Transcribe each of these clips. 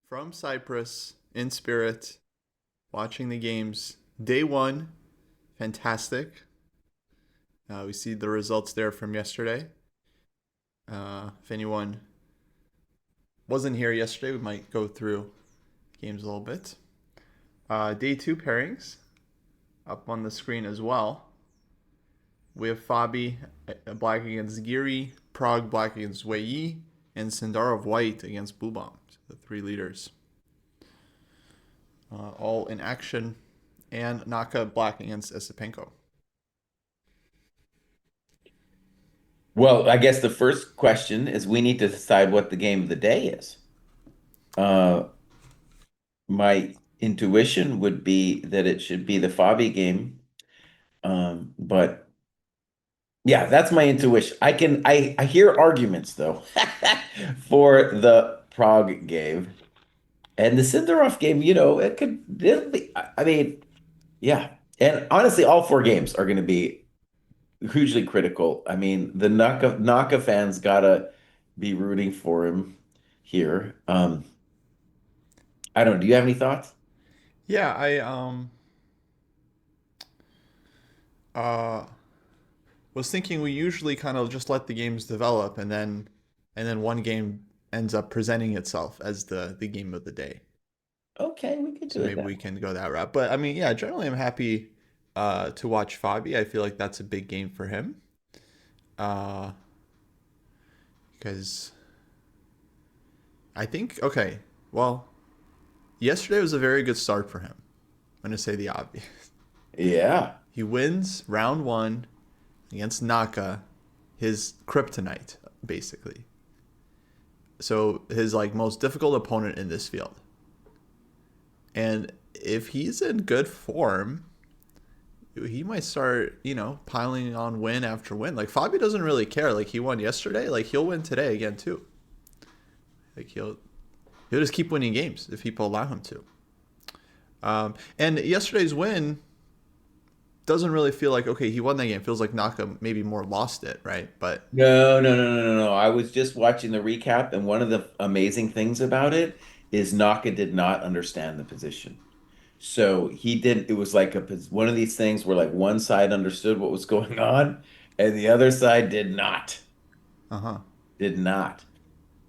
from Cyprus in spirit, watching the games. Day one, fantastic. We see the results there from yesterday. If anyone wasn't here yesterday, we might go through games a little bit. Day two pairings up on the screen as well. We have Fabi black against Giri, Prague black against Wei, and Sindarov white against Bubam, the three leaders. All in action, and Naka black against Esipenko. Well, I guess the first question is we need to decide what the game of the day is. Uh, my intuition would be that it should be the Fabi game. But yeah, that's my intuition. I hear arguments though for the Prague game and the Sindarov game, it'll be, I mean, yeah. And honestly, all four games are going to be hugely critical. I mean, the Naka fans gotta be rooting for him here. I don't know. Do you have any thoughts? Yeah, I uh was thinking we usually kind of just let the games develop, and then one game ends up presenting itself as the game of the day. Okay, we could So do it maybe that we way. can go that route. But I mean, yeah, generally I'm happy to watch Fabi. I feel like that's a big game for him. Uh because I think okay, well, yesterday was a very good start for him. I'm going to say the obvious. Yeah. He wins round 1 against Naka, his kryptonite, basically. So his like most difficult opponent in this field. And if he's in good form, he might start, piling on win after win. Like Fabi doesn't really care. Like he won yesterday, like he'll win today again too. Like he'll just keep winning games if people allow him to. And yesterday's win doesn't really feel like okay, he won that game. It feels like Naka maybe more lost it, right? But No, no, no, no, no, no. I was just watching the recap, and one of the amazing things about it is Naka did not understand the position. So he didn't, it was like one of these things where like one side understood what was going on and the other side did not. uh-huh. Did not.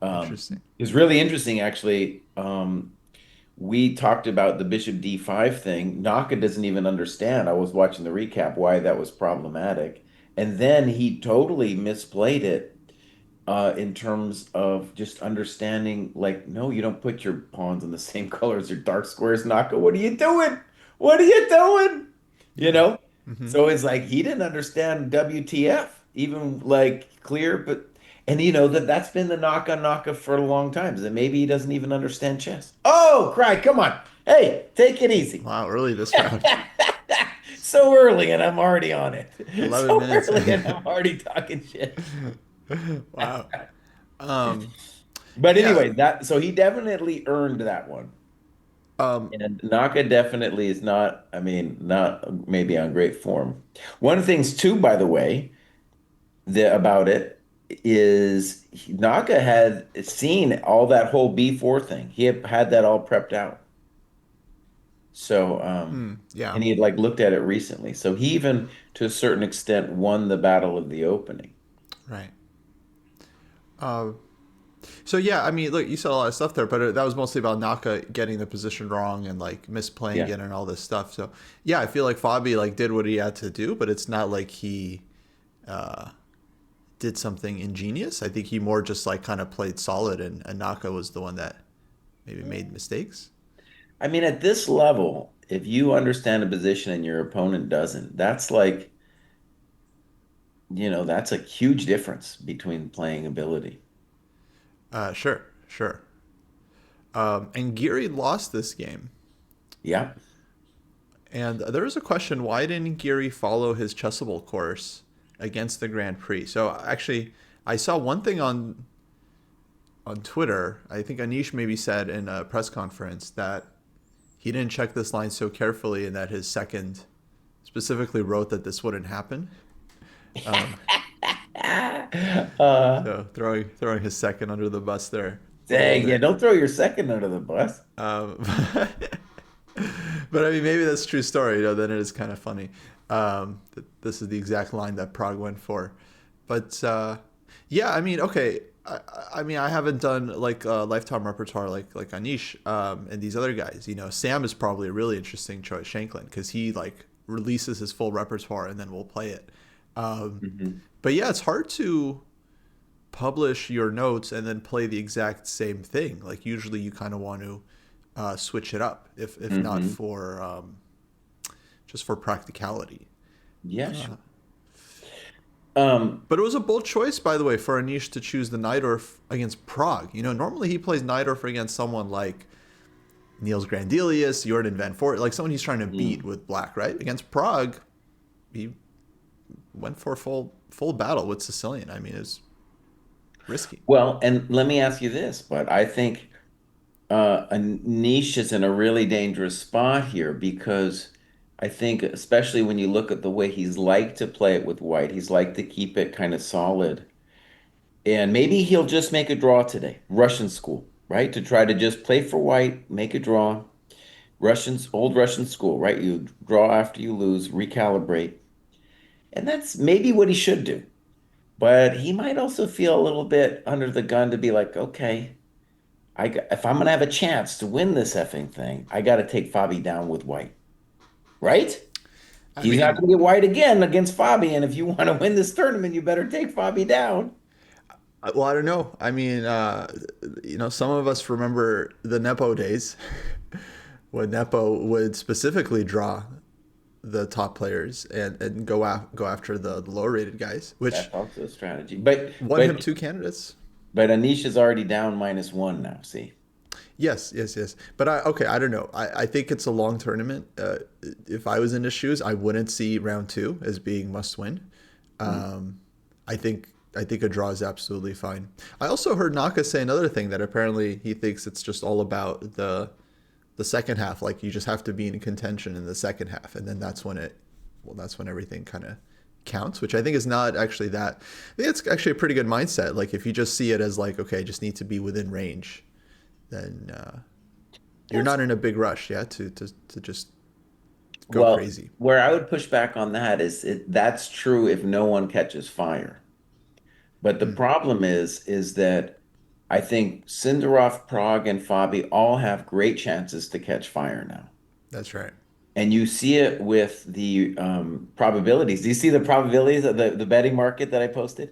Interesting. It was really interesting, actually. We talked about the bishop d5 thing. Naka doesn't even understand. I was watching the recap why that was problematic. And then he totally misplayed it in terms of just understanding, like, no, you don't put your pawns in the same color as your dark squares, Naka. What are you doing? What are you doing? You Yeah. know? Mm-hmm. So it's like he didn't understand WTF, even like clear, but and that's been the knock on Naka for a long time. Is that maybe he doesn't even understand chess. Oh, Kraai, come on. Hey, take it easy. Wow, early this round. So early and I'm already on it. 11 So minutes early and in. I'm already talking shit. Wow. Um, But yeah. anyway, that so he definitely earned that one. Um, And Naka definitely is not, I mean, not maybe on great form. One of the things too, by the way, about it is Naka had seen all that whole B4 thing. He had that all prepped out. So, yeah. and he had like looked at it recently. So he even, to a certain extent, won the battle of the opening. Right. Uh, so yeah, I mean, look, you said a lot of stuff there, but that was mostly about Naka getting the position wrong and like misplaying Yeah. it and all this stuff. So yeah, I feel like Fabi like did what he had to do, but it's not like he uh, did something ingenious. I think he more just like kind of played solid, and Naka was the one that maybe made mistakes. I mean, at this level, if you understand a position and your opponent doesn't, that's like, that's a huge difference between playing ability. Sure, sure. And Geary lost this game. Yeah. And there was a question: why didn't Geary follow his Chessable course against the Grand Prix? So actually, I saw one thing on Twitter. I think Anish maybe said in a press conference that he didn't check this line so carefully, and that his second specifically wrote that this wouldn't happen. Um, Uh, so throwing his second under the bus there. a little Dang, yeah, bit. don't throw your second under the bus. Um, but I mean, maybe that's a true story. Then it is kind of funny. This is the exact line that Prague went for. But yeah, I mean, okay. I mean, I haven't done like lifetime repertoire like Anish and these other guys. Sam is probably a really interesting choice, Shanklin, because he like releases his full repertoire and then we'll play it. Um, Hmm. but yeah, it's hard to publish your notes and then play the exact same thing. Like usually, you kind of want to switch it up, if not Hmm. for just for practicality. Yeah, sure. Um, But it was a bold choice, by the way, for Anish to choose the Najdorf against Prague. Normally he plays Najdorf against someone like Niels Grandelius, Jordan Van Fort, like someone he's trying to beat mm. with black, right? Against Prague, he went for full battle with Sicilian. I mean, it's risky. Well, and let me ask you this, but I think a niche is in a really dangerous spot here because I think, especially when you look at the way he's like to play it with white, he's like to keep it kind of solid. And maybe he'll just make a draw today, Russian school, right? To try to just play for white, make a draw. Old Russian school, right? You draw after you lose, recalibrate. And that's maybe what he should do. But he might also feel a little bit under the gun to be like, okay, if I'm gonna have a chance to win this effing thing, I got to take Fabi down with white, right? I He's not mean, gonna get white again against Fabi, and if you want to win this tournament, you better take Fabi down. well, I don't know. I mean, some of us remember the Nepo days when Nepo would specifically draw the top players and go after the lower rated guys, which That's also a strategy. won him two candidates. But Anisha's already down -1 now. See. Yes, yes, yes. But I don't know. I think it's a long tournament. If I was in his shoes, I wouldn't see round two as being must win. Mm. Um, I think a draw is absolutely fine. I also heard Naka say another thing that apparently he thinks it's just all about the second half. Like you just have to be in contention in the second half, and then that's when everything kind of counts. Which I think is not actually that. I think it's actually a pretty good mindset. Like if you just see it as like, okay, I just need to be within range, then you're That's not in a big rush, yeah, to just go well, crazy. where I would push back on that is that's true if no one catches fire. But the Mm, problem is that I think Sindarov, Prague, and Fabi all have great chances to catch fire now. that's right. And you see it with the probabilities. Do you see the probabilities of the betting market that I posted?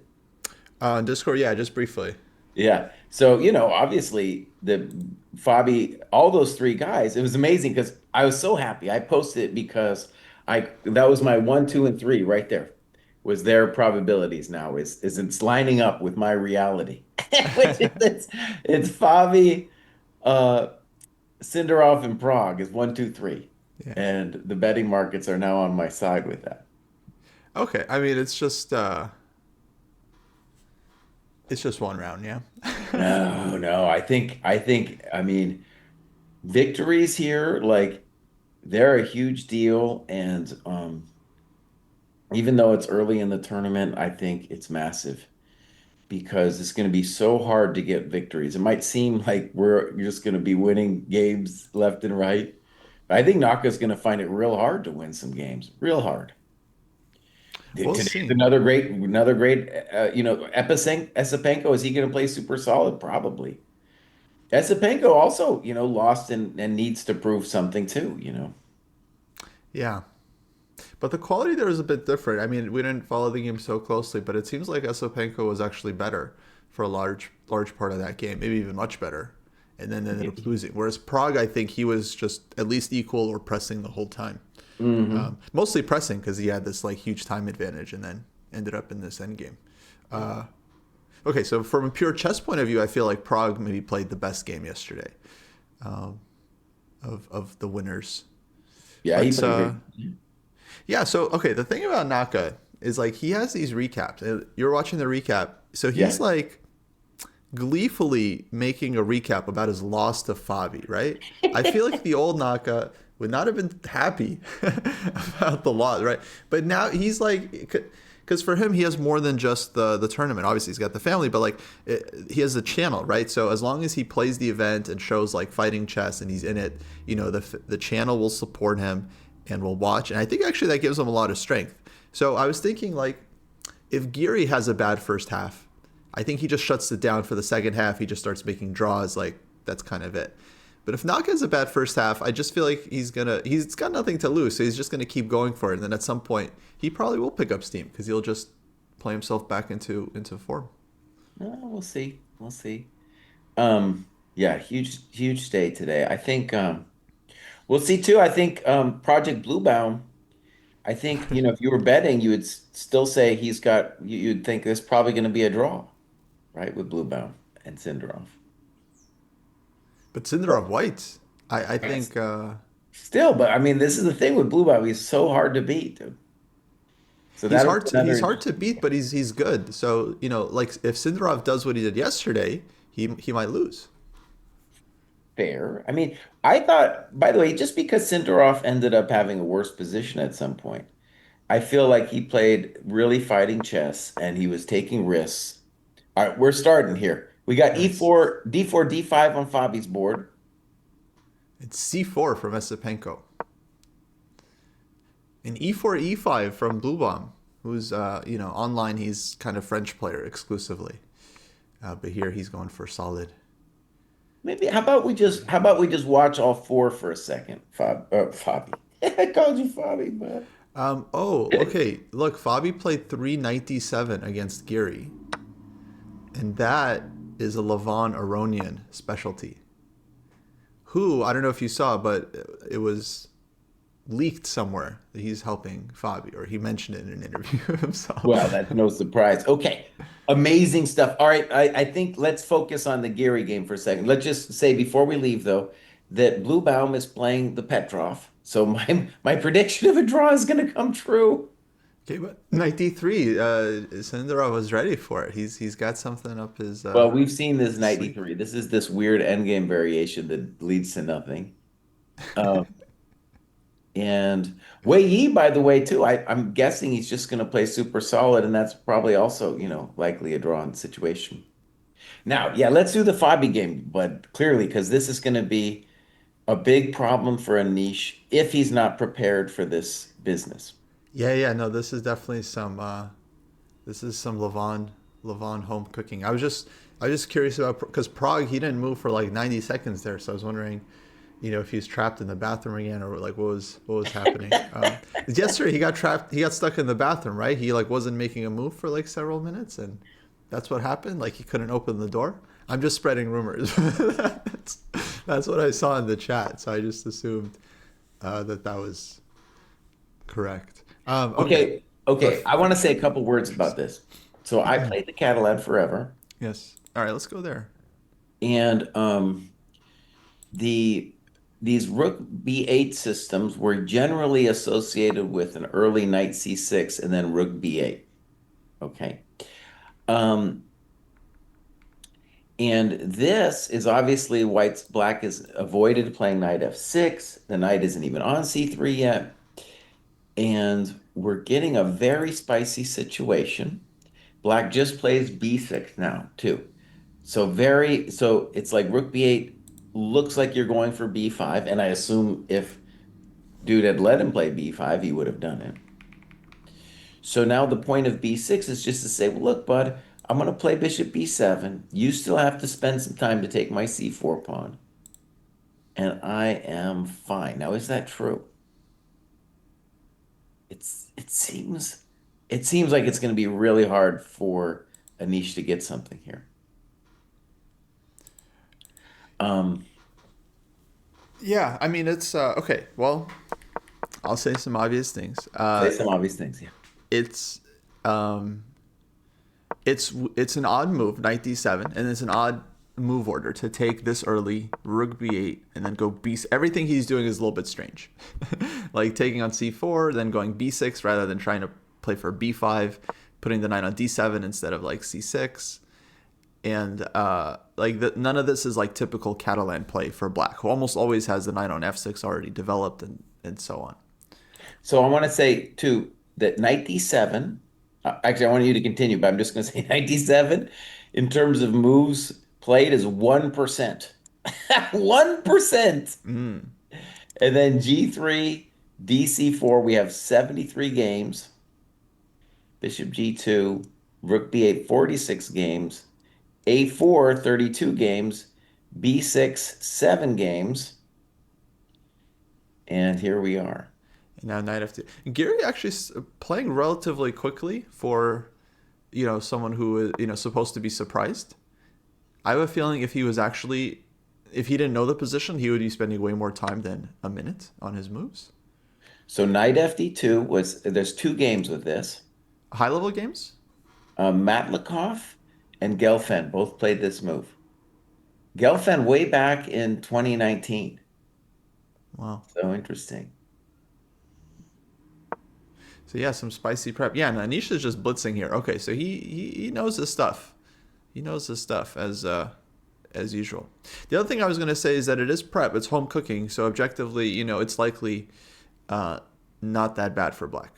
Discord, yeah, just briefly. Yeah. So, obviously the Fabi, all those three guys, it was amazing because I was so happy. I posted it because that was my one, two, and three right there. Was their probabilities now is it's lining up with my reality. Which is it's Fabi, uh Sindarov and Prague is one, two, three. Yeah. And the betting markets are now on my side with that. Okay. I mean, it's just one round, yeah. No, no, I mean, victories here, like they're a huge deal. And even though it's early in the tournament, I think it's massive because it's going to be so hard to get victories. It might seem like you're just going to be winning games left and right. But I think Naka's going to find it real hard to win some games, real hard. We'll Today's see. another great, Esipenko, is he going to play super solid? Probably. Esipenko also, lost and needs to prove something too. Yeah. But the quality there is a bit different. I mean, we didn't follow the game so closely, but it seems like Osopenko was actually better for a large part of that game, maybe even much better, and then ended up losing. Whereas Prague, I think he was just at least equal or pressing the whole time. Hmm. Mostly pressing because he had this like huge time advantage, and then ended up in this end game. Okay, so from a pure chess point of view, I feel like Prague maybe played the best game yesterday of the winners. Yeah, he But played great. yeah, so okay, the thing about Naka is like he has these recaps. You're watching the recap, so he's Yeah. like gleefully making a recap about his loss to Fabi, right? I feel like the old Naka would not have been happy about the loss, right? But now he's like, because for him he has more than just the tournament. Obviously he's got the family, but like he has a channel, right? So as long as he plays the event and shows like fighting chess and he's in it, the channel will support him and will watch. And I think actually that gives him a lot of strength. So I was thinking like if Geary has a bad first half, I think he just shuts it down for the second half. He just starts making draws. Like that's kind of it. But if Naka has a bad first half, I just feel like he's got nothing to lose, so he's just gonna keep going for it. And then at some point, he probably will pick up steam because he'll just play himself back into form. We'll see. We'll see. Yeah, huge day today. I think we'll see too. I think Project Bluebound. I think if you were betting, you would still say you'd think there's probably going to be a draw, right, with Bluebound and Sindarov. But Sindarov White, I think Still, but I mean, this is the thing with Bluebound. He's so hard to beat, dude. So he's that'll hard be to he's another hard to beat, but he's good. So like if Sindarov does what he did yesterday, he might lose. fair. I mean, I thought, by the way, just because Sindarov ended up having a worse position at some point, I feel like he played really fighting chess and he was taking risks. All right, we're starting here. We got Nice. E4, D4, D5 on Fabi's board. It's C4 from Esipenko. And E4 E5 from Bluebomb, who's online he's kind of French player exclusively. But here he's going for solid. Maybe how about we just watch all four for a second, Fabi. I called you Fabi, man. Okay. Look, Fabi played 397 against Geary. And that is a Levon Aronian specialty. Who, I don't know if you saw, but it was leaked somewhere that he's helping Fabi, or he mentioned it in an interview Well, himself. that's no surprise. Okay. Amazing stuff. All right. I think let's focus on the Gary game for a second. Let's just say before we leave, though, that Blue Baum is playing the Petrov. So my prediction of a draw is going to come true. Okay, but 93, Sindarov was ready for it. He's got something up Well, we've seen this his sleeve. 93. This is this weird endgame variation that leads to nothing. Um, and Wei Yi, by the way, too, I'm guessing he's just going to play super solid, and that's probably also, likely a drawn situation. Now, yeah, let's do the Fabi game, but clearly, because this is going to be a big problem for a niche if he's not prepared for this business. Yeah, no, this is some Levon home cooking. I was just curious about because Prague he didn't move for like 90 seconds there, so I was wondering, if he was trapped in the bathroom again or like what was happening. Yesterday he got trapped, he got stuck in the bathroom, right? He like wasn't making a move for like several minutes, and that's what happened. Like he couldn't open the door. I'm just spreading rumors. That's what I saw in the chat, so I just assumed that was correct. Okay. Okay, The okay. f- I want to say a couple words about this. So I played the Catalan forever, yes. All right, let's go there. and the these Rook B8 systems were generally associated with an early Knight C6 and then Rook B8. Okay. Um, And this is obviously Black has avoided playing knight f6. The knight isn't even on c3 yet. And we're getting a very spicy situation. Black just plays b6 now, too. So it's like rook b8 looks like you're going for b5. And I assume if dude had let him play b5, he would have done it. So now the point of b6 is just to say, well, look, bud, I'm going to play bishop b7. You still have to spend some time to take my c4 pawn. And I am fine. Now, is that true? It seems like it's going to be really hard for Anish to get something here. Um, Yeah, I mean it's okay. Well, I'll say some obvious things. Say some obvious things. Yeah. It's um, it's an odd move, knight d7, and it's an odd move order to take this early, rook b8, and then go b. Everything he's doing is a little bit strange, like taking on c4, then going b6 rather than trying to play for b5, putting the knight on d7 instead of like c6, and none of this is like typical Catalan play for Black, who almost always has the knight on f6 already developed and so on. So I want to say too that knight d7 Actually, I want you to continue, but I'm just going to say 97 in terms of moves played is 1%. 1%. Mm. And then G3, DC4, we have 73 games. Bishop G2, Rook B8, 46 games. A4, 32 games. B6, 7 games. And here we are. And now knight f2. Gary actually playing relatively quickly for someone who is supposed to be surprised. I have a feeling if he didn't know the position, he would be spending way more time than a minute on his moves. So knight FD2 there's 2 games with this. High level games? Matlikov and Gelfand both played this move. Gelfand way back in 2019. Wow. So interesting. So yeah, some spicy prep. Yeah, and Anish is just blitzing here. Okay, so he knows his stuff. He knows his stuff as usual. The other thing I was going to say is that it is prep. It's home cooking, so objectively, it's likely not that bad for black.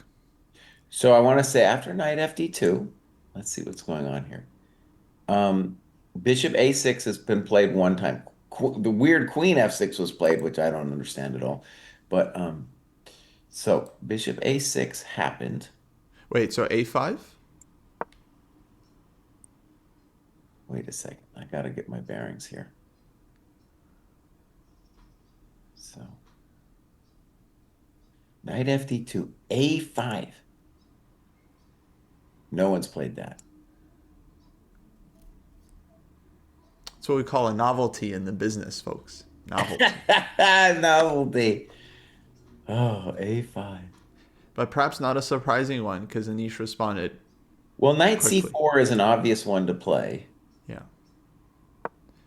So I want to say after knight FD2, let's see what's going on here. Um, Bishop A6 has been played one time. The weird Queen F6 was played, which I don't understand at all. But so Bishop A6 happened. Wait, so A5? Wait a second. I got to get my bearings here. So knight FD2, A5. No one's played that. It's what we call a novelty in the business, folks. Novelty. Novelty. Oh, A5. But perhaps not a surprising one because Anish responded Well, knight quickly. C4 is an obvious one to play. Yeah.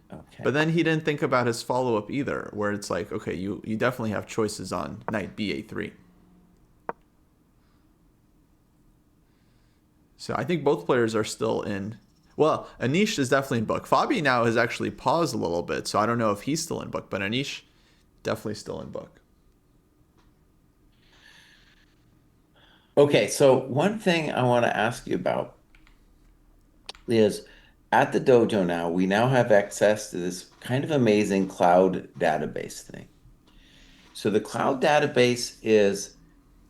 But Okay. then he didn't think about his follow up either, where it's like, okay, you definitely have choices on knight ba3. So I think both players are still in. Well, Anish is definitely in book. Fabi now has actually paused a little bit, so I don't know if he's still in book, but Anish definitely still in book. Okay, so one thing I want to ask you about is at the dojo now, we now have access to this kind of amazing cloud database thing. So the cloud database is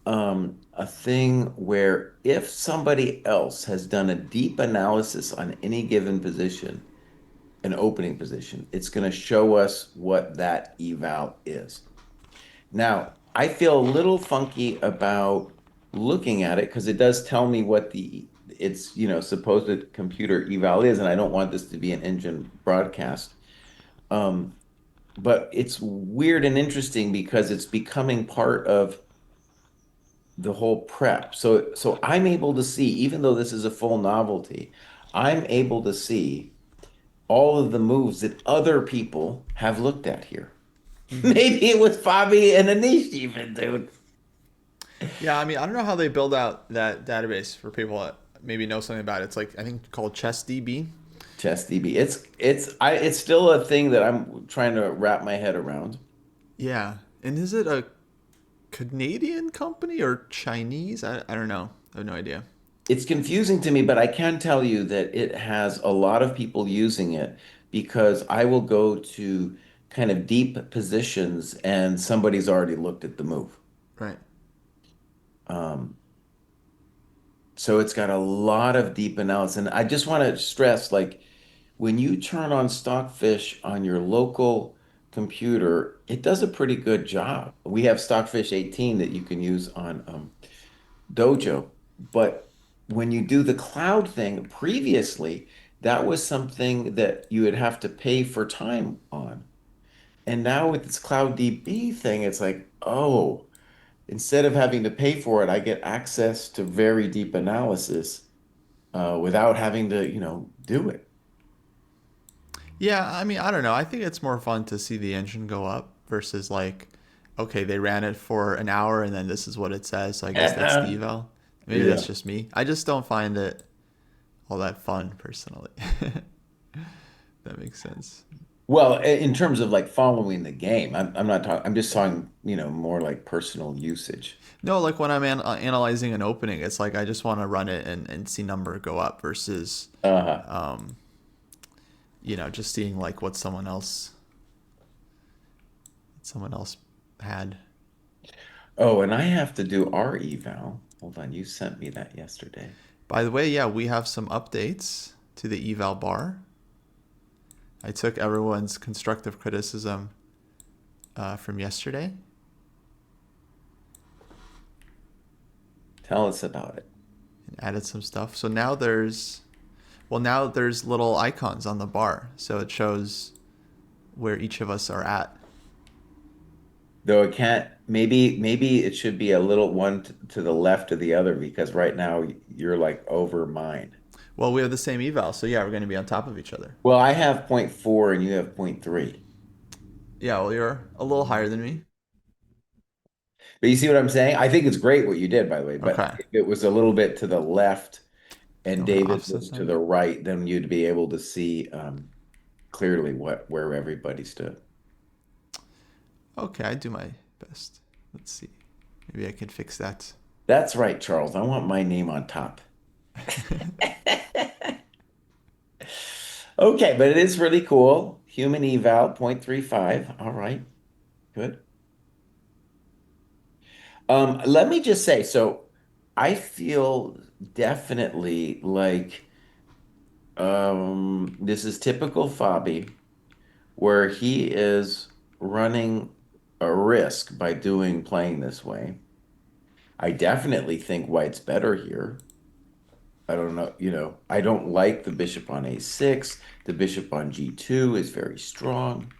a thing where if somebody else has done a deep analysis on any given position, an opening position, it's going to show us what that eval is. Now, I feel a little funky about looking at it because it does tell me what its supposed computer eval is, and I don't want this to be an engine broadcast. Um, but it's weird and interesting because it's becoming part of the whole prep. So I'm able to see, even though this is a full novelty, I'm able to see all of the moves that other people have looked at here. Mm-hmm. Maybe it was Fabi and Anish even, dude. Yeah, I mean, I don't know how they build out that database for people that maybe know something about it. It's like I think called ChessDB. ChessDB. It's still a thing that I'm trying to wrap my head around. Yeah, and is it a Canadian company or Chinese? I don't know. I have no idea. It's confusing to me, but I can tell you that it has a lot of people using it because I will go to kind of deep positions and somebody's already looked at the move. Right. Um, so it's got a lot of deep analysis. And I just want to stress, like, when you turn on Stockfish on your local computer, it does a pretty good job. We have Stockfish 18 that you can use on Dojo. But when you do the cloud thing, previously, that was something that you would have to pay for time on. And now with this Cloud DB thing, it's like, oh, instead of having to pay for it, I get access to very deep analysis without having to, do it. Yeah, I mean, I don't know. I think it's more fun to see the engine go up versus like, okay, they ran it for an hour and then this is what it says. So I guess that's the eval. Maybe Yeah. that's just me. I just don't find it all that fun personally. That makes sense. Well, in terms of like following the game, I'm not talking, I'm just talking, more like personal usage. No, like when I'm analyzing an opening, it's like I just want to run it and see number go up versus, Uh-huh. um, just seeing like what someone else had. Oh, and I have to do our eval. Hold on, you sent me that yesterday. By the way, yeah, we have some updates to the eval bar. I took everyone's constructive criticism from yesterday Tell us about it. and added some stuff. So now there's little icons on the bar, so it shows where each of us are at. Though it can't, maybe it should be a little one to the left of the other because right now you're like over mine. Well, we have the same eval, so yeah, we're going to be on top of each other. Well, I have point 0.4 and you have point 0.3. Yeah, well, you're a little higher than me. But you see what I'm saying? I think it's great what you did, by the way. But Okay. if it was a little bit to the left and I'm going to David offset was to some. the right, then you'd be able to see clearly where everybody stood. Okay, I do my best. Let's see. Maybe I can fix that. That's right, Charles. I want my name on top. Okay, but it is really cool. Human eval 0.35. All right, good. Let me just say, so I feel definitely like this is typical Fabi, where he is running a risk by playing this way. I definitely think White's better here. I don't know, I don't like the bishop on a6. The bishop on g2 is very strong.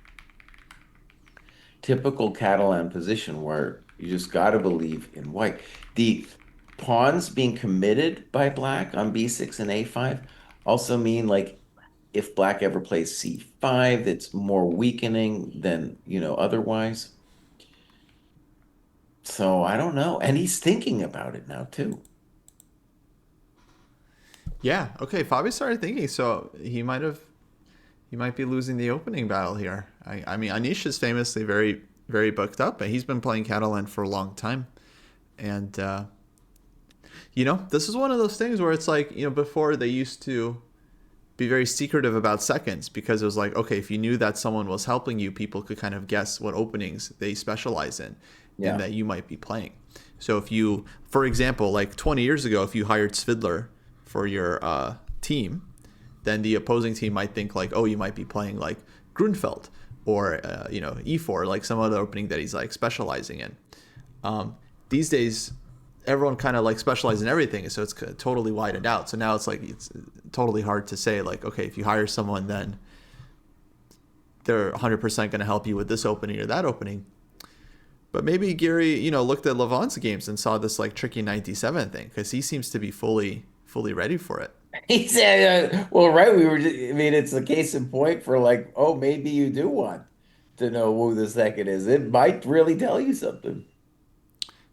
Typical Catalan position where you just got to believe in White. The pawns being committed by Black on b6 and a5 also mean like if Black ever plays c5, it's more weakening than, otherwise. So I don't know. And he's thinking about it now too. Yeah. Okay. Fabi started thinking, so he might be losing the opening battle here. I mean, Anish is famously very, very booked up, and he's been playing Catalan for a long time. And this is one of those things where it's like, before they used to be very secretive about seconds because it was like, okay, if you knew that someone was helping you, people could kind of guess what openings they specialize in and Yeah. that you might be playing. So if you, for example, like 20 years ago, if you hired Svidler for your team, then the opposing team might think like, oh, you might be playing like Grunfeld or E4, like some other opening that he's like specializing in. These days, everyone kind of like specializes in everything, so it's totally widened out. So now it's totally hard to say like, okay, if you hire someone, then they're 100% going to help you with this opening or that opening. But maybe Gary, looked at Levant's games and saw this like tricky 97 thing because he seems to be fully ready for it. He said, well, right. I mean, it's a case in point for like, oh, maybe you do want to know who the second is. It might really tell you something.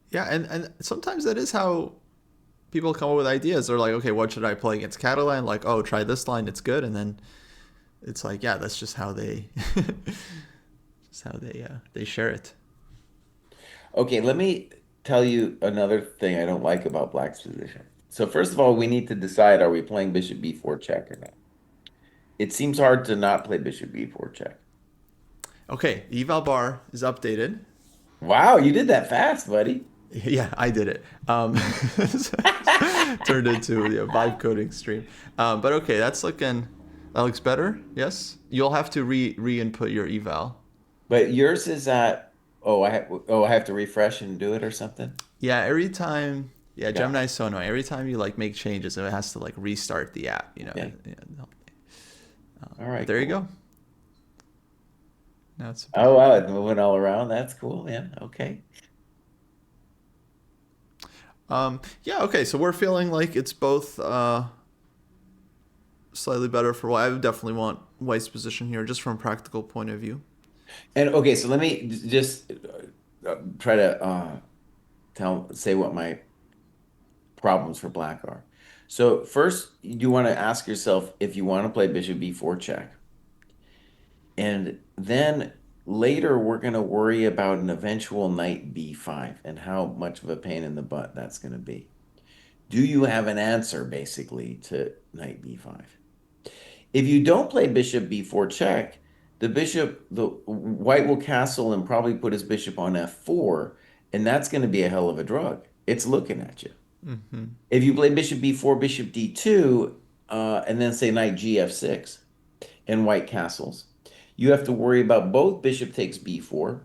Yeah, and sometimes that is how people come up with ideas. They're like, okay, what should I play against Catalan? Like, oh, try this line, it's good, and then it's like, yeah, that's just how they, just how they share it. Okay, let me tell you another thing I don't like about Black's position. So first of all, we need to decide, are we playing bishop b4 check or not? It seems hard to not play bishop b4 check. Okay, the eval bar is updated. Wow, you did that fast, buddy. Yeah, I did it. Turned into a vibe coding stream. But okay, that looks better. Yes, you'll have to re-input your eval. But yours is at, I have to refresh and do it or something. Yeah, every time. Yeah, Got Gemini's so annoying. Every time you like make changes, it has to like restart the app. it. Okay. Yeah. All But right, there you cool. go. Now it's Oh wow, it's moving all around. That's cool, man. Okay. yeah. Okay, so we're feeling like it's both slightly better for White. I would definitely want White's position here, just from a practical point of view. And okay, so let me just try to say what my problems for black are. So first, you want to ask yourself if you want to play bishop b4 check. And then later we're going to worry about an eventual knight b5 and how much of a pain in the butt that's going to be. Do you have an answer basically to knight b5? If you don't play bishop b4 check, the white will castle and probably put his bishop on f4, and that's going to be a hell of a drug. It's looking at you. Mm-hmm. If you play bishop b4, bishop d2, and then say knight gf6 and white castles, you have to worry about both bishop takes b4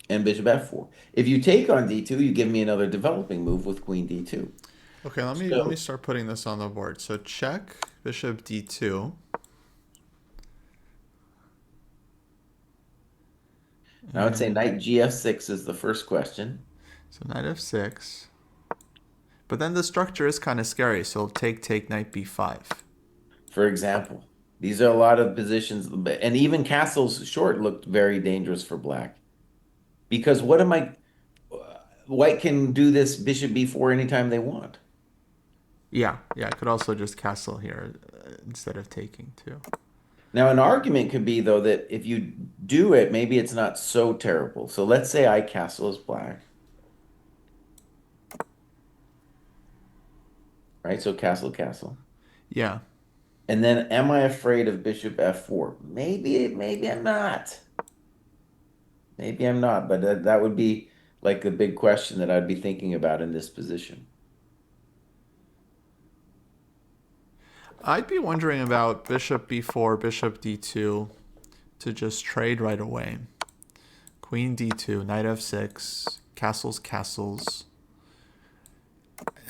and bishop f4. If you take on d2, you give me another developing move with queen d2. Okay, let me So start putting this on the board. So check bishop d2, I would say and knight gf6 is the first question. so knight f6. But then the structure is kind of scary. So take knight b5. For example. These are a lot of positions, and even castles short looked very dangerous for black. Because what am I? White can do this bishop b4 anytime they want. Yeah, yeah. I could also just castle here instead of taking too. Now, an argument could be, though, that if you do it, maybe it's not so terrible. So let's say I castle as black, right? So castle, castle. Yeah, And then am I afraid of bishop f4? Maybe I'm not. Maybe I'm not, but that would be like the big question that I'd be thinking about in this position. I'd be wondering about bishop b4, bishop d2 to just trade right away. Queen d2, knight f6, castles, castles.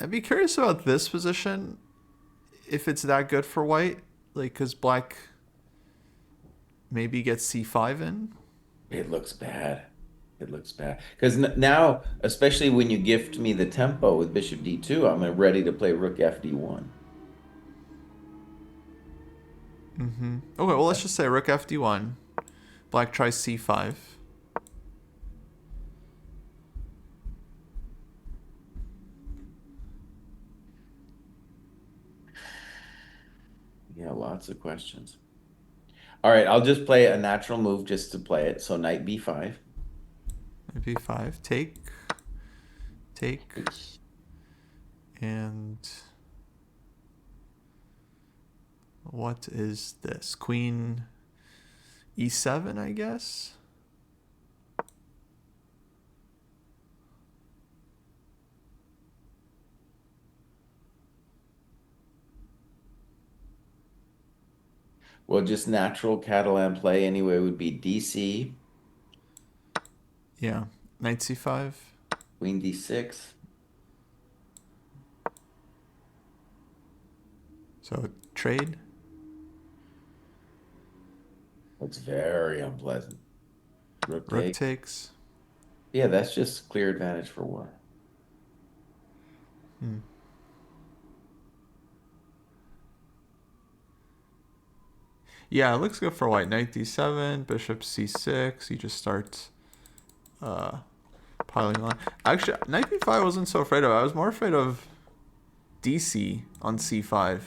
I'd be curious about this position, if it's that good for white. Like, because black maybe gets c5 in. It looks bad. It looks bad. Because now, especially when you gift me the tempo with bishop d2, I'm ready to play rook fd1. Mm-hmm. Okay, well, let's just say rook fd1. Black tries c5. Yeah, lots of questions. All right, I'll just play a natural move just to play it. So knight b5. Knight b5. Take. And what is this? Queen e7, I guess? Well, just natural Catalan play anyway would be dc, Yeah. Knight c5. queen d6. So trade. It's very unpleasant. Rook Rook takes. takes. Yeah, that's just clear advantage for white. Hmm. Yeah, it looks good for white. Knight d7, bishop c6. You just start uh, piling on. Actually, knight b5 I wasn't so afraid of. I was more afraid of dc on c5.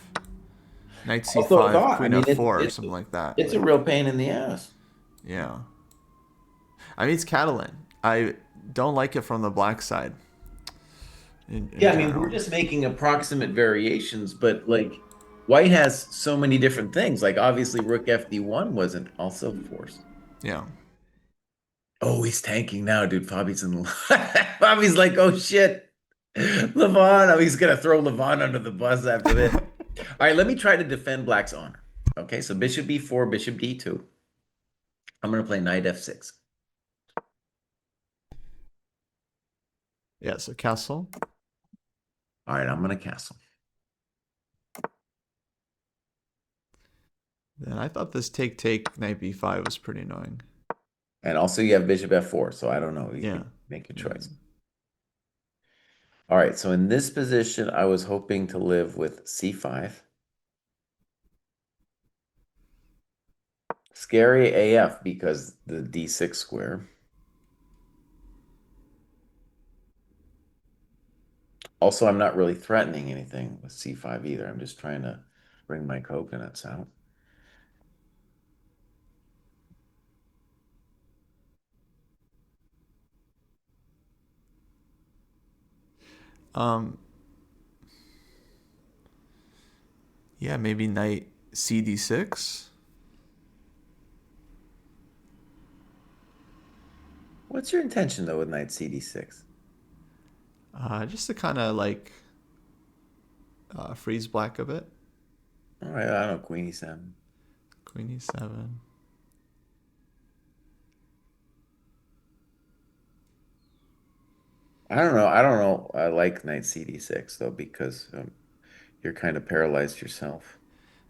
Knight Also c5, thought, I queen mean, f4, or something like that. it's a Like, real pain in the ass. yeah. I mean, it's Catalan. I don't like it from the black side in Yeah, I mean, we're general. just making approximate variations, but like white has so many different things. Like obviously rook fd1 wasn't also forced. Yeah. Oh, he's tanking now, dude. Fabi's in Fabi's like, oh shit. Levon. Oh, he's gonna throw Levon under the bus after this. All right, let me try to defend black's honor. Okay, so bishop b4, bishop d2. I'm gonna play knight f6. Yeah, so castle. All right, I'm gonna castle. Then I thought this take knight b5 was pretty annoying. And also you have bishop f4, so I don't know. You Yeah. can make a Yeah. choice. All right, so in this position, I was hoping to live with c5. Scary AF because the d6 square. Also, I'm not really threatening anything with c5 either. I'm just trying to bring my coconuts out. Um, yeah, maybe knight CD6. What's your intention though with knight CD6? Just to kind of like freeze black a bit. All right, I don't know, queen e7. Queen E7. I don't know. I don't know. I like knight CD6 though because you're kind of paralyzed yourself.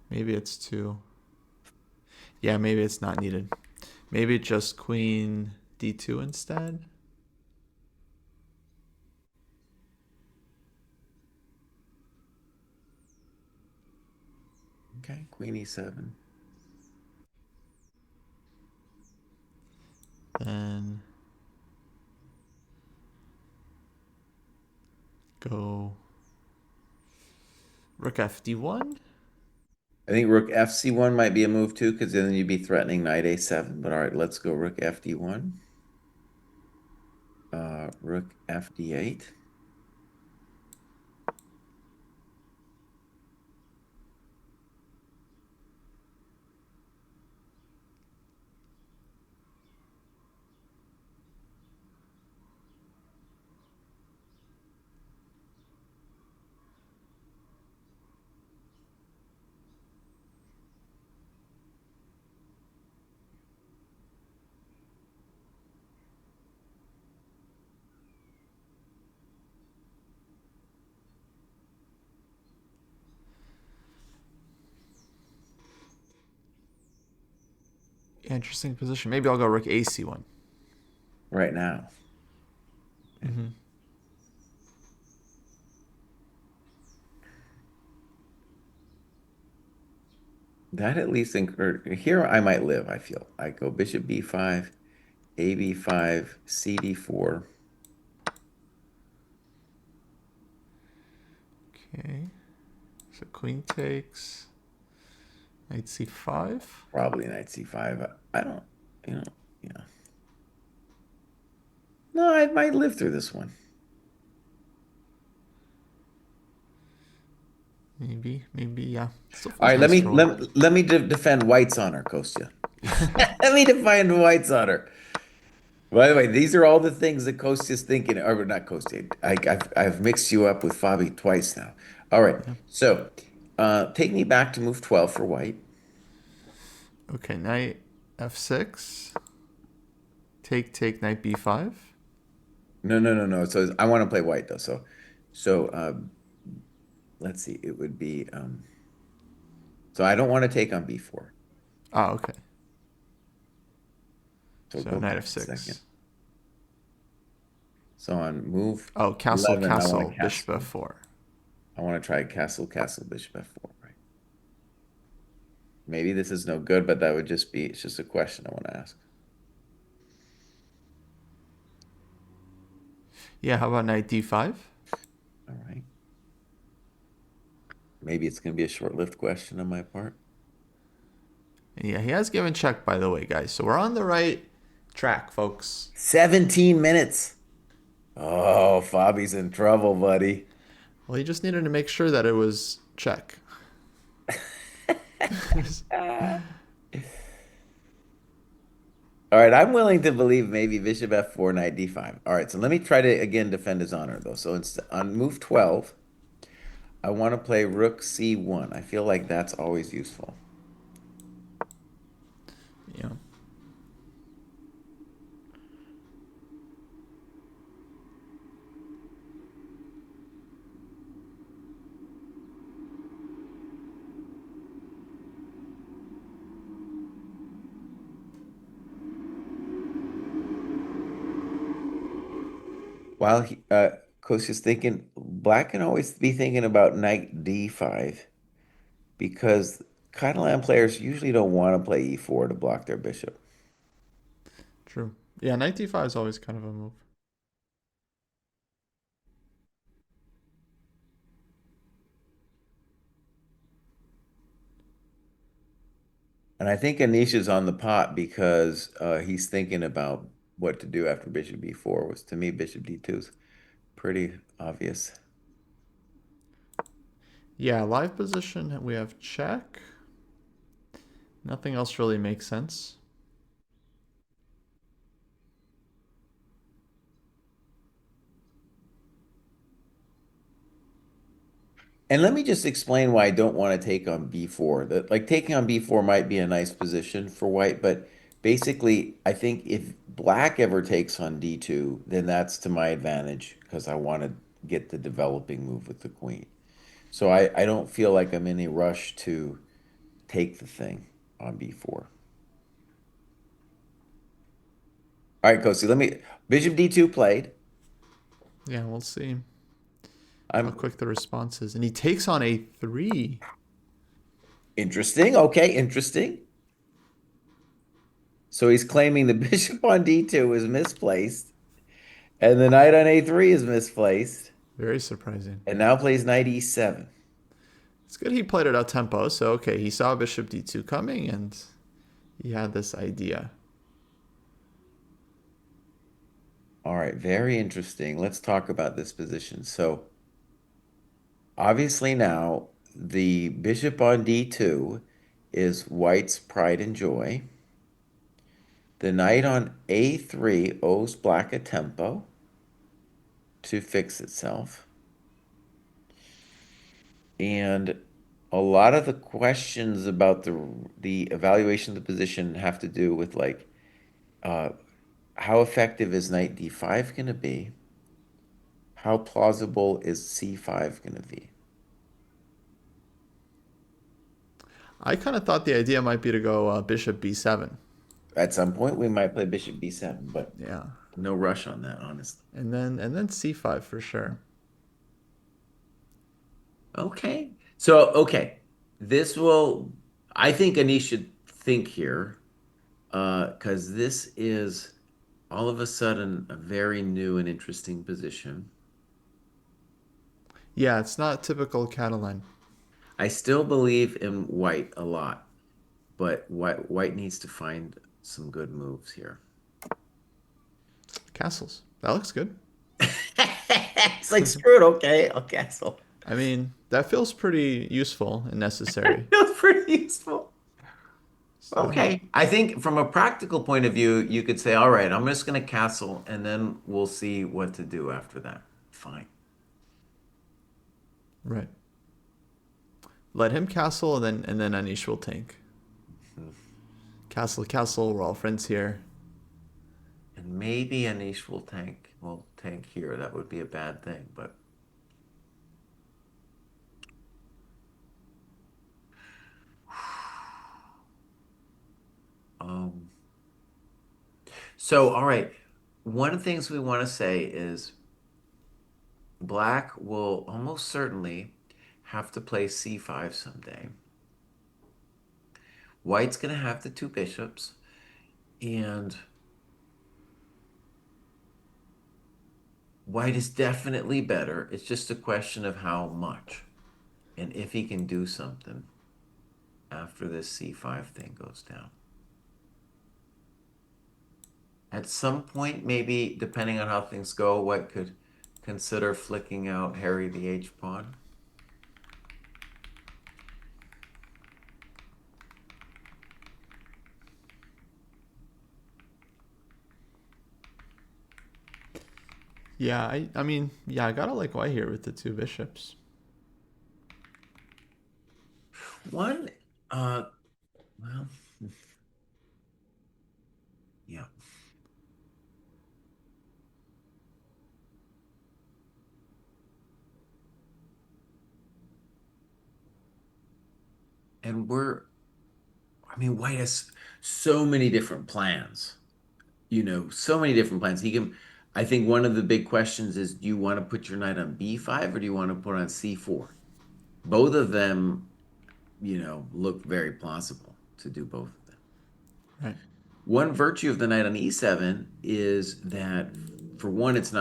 Maybe it's two. Yeah, maybe it's not needed. Maybe just queen D2 instead. Okay, queen e7. Then go rook FD1. I think rook fc1 might be a move too, because then you'd be threatening knight a7. But all right, let's go rook fd1. Rook fd8. Interesting position. Maybe I'll go rook AC1. Right now. Mm-hmm. That at least here I might live, I feel. I go bishop b5, a b5, cd4. Okay. So queen takes. Knight C5. Probably knight c5. I don't, you know, yeah. No, I might live through this one. Maybe, yeah. Still All feels right, nice for white. let me defend white's honor, Kostya. Let me defend white's honor. By the way, these are all the things that Kostya's thinking, or not Kostya. I've mixed you up with Fabi twice now. All right, Yeah. so take me back to move 12 for white. Okay, knight F6. Take knight B5. No. So I want to play white though. So let's see. It would be so I don't want to take on b4. Oh, okay. So So go knight back a second. F6. So on move Oh, castle, 11, I want castle, to bishop castle. F4. I want to try castle, castle, bishop f4, right? Maybe this is no good, but that would just be, it's just a question I want to ask. Yeah, how about knight D5? All right. Maybe it's going to be a short-lived question on my part. Yeah, he has given check, by the way, guys. So we're on the right track, folks. 17 minutes. Oh, Fabi's in trouble, buddy. Well, he just needed to make sure that it was check. Ah. All right, I'm willing to believe maybe bishop f4, knight d5. All right, so let me try to again defend his honor though. So it's on move 12, I want to play rook c1. I feel like that's always useful. Yeah. While Coach is thinking, black can always be thinking about knight d5 because Catalan players usually don't want to play e4 to block their bishop. True. Yeah, knight D5 is always kind of a move. And I think Anisha's on the pot because he's thinking about what to do after bishop b4, was to me bishop d2 is pretty obvious. Yeah, live position, we have check. Nothing else really makes sense. And let me just explain why I don't want to take on b4. That like taking on b4 might be a nice position for white, but basically, I think if black ever takes on d2, then that's to my advantage because I want to get the developing move with the queen. So I don't feel like I'm in a rush to take the thing on b4. All right, Kosi, let me bishop d2 played. Yeah, we'll see how I'm quick the response is. And he takes on a3. interesting. Okay, interesting. So he's claiming the bishop on d2 is misplaced, and the knight on a3 is misplaced, Very surprising. and now plays knight e7. It's good he played it up tempo. So, okay, he saw bishop d2 coming and he had this idea. All right, very interesting. Let's talk about this position. So obviously now the bishop on d2 is white's pride and joy. The knight on a3 owes black a tempo to fix itself. And a lot of the questions about the evaluation of the position have to do with like uh, how effective is knight d5 going to be? How plausible is c5 going to be? I kind of thought the idea might be to go bishop b7. At some point, we might play bishop b7, but Yeah. no rush on that, honestly. And then c5 for sure. Okay. So, okay. This will, I think Anish should think here, because this is all of a sudden a very new and interesting position. Yeah, it's not typical Catalan. I still believe in white a lot, but white needs to find some good moves here. Castles. That looks good. It's like screw it, okay, I'll castle. I mean, that feels pretty useful and necessary. It was pretty useful. So, Okay. I think from a practical point of view, you could say, all right, I'm just going to castle and then we'll see what to do after that. Fine. right. Let him castle and then Anish will tank. Castle, castle, we're all friends here. And maybe Anish will tank here. That would be a bad thing, but um so all right. One of the things we want to say is black will almost certainly have to play c5 someday. White's going to have the two bishops, and white is definitely better. It's just a question of how much and if he can do something after this c5 thing goes down. At some point, maybe depending on how things go, white could consider flicking out Harry the H pawn. Yeah, I mean, yeah, I gotta like white here with the two bishops. One, uh, well, yeah. And I mean, white has so many different plans, so many different plans. I think one of the big questions is, do you want to put your knight on b5 or do you want to put on c4? Both of them, look very plausible to do both of them. Right. One virtue of the knight on e7 is that, for one, it's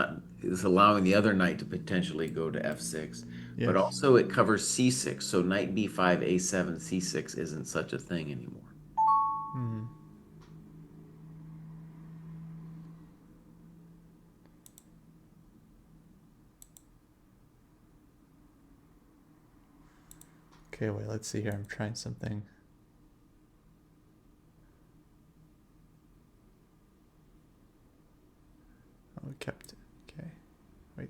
allowing the other knight to potentially go to f6, but Yes. also it covers c6. So knight b5, a7, c6 isn't such a thing anymore. Hmm. Okay, wait, let's see here. I'm trying something. Oh, it kept it. Okay, wait.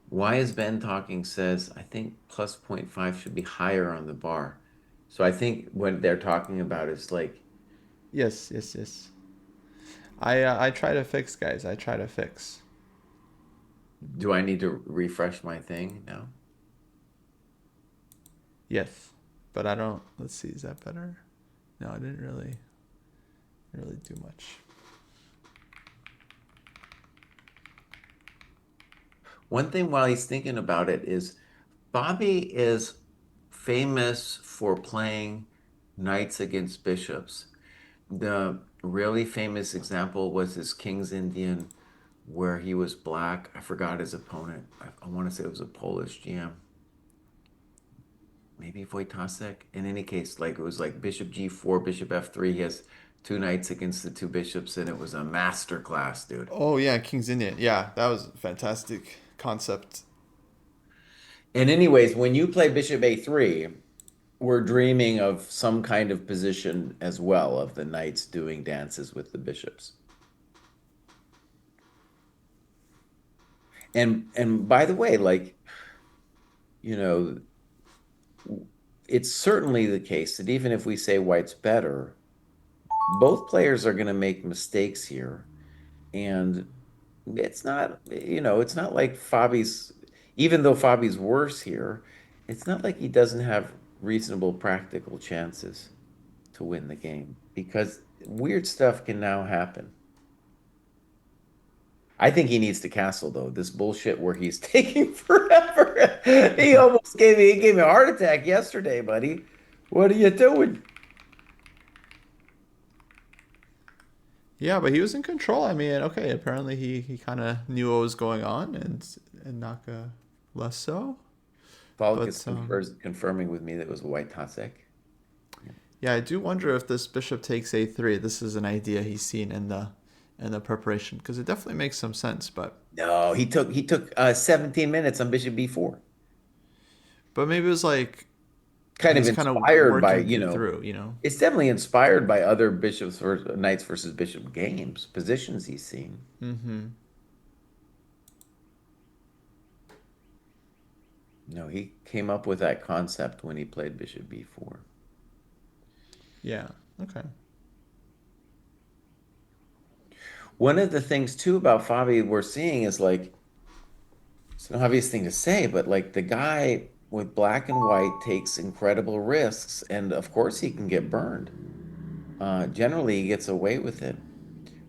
Why is Ben talking says, I think plus 0.5 should be higher on the bar. So I think what they're talking about is like, Yes, yes, yes. I try to fix, guys. I try to fix. do I need to refresh my thing now? Yes, but I don't. Let's see. Is that better? No, I didn't really do much. One thing while he's thinking about it is Bobby is famous for playing knights against bishops. The really famous example was his King's Indian where he was black. I forgot his opponent. I want to say it was a Polish GM. Maybe Wojtasek. In any case, like it was like Bishop G4, Bishop F3. He has two knights against the two bishops, and it was a master class, dude. Oh yeah, King's Indian. Yeah, that was a fantastic concept. And anyways, when you play Bishop A3, we're dreaming of some kind of position as well of the knights doing dances with the bishops. And by the way, like, you know, it's certainly the case that even if we say white's better, both players are going to make mistakes here. And it's not, it's not like Fabi's, even though Fabi's worse here, it's not like he doesn't have reasonable practical chances to win the game because weird stuff can now happen. I think he needs to castle though. This bullshit where he's taking forever. He gave me a heart attack yesterday, buddy. What are you doing? Yeah, but he was in control. I mean, okay, apparently he kind of knew what was going on, and Naka less so. Pollock is But confirming with me that it was White Tasek. yeah, I do wonder if this bishop takes a3. This is an idea he's seen in the preparation because it definitely makes some sense. No, he took 17 minutes on Bishop B4. But maybe it was like Kind of he's kind of inspired by, working it through, you know. it's definitely inspired by other bishops versus knights versus bishop games, positions he's seen. Mm-hmm. No, he came up with that concept when he played Bishop B4. Yeah. Okay. One of the things too about Fabi we're seeing is like it's an obvious thing to say, but like the guy with black and white takes incredible risks, and of course he can get burned. Generally, he gets away with it,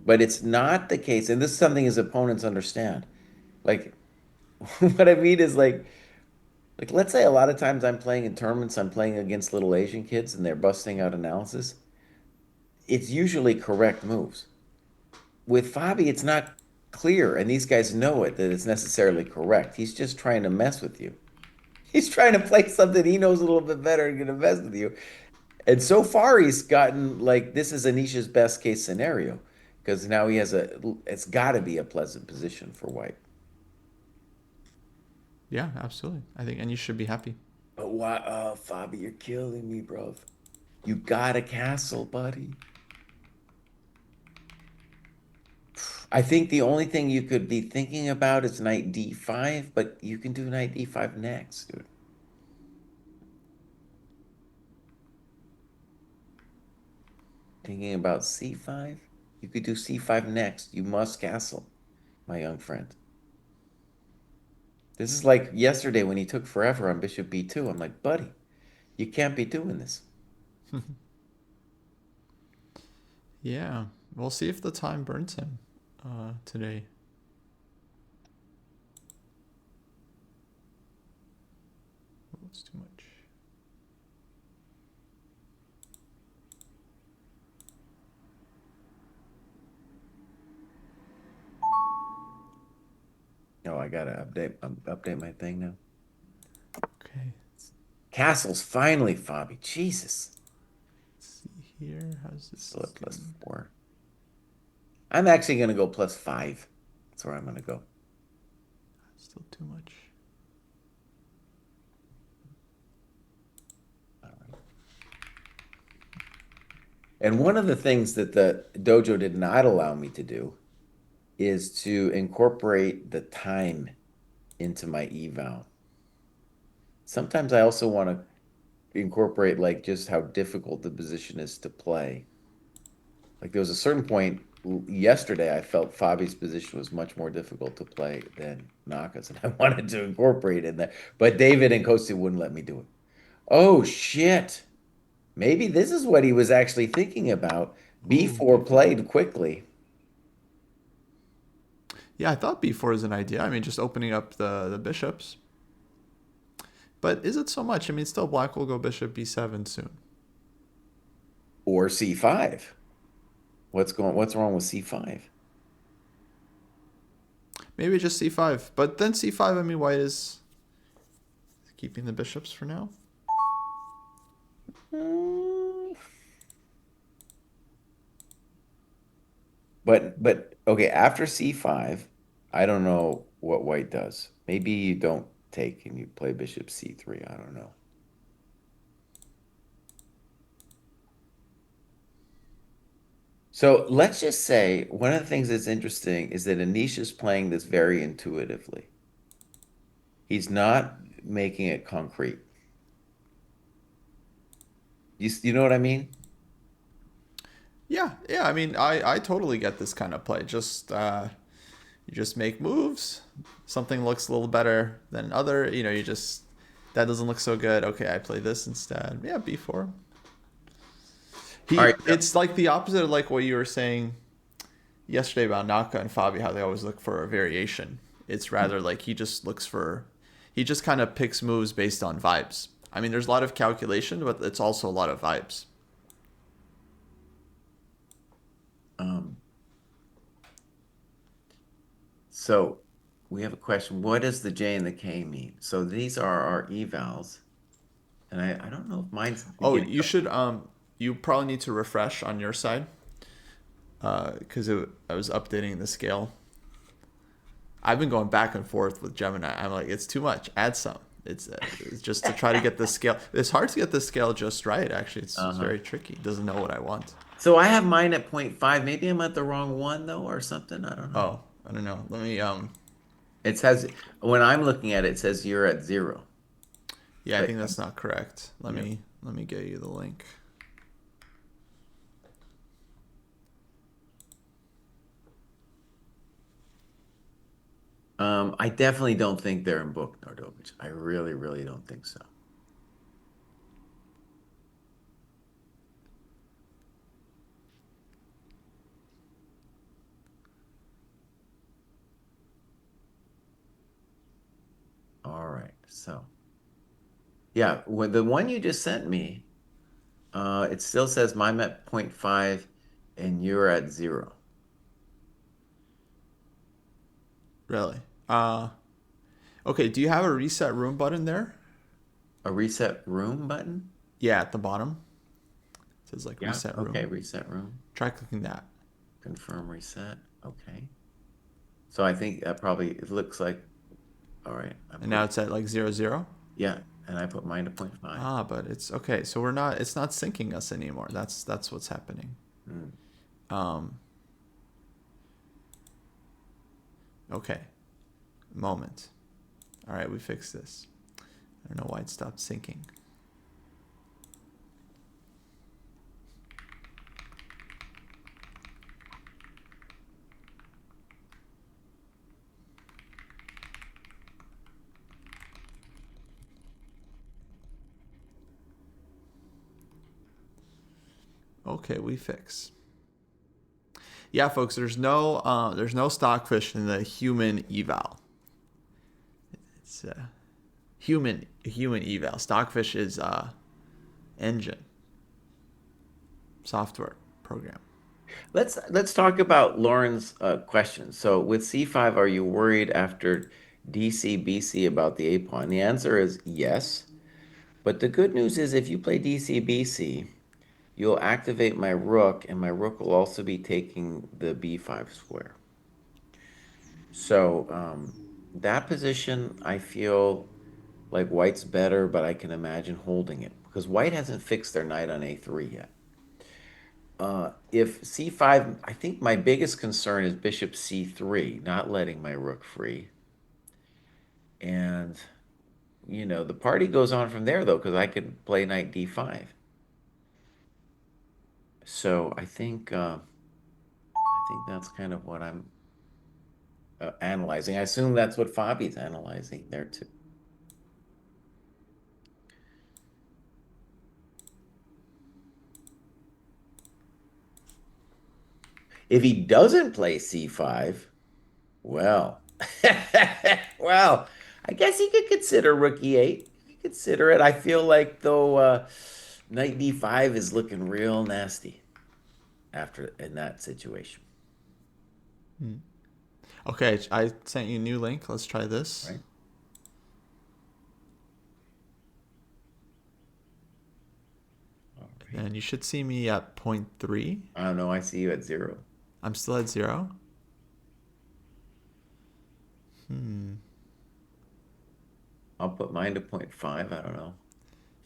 but it's not the case, and this is something his opponents understand. Like what I mean is like let's say a lot of times I'm playing in tournaments, I'm playing against little Asian kids, and they're busting out analysis. It's usually correct moves. With Fabi, it's not clear, and these guys know it that it's necessarily correct. He's just trying to mess with you. He's trying to play something he knows a little bit better and gonna mess with you. And so far, he's gotten like this is Anisha's best case scenario because now he has it's got to be a pleasant position for White. Yeah, absolutely. I think, and you should be happy. But why? Oh, Fabi, you're killing me, bro. You got a castle, buddy. I think the only thing you could be thinking about is knight d5, but you can do knight d5 next, dude. Thinking about c5? You could do c5 next. You must castle, my young friend. This is like yesterday when he took forever on bishop b2. I'm like, buddy, you can't be doing this. Yeah. We'll see if the time burns him today. Oh, it's too much. Oh, I gotta update my thing now. Okay. Castles finally, Fabi. Jesus. Let's see here. How's this Still at looking? +4. I'm actually going to go +5. That's where I'm going to go. Still too much. All right. And one of the things that the dojo did not allow me to do is to incorporate the time into my eval. Sometimes I also want to incorporate like just how difficult the position is to play. Like there was a certain point yesterday I felt Fabi's position was much more difficult to play than Naka's, and I wanted to incorporate in that. But David and Kostya wouldn't let me do it. Oh shit. Maybe this is what he was actually thinking about. Ooh, B4 B4. played quickly. Yeah, I thought B4 is an idea. I mean, just opening up the bishops. But is it so much? I mean, still black will go bishop B7 soon. Or C5. What's wrong with C5? Maybe just C5. But then C5, I mean, white is keeping the bishops for now. Mm. But okay, after C5, I don't know what white does. Maybe you don't take and you play bishop C3. I don't know. So let's just say one of the things that's interesting is that Anish is playing this very intuitively. He's not making it concrete. You know what I mean? Yeah, yeah. I mean, I totally get this kind of play. Just you just make moves. Something looks a little better than other. You know, you just that doesn't look so good. Okay, I play this instead. Yeah, B4. All right. It's like the opposite of like what you were saying yesterday about Naka and Fabi, how they always look for a variation. It's rather like he just kind of picks moves based on vibes. I mean, there's a lot of calculation, but it's also a lot of vibes. Um, so we have a question. What does the J and the K mean? So these are our evals, and I don't know if mine's Oh, getting. you should you probably need to refresh on your side because I was updating the scale. I've been going back and forth with Gemini. I'm like, it's too much. Add some. It's just to try to get the scale. It's hard to get the scale just right. Actually, it's Uh-huh. very tricky. It doesn't know what I want. So I have mine at .5. Maybe I'm at the wrong one though, or something. I don't know. Oh, I don't know. Let me It says when I'm looking at it, it says you're at 0. Yeah, I But think that's not correct. yeah. Let me get you the link. I definitely don't think they're in book Nordovich. I really, really don't think so. All right. So yeah, when the one you just sent me, it still says I'm at .5 and you're at 0. Really? Okay. Do you have a reset room button there? A reset room button? Yeah, at the bottom. It says like Yeah. reset Okay. room. Reset room. Try clicking that. Confirm reset. Okay. So I think that probably it looks like all right. And now it's at like 0, 0. Yeah, and I put mine to .5. Ah, but it's okay. So we're not. It's not syncing us anymore. That's what's happening. Hmm. Um. Okay. Moment. All right, we fixed this. I don't know why it stopped syncing. Okay, we fix. Yeah, folks. There's no stockfish in the human eval. It's human eval. Stockfish is engine software program. Let's talk about Lauren's question. So with C5, are you worried after DC BC about the A pawn? The answer is yes. But the good news is if you play DC BC, you'll activate my rook, and my rook will also be taking the b5 square. So that position, I feel like white's better, but I can imagine holding it because white hasn't fixed their knight on a3 yet. If c5, I think my biggest concern is bishop c3, not letting my rook free. And, the party goes on from there, though, because I could play knight d5. So I think that's kind of what I'm analyzing. I assume that's what Fabi's analyzing there too. If he doesn't play c5, well, well, I guess he could consider rook e8. He could consider it. I feel like though knight d5 is looking real nasty after in that situation. Okay, I sent you a new link. Let's try this. Right? All right. And you should see me at 0.3. I don't know. I see you at 0. I'm still at 0. I'll put mine to 0.5. I don't know.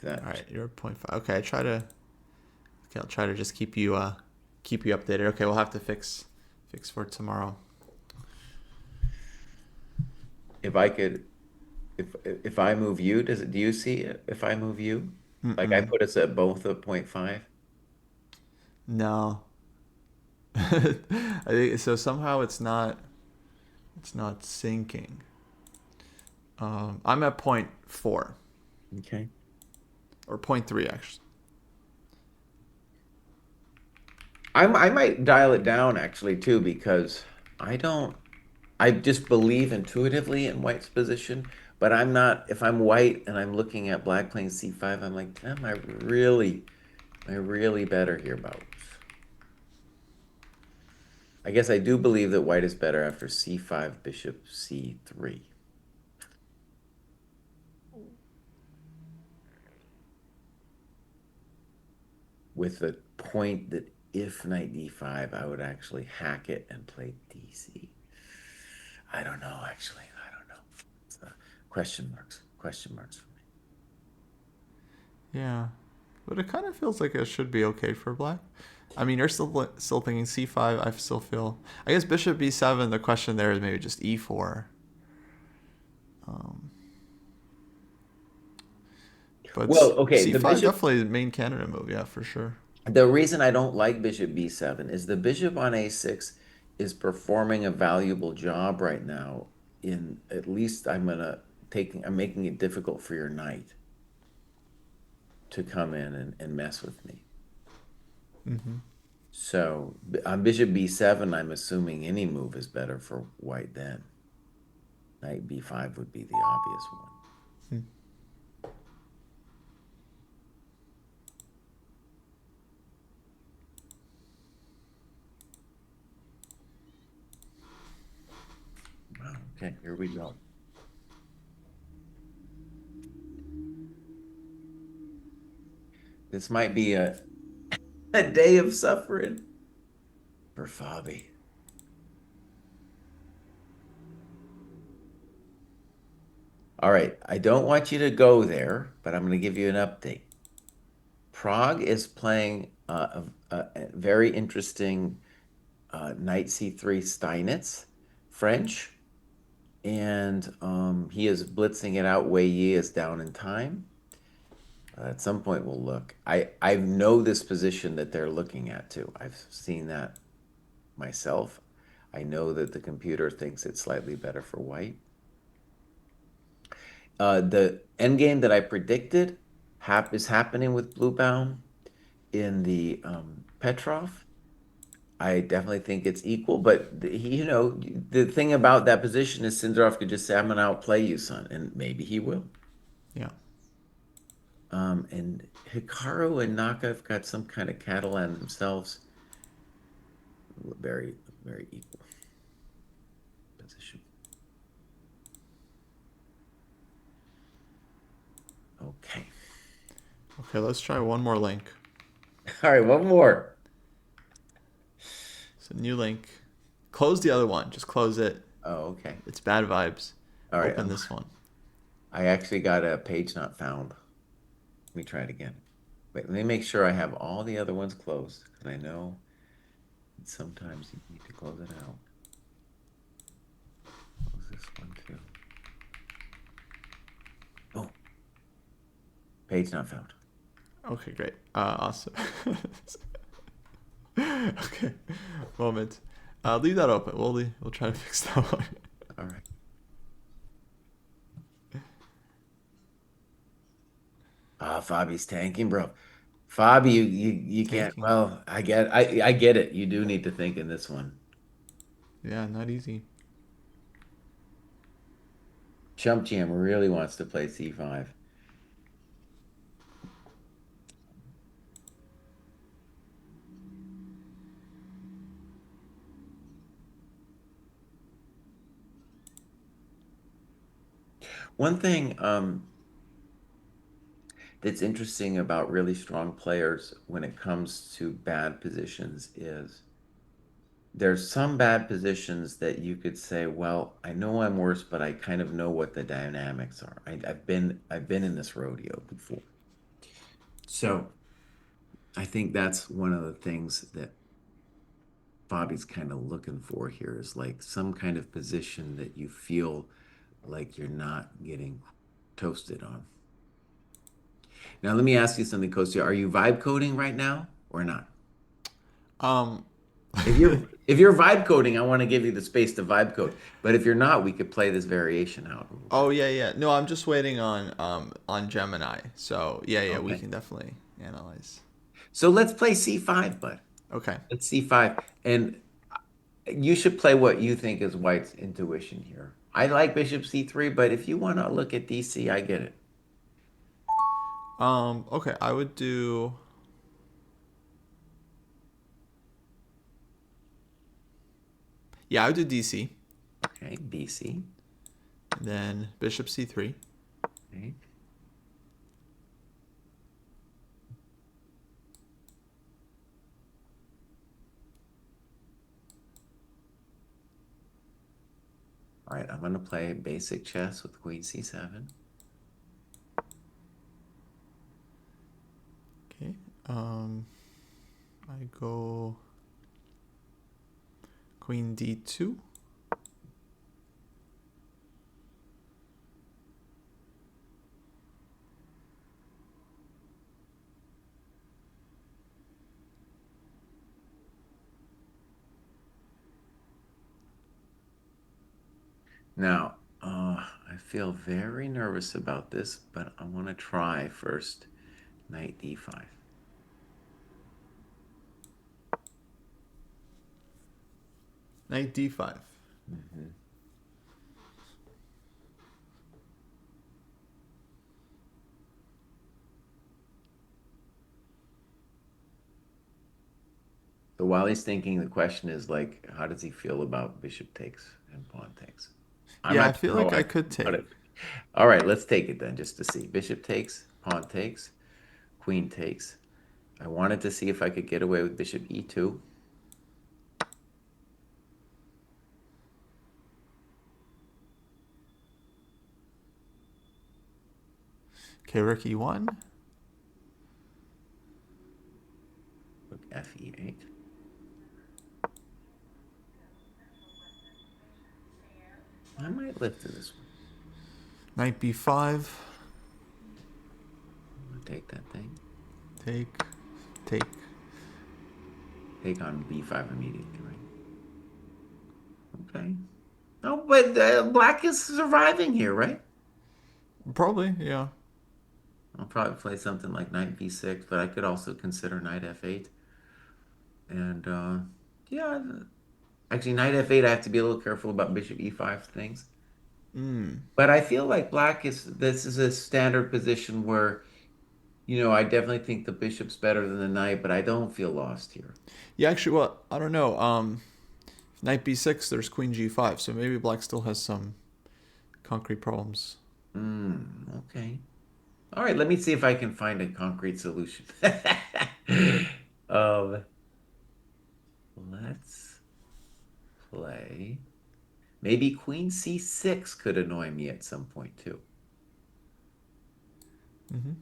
All right, you're at 0.5. Okay, I'll try to just keep you updated. Okay, we'll have to fix for tomorrow. If I could, if I move you, do you see it if I move you? Like I put us at both of 0.5? No. I think so. Somehow it's not syncing. I'm at 0.4 Okay. or 0.3 actually. I might dial it down actually too because I just believe intuitively in white's position, but I'm not, if I'm white and I'm looking at black playing c5, I'm like, am I really better here, Bows? I guess I do believe that white is better after c5, bishop c3. With the point that if knight d5, I would actually hack it and play dc. I don't know, actually. I don't know. It's question marks for me. Yeah, but it kind of feels like it should be okay for black. I mean, you're still thinking c5. I still feel. I guess bishop b7. The question there is maybe just e4. But Well, okay, the c5 bishop. definitely the main candidate move. Yeah, for sure. The reason I don't like bishop b7 is the bishop on a6 is performing a valuable job right now. In at least I'm making it difficult for your knight to come in and mess with me. So on bishop b7, I'm assuming any move is better for white then. Knight b5 would be the obvious one. Wow, okay, here we go. This might be a day of suffering for Fabi. All right, I don't want you to go there, but I'm going to give you an update. Prague is playing a very interesting knight c3 Steinitz, French, and he is blitzing it out. Wei Yi is down in time. At some point, we'll look. I know this position that they're looking at too. I've seen that myself. I know that the computer thinks it's slightly better for white. The endgame that I predicted is happening with Bluebaum in the Petrov. I definitely think it's equal, but the thing about that position is Sindarov could just say, "I'm going to outplay you, son," and maybe he will. Yeah. And Hikaru and Naka have got some kind of Catalan themselves. Very, very equal position. Okay. Okay, let's try one more link. All right, one more. So new link. Close the other one. Just close it. Oh, okay. It's bad vibes. All right. Open this one. I actually got a page not found. Let me try it again. Wait, let me make sure I have all the other ones closed because I know sometimes you need to close it out. Close this one too. Oh, page not found. Okay, great. Awesome. Okay, moment. Leave that open. We'll try to fix that one. All right. Ah, Fabi's tanking, bro. Fabi, you can't. Tanking. Well, I get it. You do need to think in this one. Yeah, not easy. Chump Jam really wants to play C5. One thing that's interesting about really strong players when it comes to bad positions is there's some bad positions that you could say, well, I know I'm worse, but I kind of know what the dynamics are. I've been in this rodeo before. So I think that's one of the things that Bobby's kind of looking for here is like some kind of position that you feel like you're not getting toasted on. Now, let me ask you something, Kostya. Are you vibe coding right now or not? Um, If you're vibe coding, I want to give you the space to vibe code. But if you're not, we could play this variation out a little bit. oh yeah, yeah. No, I'm just waiting on Gemini. So yeah, yeah, we Okay. can definitely analyze. So let's play C5, bud. Okay. Let's C5. And you should play what you think is White's intuition here. I like Bishop C3, but if you want to look at DC, I get it. Okay, I would do. Yeah, I would do DC. Okay, BC. And then Bishop C3. Okay. All right, I'm going to play basic chess with Queen C7. Okay. I go Queen D2. Now, I feel very nervous about this, but I want to try first knight D5. Knight D5. Mhm. So while he's thinking, the question is like, how does he feel about bishop takes and pawn takes? I'm Yeah, I not feel sure how like I I feel could about take. it. All right, let's take it then just to see. Bishop takes, pawn takes, queen takes. I wanted to see if I could get away with bishop E2. Okay, Rook E1. Rook Fe8. I might live to this one. Knight B5. I'm gonna take that thing. Take. Take. Take on B5 immediately, right? Okay. No, but black is surviving here, right? Probably, yeah. I'll probably play something like knight B6, but I could also consider knight F8. And yeah, actually, knight F8, I have to be a little careful about bishop E5 things. Mm. But I feel like this is a standard position where, I definitely think the bishop's better than the knight, but I don't feel lost here. Yeah, actually, well, I don't know. Knight B6, there's Queen G5, so maybe black still has some concrete problems. Okay. All right, let me see if I can find a concrete solution. Um, let's play. Maybe Queen C6 could annoy me at some point too. Mm-hmm.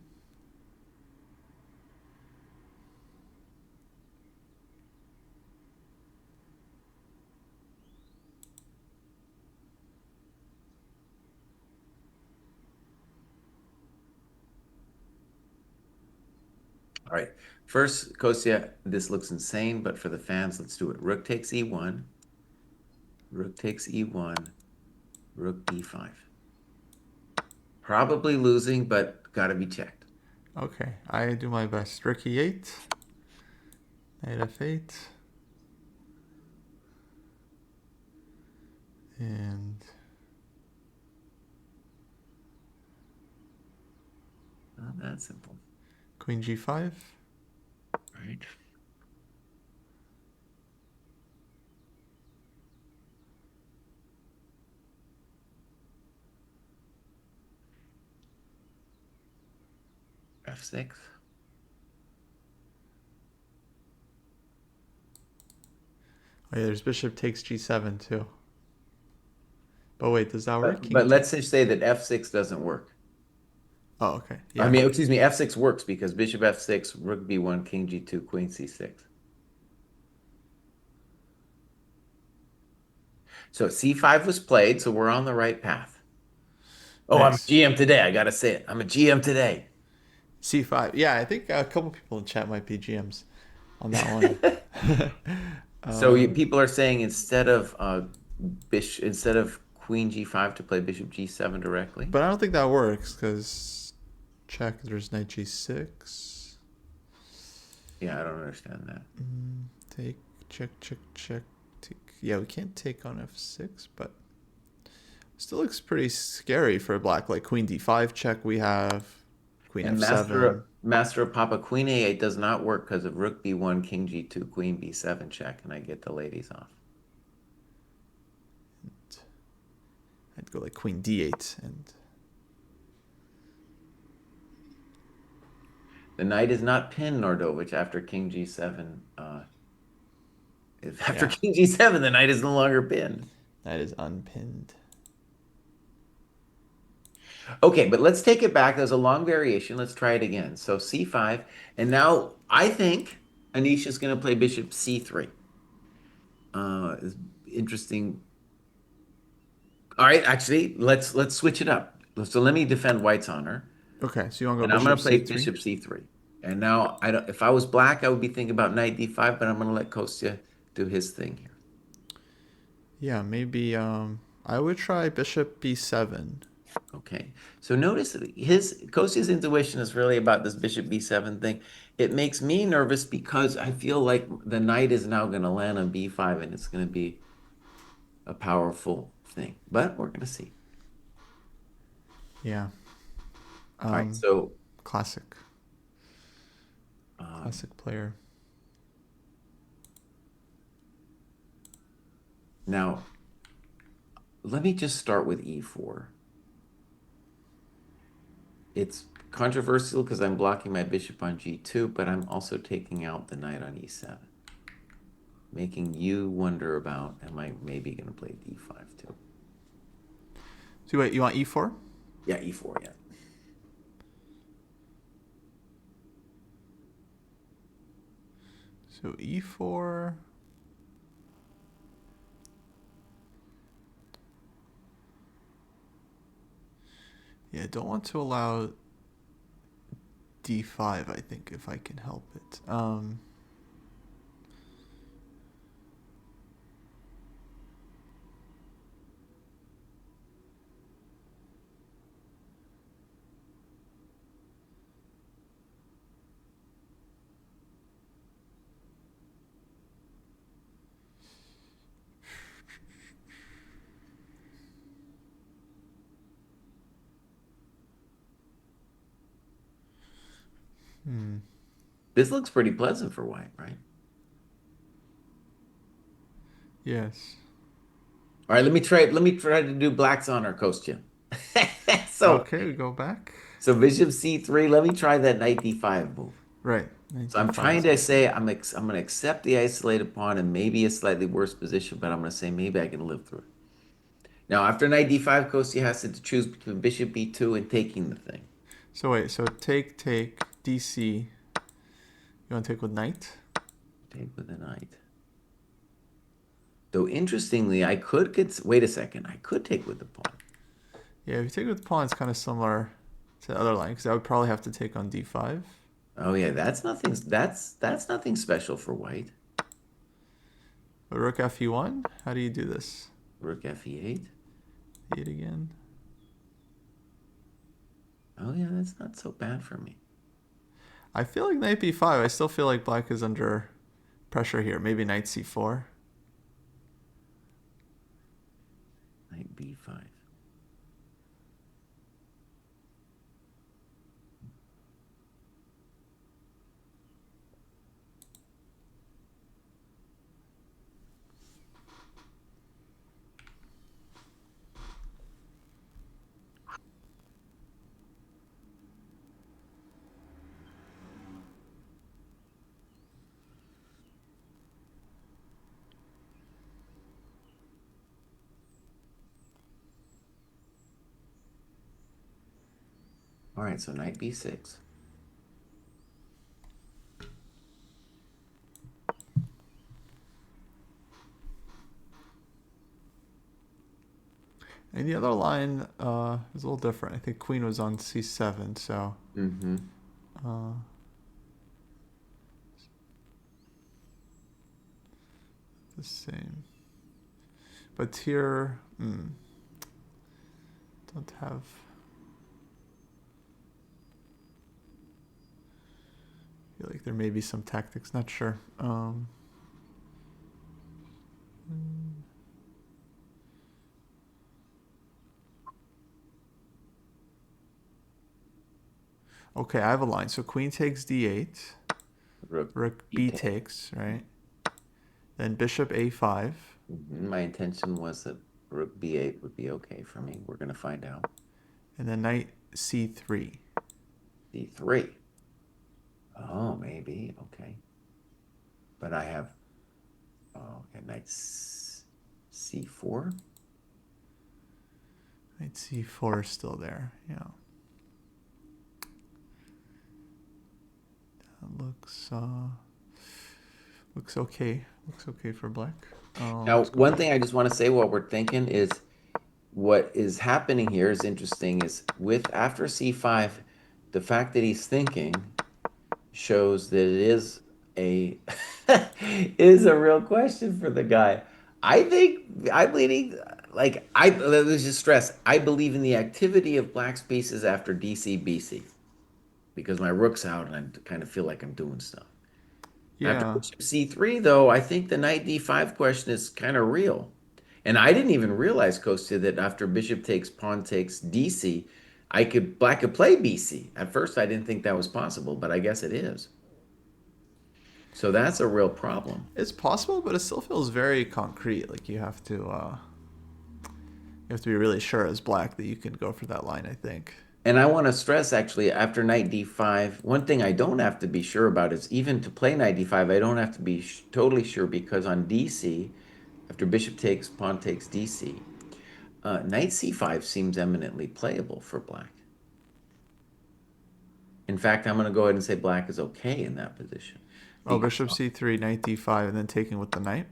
All right. First, Kostya, this looks insane, but for the fans, let's do it. Rook takes E1, rook takes E1, rook B5. Probably losing, but gotta be checked. Okay, I do my best. Rook E8, knight F8, and Not that simple. Queen G5. Right. F6. Oh yeah, there's bishop takes G7 too. But wait, does that work? But let's just say that F6 doesn't work. Oh, okay. I Yeah. mean, excuse me, F6 works because bishop F6, rook B1, king G2, queen C6. So C5 was played, so we're on the right path. Oh, I'm a Nice. GM today. I gotta say it. I'm a GM today. C5. Yeah, I think a couple people in chat might be GMs on that one. So um, people are saying instead of queen G5 to play bishop G7 directly. but I don't think that works because check. There's knight G6. Yeah, I don't understand that. Take, check, check, check. Take. Yeah, we can't take on F6, but still looks pretty scary for black. Like Queen D5 check. We have Queen And F7. master of Papa, queen A8 does not work because of rook B1, king G2, queen B7 check, and I get the ladies off. I'd go like Queen D8 and The knight is not pinned, Nordovich, after king G7. After yeah, king G7, the knight is no longer pinned. that is unpinned. Okay, but let's take it back. There's a long variation. Let's try it again. So C5, and now I think Anish is going to play bishop C3. Is interesting. All right, actually, let's switch it up. So let me defend White's honor, Okay, so you want to and go I'm going Bishop to play C3? bishop C3. And now I don't. If I was black, I would be thinking about knight D5, but I'm going to let Kostya do his thing here. Yeah, maybe I would try Bishop B7. Okay. So notice that his Kostya's intuition is really about this bishop b7 thing. It makes me nervous because I feel like the knight is now going to land on b5 and it's going to be a powerful thing. But we're going to see. Yeah. All right. So Classic. um, Classic player. now let me just start with e4. It's controversial because I'm blocking my bishop on g2, but I'm also taking out the knight on e7. Making you wonder about, am I maybe going to play d5 too? So wait, you want E4? Yeah, e4, yeah. So E4. Yeah, don't want to allow D5, I think, if I can help it. This looks pretty pleasant for white, right? Yes. All right, let me try to do black's honor, Kostya. So Okay, we go back. so bishop c3, let me try that knight d5 move. Right. Knight So I'm d5 trying is to okay. say I'm going to accept the isolated pawn and maybe a slightly worse position, but I'm going to say maybe I can live through it. Now, after knight d5, Kostya has to choose between bishop b2 and taking the thing. So wait, so take, DC. You want to take with knight? Take with the knight. Though interestingly, I could get. Wait a second. I could take with the pawn. Yeah, if you take with pawn, it's kind of similar to the other line because I would probably have to take on d5. Oh yeah, that's nothing. That's nothing special for white. But rook fe1, how do you do this? Rook fe8. 8 again. Oh yeah, that's not so bad for me. I feel like knight b5. I still feel like black is under pressure here. Maybe knight c4. Knight b5. All right, so knight b6. And the other line is a little different. I think queen was on c7, so Mm-hmm. uh, the same. But here, don't have. I feel like there may be some tactics. Not sure. Okay, I have a line. So queen takes d8. Rook Rook b b10. takes, right? Then bishop a5. My intention was that rook b8 would be okay for me. We're going to find out. And then knight c3. d3. Oh, maybe. Okay. But I have, oh, okay, knight c4. Knight c4 is still there. Yeah. That looks okay. Looks okay for black. Now, Let's go one knight. thing I just want to say while we're thinking is what is happening here is interesting is with after c5, the fact that he's thinking shows that it is a is a real question for the guy. I think I'm leaning like let's just stress I believe in the activity of black's pieces after DC BC because my rook's out and I kind of feel like I'm doing stuff. After Yeah. bishop c3 though, I think the knight d5 question is kind of real. And I didn't even realize, Kostya, that after bishop takes pawn takes DC, black could play BC. At first I didn't think that was possible, but I guess it is. So that's a real problem. It's possible, but it still feels very concrete. Like you have to be really sure as black that you can go for that line, I think. And I want to stress actually after knight d5, one thing I don't have to be sure about is even to play knight d5, I don't have to be totally sure because on dc, after bishop takes, pawn takes dc, knight c5 seems eminently playable for black. In fact, I'm going to go ahead and say black is okay in that position. Oh, Because bishop c3, knight d5, and then taking with the knight.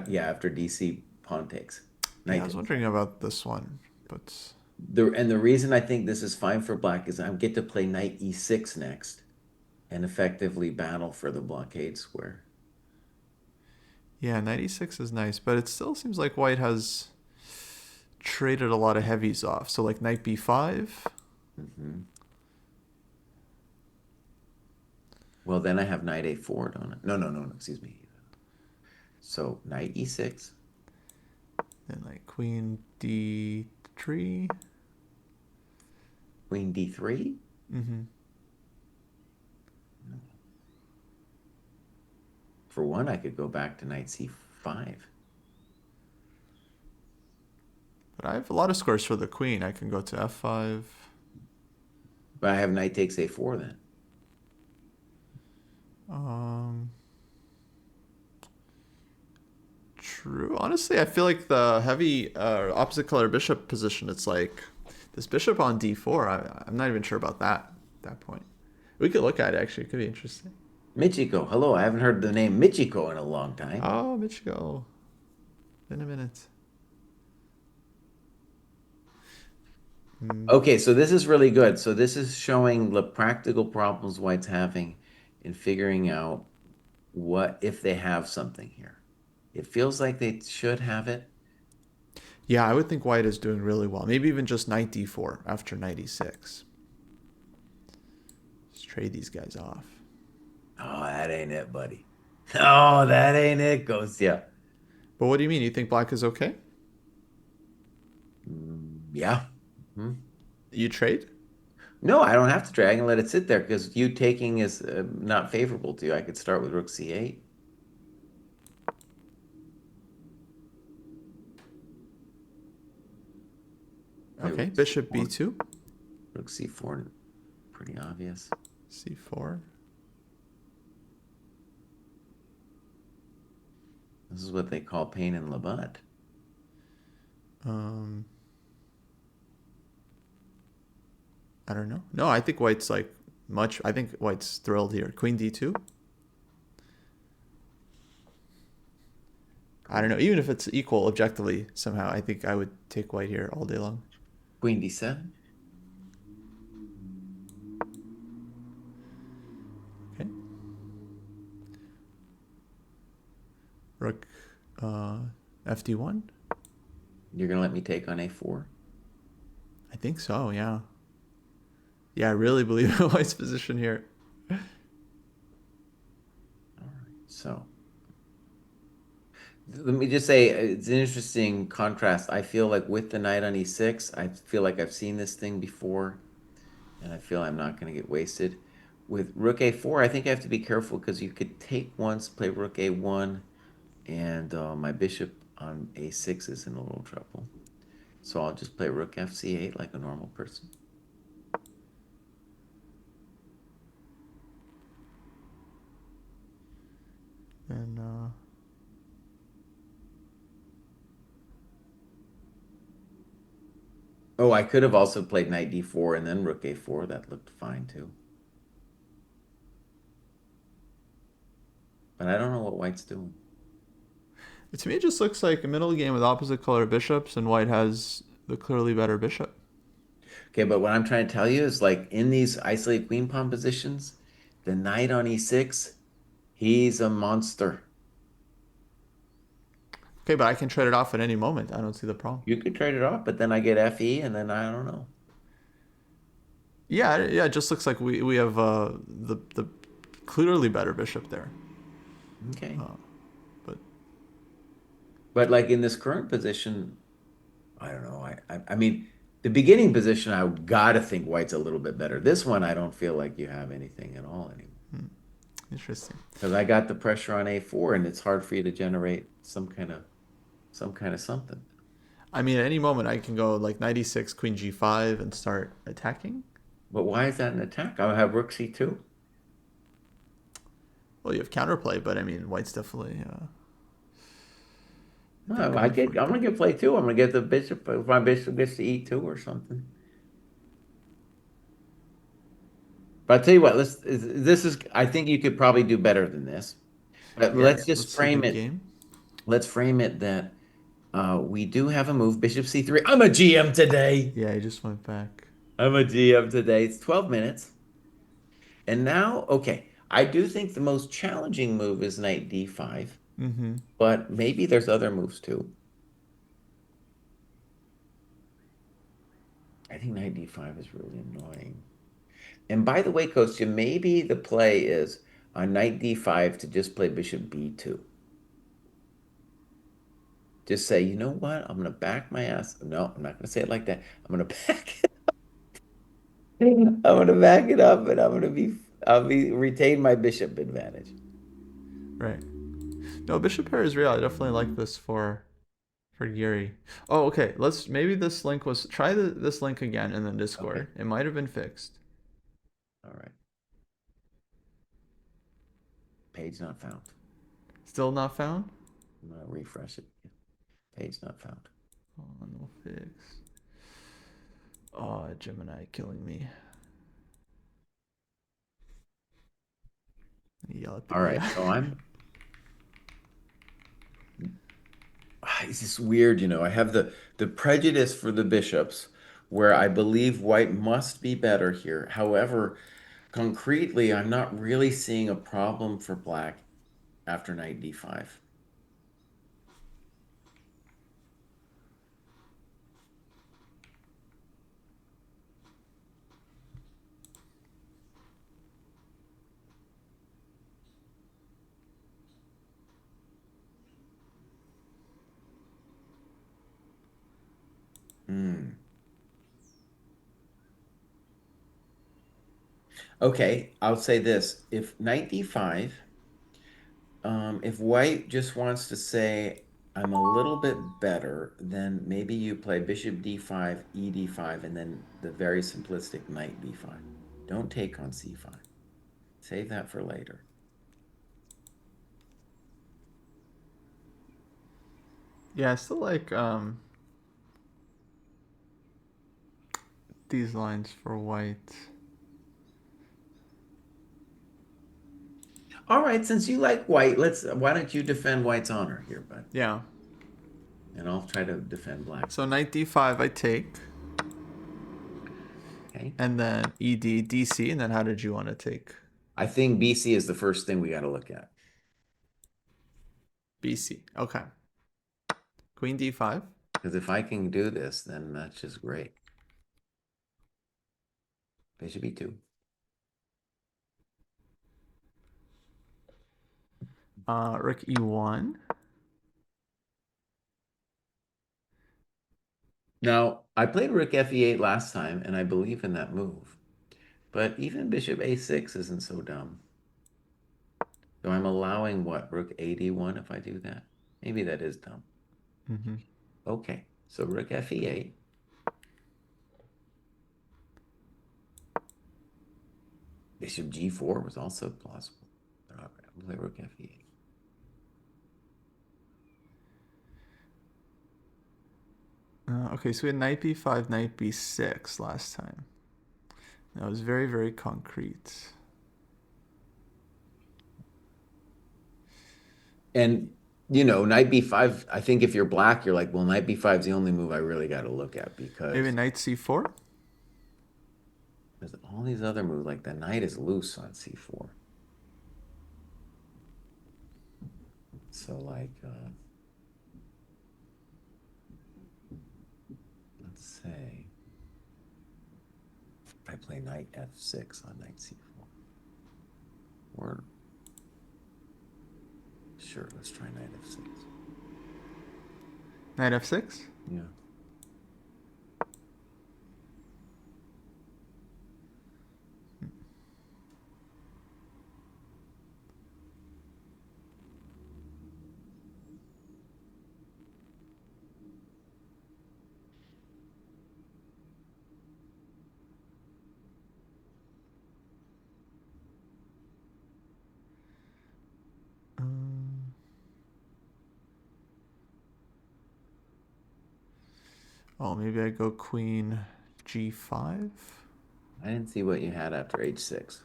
yeah, after dc, pawn takes. Yeah, Knight I was takes. wondering about this one, but The reason I think this is fine for black is I get to play knight e6 next and effectively battle for the blockade square. yeah, knight e6 is nice, but it still seems like white has traded a lot of heavies off. So like knight b5. Hmm. Well, then I have knight a4, don't I? No, no, no, no, excuse me. So knight e6. Then like queen d3. Queen d3. Mm-hmm. For one, I could go back to knight c5. But I have a lot of scores for the queen. I can go to f5. But I have knight takes a4 then. Um, True. Honestly, I feel like the heavy opposite color bishop position. It's like this bishop on d4. I'm not even sure about that. At that point, we could look at it. Actually, it could be interesting. Michiko. Hello, I haven't heard the name Michiko in a long time. Oh, Michigo. In a minute. Mm, Okay, so this is really good. So this is showing the practical problems White's having in figuring out what if they have something here. It feels like they should have it. yeah, I would think White is doing really well. Maybe even just knight d4 after knight e6. Let's trade these guys off. Oh, that ain't it, buddy. Oh, that ain't it, Kostya. But what do you mean? You think Black is okay? Yeah. Hmm. You trade? No, I don't have to drag and let it sit there because you taking is not favorable to you. I could start with rook c8. Play Okay. rook Bishop c4. b2, Rook c4, pretty obvious. c4. This is what they call pain in the butt. Um, I don't know. No, I think White's like much. I think White's thrilled here. Queen d2. I don't know. Even if it's equal objectively somehow, I think I would take White here all day long. Queen d7. Okay. Rook fd1. You're gonna let me take on a4? I think so. Yeah. Yeah, I really believe in White's position here. All right. So let me just say it's an interesting contrast. I feel like with the knight on e6, I feel like I've seen this thing before, and I feel I'm not going to get wasted. With rook a4, I think I have to be careful because you could take once, play rook a1, and my bishop on a6 is in a little trouble. So I'll just play rook fc8 like a normal person. And Oh, I could have also played knight d4 and then rook a4. That looked fine too. But I don't know what White's doing. to me, it just looks like a middle game with opposite color bishops, and White has the clearly better bishop. Okay, but what I'm trying to tell you is like in these isolated queen pawn positions, the knight on e6, he's a monster. Okay, but I can trade it off at any moment. I don't see the problem. You could trade it off, but then I get fe, and then I don't know. Yeah, yeah. It just looks like we have the clearly better bishop there. Okay. But But like in this current position, I don't know. I mean, the beginning position, I gotta think White's a little bit better. This one, I don't feel like you have anything at all anymore. interesting. Because I got the pressure on a4, and it's hard for you to generate some kind of something. I mean, at any moment I can go like knight e6, queen g5, and start attacking. But why is that an attack? I'll have rook c2. Well, you have counterplay, but I mean, White's definitely I think No, going for I'm it. gonna get play two. I'm gonna get the bishop if my bishop gets to e2 or something. But I'll tell you what, this is I think you could probably do better than this. But Yeah, let's just let's see the frame big it. game. Let's frame it that we do have a move, bishop c3. I'm a GM today. Yeah, he just went back. I'm a GM today. It's 12 minutes. And now, okay, I do think the most challenging move is knight d5, Mm-hmm. but maybe there's other moves too. I think knight d5 is really annoying. And by the way, Kostya, maybe the play is on knight d5 to just play bishop b2. Just say, you know what? I'm going to back my ass. No, I'm not going to say it like that. I'm going to back it. I'm going to back it up and I'll be retain my bishop advantage. Right. No, bishop pair is real. I definitely like this for Yuri. Oh, okay. Let's maybe this link was try this link again in the Okay. Discord. It might have been fixed. All right. Page not found. Still not found? I'm gonna refresh it. Page not found. Oh, no fix. Oh, Gemini killing me. Yell at the All right, AI. so it's just weird, I have the prejudice for the bishops where I believe white must be better here. However, concretely, I'm not really seeing a problem for black after knight d5. Hmm. Okay, I'll say this. If knight d5, if white just wants to say, I'm a little bit better, then maybe you play bishop d5, e d5, and then the very simplistic knight d5. Don't take on c5. Save that for later. Yeah, I still like these lines for white. All right, since you like white, why don't you defend white's honor here, bud? Yeah. And I'll try to defend black. So knight d5 I take. Okay. And then ED, DC, and then how did you want to take I think BC is the first thing we got to look at. BC? Okay. Queen D5. Because if I can do this, then that's just great. Bishop E2. Rook E1. Now, I played Rook FE8 last time, and I believe in that move. But even Bishop A6 isn't so dumb. So I'm allowing what? Rook AD1 if I do that? Maybe that is dumb. Mm-hmm. Okay, so Rook FE8. Bishop G4 was also plausible. All right, I'll play Rook FE8. Okay, so we had knight B5, knight B6 last time. That was very, very concrete. And, knight B5, I think if you're black, you're like, well, knight B5 is the only move I really got to look at Maybe because knight C4? there's all these other moves, like the knight is loose on C4. So, like, let's say I play knight F6 on knight C4. Or, sure, let's try knight F6. Knight F6? Yeah. Um, oh, maybe I go queen G5? I didn't see what you had after H6.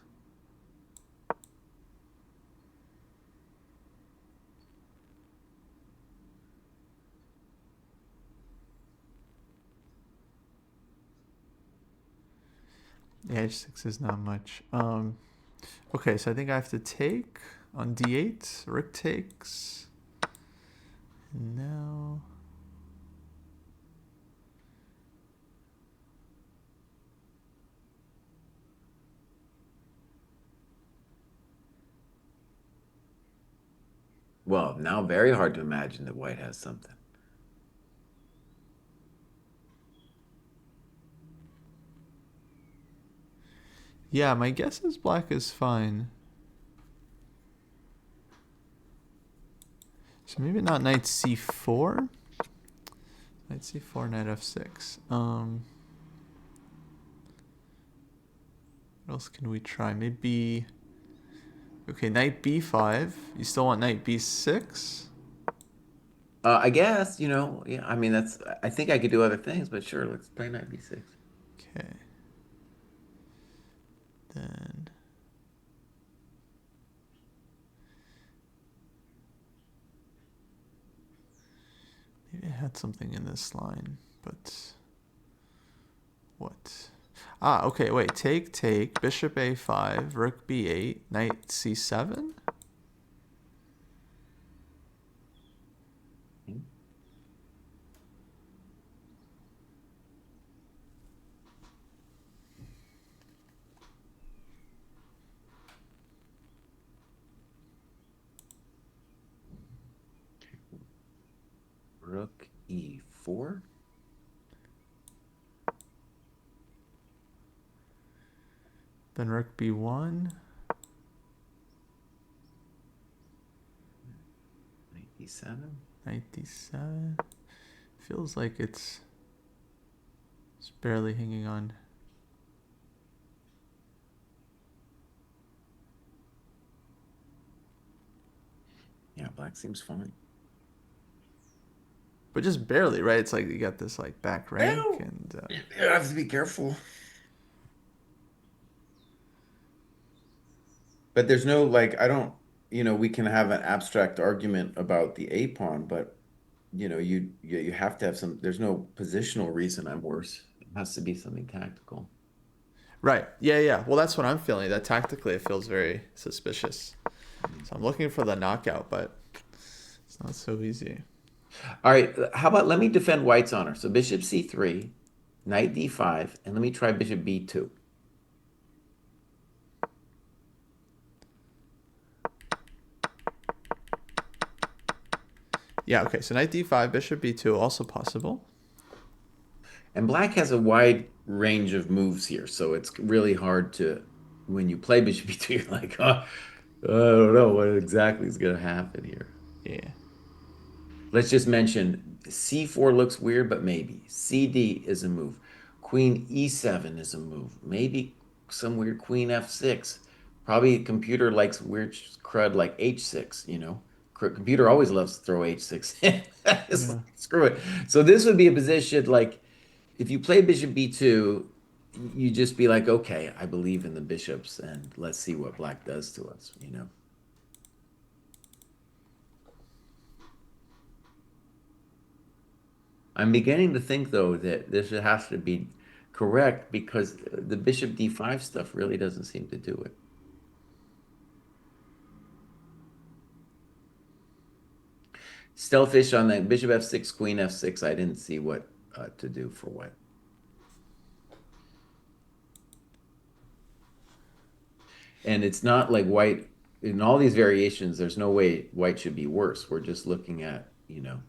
Yeah, H6 is not much. Okay, so I think I have to take on D8. Rook takes. And now... Well, now very hard to imagine that white has something. Yeah, my guess is black is fine. So maybe not knight C4? Knight C4, knight F6. What else can we try? Maybe Okay, knight b5. You still want knight b6? I guess, yeah, I mean, I think I could do other things, but sure, let's play knight b6. Okay. Then maybe I had something in this line, but what? Ah, okay, wait. Take. Bishop a5, rook b8, knight c7? Rook e4. Then rook b1. Knight d7. Knight d7. Feels like it's barely hanging on. Yeah, black seems fine. But just barely, right? It's like you got this like back rank Well, and you have to be careful. But there's no like I don't, we can have an abstract argument about the A pawn, but you have to have some. There's no positional reason I'm worse. It has to be something tactical. right. Yeah, yeah. Well, that's what I'm feeling. That tactically it feels very suspicious. So I'm looking for the knockout, but it's not so easy. All right, how about let me defend White's honor. So bishop c3, knight d5, and let me try bishop b2. Yeah, okay. So knight d5, bishop b2, also possible. And black has a wide range of moves here, so it's really hard to, when you play bishop b2, you're like, oh, I don't know what exactly is going to happen here. Yeah. Let's just mention c4 looks weird, but maybe. cd is a move. Queen e7 is a move. Maybe some weird queen f6. Probably a computer likes weird crud like h6. Computer always loves to throw h6 in. It's like, Yeah. screw it. So this would be a position like if you play bishop b2, you just be like, okay, I believe in the bishops and let's see what black does to us. I'm beginning to think, though, that this has to be correct because the bishop d5 stuff really doesn't seem to do it. Still on the bishop f6, queen f6. I didn't see what to do for what. And it's not like white, in all these variations, there's no way white should be worse. We're just looking at,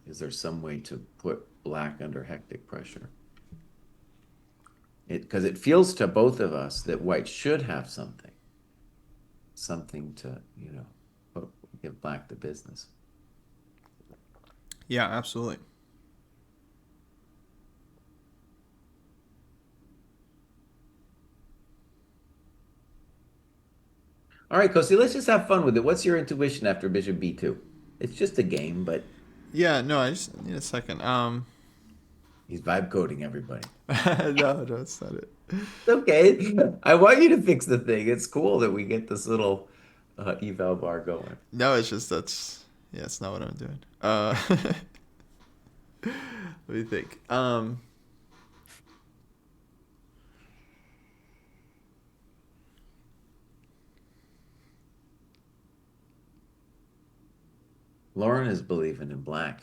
is there some way to put black under hectic pressure? Because it feels to both of us that white should have something to, give black the business. Yeah, absolutely. All right, Kostya, let's just have fun with it. What's your intuition after bishop b2? It's just a game, but Yeah, no, I just need a second. he's vibe coding everybody. No, that's not it. It's okay. I want you to fix the thing. It's cool that we get this little eval bar going. No, it's just yeah, it's not what I'm doing. Let me think. Lauren is believing in black.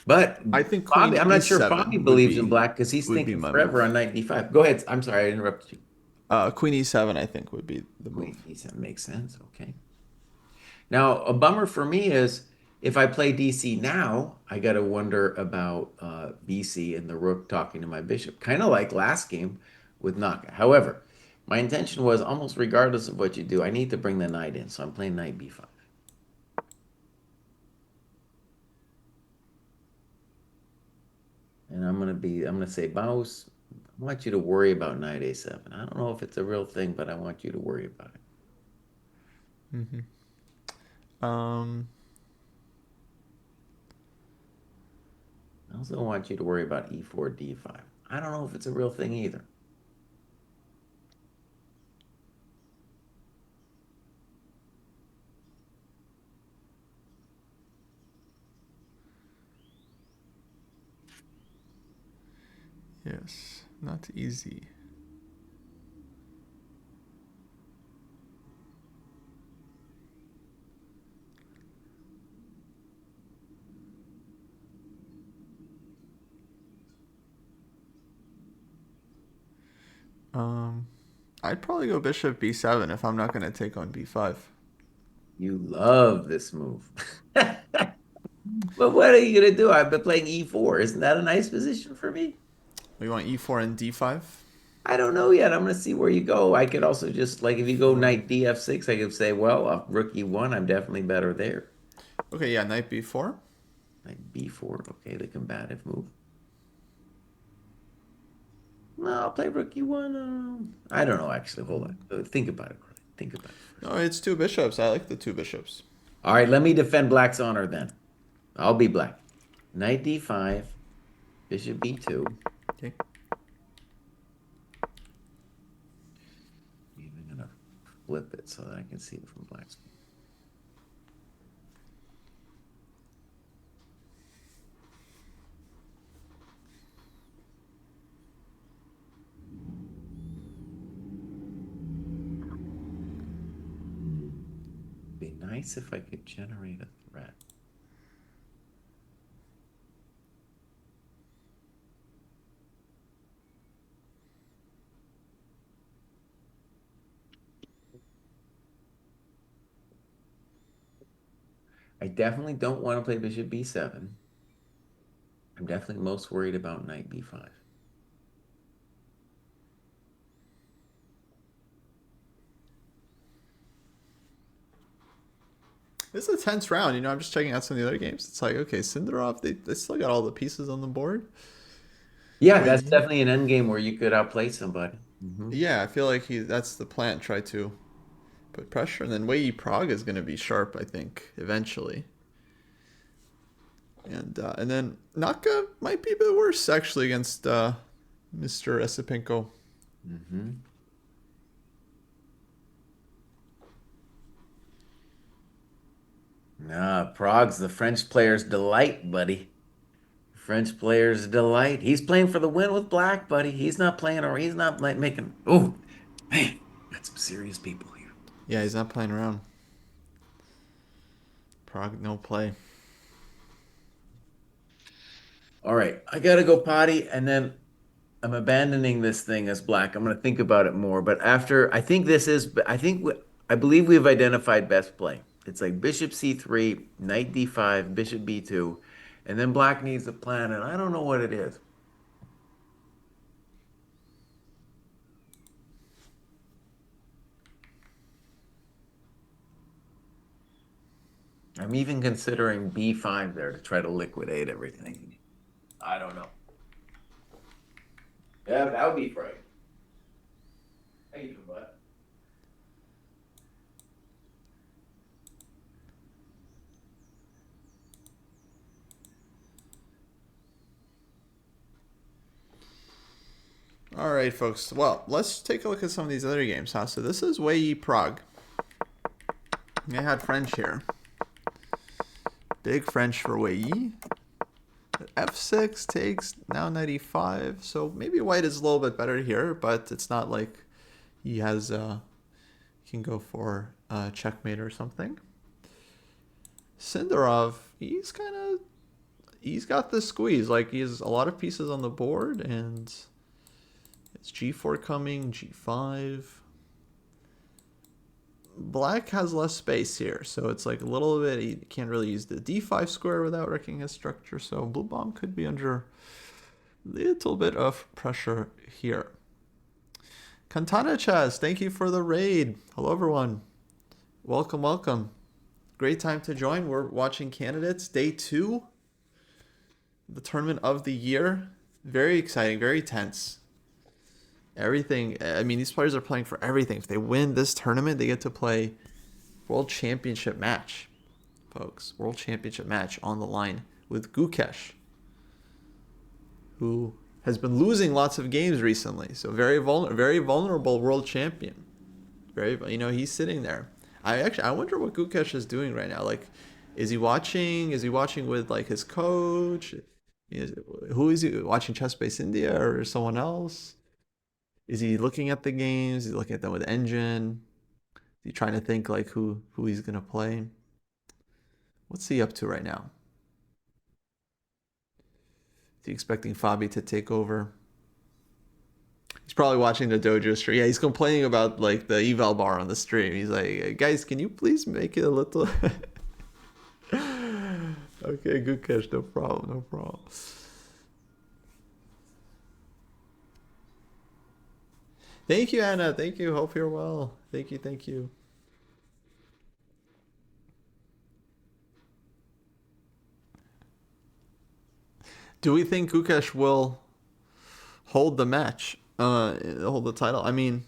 But I think Bobby, queen I'm not sure if Bobby e7 would believes in be black because he's thinking my forever move. on knight d5. Go ahead. I'm sorry, I interrupted you. Queen e7 I think would be the Queen move. d7 makes sense. Okay. Now, a bummer for me is if I play DC now, I got to wonder about BC and the rook talking to my bishop, kind of like last game with Naka. However, my intention was almost regardless of what you do, I need to bring the knight in, so I'm playing knight b5. And I'm gonna say bounce. I want you to worry about knight a7. I don't know if it's a real thing, but I want you to worry about it. Um, I also want you to worry about e4, d5. I don't know if it's a real thing either. yes, not easy. Um, I'd probably go bishop b7 if I'm not going to take on b5. You love this move. But what are you going to do? I've been playing e4. Isn't that a nice position for me? We want e4 and d5. I don't know yet. I'm going to see where you go. I could also just, like, if you go For knight df6, I could say, well, rook e1, I'm definitely better there. okay, yeah, knight b4. Knight b4, okay, the combative move. No, I'll play rook e1. I don't know, actually. Hold on. Think about it, Kraai. Think about it first. No, it's two bishops. I like the two bishops. All right, let me defend black's honor then. I'll be black. Knight d5, bishop b2. Okay. I'm even gonna flip it so that I can see it from black's. Be nice if I could generate a threat. I definitely don't want to play bishop b7. I'm definitely most worried about knight b5. This is a tense round. I'm just checking out some of the other games. It's like, okay, Sindarov, they still got all the pieces on the board. Yeah, Wei that's Yi, definitely an end game where you could outplay somebody. yeah, I feel like that's the plan. Try to put pressure, and then Wei Yi Prague is going to be sharp, I think, eventually. And then Naka might be a bit worse actually against Mr. Esipenko. Mm-hmm. Nah, Prague's the French player's delight, buddy. French player's delight. He's playing for the win with black, buddy. He's not playing or he's not like making. Oh, man, got some serious people here. Yeah, he's not playing around. Prague, no play. All right, I gotta go potty, and then I'm abandoning this thing as black. I'm gonna think about it more. But after, I think this is. I believe we've identified best play. It's like bishop c3, knight d5, bishop b2, and then black needs a plan, and I don't know what it is. I'm even considering b5 there to try to liquidate everything. I don't know. Yeah, that would be frightening. How you doing, bud? All right, folks. Well, let's take a look at some of these other games, huh? So this is Wei Yi Prague. I had French here. Big French for Wei Yi. F6 takes now 95. So maybe white is a little bit better here, but it's not like he has can go for checkmate or something. Sindarov, he's got the squeeze. Like he has a lot of pieces on the board, and it's g4 coming, g5. Black has less space here, so it's like a little bit. He can't really use the d5 square without wrecking his structure. So blue bomb could be under a little bit of pressure here. Kantana Chess, thank you for the raid. Hello, everyone. Welcome, welcome. Great time to join. We're watching candidates day 2, the tournament of the year. Very exciting, very tense. Everything. I mean, these players are playing for everything. If they win this tournament, they get to play World Championship match, folks. World Championship match on the line with Gukesh, who has been losing lots of games recently. So very vulnerable world champion. Very, he's sitting there. I wonder what Gukesh is doing right now. Like, is he watching? Is he watching with like his coach? Who is he watching? Chess Base India or someone else? Is he looking at the games? Is he looking at them with Engine? Is he trying to think like who he's gonna play? What's he up to right now? Is he expecting Fabi to take over? He's probably watching the Dojo stream. Yeah, he's complaining about like the eval bar on the stream. He's like, guys, can you please make it a little? Okay, good catch. No problem. No problem. Thank you, Anna. Thank you. Hope you're well. Thank you. Thank you. Do we think Gukesh will hold the match? Hold the title? I mean,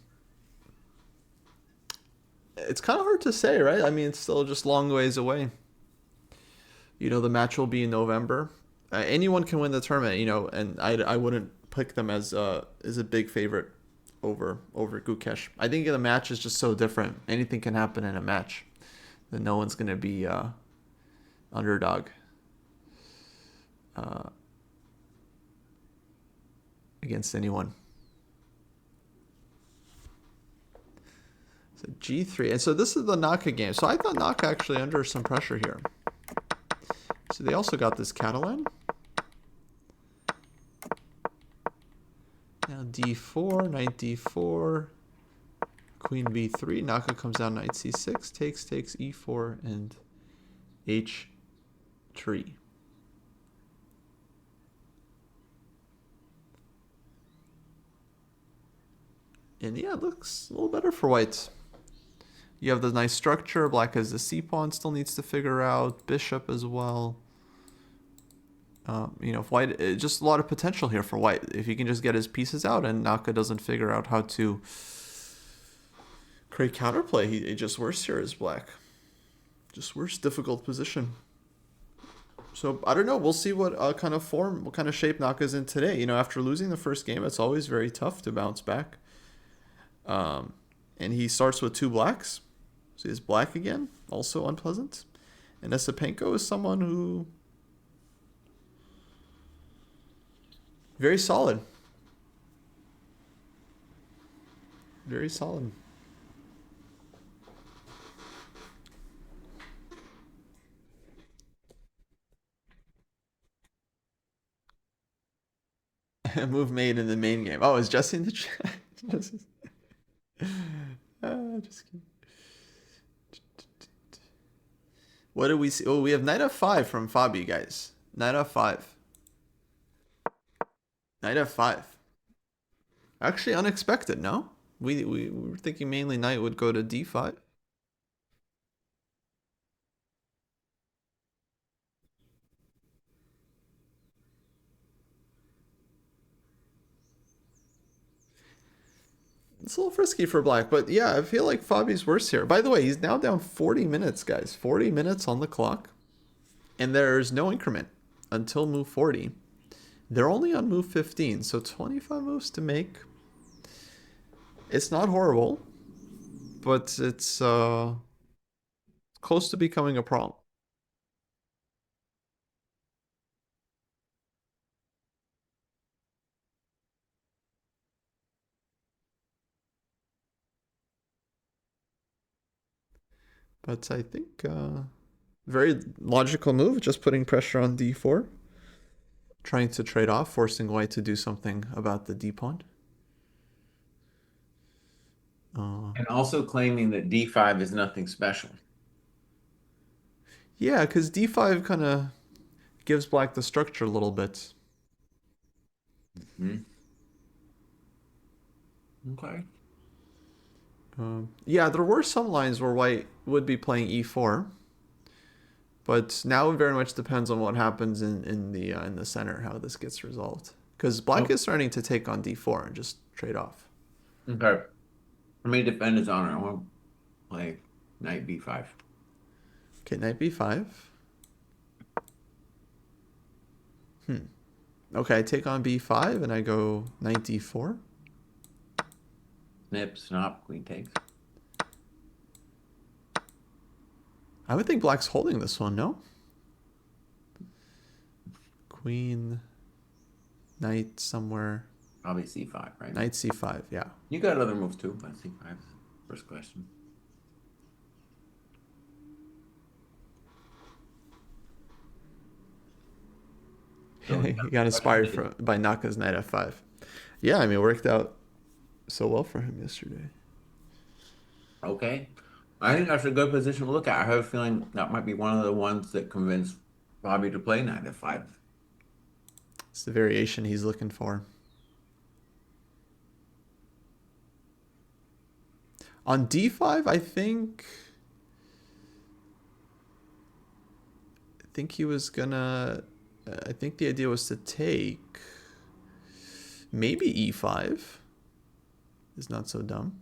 it's kind of hard to say, right? I mean, it's still just long ways away. The match will be in November. Anyone can win the tournament, and I wouldn't pick them as a big favorite over Gukesh. I think the match is just so different. Anything can happen in a match. That no one's gonna be underdog uh, against anyone. So G3, and so this is the Naka game. So I thought Naka actually under some pressure here. So they also got this Catalan. Now D4, knight D4, queen B3. Naka comes down, knight C6, takes E4, and H3. And yeah, it looks a little better for white. You have the nice structure. Black has the C pawn, still needs to figure out. Bishop as well. If white, just a lot of potential here for white. If he can just get his pieces out and Naka doesn't figure out how to create counterplay, it just worse here as black. Just worse, difficult position. So I don't know. We'll see what kind of shape Naka's in today. After losing the first game, it's always very tough to bounce back. And he starts with two blacks. So he has black again, also unpleasant. And Esipenko is someone who very solid. Very solid. Move made in the main game. Oh, is Jesse in the chat? Just kidding. What do we see? Oh, we have knight f5 from Fabi, guys. Knight f5. Knight f5. Actually unexpected, no? We were thinking mainly knight would go to d5. It's a little frisky for black, but yeah, I feel like Fabi's worse here. By the way, he's now down 40 minutes, guys. 40 minutes on the clock. And there's no increment until move 40. They're only on move 15, so 25 moves to make. It's not horrible, but it's close to becoming a problem. But I think very logical move, just putting pressure on d4. Trying to trade off, forcing white to do something about the d pawn. And also claiming that d5 is nothing special. Yeah, because d5 kind of gives black the structure a little bit. Mm-hmm. Okay. Yeah, there were some lines where white would be playing e4, but now it very much depends on what happens in the center, how this gets resolved. Because black is starting to take on d4 and just trade off. Okay. Let me defend his honor. I want to play knight b5. Okay, knight b5. Hmm. Okay, I take on b5 and I go knight d4. Snip, snop, queen takes. I would think black's holding this one, no? Queen, knight somewhere. Probably c5, right? Knight c5, yeah. You got other moves too, but c5 first question. So He got inspired by Naka's knight f5. Yeah, I mean, it worked out so well for him yesterday. okay. I think that's a good position to look at. I have a feeling that might be one of the ones that convinced Bobby to play knight f5. It's the variation he's looking for. On d5, I think he was gonna. I think the idea was to take. Maybe e5 is not so dumb.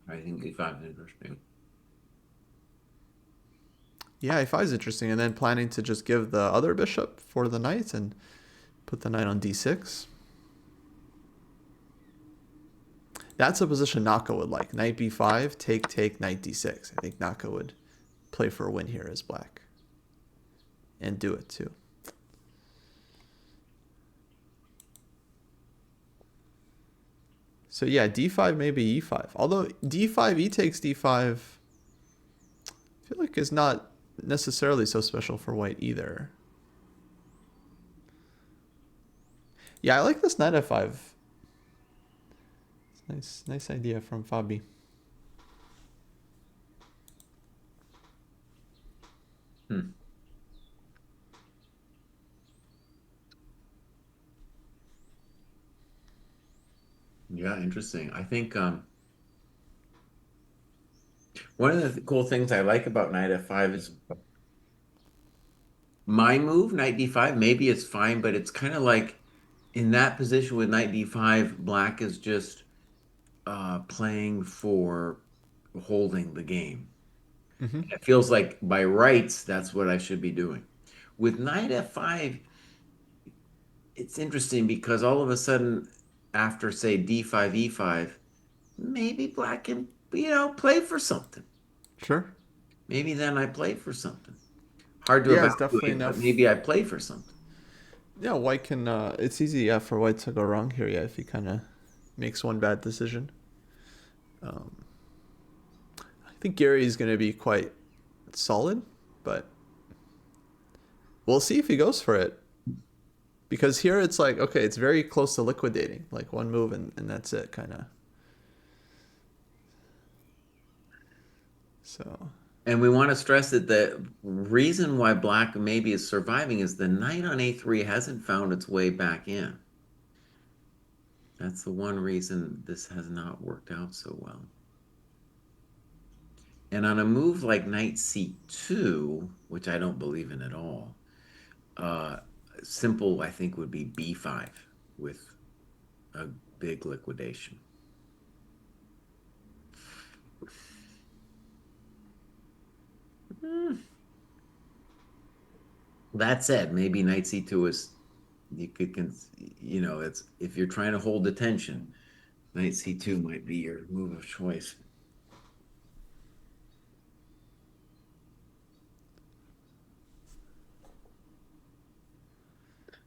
I think e5 is interesting. Yeah, e5 is interesting, and then planning to just give the other bishop for the knight and put the knight on d6. That's a position Naka would like. Knight b5, take, knight d6. I think Naka would play for a win here as black. And do it too. So yeah, d5 maybe e5. Although d5, e takes d5, I feel like is not necessarily so special for white either. Yeah, I like this knight f5. It's nice idea from Fabi. Hmm. Yeah, interesting. I think one of the cool things I like about knight f5 is my move, knight d5. Maybe it's fine, but it's kind of like in that position with knight d5, black is just playing for holding the game. Mm-hmm. It feels like by rights, that's what I should be doing. With knight f5, it's interesting because all of a sudden, after say d5, e5, maybe black can, play for something. Sure. Maybe then I play for something. Hard to Yeah, it's definitely evaluate, but enough. maybe I play for something. Yeah, white can. It's easy, yeah, for white to go wrong here. Yeah, if he kind of makes one bad decision. Um, I think Gary is going to be quite solid, but we'll see if he goes for it. Because here it's like, okay, it's very close to liquidating. Like one move and that's it, kind of. So, And we want to stress that the reason why black maybe is surviving is the knight on a3 hasn't found its way back in. That's the one reason this has not worked out so well. And on a move like knight c2, which I don't believe in at all, uh, simple, I think, would be b5 with a big liquidation. Hmm. That said, maybe knight c2 is you could it's if you're trying to hold attention, knight c2 might be your move of choice.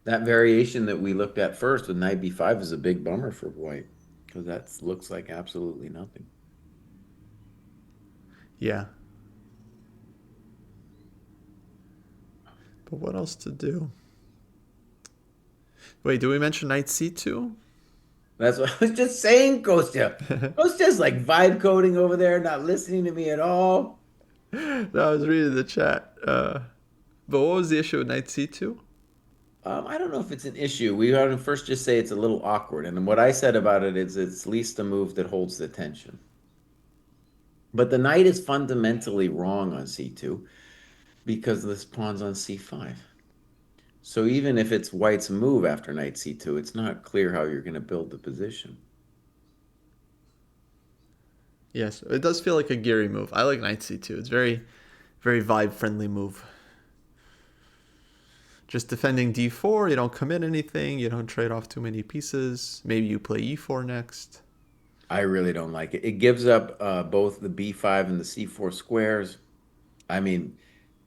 That variation that we looked at first with knight b5 is a big bummer for white because that looks like absolutely nothing. yeah. But what else to do? Wait, do we mention knight c2? That's what I was just saying, Kostya. Kostya's like vibe coding over there, not listening to me at all. No, I was reading the chat. But what was the issue with knight c2? I don't know if it's an issue. We ought to first just say it's a little awkward. And what I said about it is it's least a move that holds the tension. But the knight is fundamentally wrong on c2 because this pawn's on c5. So even if it's white's move after knight c2, it's not clear how you're going to build the position. Yes, it does feel like a geary move. I like knight c2. It's very, very vibe friendly move. Just defending d4, you don't commit anything, you don't trade off too many pieces. Maybe you play e4 next. I really don't like it. It gives up both the b5 and the c4 squares. I mean,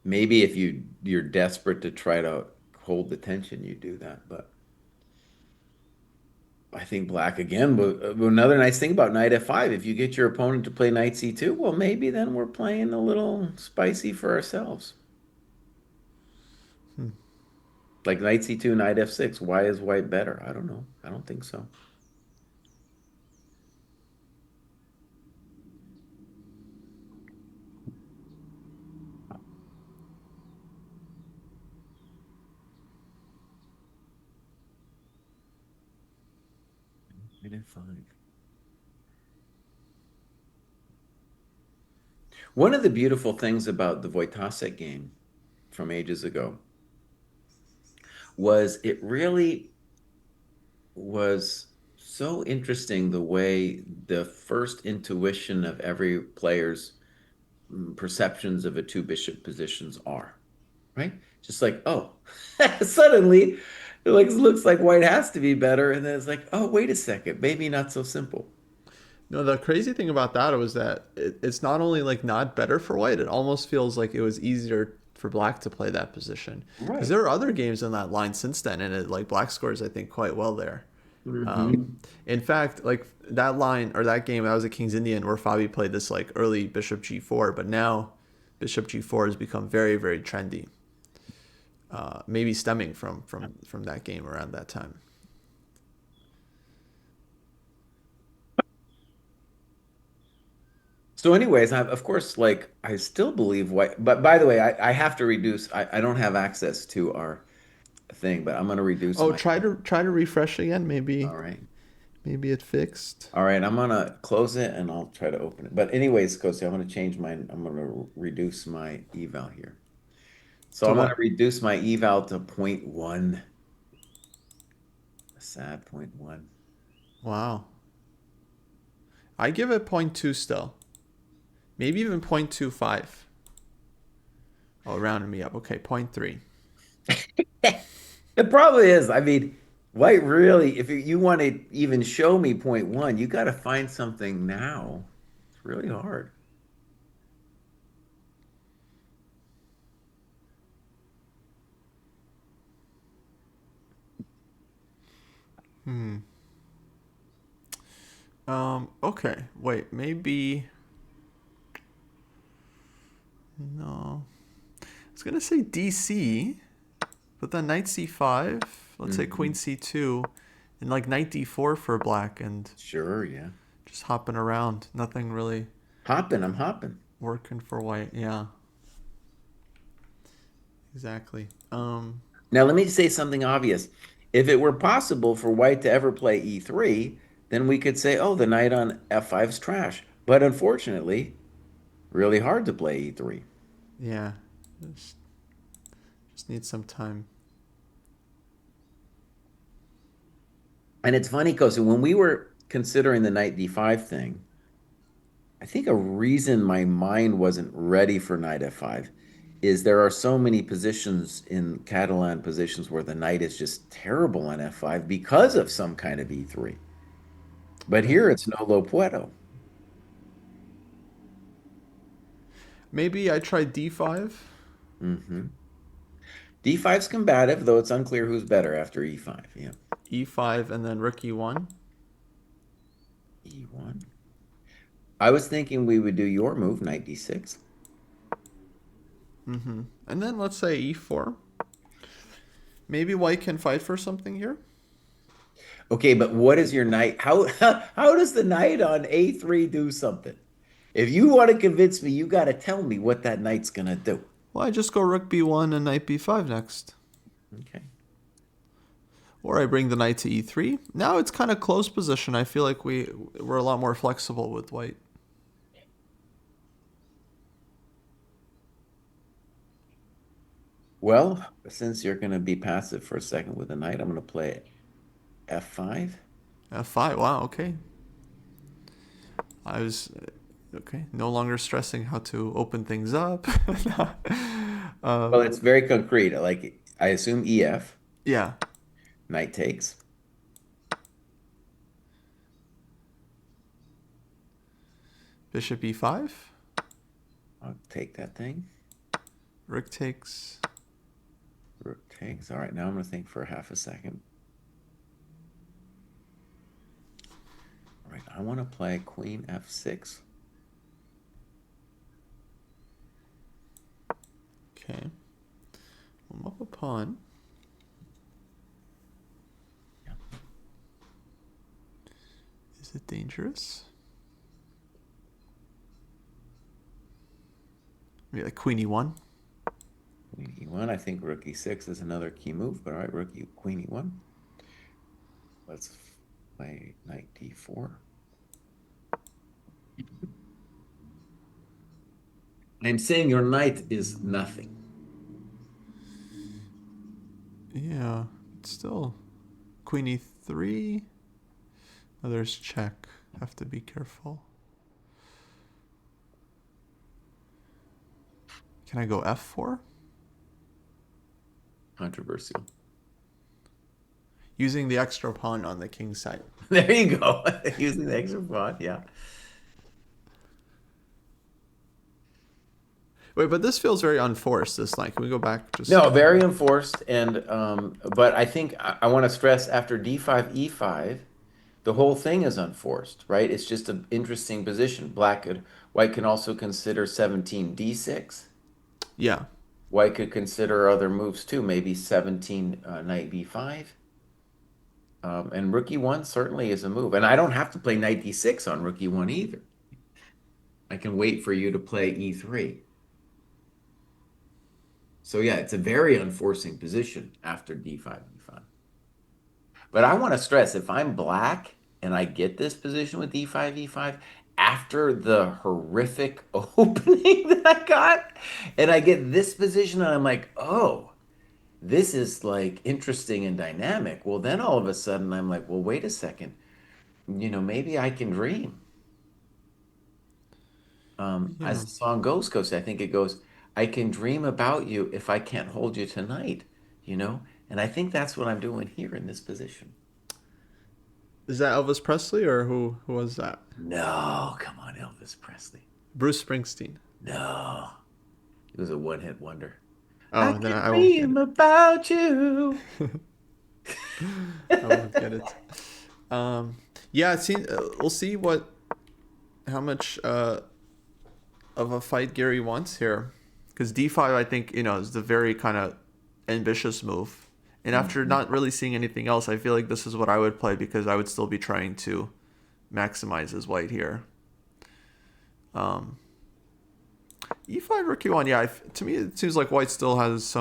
maybe if you're desperate to try to hold the tension, you do that. But I think black again. But another nice thing about knight f5, if you get your opponent to play knight c2, well, maybe then we're playing a little spicy for ourselves. Hmm. Like knight c2, knight f6. Why is white better? I don't know. I don't think so. Knight f5. One of the beautiful things about the Wojtaszek game from ages ago was it really was so interesting the way the first intuition of every player's perceptions of a two bishop positions are, right? Just like, oh, suddenly it like looks like white has to be better, and then it's like, oh, wait a second, maybe not so simple. No, the crazy thing about that was that it's not only like not better for white, it almost feels like it was easier for black to play that position. Because Right. there are other games in that line since then, and it like black scores I think quite well there. Hmm. In fact, like that line or that game, that was a King's Indian where Fabi played this like early Bishop G4, but now Bishop G4 has become very very trendy. Maybe stemming from that game around that time. So, anyways, of course, like I still believe white, but by the way, I have to reduce. I don't have access to our thing, but I'm going to reduce Oh, my. try to refresh again. All Maybe right. maybe it fixed. All right, I'm gonna close it and I'll try to open it. But anyways, Kostya, I'm gonna reduce my eval here. So To I'm gonna what? reduce my eval to point 0.1, a sad point 0.1. Wow. I give it point 0.2 still. Maybe even 0.25. Oh, rounded me up. Okay, point 0.3. It probably is. I mean, white really, if you want to even show me point 0.1, you got to find something now. It's really hard. Hmm. Okay. Wait, maybe no. I was gonna say DC, but then knight c5. Let's say queen Mhm. c2, and like knight d4 for black, and Sure, yeah. just hopping around. Nothing really Hopping, I'm hopping. working for white. Yeah, exactly. Now, let me say something obvious. If it were possible for white to ever play e3, then we could say, oh, the knight on f5 is trash. But unfortunately, really hard to play e3. Yeah, just, just need some time. And it's funny because when we were considering the knight d5 thing, I think a reason my mind wasn't ready for knight f5 is there are so many positions in Catalan positions where the knight is just terrible on f5 because of some kind of e3. But Yeah. here it's no lo puedo. Maybe I try d5. Hmm. D5's combative, though it's unclear who's better after E5. Yeah. E5 and then rook e1. E1. I was thinking we would do your move, knight D6. And then let's say e4. Maybe white can fight for something here. Okay, but what is your knight? How does the knight on A3 do something? If you want to convince me, you got to tell me what that knight's gonna do. Well, I just go rook b1 and knight b5 next. Okay. Or I bring the knight to e3. Now it's kind of close position. I feel like we're a lot more flexible with white. Well, since you're going to be passive for a second with a knight, I'm going to play f5. F5. Wow. Okay. I was okay. No longer stressing how to open things up. Well, um, it's very concrete. Like I assume ef, yeah. knight takes. Bishop E5. I'll take that thing. Rook takes. Rook takes. All right, now I'm going to think for half a second. All right, I want to play queen f6. Okay. I'm up a pawn. Yeah. Is it dangerous? Maybe like Queen E1. Queen e1. I think rook e6 is another key move, but all right, queen e1. Let's play knight d4. I'm saying your knight is nothing. Yeah. It's still Queen E3. Oh, there's check. Have to be careful. Can I go F4? Controversial. Using the extra pawn on the king side. There you go. Using the extra pawn, yeah. Wait, but this feels very unforced. This line. Can we go back? Just No, very enforced, and but I think I want to stress after d5, e5, the whole thing is unforced, right? It's just an interesting position. White can also consider 17 d6. yeah, White could consider other moves too, maybe 17 knight b5. And rook e1 certainly is a move. And I don't have to play knight d6 on rook e1 either. I can wait for you to play e3. So yeah, it's a very unforcing position after d5, e5. But I want to stress, if I'm black and I get this position with d5, e5, after the horrific opening that I got, and I get this position and I'm like, oh, this is like interesting and dynamic. Well, then all of a sudden I'm like, well, wait a second. Maybe I can dream. As yeah. the song goes, I think it goes, I can dream about you if I can't hold you tonight, you know? And I think that's what I'm doing here in this position. Is that Elvis Presley or who was that? No, come on, Elvis Presley. Bruce Springsteen. No, it was a one-hit wonder. I Oh, then can I won't get dream about you. it. I won't get it. Um, yeah, we'll see how much of a fight Gary wants here, because D5 I think is the very kind of ambitious move. And after Mhm. not really seeing anything else, I feel like this is what I would play because I would still be trying to maximize his white here. Um, E5 rook E1, yeah. To me, it seems like white still has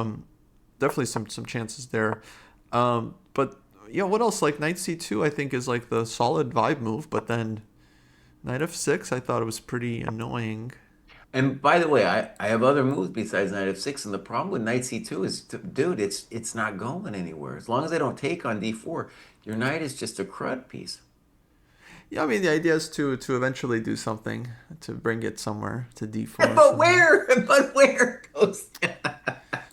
definitely some chances there. But yeah, what else? Like knight C2, I think is like the solid vibe move. But then knight F6, I thought it was pretty annoying. And by the way, I have other moves besides knight f6, and the problem with knight c2 is, dude, it's not going anywhere. As long as I don't take on d4, your knight is just a crud piece. Yeah, I mean the idea is to eventually do something to bring it somewhere to D4 But somehow. where? But where goes?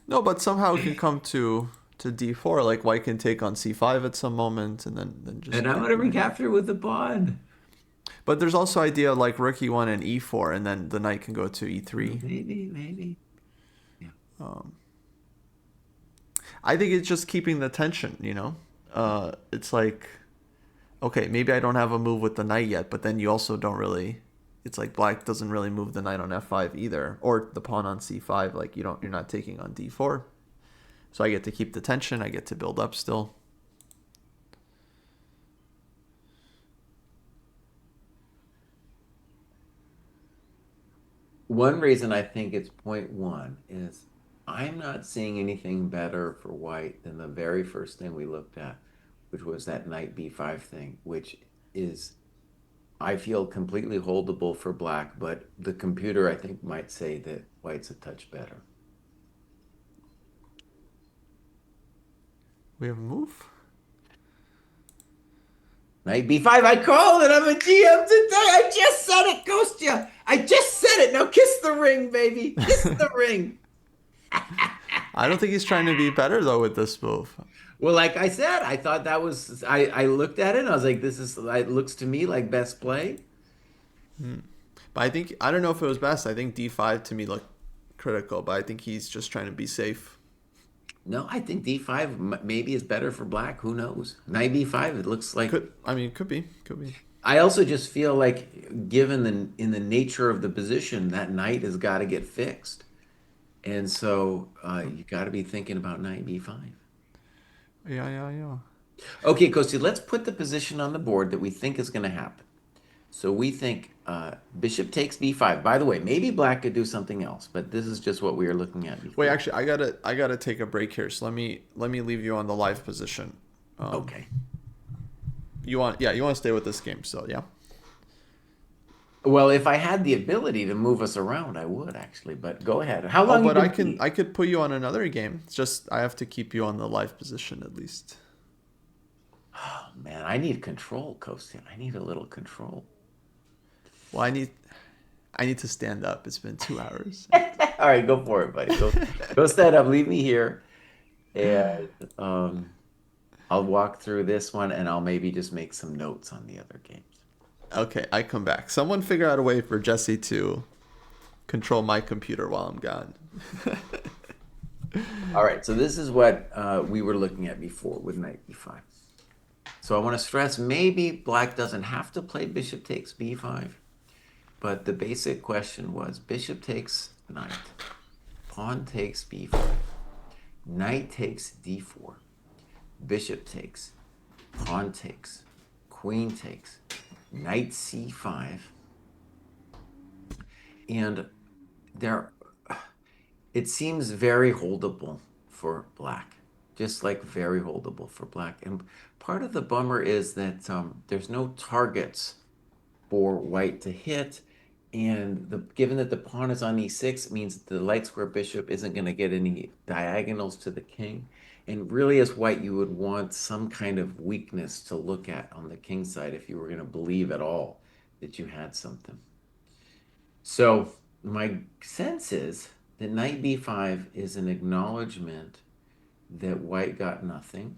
No, but somehow it can come to D4. Like white can take on C5 at some moment, and then And just I'm get gonna the knight. recapture with the pawn. But there's also idea like rook E1 and E4, and then the knight can go to E3. Maybe. Yeah. Um, I think it's just keeping the tension. It's like okay, maybe I don't have a move with the knight yet, but then you also don't really. It's like black doesn't really move the knight on F5 either, or the pawn on C5. Like you're not taking on D4, so I get to keep the tension. I get to build up still. One reason I think it's point one is I'm not seeing anything better for white than the very first thing we looked at, which was that knight b5 thing, which is I feel completely holdable for black, but the computer I think might say that white's a touch better. We have a move. Knight B5. I called it. I'm a GM today. I just said it, Kostya. I just said it. Now kiss the ring, baby. Kiss the ring. I don't think he's trying to be better though with this move. Well, like I said, I thought that was I looked at it and I was like, this is it looks to me like best play. But I think I don't know if it was best. I think D5 to me looked critical, but I think he's just trying to be safe. No, I think D5 maybe is better for black. Who knows? Knight B5, it looks like. Could I mean could be could be. I also just feel like given the nature of the position, that knight has got to get fixed. And so you got to be thinking about knight B5. Yeah yeah yeah. Okay, Kosti, let's put the position on the board that we think is going to happen. So we think bishop takes B5. By the way, maybe black could do something else, but this is just what we were looking at Wait, before. actually, I gotta take a break here. So let me leave you on the live position. Okay. You want to stay with this game still, yeah? Well, if I had the ability to move us around, I would actually, but go ahead. How Oh, long you but been? I could put you on another game. It's just I have to keep you on the live position at least. Oh, man, I need control, Kostya. I need a little control. Well, I need to stand up. It's been 2 hours. All right, go for it, buddy. Go stand up. Leave me here, and I'll walk through this one, and I'll maybe just make some notes on the other games. Okay, I come back. Someone figure out a way for Jesse to control my computer while I'm gone. All right, so this is what we were looking at before with knight b5. So I want to stress maybe black doesn't have to play bishop takes b5, but the basic question was bishop takes knight, pawn takes b5, knight takes d4, bishop takes, pawn takes, queen takes, knight c5, and there it seems very holdable for black, just like very holdable for black. And part of the bummer is that there's no targets for white to hit. And given that the pawn is on e6, it means the light square bishop isn't going to get any diagonals to the king. And really, as white, you would want some kind of weakness to look at on the king side if you were going to believe at all that you had something. So my sense is that knight b5 is an acknowledgement that white got nothing.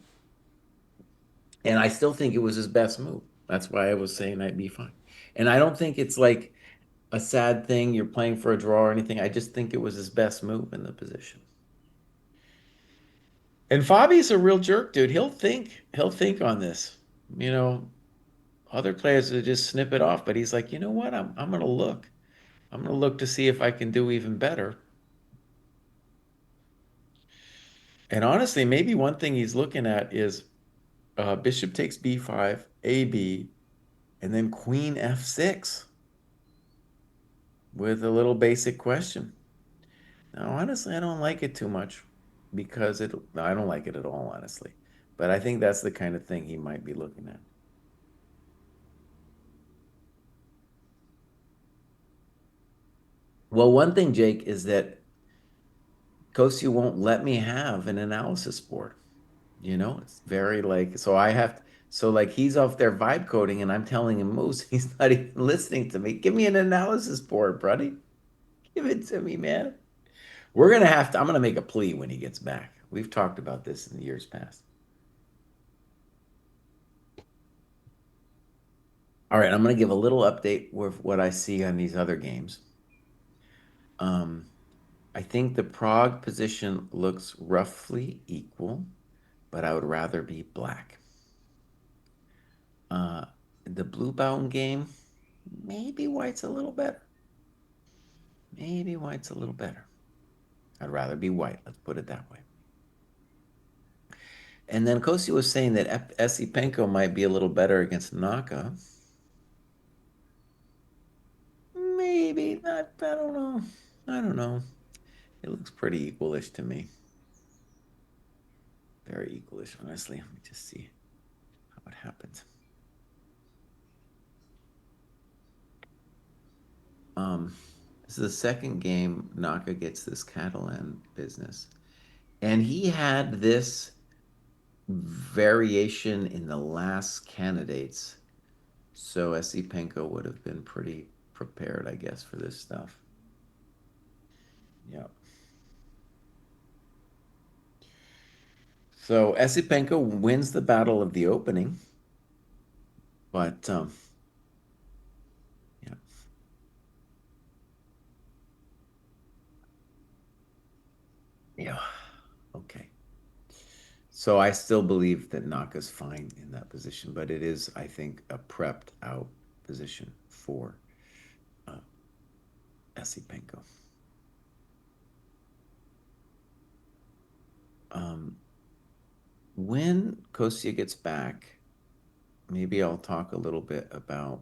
And I still think it was his best move. That's why I was saying knight b5. And I don't think it's like a sad thing, you're playing for a draw or anything. I just think it was his best move in the position. And Fabi's a real jerk, dude. He'll think on this. You know, other players would just snip it off, but he's like, you know what? I'm gonna look. I'm gonna look to see if I can do even better. And honestly, maybe one thing he's looking at is bishop takes b5, ab, and then queen f6 with a little basic question. Now, honestly, I don't like it too much because I don't like it at all, honestly. But I think that's the kind of thing he might be looking at. Well, one thing, Jake, is that Kostya won't let me have an analysis board. You know, it's very like, so I have, so like he's off there vibe coding and I'm telling him moves. He's not even listening to me. Give me an analysis board, buddy. Give it to me, man. We're going to have to, I'm going to make a plea when he gets back. We've talked about this in the years past. All right, I'm going to give a little update with what I see on these other games. I think the Prague position looks roughly equal, but I would rather be black. The blue-bound game, maybe white's a little better. Maybe white's a little better. I'd rather be white. Let's put it that way. And then Kosi was saying that Esipenko might be a little better against Naka. Maybe not. I don't know. I don't know. It looks pretty equalish to me. Very equalish, honestly. Let me just see how it happens. This is the second game Naka gets this Catalan business. And he had this variation in the last candidates. So Esipenko would have been pretty prepared, I guess, for this stuff. Yeah. So Esipenko wins the battle of the opening, but yeah, yeah, okay. So I still believe that Naka's fine in that position, but it is, I think, a prepped out position for uh, Esipenko. Um, when Kostya gets back, maybe I'll talk a little bit about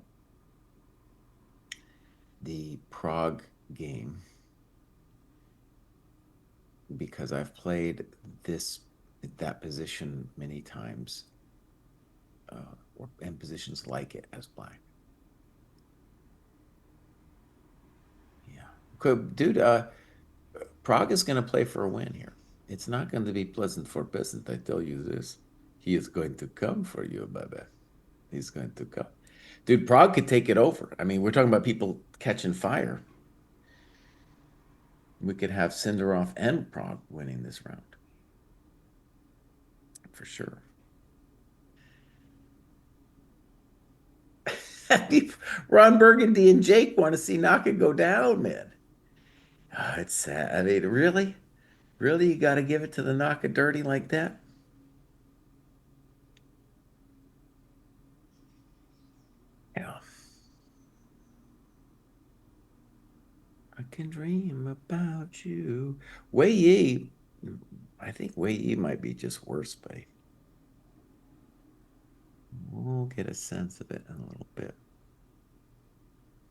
the Prague game because I've played this that position many times, or and positions like it as black. Yeah, dude. Prague is going to play for a win here. It's not going to be pleasant for peasant. I tell you this. He is going to come for you, baby. He's going to come. Dude, Prague could take it over. I mean, we're talking about people catching fire. We could have Sindarov and Prague winning this round for sure. Ron Burgundy and Jake want to see Naka go down, man. It's sad. I mean, really? Really? You got to give it to the Naka dirty like that? Yeah. I can dream about you. Wei Yi, I think Wei Yi might be just worse, but we'll get a sense of it in a little bit.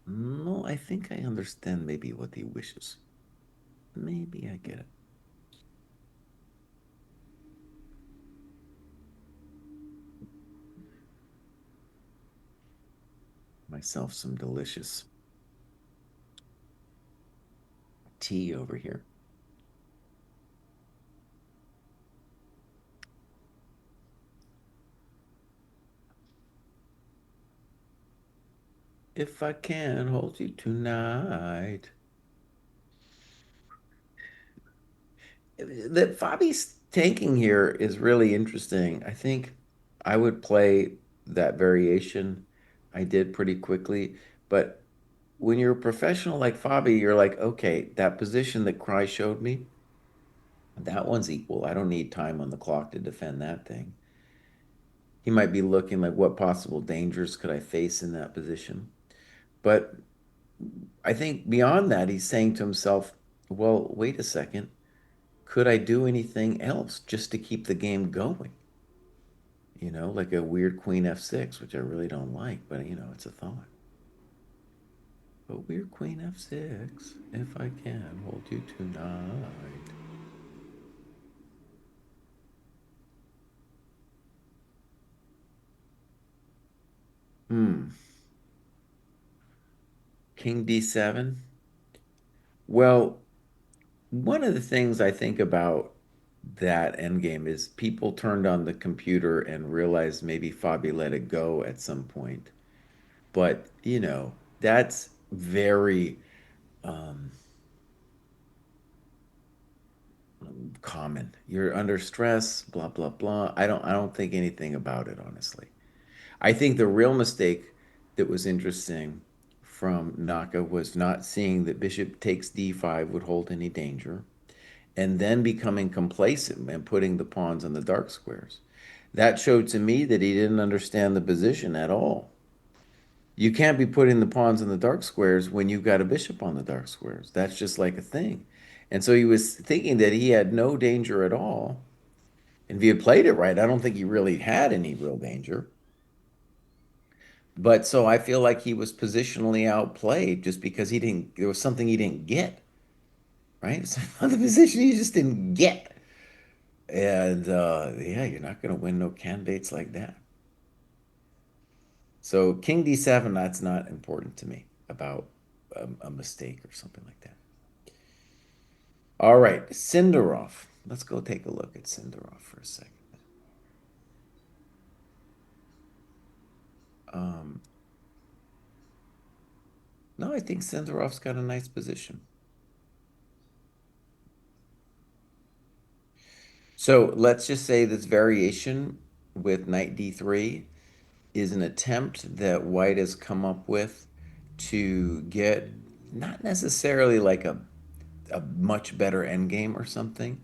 No, I think I understand maybe what he wishes. Maybe I get it. Myself some delicious tea over here. If I can hold you tonight. That Fabi's tanking here is really interesting. I think I would play that variation I did pretty quickly, but when you're a professional like Fabi, you're like, okay, that position that Kraai showed me, that one's equal. I don't need time on the clock to defend that thing. He might be looking like, what possible dangers could I face in that position? But I think beyond that, he's saying to himself, well, wait a second. Could I do anything else just to keep the game going? Like a weird Queen F6, which I really don't like, but it's a thought. But weird Queen F6, if I can hold you tonight. Hmm. King D7. Well, one of the things I think about that endgame is people turned on the computer and realized maybe Fabi let it go at some point. But, that's very um, common. You're under stress, blah, blah, blah. I don't think anything about it, honestly. I think the real mistake that was interesting from Naka was not seeing that bishop takes d5 would hold any danger, and then becoming complacent and putting the pawns on the dark squares. That showed to me that he didn't understand the position at all. You can't be putting the pawns on the dark squares when you've got a bishop on the dark squares. That's just like a thing. And so he was thinking that he had no danger at all. And if he had played it right, I don't think he really had any real danger. But so I feel like he was positionally outplayed just because there was something he didn't get, right? Some other position he just didn't get. And yeah, you're not going to win no candidates like that. So King D7, that's not important to me about a mistake or something like that. All right, Sindarov. Let's go take a look at Sindarov for a second. Um, no, I think Senderov's got a nice position. So let's just say this variation with knight d3 is an attempt that White has come up with to get not necessarily like a much better endgame or something,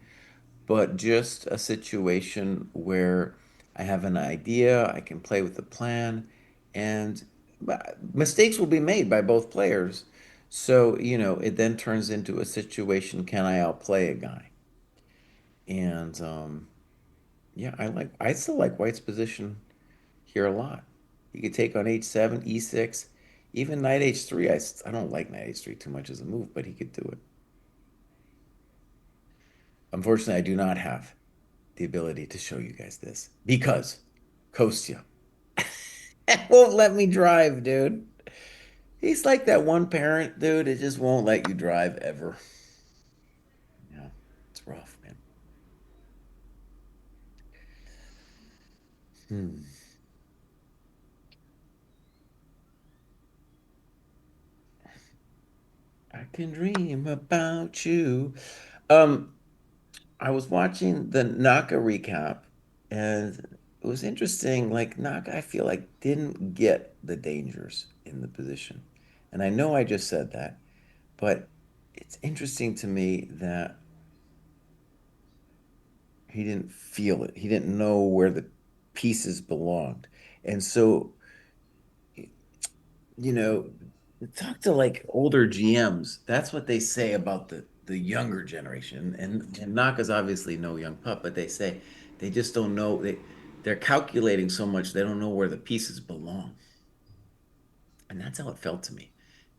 but just a situation where I have an idea, I can play with the plan, and mistakes will be made by both players. So, it then turns into a situation, can I outplay a guy? And yeah, I still like White's position here a lot. He could take on h7, e6, even knight h3. I don't like knight h3 too much as a move, but he could do it. Unfortunately, I do not have the ability to show you guys this because Kostya won't let me drive, dude. He's like that one parent, dude. It just won't let you drive ever. Yeah, it's rough, man. Hmm. I can dream about you. Um, I was watching the Naka recap, and it was interesting. Like Naka, I feel like didn't get the dangers in the position, and I know I just said that, but it's interesting to me that he didn't feel it. He didn't know where the pieces belonged, and so you know, talk to like older GMs. That's what they say about the younger generation. And Naka's obviously no young pup, but they say they just don't know. They're calculating so much they don't know where the pieces belong. And that's how it felt to me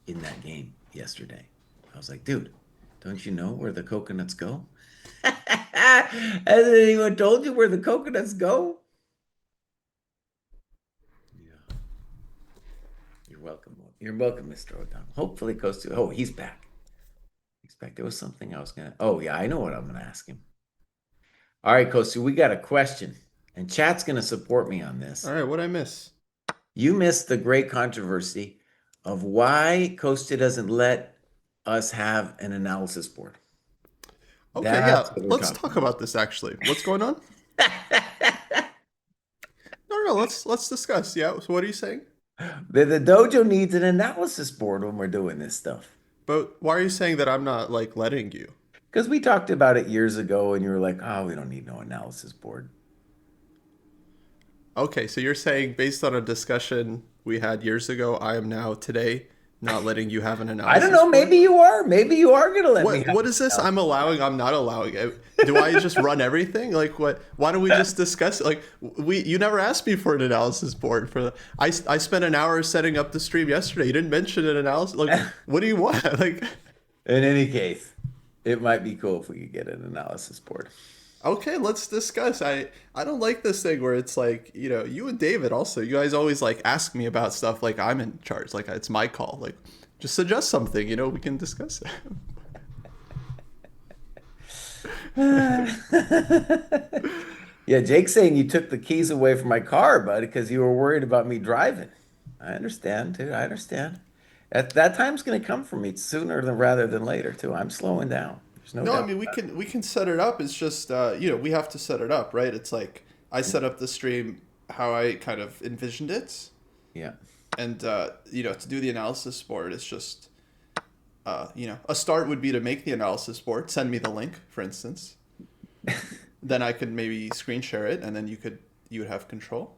in that game yesterday. I was like, dude, don't you know where the coconuts go? Has anyone told you where the coconuts go? Yeah. You're welcome. You're welcome, Mr. O'Donnell. Hopefully, Kostya. Oh, he's back. Expect there was something I was gonna. Oh yeah, I know what I'm gonna ask him. All right, Kostya, we got a question, and chat's gonna support me on All this. right, what'd I miss? You missed the great controversy of why Kostya doesn't let us have an analysis board. Okay, yeah, That's what we're let's talking talk about this actually. What's going on? about. No, no, no, let's discuss. Yeah, so what are you saying? The dojo needs an analysis board when we're doing this stuff. But why are you saying that I'm not like letting you? Because we talked about it years ago, and you were like, "Oh, we don't need no analysis board." Okay, so you're saying based on a discussion we had years ago, I am now today not letting you have an I don't analysis know. board? Maybe you are. Maybe you are gonna let me have What is this? an I'm allowing. I'm not allowing. Do I just run everything? Like what? Why don't we just discuss it? Like you never asked me for an analysis board for the. I spent an hour setting up the stream yesterday. You didn't mention an analysis. Like analysis. what do you want? Like In any case, it might be cool if we could get an analysis board. okay, let's discuss. I don't like this thing where it's like you and David also. You guys always like ask me about stuff like I'm in charge. Like it's my call. Like just suggest something. We can discuss it. Yeah, Jake's saying you took the keys away from my car, bud, because you were worried about me driving. I understand, dude. I understand. That time's going to come for me sooner than rather than later, too. I'm slowing down. There's no No, I doubt. mean we can set it up. It's just we have to set it up, right? It's like I set up the stream how I kind of envisioned it, Yeah. and to do the analysis board, it's just a start would be to make the analysis board, send me the link, for instance. Then I could maybe screen share it, and then you would have control.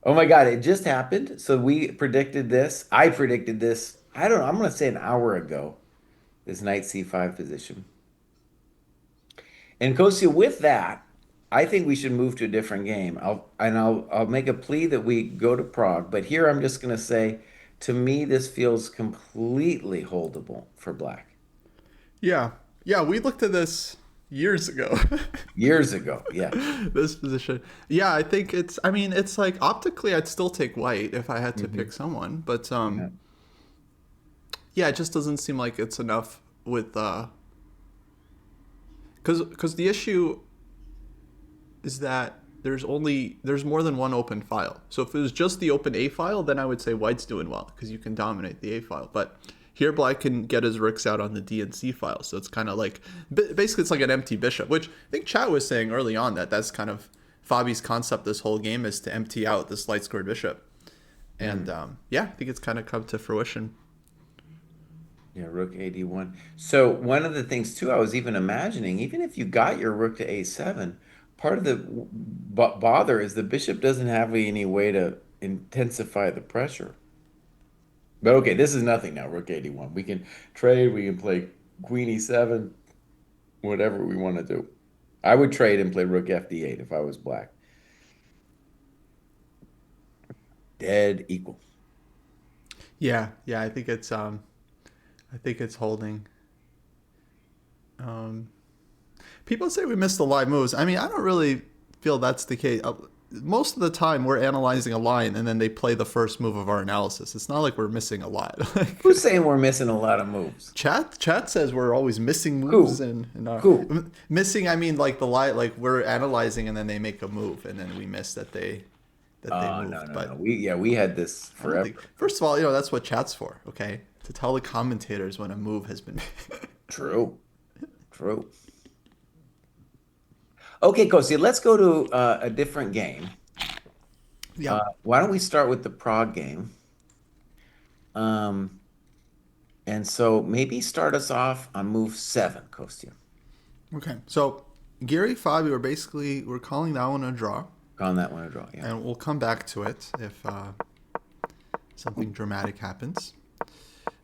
Oh my God, it just happened. So we predicted this. I predicted this. I don't know. I'm going to say an hour ago, this knight c5 position. And Kostya, with that, I think we should move to a different game. I'll make a plea that we go to Prague, but here I'm just going to say, to me, this feels completely holdable for Black. Yeah, yeah, we looked at this years ago. Years ago, yeah. This position. Yeah, I think it's. I mean, it's like optically, I'd still take white if I had to Hmm. pick someone, but Yeah. yeah, it just doesn't seem like it's enough with because the issue is that there's more than one open file. So if it was just the open A file, then I would say white's doing well because you can dominate the A file. But here black can get his rooks out on the D and C file. So it's kind of like basically it's like an empty bishop, which I think chat was saying early on that that's kind of Fabi's concept this whole game is to empty out this light squared bishop. And yeah, I think it's kind of come to fruition. Yeah, rook AD1. So one of the things too, I was even imagining, even if you got your rook to A7, part of the bother is the bishop doesn't have any way to intensify the pressure. But okay, this is nothing now, rook 81. We can trade, we can play queen e7, whatever we want to do. I would trade and play rook fd8 if I was black. Dead equal. Yeah, I think it's holding. Um, People say we missed the live moves. I mean, I don't really feel that's the case. Most of the time, we're analyzing a line, and then they play the first move of our analysis. It's not like we're missing a lot. Who's saying we're missing a lot of moves? Chat says we're always missing moves, Who? and Who? missing. I mean, like the lie, like we're analyzing, and then they make a move, and then we miss that they Oh, no, moved. no, But no. We had this I don't think. forever. First of all, that's what chat's for. Okay, to tell the commentators when a move has been made. True. True. Okay, Kostya, let's go to a different game. Yeah. Why don't we start with the Prague game? Um, and so maybe start us off on move 7, Kostya. Okay. So Gary Fabi, we're calling that one a draw, Calling that one a draw, yeah. and we'll come back to it if something dramatic happens.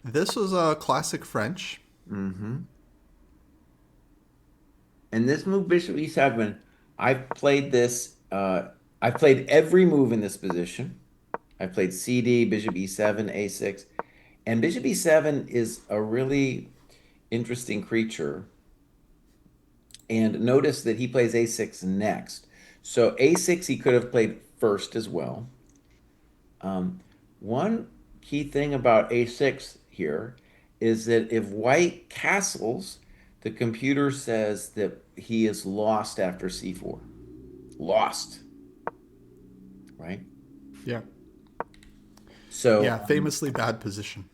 This was a classic French. Mm-hmm. And this move, Bishop E7, I've played this. I've played every move in this position. I played CD, Bishop E7, A6, and Bishop E7 is a really interesting creature. And notice that he plays A6 next. So A6 he could have played first as well. One key thing about A6 here is that if white castles, the computer says that he is lost after C4. Lost, right? Yeah. So, Yeah, famously bad position.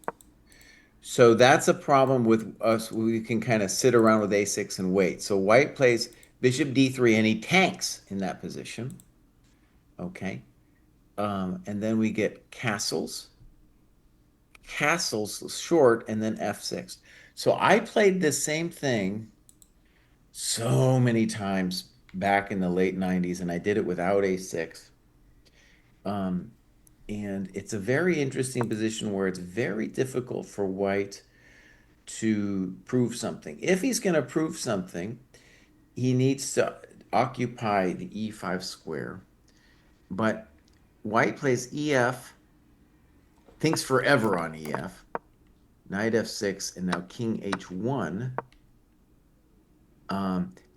so that's a problem with us. We can kind of sit around with A6 and wait. So white plays Bishop D3 and he tanks in that position. Okay. And then we get castles short, and then F6. So I played this same thing so many times back in the late 90s, and I did it without A6. Um, and it's a very interesting position where it's very difficult for white to prove something. If he's going to prove something, he needs to occupy the E5 square. But white plays EF, thinks forever on EF, knight F6, and now king H1.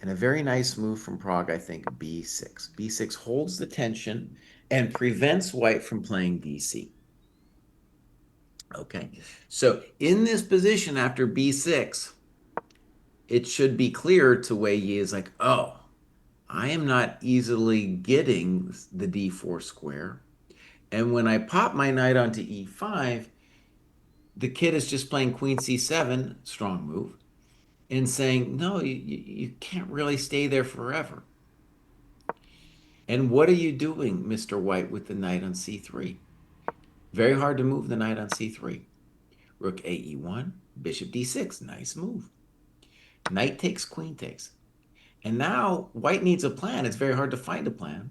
And a very nice move from Prague, I think, B6. B6 holds the tension and prevents white from playing BC. Okay, so in this position after B6, it should be clear to Wei Yi is like, oh, I am not easily getting the D4 square. And when I pop my knight onto E5, the kid is just playing queen C7, strong move, and saying, no, you can't really stay there forever. And what are you doing, Mr. White, with the knight on C3? Very hard to move the knight on C3. Rook AE1, bishop D6, nice move. Knight takes, queen takes. And now white needs a plan. It's very hard to find a plan.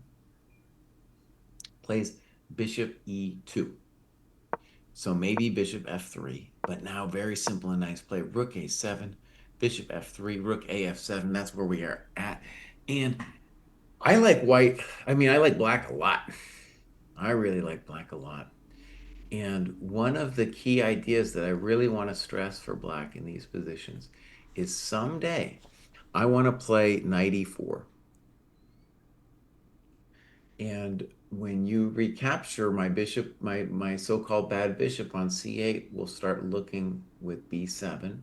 Plays bishop E2. So maybe bishop F3, but now very simple and nice play. Rook A7, bishop F3, rook AF7. That's where we are at. And I like white. I mean, I like black a lot. I really like black a lot. And one of the key ideas that I really want to stress for black in these positions is someday I want to play knight E4. And when you recapture my bishop, my so-called bad bishop on C8, we'll start looking with B7.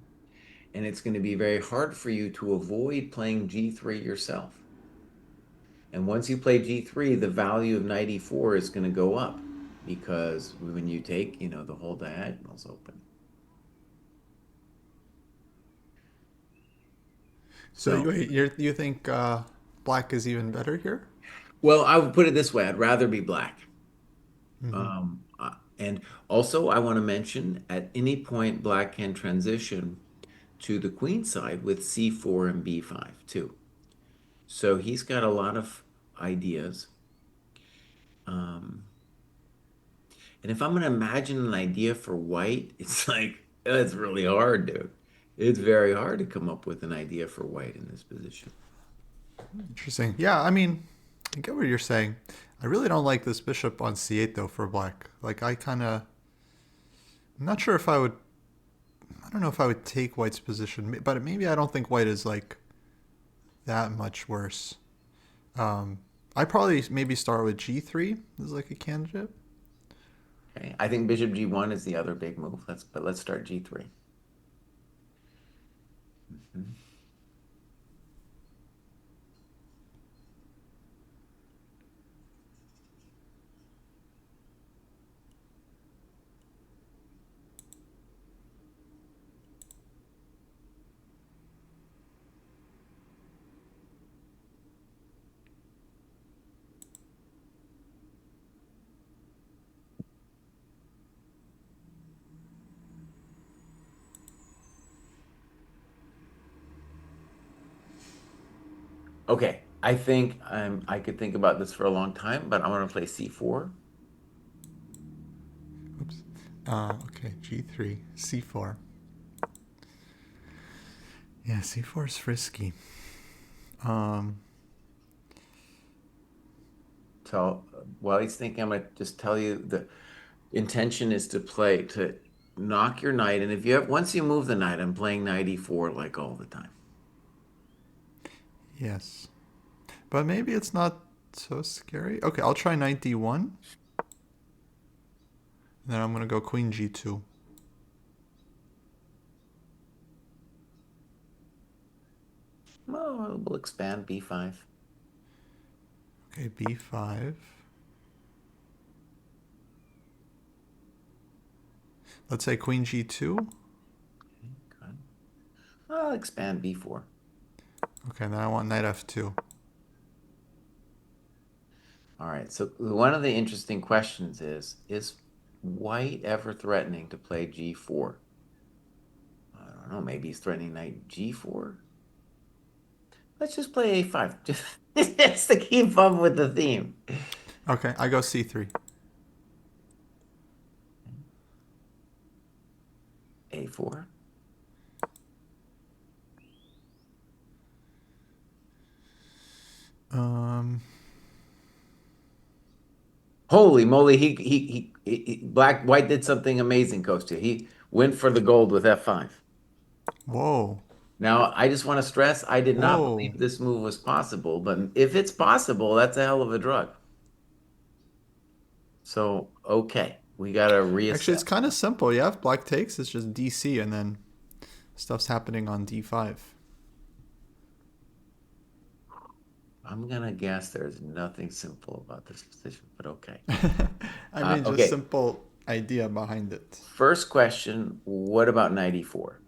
And it's going to be very hard for you to avoid playing G3 yourself. And once you play G3, the value of knight E4 is going to go up because when you take, the whole diagonal's open. So So, you think black is even better here? well, I would put it this way. I'd rather be black. Hmm. And also, I want to mention at any point, black can transition to the queen side with C4 and B5 too. So he's got a lot of ideas. Um, and if I'm going to imagine an idea for white, it's like, it's really hard, dude. It's very hard to come up with an idea for white in this position. Interesting. Yeah, I mean, I get what you're saying. I really don't like this bishop on c8 though for black. Like I'm not sure if I would. I don't know if I would take white's position, but maybe I don't think white is like that much worse. Um, I probably maybe start with g3 as like a candidate. Okay. I think bishop G1 is the other big move. Let's start G3. Mhm. Okay. I think I could think about this for a long time, but I'm going to play C4. Oops. Okay, g3, c4. Yeah, c4 is frisky. Um, So while he's thinking, I'm going to just tell you the intention is to knock your knight. And if you have, once you move the knight, I'm playing knight E4 like all the time. yes, but maybe it's not so scary. Okay, I'll try knight d1. Then I'm gonna go queen g2. Well, we'll expand B5. Okay, b5. Let's say queen g2. Okay, good. I'll expand B4. Okay, then I want knight f2. All right. So one of the interesting questions is white ever threatening to play G4? I don't know. Maybe he's threatening knight G4. Let's just play A5. Just to keep up with the theme. Okay, I go c3. A4. Um, Holy moly, black white did something amazing, Kostya. He went for the gold with F5. whoa, Now, I just want to stress, I did not whoa. believe this move was possible, but if it's possible, that's a hell of a drug. So, okay, we got to Actually, it's reassess. kind of simple. Yeah, if black takes, it's just dc, and then stuff's happening on d5. I'm gonna guess there's nothing simple about this position, but okay. I mean, just Okay, simple idea behind it. first question, what about 94?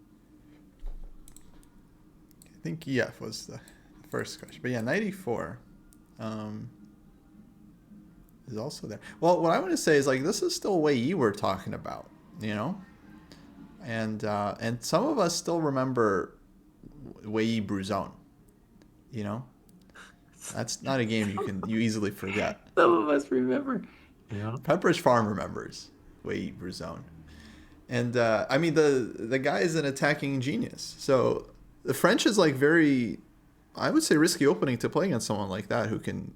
I think EF was the first question, but yeah, 94 um, is also there. Well, what I want to say is like this is still Wei Yi we're talking about, you know, and some of us still remember Wei Yi Bruzone, you know. That's not a game you easily forget. Some of us remember. Yeah. Pepperidge Farm remembers Wei Yi Bruzone, and I mean the guy is an attacking genius. So the French is like very, I would say, risky opening to play against someone like that who can.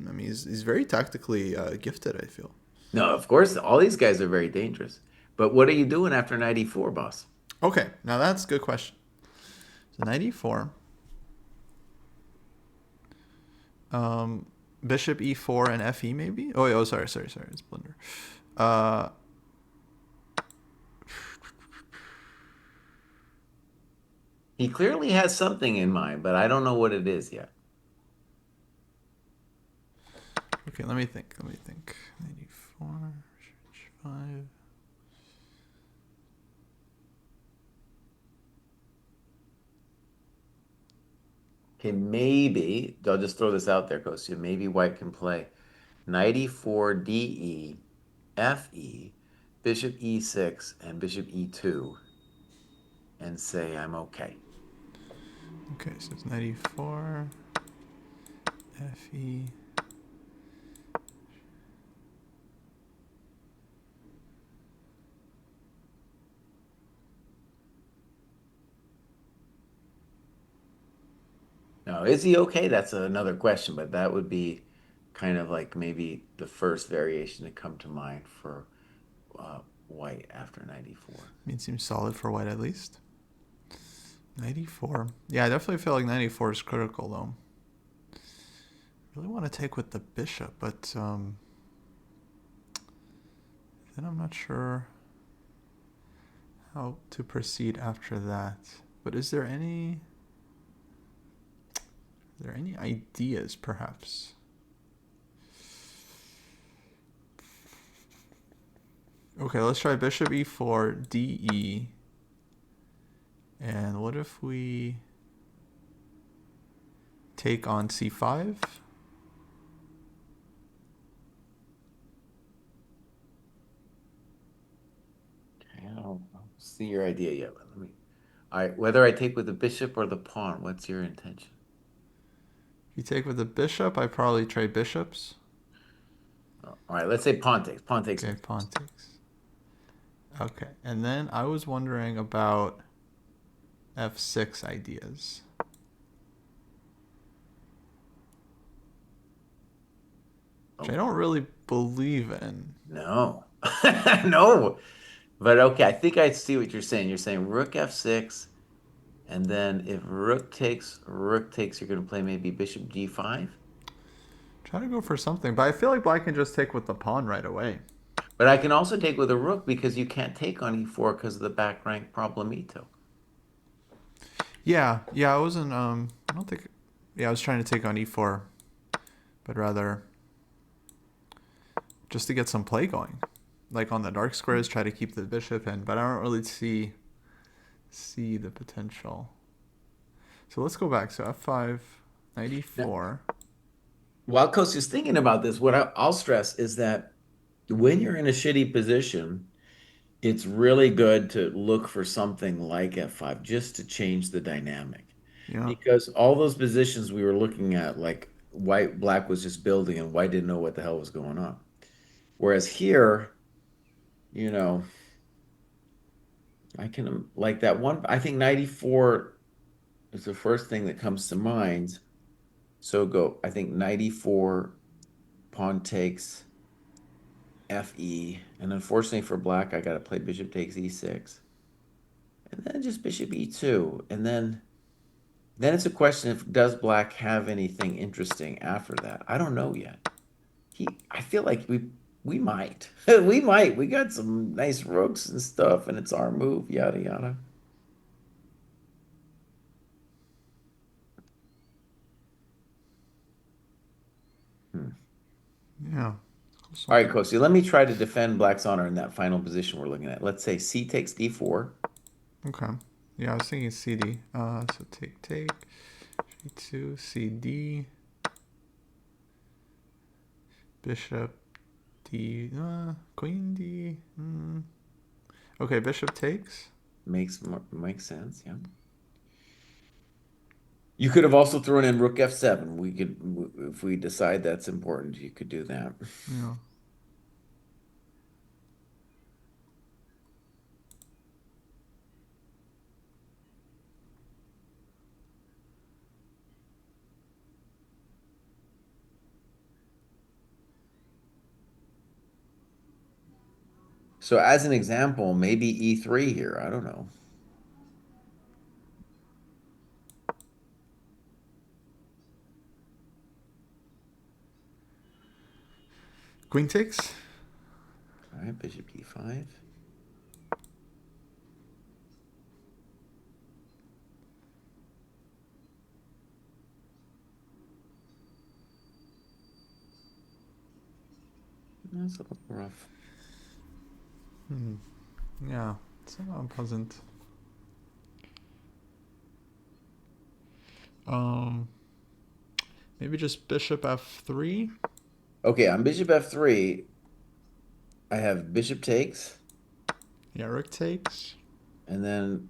I mean, he's very tactically gifted. I feel. No, of course, all these guys are very dangerous. But what are you doing after 94, boss? Okay, now that's a good question. So 94. Um, Bishop e4 and fe maybe. Oh, sorry. It's blunder. Uh, He clearly has something in mind, but I don't know what it is yet. Okay, let me think. 94, 5. Okay, maybe I'll just throw this out there, Kostya. Maybe white can play 94 DE, FE, bishop E6, and bishop E2, and say I'm okay. Okay, so it's 94, FE. Now, is he okay? That's another question, but that would be kind of like maybe the first variation to come to mind for white after 94. I mean, it seems solid for white at least. 94. Yeah, I definitely feel like 94 is critical, though. Really want to take with the bishop, but then I'm not sure how to proceed after that. But is there any ideas, perhaps? Okay, let's try bishop e4, de. And what if we take on c5? Okay, I don't see your idea yet. But let me. All right, whether I take with the bishop or the pawn, what's your intention? If you take with the bishop, I probably trade bishops. All right, let's say pawn takes. Pawn takes Okay, makes pawn sense. takes. Okay, and then I was wondering about f6 ideas, which I Oh, don't really believe in. no. No. But okay, I think I see what you're saying. You're saying rook f6, and then if rook takes, you're going to play maybe bishop g5. Try to go for something, but I feel like black can just take with the pawn right away. But I can also take with a rook because you can't take on e4 because of the back rank problemito. Yeah, I wasn't, I don't think, yeah, I was trying to take on e4, but rather just to get some play going. Like on the dark squares, try to keep the bishop in, but I don't really see the potential. So let's go back. So f5, knight Now, e4. while Kostya's thinking about this, what I'll stress is that when you're in a shitty position, it's really good to look for something like f5 just to change the dynamic. Yeah. Because all those positions we were looking at, like black was just building and white didn't know what the hell was going on. Whereas here, you know, I can like that one. I think 94 is the first thing that comes to mind. So go, I think 94 pawn takes FE. And unfortunately for black, I got to play bishop takes E6. And then just bishop E2. And then it's a question of does black have anything interesting after that? I don't know yet. I feel like we might. We might. We got some nice rooks and stuff, and it's our move, yada yada. Hmm. Yeah. All right, Something. Kosi, let me try to defend black's honor in that final position we're looking at. Let's say c takes d4. Okay. Yeah, I was thinking CD. So take, g2, CD, bishop, D, queen D. Okay, bishop takes. Makes sense, yeah. You could have also thrown in rook f7. We could, if we decide that's important, you could do that. Yeah. So as an example, maybe e3 here. I don't know. Queen takes. All right, bishop e5. That's a little rough. Yeah, it's unpleasant. Um, maybe just bishop f3. Okay, on bishop f3, I have bishop takes, Yeah, rook takes. and then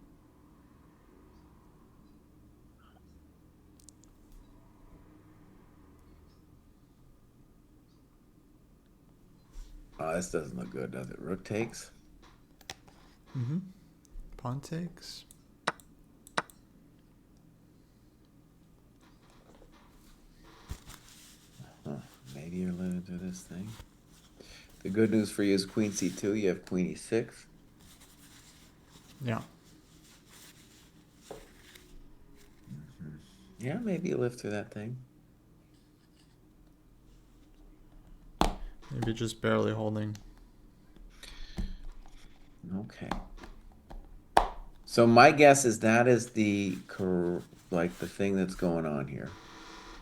oh, this doesn't look good, does it? Rook takes. Pawn takes. Huh, maybe you're led into this thing. The good news for you is queen c2. You have queen e6. Yeah. Yeah, maybe you live through that thing. Maybe just barely holding. Okay. So my guess is that is the like the thing that's going on here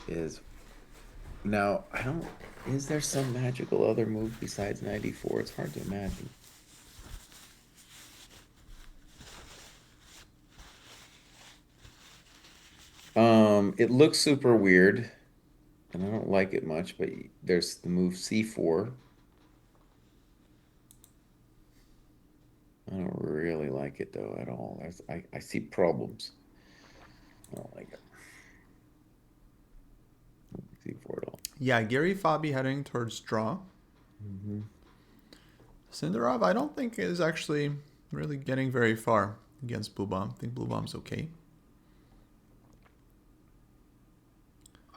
is now I don't is there some magical other move besides 94? It's hard to imagine. It looks super weird and I don't like it much, but there's the move c4. I don't really like it though at all. I see problems. I don't like it. C4 at all. Yeah, Gary Fabi heading towards draw. Sindarov, I don't think is actually really getting very far against Blue Bomb. I think Blue Bomb's okay.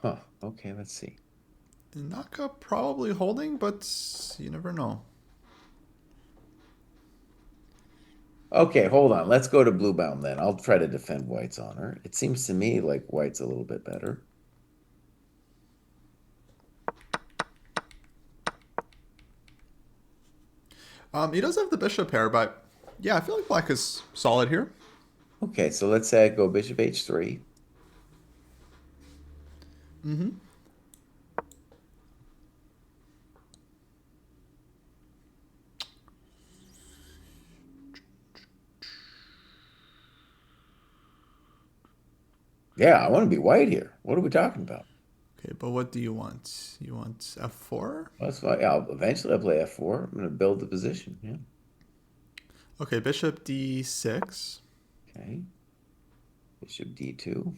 Huh. Okay, let's see. Naka probably holding, but you never know. Okay, hold on. Let's go to Bluebaum then. I'll try to defend White's honor. It seems to me like White's a little bit better. He does have the bishop pair, but yeah, I feel like Black is solid here. Okay, so let's say I go bishop h3. Yeah, I want to be white here. What are we talking about? Okay, but what do you want? You want f4? That's fine. Yeah, eventually I'll play f4. I'm going to build the position. Yeah. Okay, bishop d6. Okay. Bishop d2.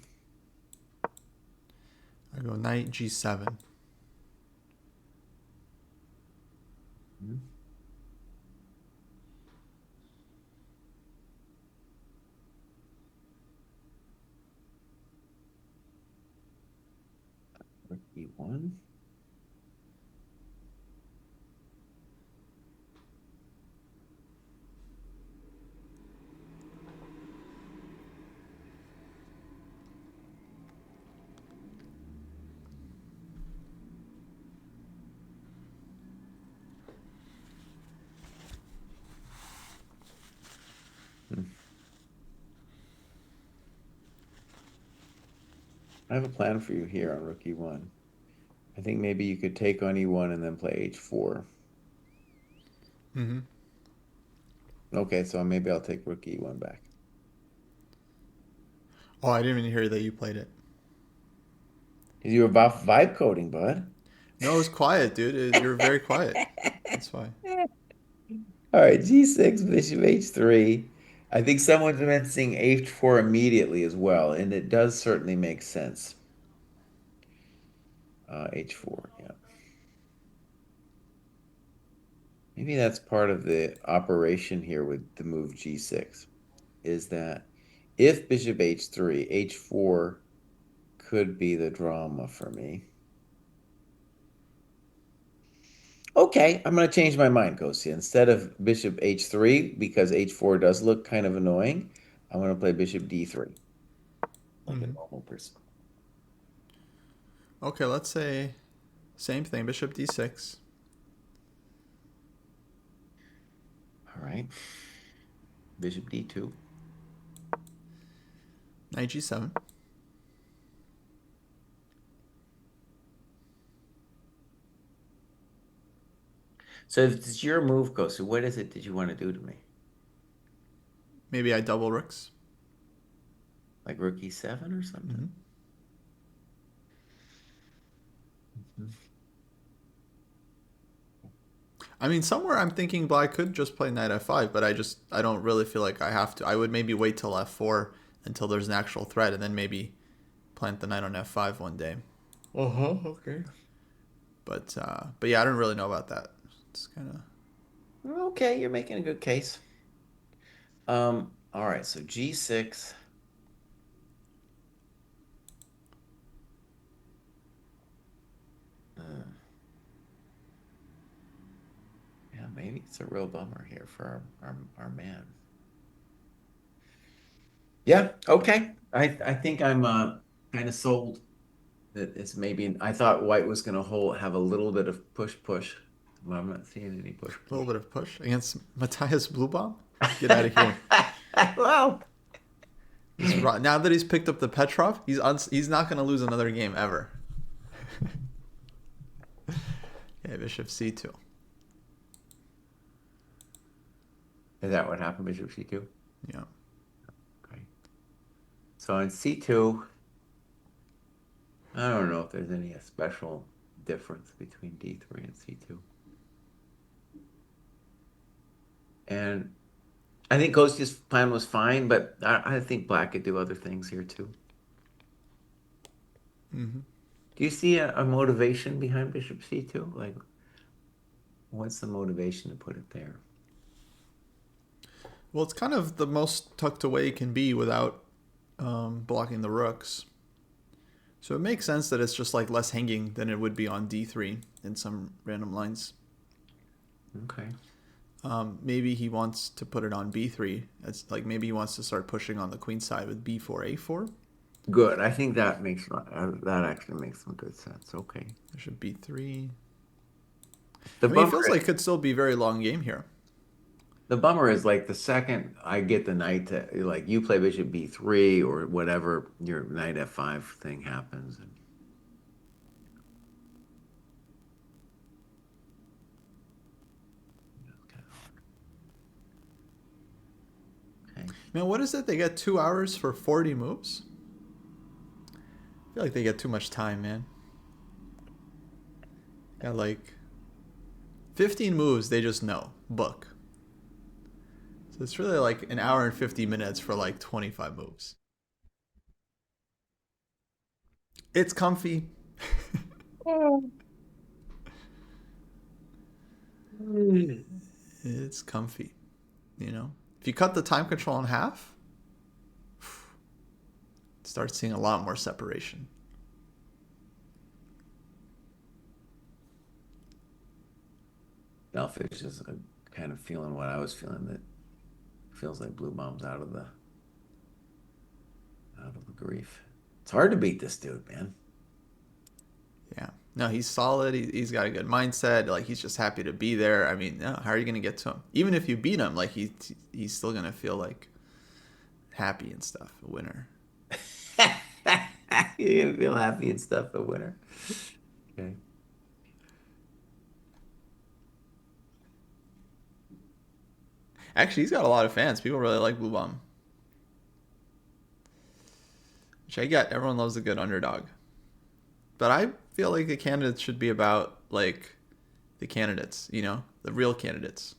I go knight g7. Hmm. Rook e1. Hmm. I have a plan for you here on rook e1. I think maybe you could take on e1 and then play h4. Okay, so maybe I'll take rook e1 back. Oh, I didn't even hear that you played it. You were about vibe coding, bud. No, it was quiet, dude. You're very quiet. That's why. All right, g6, bishop h3. I think someone's mentioning h4 immediately as well, and it does certainly make sense. H4, yeah. Maybe that's part of the operation here with the move g6, is that if bishop h3, h4 could be the drama for me. Okay, I'm going to change my mind, Kostya. Instead of bishop h3, because h4 does look kind of annoying, I'm going to play bishop d3, like a normal person. Okay, let's say same thing. Bishop d6. All right. Bishop d2. Knight g7. So if it's your move, Kostya, what is it that you want to do to me? Maybe I double rooks. Like rook e7 or something? Hmm. Mhm. I mean, somewhere I'm thinking black could just play knight f5, but I don't really feel like I have to. I would maybe wait till f4 until there's an actual threat, and then maybe plant the knight on f5 one day. Uh-huh, okay. But yeah, I don't really know about that. It's kind of Okay, you're making a good case. All right, so g6. Uh, yeah, maybe it's a real bummer here for our man. Yeah, okay. I think I'm kind of sold that it's maybe I thought white was gonna have a little bit of push. Well, I'm not seeing any push a little push. bit of push against Matthias Bluebomb. Get out of here. Well, Now that he's picked up the Petrov, he's not going to lose another game ever. Yeah, bishop c2. is that what happened, Bishop C2? Yeah. Okay. So on C2, I don't know if there's any special difference between D3 and C2. And I think Kostya's plan was fine, but I think Black could do other things here too. Hmm. Do you see a motivation behind Bishop C2? Like, what's the motivation to put it there? Well, it's kind of the most tucked away it can be without blocking the rooks. So it makes sense that it's just like less hanging than it would be on d3 in some random lines. Okay. Maybe he wants to put it on b3. It's like maybe he wants to start pushing on the queen side with b4, a4. Good. I think that actually makes some good sense. Okay. Bishop b3. The I mean, it bummer feels like it could still be a very long game here. the bummer is like the second I get the knight to like you play Bishop B3 or whatever, your knight F5 thing happens. And, okay. Man, what is it? They get 2 hours for 40 moves? I feel like they get too much time, man. Got like 15 moves they just know. Book. So it's really like an hour and 50 minutes for like 25 moves. It's comfy. It's comfy. You know? If you cut the time control in half, start seeing a lot more separation. Selfish is kind of feeling what I was feeling that feels like Blue Bomb's out of the grief. It's hard to beat this dude, man. Yeah. No, he's solid. He's got a good mindset. Like he's just happy to be there. I mean, no, how are you gonna get to him? Even if you beat him, like he's still gonna feel like happy and stuff. A winner. You're gonna feel happy and stuff, a winner. Okay. Actually, he's got a lot of fans. People really like Blue Bomb, which I get. Everyone loves a good underdog. But I feel like the candidates should be about like the candidates. You know, the real candidates.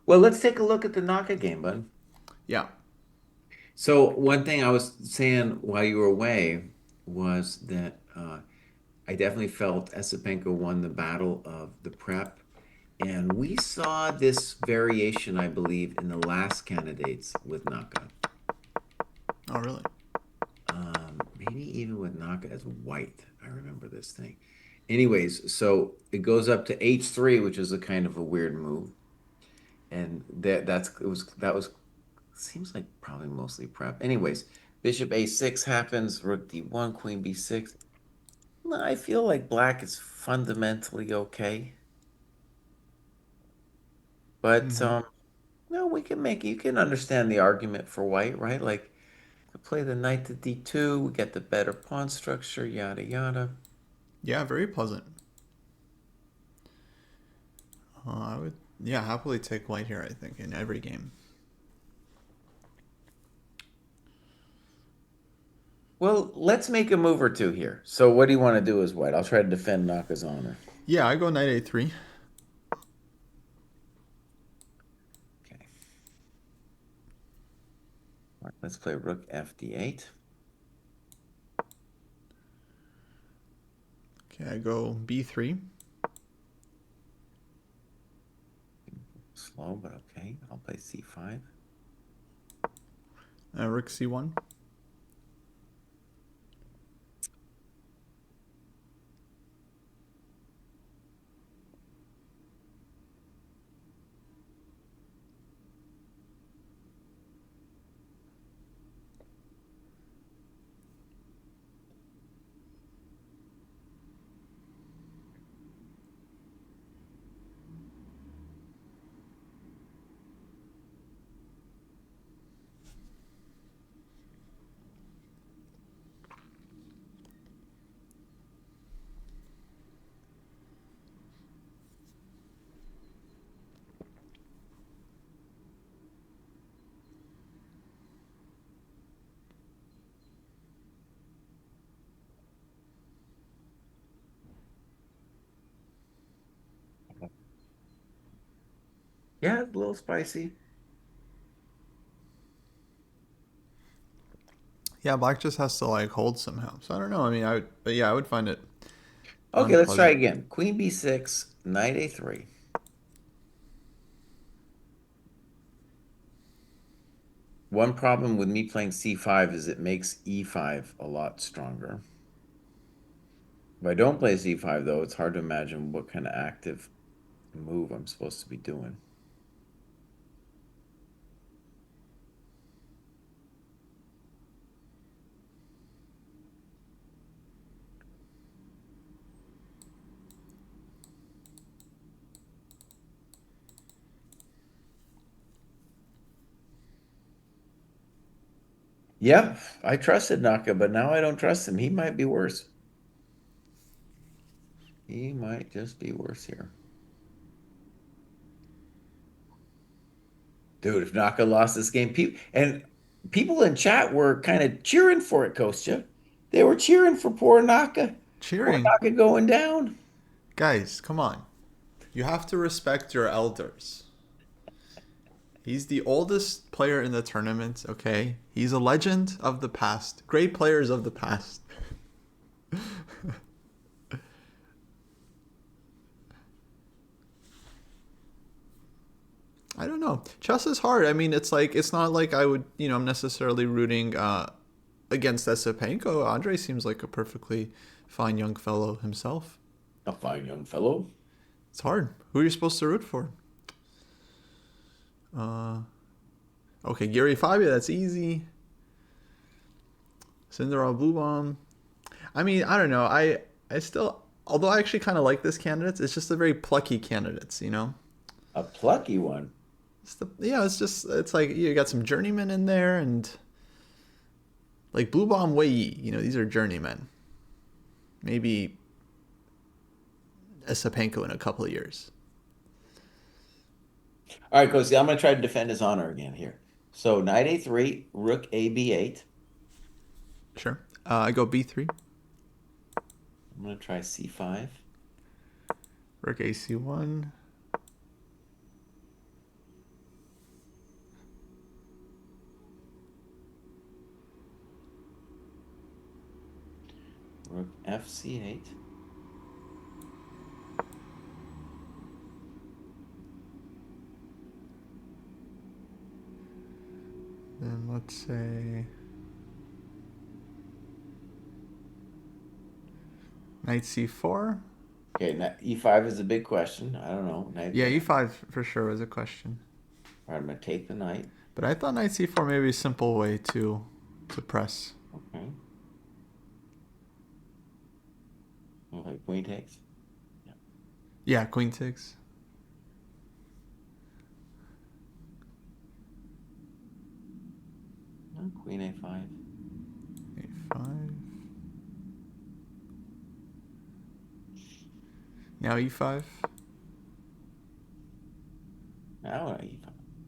Well, let's take a look at the Naka game, bud. Yeah. So one thing I was saying while you were away was that I definitely felt Esipenko won the battle of the prep. And we saw this variation, I believe, in the last candidates with Naka. Oh, really? Maybe even with Naka as white. I remember this thing. Anyways, so it goes up to H3, which is a kind of a weird move. And that was seems like probably mostly prep. Anyways, Bishop A6 happens, Rook D1, Queen B6. No, I feel like black is fundamentally okay. But Mm-hmm. no, you can understand the argument for white, right? Like we play the knight to D2, we get the better pawn structure, yada yada. Yeah, very pleasant. I would, yeah, happily take white here, I think, in every game. Well, let's make a move or two here. So what do you want to do as white? I'll try to defend Naka's honor. Yeah, I go knight a3. Okay. All right, let's play rook fd8. Okay, I go b3. Slow, but okay. I'll play c5. Rook c1. Yeah, it's a little spicy. Yeah, black just has to like hold somehow. So I don't know. I mean, but yeah, I would find it Okay, let's try unpleasant. again. Queen b6, knight a3. One problem with me playing c5 is it makes e5 a lot stronger. If I don't play c5, though, it's hard to imagine what kind of active move I'm supposed to be doing. Yep, I trusted Naka, but now I don't trust him. He might be worse. He might just be worse here. Dude, if Naka lost this game, people in chat were kind of cheering for it, Kostya. They were cheering for poor Naka. Poor Cheering. Naka going down. Guys, come on. You have to respect your elders. He's the oldest player in the tournament, okay? He's a legend of the past. Great players of the past. I don't know. Chess is hard. I mean, it's not like I would, I'm necessarily rooting against Esipenko. Andre seems like a perfectly fine young fellow himself. A fine young fellow. It's hard. Who are you supposed to root for? Okay, Gary Fabio, that's easy. Cinderella Blue Bomb. I mean, I don't know. I still, although I actually kind of like this candidate, it's just a very plucky candidates. A plucky one. It's like you got some journeymen in there and like Blue Bomb Wei Yi, these are journeymen. Maybe Esipenko in a couple of years. All right, Kostya, I'm going to try to defend his honor again here. So knight a3, rook a b8. Sure. I go b3. I'm going to try c5. Rook ac1. Rook fc8. Then let's say knight c4. Okay, e5 is a big question. I don't know. Yeah, e5 for sure was a question. All right, I'm going to take the knight. But I thought knight c4 may be a simple way to press. Okay. Okay, queen takes. Yeah, queen takes. No, queen a5. a5. Now e5.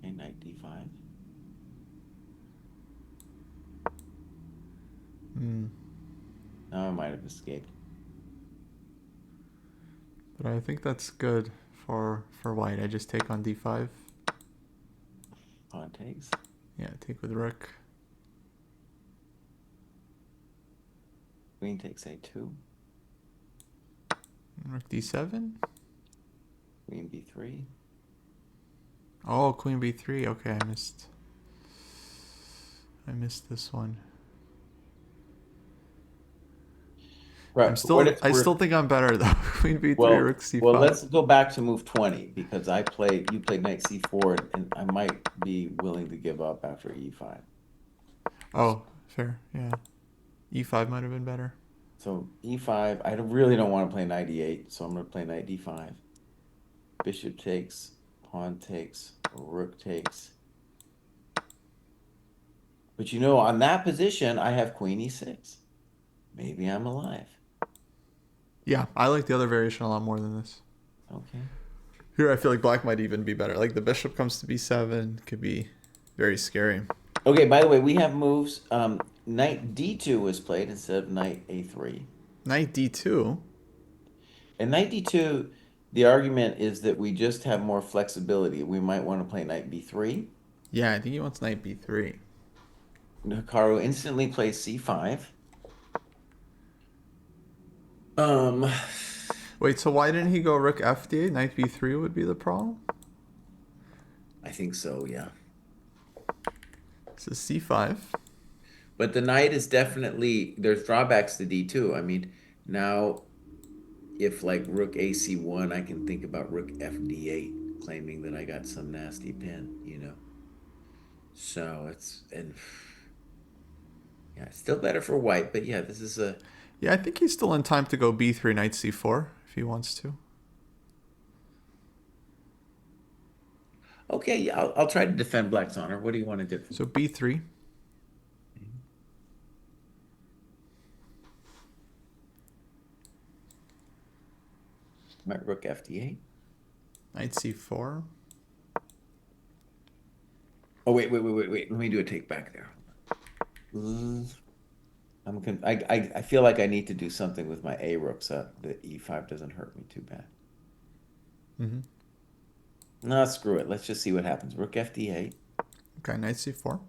Okay, knight d5. Now I might have escaped. But I think that's good for white. I just take on d5. Pawn takes. Yeah, take with rook. Queen takes a2. Rook d7. Queen b3. Oh, queen b3. Okay, I missed this one. Right. For what it's I worth, still think I'm better though. Queen b3, well, rook well, c5. let's go back to move 20 because you played knight c4, and I might be willing to give up after e5. Oh, fair. Yeah. e5 might have been better. So e5, I really don't want to play knight e8, so I'm going to play knight d5. Bishop takes, pawn takes, rook takes. But on that position, I have queen e6. Maybe I'm alive. Yeah, I like the other variation a lot more than this. Okay. Here, I feel like black might even be better. Like the bishop comes to b7, could be very scary. Okay, by the way, we have moves. Knight d2 was played instead of knight a3. Knight d2. And knight d2, the argument is that we just have more flexibility. We might want to play knight b3. Yeah, I think he wants knight b3. Hikaru instantly plays c5. Um, Wait, so why didn't he go rook fd8? Knight b3 would be the problem? I think so, yeah. This is c5. But the knight is definitely, there's drawbacks to d2. I mean, now if like rook ac1, I can think about rook fd8, claiming that I got some nasty pin. So and yeah, it's still better for white, but yeah, this is a. Yeah, I think he's still in time to go b3, knight c4, if he wants to. Okay, yeah, I'll try to defend black's honor. What do you want to do? So b3. Might rook fd8. Knight c4. Oh, wait. Let me do a take back there. I feel like I need to do something with my a rook so that e5 doesn't hurt me too bad. Mm-hmm. No, screw it. Let's just see what happens. Rook fd8. Okay, knight c4.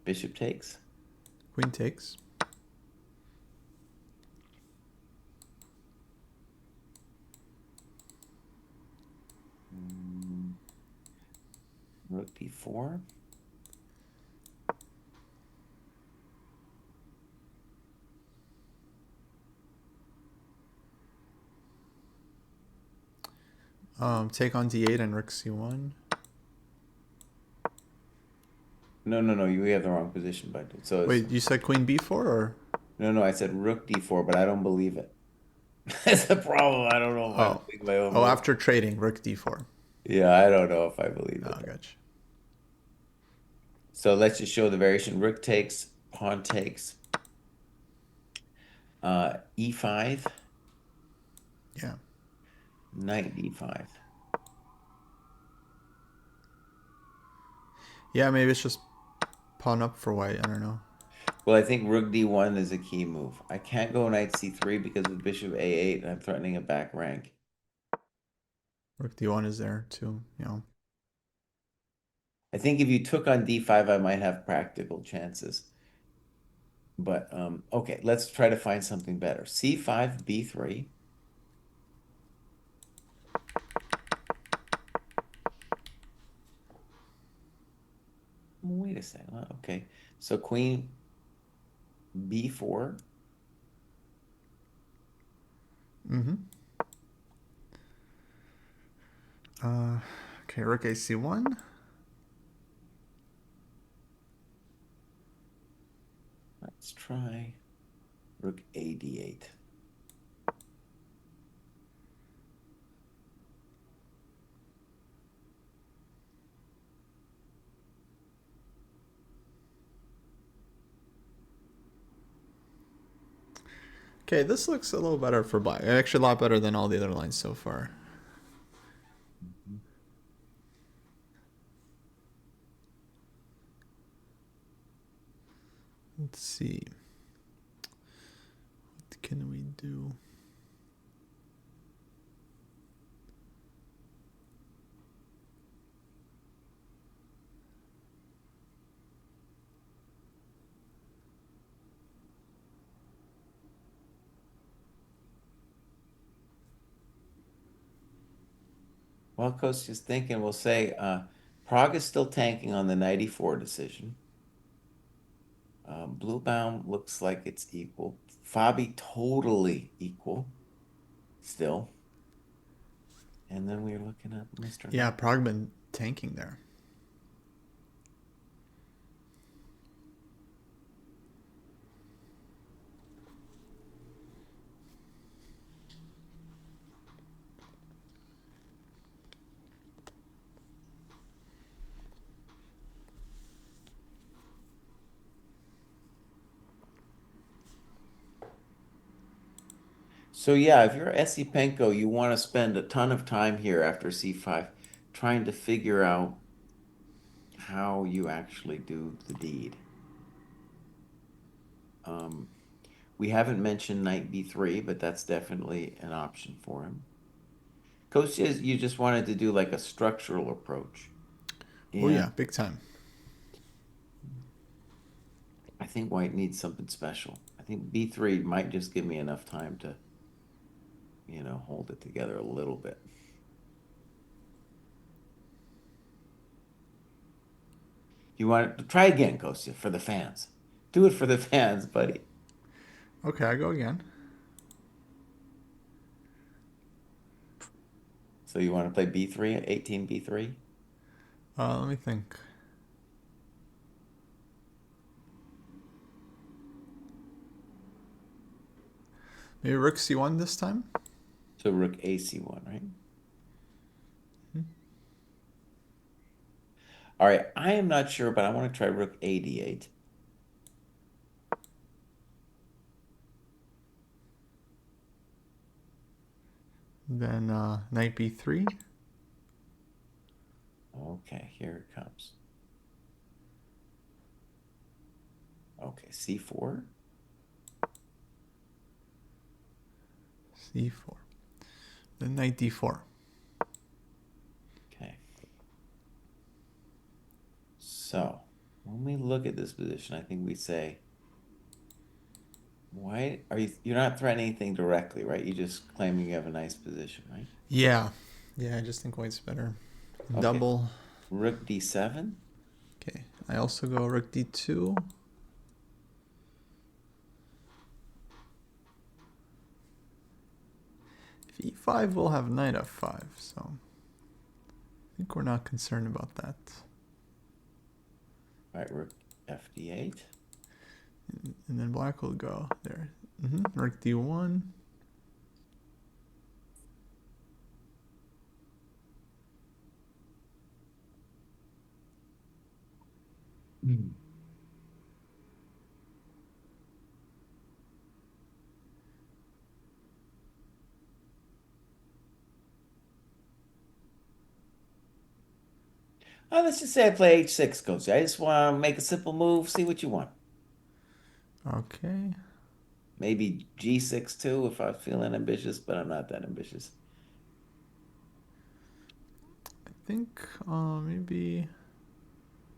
Bishop takes. Queen takes. Rook d4. Take on d8 and rook c1. No. You have the wrong position, but Wait, you said queen b4 or? no. I said rook d4, but I don't believe it. That's the problem. I don't know if I Oh, believe my own oh, move. after trading rook d4. Yeah, I don't know if I believe Oh, it. gotcha. So let's just show the variation. Rook takes, pawn takes, e5, Yeah. knight d5. Yeah, maybe it's just pawn up for white. I don't know. Well, I think rook d1 is a key move. I can't go knight c3 because with bishop a8, I'm threatening a back rank. Rook d1 is there too. I think if you took on d5, I might have practical chances. But okay, let's try to find something better. c5, b3. Wait a second. Okay, so queen b4. Mm-hmm. Okay, rook ac1. Let's try rook a d8. Okay, this looks a little better for black. Actually, a lot better than all the other lines so far. Let's see. What can we do? Well, Kostya's thinking, we'll say Prague is still tanking on the 94 decision. Bluebound looks like it's equal. Fabi totally equal still. And then we're looking at Mr. Yeah, Knight. Prague been tanking there. So yeah, if you're Esipenko, you want to spend a ton of time here after C5 trying to figure out how you actually do the deed. We haven't mentioned knight b3, but that's definitely an option for him. Kostya, you just wanted to do like a structural approach. Oh yeah, And big time. I think white needs something special. I think b3 might just give me enough time to, hold it together a little bit. You want to try again, Kostya, for the fans. Do it for the fans, buddy. Okay, I go again. So you want to play b3, 18 b3? Let me think. Maybe rook c1 this time? So rook ac1, right? All right, I am not sure, but I want to try rook ad8. Then knight b3. Okay, here it comes. Okay, c4. c4. Then knight d4. Okay. So when we look at this position, I think we say, why are you're not threatening anything directly, right? You're just claiming you have a nice position, right? Yeah. Yeah, I just think white's better. Okay. Double. Rook d7. Okay. I also go rook d2. e5 will have knight f5, so I think we're not concerned about that. All right, rook fd8. And then black will go there. Rook d1. Oh, let's just say I play h6, coach. I just want to make a simple move, see what you want. Okay. Maybe g6 too if I'm feeling ambitious, but I'm not that ambitious. I think maybe...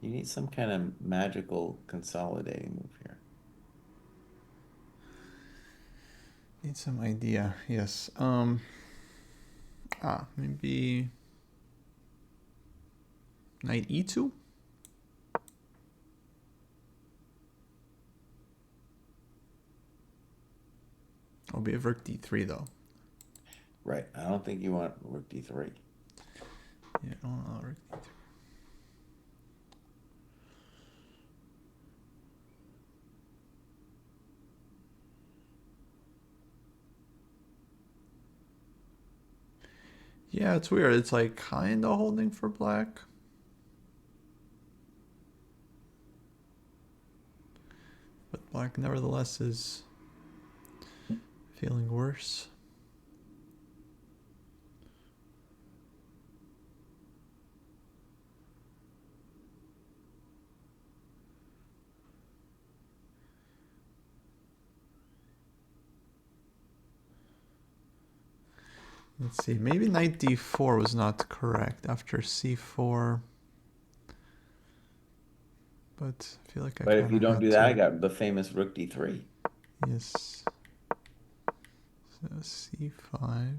You need some kind of magical consolidating move here. Need some idea. Yes. Maybe knight e2. I'll be a rook d3 though. Right. I don't think you want rook d3. Yeah, I don't know, rook d3. Yeah, it's weird. It's like kind of holding for black. But black nevertheless is feeling worse. Let's see. Maybe knight d4 was not correct after c4. But I feel like I But if kind you of don't had do that, I to. got the famous rook d3. Yes. So c5.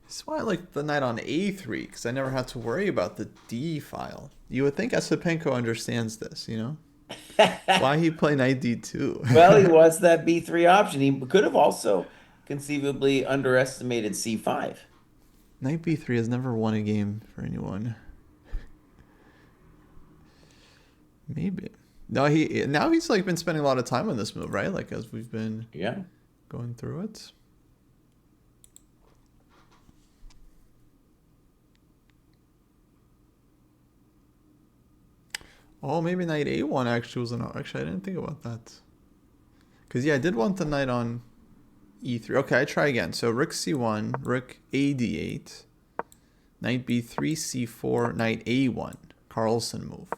This is why I like the knight on a3, because I never had to worry about the d file. You would think Asipenko understands this, you know? Why he play knight Well, he d2? wants that b3 option. He could have also conceivably underestimated c5. Knight b3 has never won a game for anyone. Maybe. No, he's like been spending a lot of time on this move, right? Like as we've been Yeah. going through it. Oh, maybe knight a1 actually was an. Actually, I didn't think about that. Because yeah, I did want the knight on e3. Okay, I try again. So rook c1, rook a d8, knight b3, c4, knight a1. Carlsen move.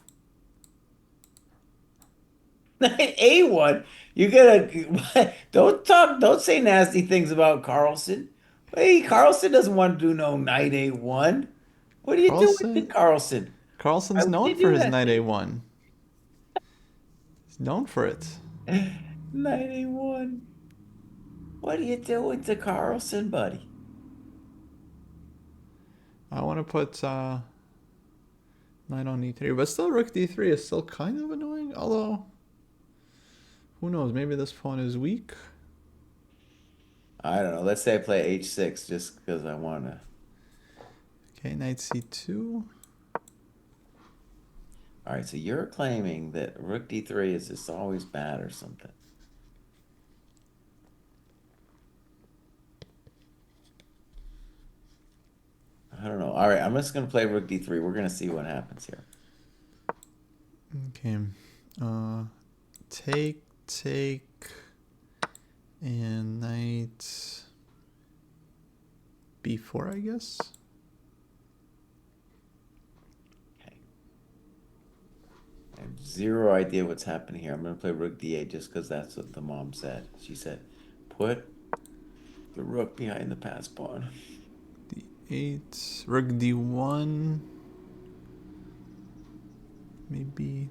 A1, you gotta don't say nasty things about Carlsen. Hey, Carlsen doesn't want to do no knight A1. What are you doing to Carlsen Carlsen? Why Carlsen's would known you for do his that knight to a1. He's known for it. him? Knight A1. What are you doing to Carlsen, buddy? I want to put knight on e3, but still rook d3 is still kind of annoying. Although, who knows? Maybe this pawn is weak. I don't know. Let's say I play H6 just because I want to. Okay, knight c2. All right, so you're claiming that rook D3 is just always bad or something. I don't know. All right, I'm just going to play rook D3. We're going to see what happens here. Okay. Uh, take, and knight b4, I guess. Okay. I have zero idea what's happening here. I'm going to play rook D8 just because that's what the mom said. She said, put the rook behind the pass pawn. d8, rook d1. Maybe.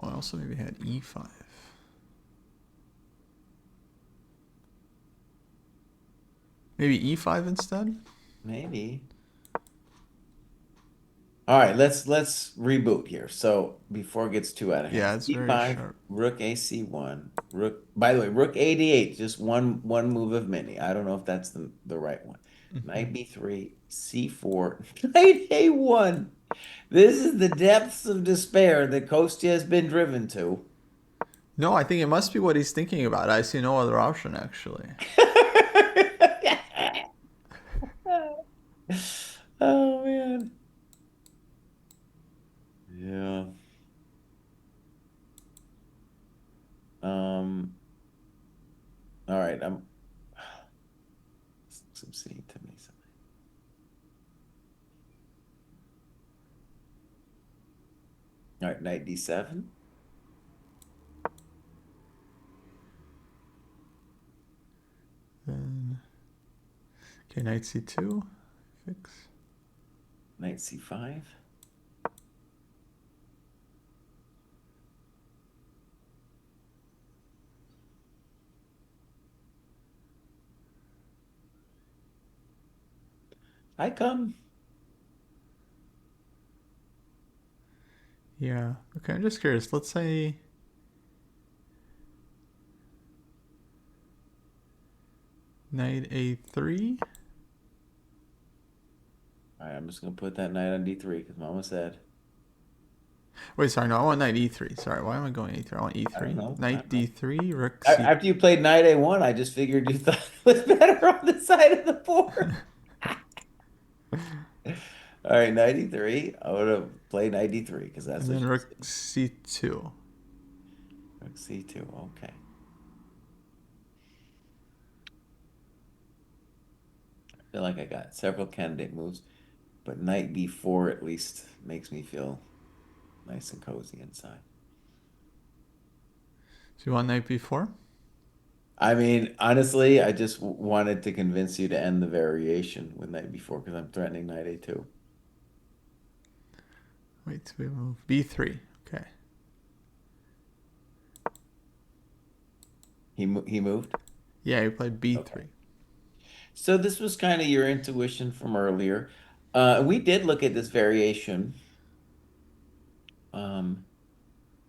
Oh, I also maybe had e5. Maybe e5 instead? Maybe. All right, let's reboot here. So before it gets too out of hand, Yeah, it's very C5, sharp. rook AC1, rook. By the way, rook AD8, just one move of many. I don't know if that's the right one. Knight B3, C4, Knight A1. This is the depths of despair that Kostya has been driven to. No, I think it must be what he's thinking about. I see no other option, actually. Oh man. Yeah. Um. All right. Some seeing to me. All right, knight D7. Then, okay, knight c2. Fix. Knight C5. I come. Yeah. Okay, I'm just curious. Let's say knight a3. All right, I'm just gonna put that knight on D3 because Mama said. Wait, sorry, no, I want knight e3. Sorry, why am I going e3? I want I don't e3. know. I Knight don't know. d3, rook c. After you played knight A1, I just figured you thought it was better on the side of the board. All right, knight E3. I would have played knight D3 because that's And what then you rook said. c2. Rook C2. Okay. I feel like I got several candidate moves, but knight B4 at least makes me feel nice and cozy inside. So you want knight b4? I mean, honestly, I just wanted to convince you to end the variation with knight b4 because I'm threatening knight a2. Wait, we move b3. Okay. He moved? Yeah, you played Okay. b3. So this was kind of your intuition from earlier. We did look at this variation. Um,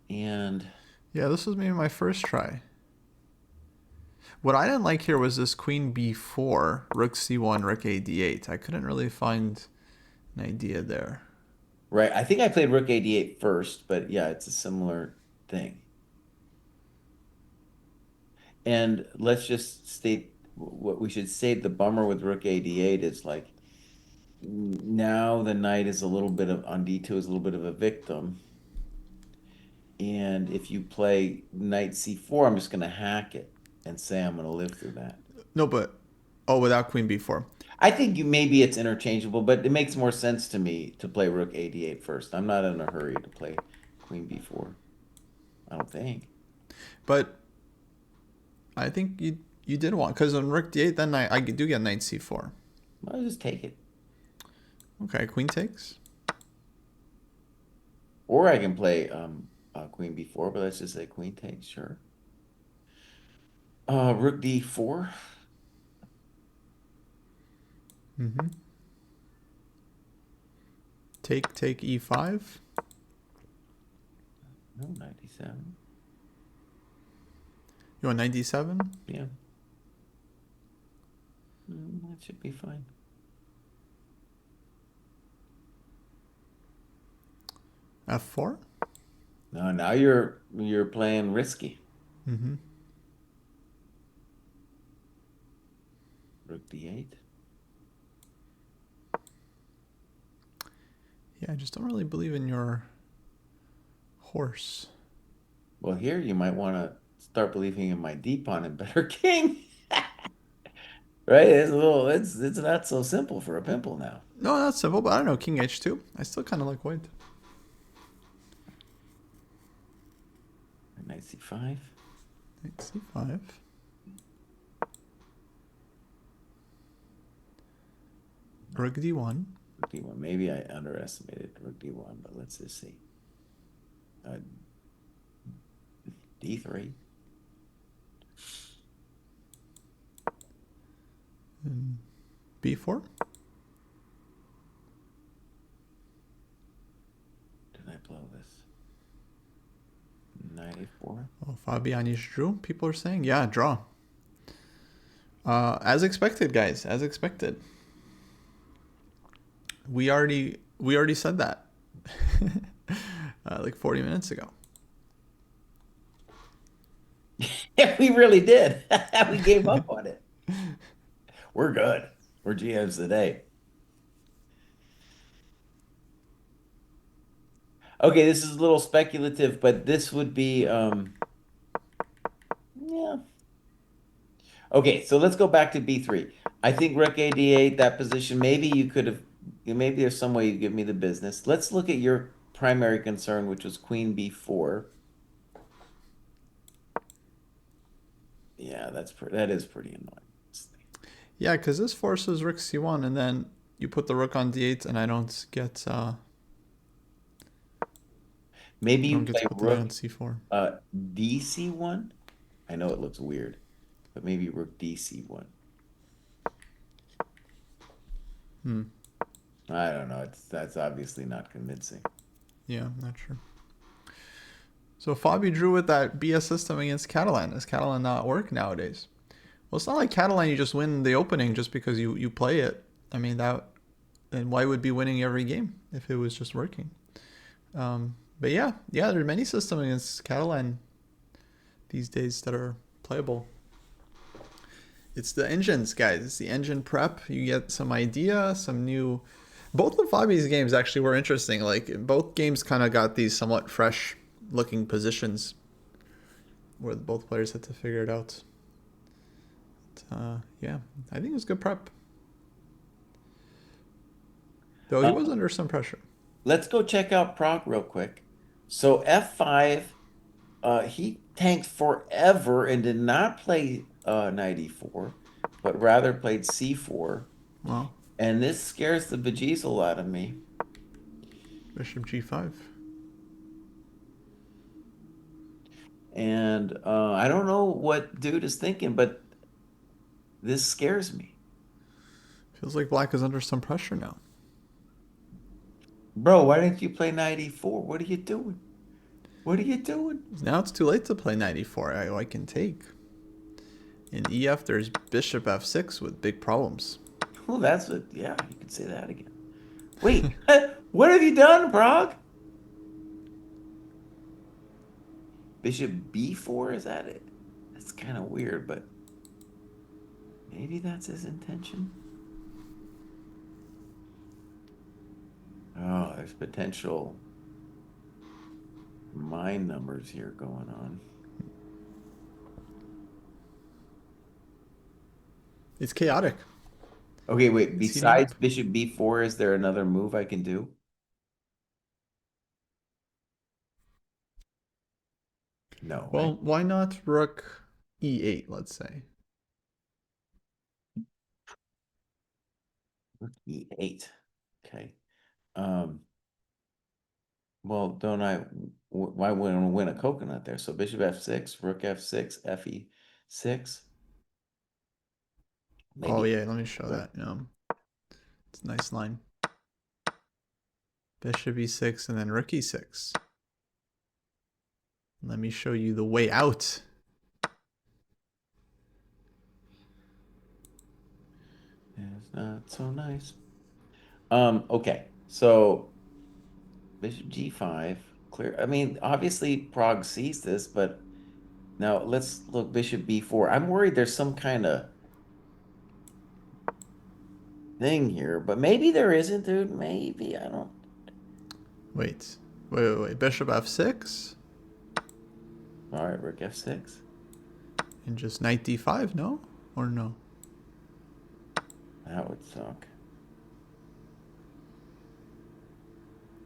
and Yeah, this was maybe my first try. What I didn't like here was this queen b4, rook c1, rook a d8. I couldn't really find an idea there. right, I think I played rook a d8 first, but yeah, it's a similar thing. And let's just state what we should say. The bummer with rook a d8 is like now the knight is a little bit of on d2 is a little bit of a victim. And if you play knight c4, I'm just going to hack it and say I'm going to live through that. No, but oh, without queen b4. I think maybe it's interchangeable, but it makes more sense to me to play rook a d8 first. I'm not in a hurry to play queen b4. I don't think. But I think you did want, because on rook d8, then I do get knight c4. I'll just take it. Okay, queen takes. Or I can play queen b4, but let's just say queen takes, sure. Rook d4. Mm-hmm. Take e5. No, 97. You want knight d7? Yeah. That should be fine. f4? No, now you're playing risky. Mm-hmm. Rook d8. Yeah, I just don't really believe in your horse. Well, here you might want to start believing in my d pawn and better king. Right? It's not so simple for a pimple now. No, that's simple, but I don't know. King h2. I still kind of like white. Knight c5. Knight c5. Rook d1. Rook d1. Maybe I underestimated rook d1, but let's just see. D3. And b4. Did I blow this? Knight a4. Oh, Fabiani's drew. People are saying, yeah, draw. As expected, guys. As expected. We already said that like 40 minutes ago. Yeah, we really did. We gave up on it. We're good. We're GMs today. Okay, this is a little speculative, but this would be yeah. Okay, so let's go back to B3. I think rook a d8, that position, maybe you could have maybe there's some way you give me the business. Let's look at your primary concern, which was queen b4. Yeah, that is pretty annoying. Yeah, because this forces rook c1, and then you put the rook on d8, and I don't get Maybe I you don't get play to put the knight on rook c4. dc1. I know it looks weird, but maybe rook dc1. I don't know. That's obviously not convincing. Yeah, I'm not sure. So Fabi drew with that BS system against Catalan. Does Catalan not work nowadays? Well, it's not like Catalan you just win the opening just because you play it. I mean, and why would be winning every game if it was just working? But yeah, there are many systems against Catalan these days that are playable. It's the engines, guys. It's the engine prep. You get some idea, some new. Both of Fabi's games actually were interesting. Like both games kind of got these somewhat fresh looking positions where both players had to figure it out. But, yeah, I think it was good prep. Though he was under some pressure. Let's go check out Prague real quick. So F5, he tanked forever and did not play knight e4, but rather played c4. Well, And this scares the bejesus out of me. bishop g5. And I don't know what dude is thinking, but this scares me. Feels like black is under some pressure now. Bro, why didn't you play knight e4? What are you doing? What are you doing? Now it's too late to play knight e4. I can take. In ef, there's bishop f6 with big problems. Oh, that's it. Yeah, you could say that again. Wait, what have you done, Prague? Bishop b4, is that it? That's kind of weird, but maybe that's his intention. Oh, there's potential mind numbers here going on. It's chaotic. Okay, wait, It's heating besides up. bishop b4, is there another move I can do? No, right? Well, why not rook e8, let's say? Rook e8. Okay. Um, well, don't I, why wouldn't I win a coconut there? So bishop f6, rook f6, fe6. Oh, Maybe. yeah, let me show that. It's a nice line. Bishop e6 and then rook e6. Let me show you the way out. It's not so nice. Okay. So bishop g5, clear. I mean, obviously Prague sees this, but now let's look bishop b4. I'm worried there's some kind of thing here, but maybe there isn't, dude. Maybe. I don't. Wait. Wait. Bishop f6? All right, rook f6. And just knight d5, no? Or no? That would suck.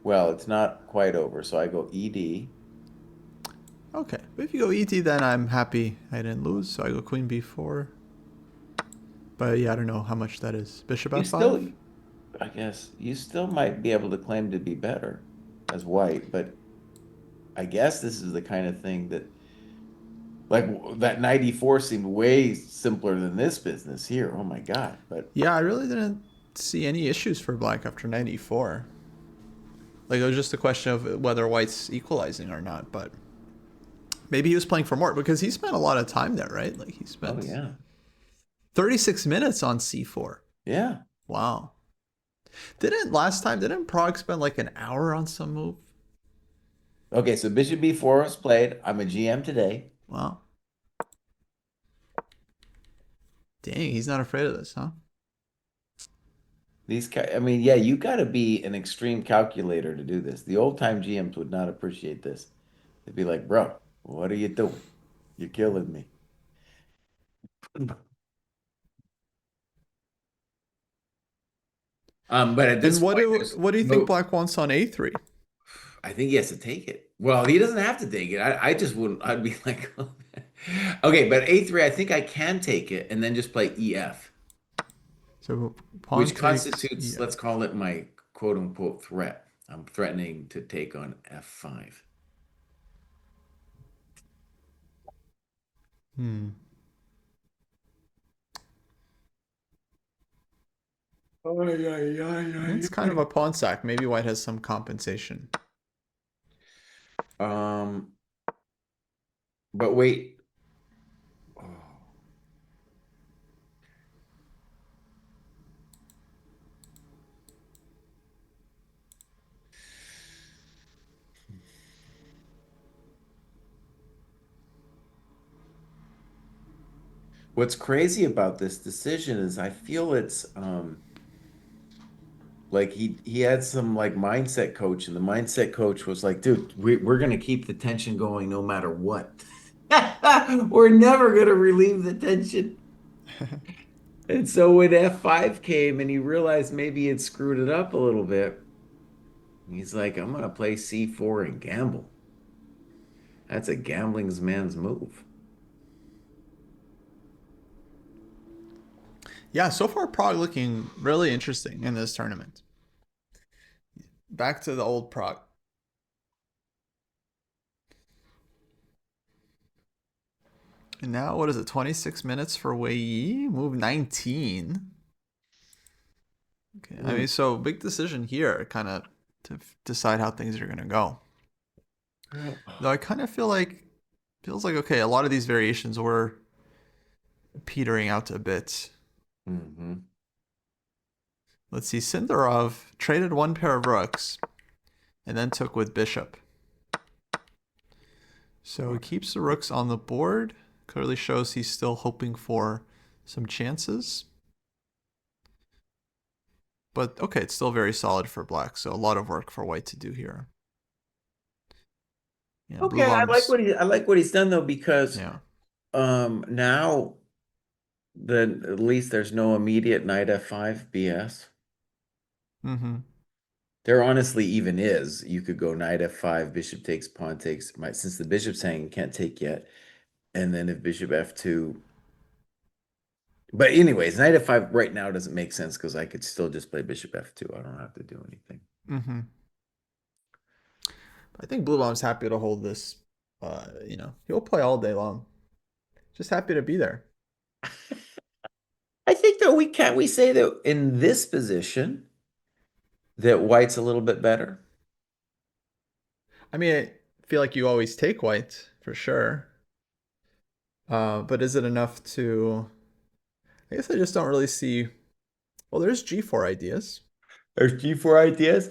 Well, it's not quite over, so I go ed. Okay. But if you go et, then I'm happy I didn't lose. So I go queen b4. But yeah, I don't know how much that is. Bishop You f5? still, I guess, you still might be able to claim to be better as white, but I guess this is the kind of thing that, like, that 94 seemed way simpler than this business here. Oh my God. But Yeah, I really didn't see any issues for black after knight e4. Like, it was just a question of whether white's equalizing or not. But maybe he was playing for more because he spent a lot of time there, right? Like, he oh spent yeah. 36 minutes on c4. Yeah. Wow. Didn't Prague spend like an hour on some move? Okay, so bishop b4 was played. I'm a GM today. Wow. Dang, he's not afraid of this, huh? I mean, yeah, you got to be an extreme calculator to do this. The old time GMs would not appreciate this. They'd be like, bro, what are you doing? You're killing me. But at this And point, there's what do you think no, black wants on a3? I think he has to take it. Well, he doesn't have to take it. I just wouldn't, I'd be like, okay, but A3, I think I can take it and then just play EF, So pawn which takes constitutes, ef. let's call it my quote unquote threat. I'm threatening to take on F5. Hmm. Ay, ay, ay, ay, It's kind of ay. a pawn sack. Maybe white has some compensation. Um, but wait. Oh. What's crazy about this decision is I feel it's like he had some like mindset coach, and the mindset coach was like, dude, we're gonna keep the tension going no matter what. We're never gonna relieve the tension. And so when F5 came and he realized maybe he had screwed it up a little bit, he's like, I'm gonna play C4 and gamble. That's a gambling's man's move. Yeah, so far Prague looking really interesting in this tournament. Back to the old Prague. And now, what is it? 26 minutes for Wei Yi. Move 19. Okay, I Hmm. mean, so big decision here, kind of to decide how things are gonna go. Though I kind of feels like okay, a lot of these variations were petering out a bit. Mm-hmm. Let's see, Sindarov traded one pair of rooks and then took with bishop. So he keeps the rooks on the board. Clearly shows he's still hoping for some chances. But okay, it's still very solid for black. So a lot of work for white to do here. Yeah, blue Okay, bombs. I like what he's done though because Yeah. now then at least there's no immediate knight f5 BS. Mm-hmm. There honestly even is. You could go knight f5, bishop takes, pawn takes. Since the bishop's hanging, can't take yet. And then if bishop f2. But anyways, knight f5 right now doesn't make sense because I could still just play bishop f2. I don't have to do anything. Mm-hmm. I think blue bomb's happy to hold this. He'll play all day long. Just happy to be there. I think though we say that in this position that white's a little bit better. I mean, I feel like you always take white for sure. But is it enough to? I guess I just don't really see. Well, there's G4 ideas. There's G4 ideas.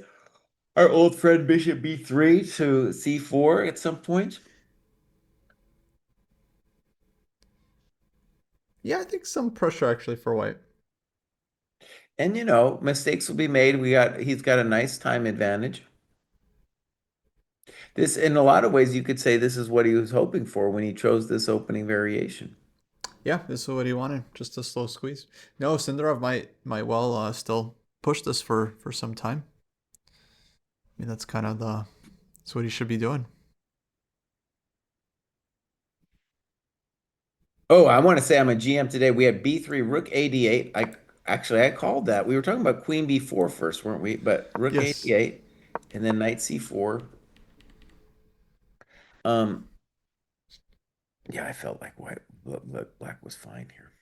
Our old friend bishop b3 to c4 at some point. Yeah, I think some pressure actually for white. And mistakes will be made. He's got a nice time advantage. This, in a lot of ways, you could say this is what he was hoping for when he chose this opening variation. Yeah, this is what he wanted. Just a slow squeeze. No, Sindarov might well still push this for some time. I mean, that's what he should be doing. Oh, I want to say I'm a GM today. We had b3, rook a8. I called that. We were talking about queen b4 first, weren't we? But rook Yes. a8 and then knight c4. Um, yeah, I felt like black was fine here.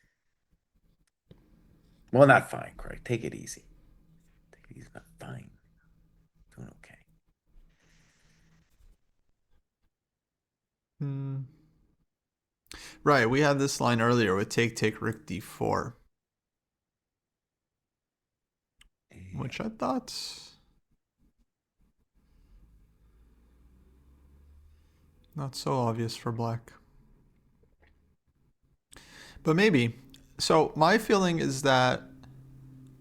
Well, not fine, Craig. Take it easy. Take it easy. Not fine. Doing okay. Hmm. Right, we had this line earlier with take rook d4, Yeah. which I thought not so obvious for black. But maybe. So my feeling is that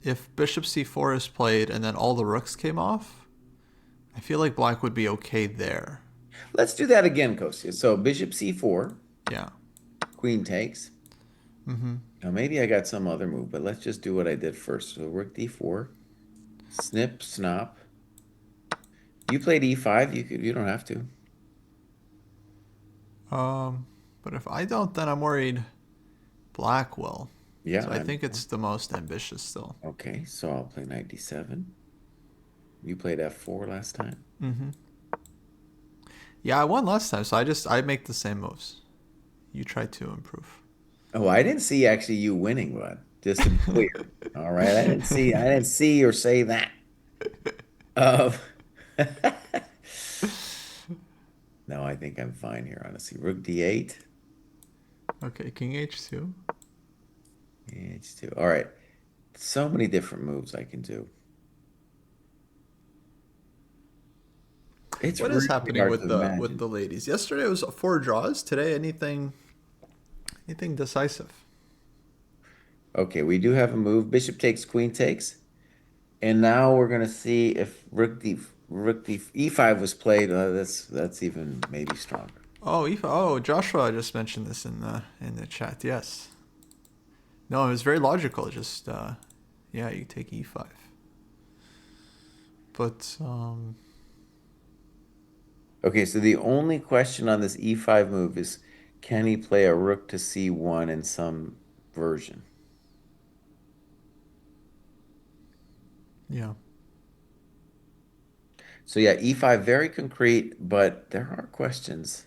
if bishop c4 is played and then all the rooks came off, I feel like black would be okay there. Let's do that again, Kostya. So bishop c4, Yeah. queen takes. Mm-hmm. Now maybe I got some other move, but let's just do what I did first. So rook d4, snip, snop. You played e5. You don't have to. But if I don't, then I'm worried black will. Yeah, So I think it's the most ambitious still. okay. So I'll play knight d7. You played f4 last time. Mm-hmm. Yeah, I won last time, so I make the same moves. You try to improve. Oh, I didn't see actually you winning, bud. Just to be clear. All right. I didn't see or say that. Uh, no, I think I'm fine here, honestly. Rook d8. Okay, king h2. H2. All right. So many different moves I can do. It's What is really happening hard with to the imagine. ladies? Yesterday was four draws. Today, anything decisive? Okay, we do have a move. Bishop takes, queen takes. And now we're gonna see if rook d e5 was played. That's even maybe stronger. Oh, Joshua just mentioned this in the chat. Yes. No, it was very logical. Just yeah, you take e5. But Okay, so the only question on this e5 move is can he play a rook to c1 in some version? Yeah. So yeah, e5 very concrete, but there are questions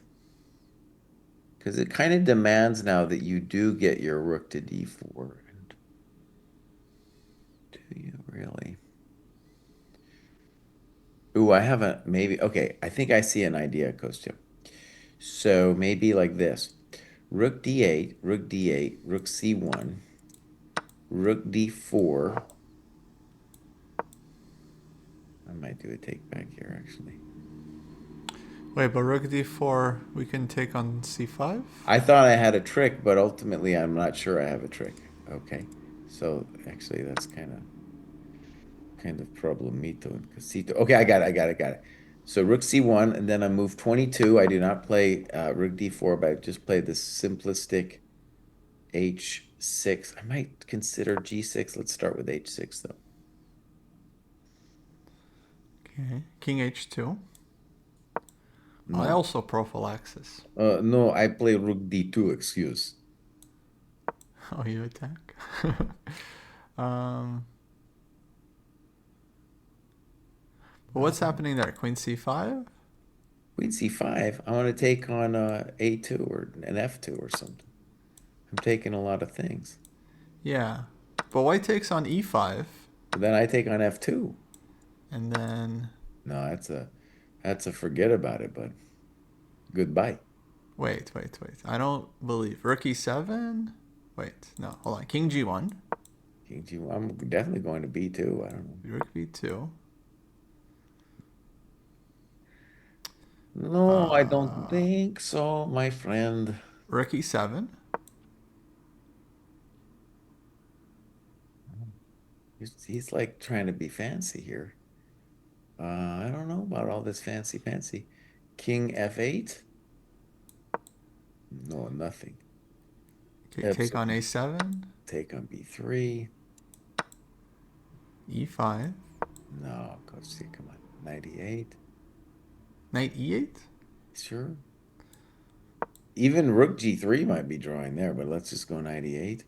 because it kind of demands now that you do get your rook to d4. And do you really? Ooh, I haven't maybe. Okay, I think I see an idea, Kostya. So maybe like this. Rook d8, rook d8, rook c1, rook d4. I might do a take back here, actually. Wait, but rook d4, we can take on c5? I thought I had a trick, but ultimately I'm not sure I have a trick. Okay. So actually that's kind of problemito and casito. Okay, I got it. So rook c1, and then I move 22. I do not play rook d4, but I just play the simplistic h6. I might consider g6. Let's start with h6 though. Okay. King h2. I No. also prophylaxis. No, I play rook d2, excuse. Oh, you attack? um, but what's No. happening there? Queen c5? Queen c5. I want to take on a2 or an f2 or something. I'm taking a lot of things. Yeah. But white takes on e5, But then I take on f2. and then... No, that's a forget about it, but goodbye. Wait. I don't believe. Rook e7? Wait, no, hold on. King g1. King G, I'm definitely going to b2. I don't know. Rook b2. No, I don't Uh, think so, my friend. Rook e7. He's like trying to be fancy here. I don't know about all this fancy. King f8? No, nothing. Okay, take on Absolutely. a7. Take on b3. e5. No, Coach, come on. 98. Knight e8. Sure. Even rook g3 might be drawing there, but let's just go 98.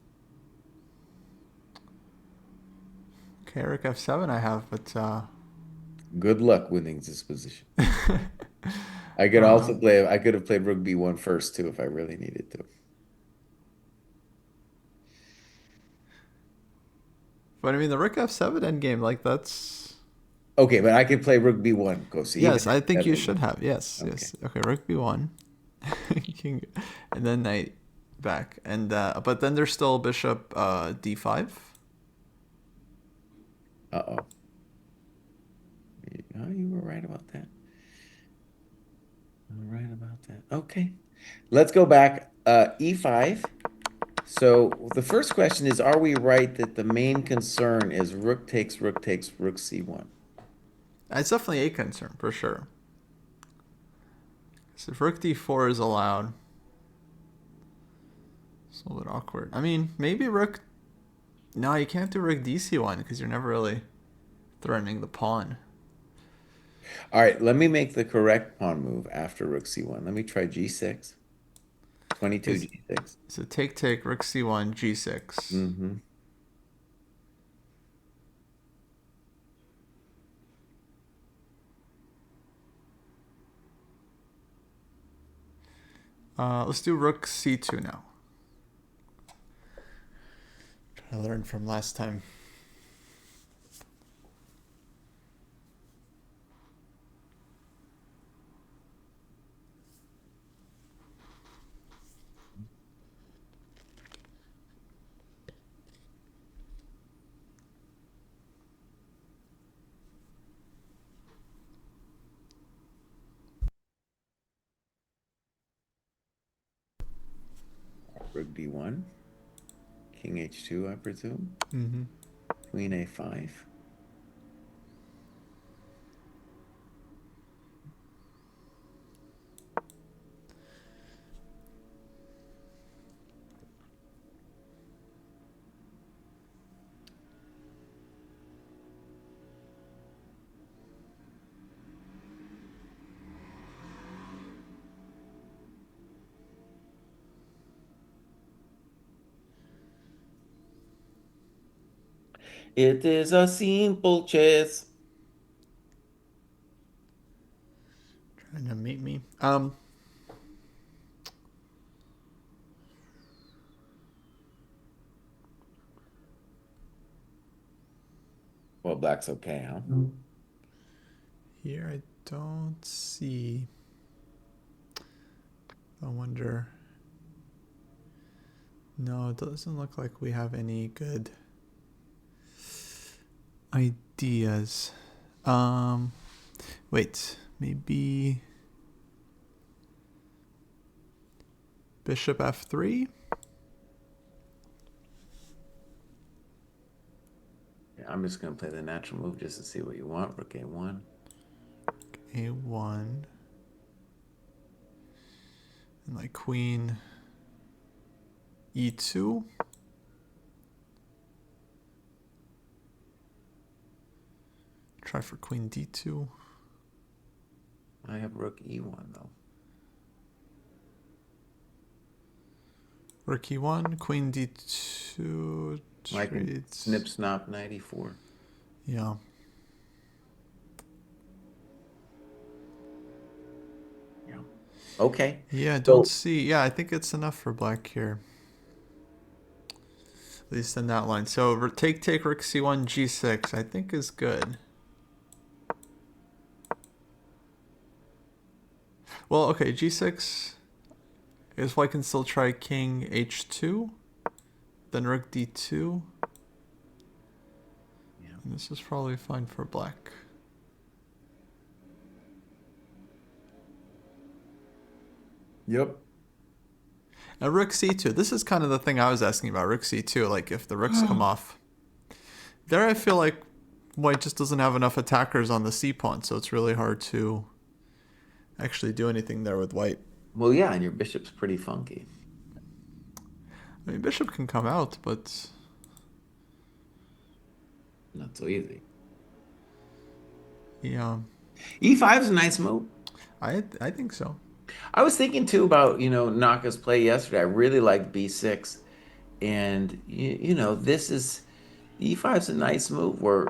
Okay, rook f7 I have, but Good luck winning this position. I could uh, also play, I could have played rook b1 first too if I really needed to. but I mean the rook f7 endgame, like that's Okay, but I could play rook b1, Kosi, even yes, I if think that you ended. should have. Yes, Okay. yes. Okay, rook b1, king, and then knight back, and but then there's still bishop d5. Uh-oh. Oh, you were right about that. You were right about that. Okay. Let's go back. E5. So the first question is, are we right that the main concern is rook takes, rook c1? It's definitely a concern for sure. So if rook d4 is allowed, it's a little bit awkward. I mean, maybe rook. No, you can't do rook dc1 because you're never really threatening the pawn. All right, let me make the correct pawn move after rook c1. Let me try g6, 22 It's g6. so take rook c1 g6. Mm-hmm. Let's do rook c2 now. I learned from last time. Rook d1, king h2, I presume. Mm-hmm. Queen a5. It is a simple chess. Trying to mate me. Well, black's okay, huh? Here I don't see. I wonder. No, it doesn't look like we have any good ideas. Wait, maybe bishop f3? Yeah, I'm just gonna play the natural move just to see what you want. Rook A1. A1. And like queen E2. Try for queen D2. I have rook E1 though. Rook E1, queen D2. I can Trades. snip snap knight E4. Yeah. Yeah. Okay. Yeah, don't So see. Yeah, I think it's enough for black here. At least in that line. So take rook C1 G6 I think is good. Well, okay, G6. I guess I can still try king H2. Then rook D2. yeah. And this is probably fine for black. Yep. And rook C2. This is kind of the thing I was asking about. Rook C2. Like if the rooks come off. There I feel like white just doesn't have enough attackers on the C pawn. So it's really hard to actually do anything there with white. Well, yeah, and your bishop's pretty funky. I mean, bishop can come out, but Not so easy. yeah, E5 is a nice move. I think so. I was thinking too about, Naka's play yesterday. I really liked B6. And, this is, E5 is a nice move where,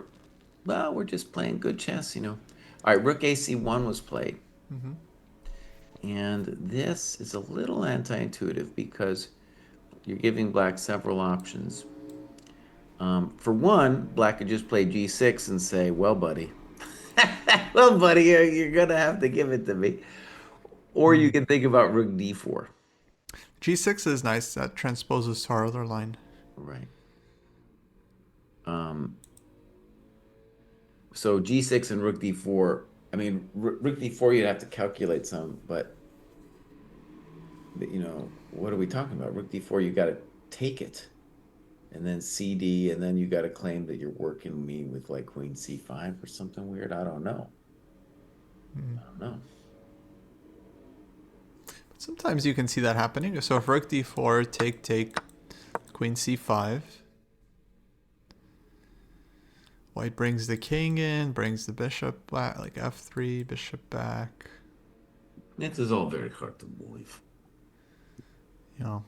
well, we're just playing good chess. All right, Rook AC1 was played. Mm-hmm. And this is a little anti-intuitive because you're giving black several options. For one, black could just play G6 and say, well, buddy, well, buddy, you're going to have to give it to me. Or you Mm. can think about Rook D4. G6 is nice. That transposes to our other line. Right. So G6 and Rook D4. I mean, Rook D4, you'd have to calculate some, but what are we talking about? Rook D4, you got to take it, and then CD, and then you got to claim that you're working me with like Queen C5 or something weird. I don't know. Mm. I don't know. But sometimes you can see that happening. So if rook D4, take, queen C5. White brings the king in, brings the bishop back, like F3, bishop back. This is all very hard to believe. You know.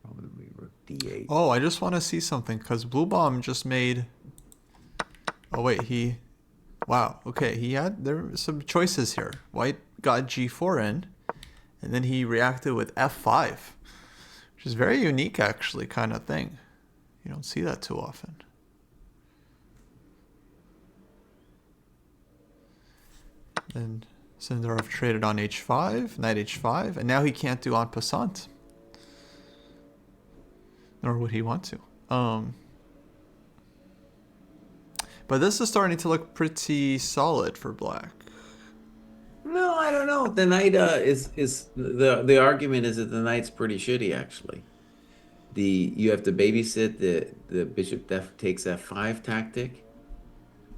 Probably Rook D8. Oh, I just want to see something because Blue Bomb just made. Oh wait, Wow. Okay, there were some choices here. White got G4 in, and then he reacted with F5, which is very unique, actually, kind of thing. You don't see that too often. Then Sindarov traded on H5, knight H5, and now he can't do en passant. Nor would he want to. But this is starting to look pretty solid for black. No, I don't know. The knight is the argument is that the knight's pretty shitty actually. You have to babysit the bishop takes F5 tactic.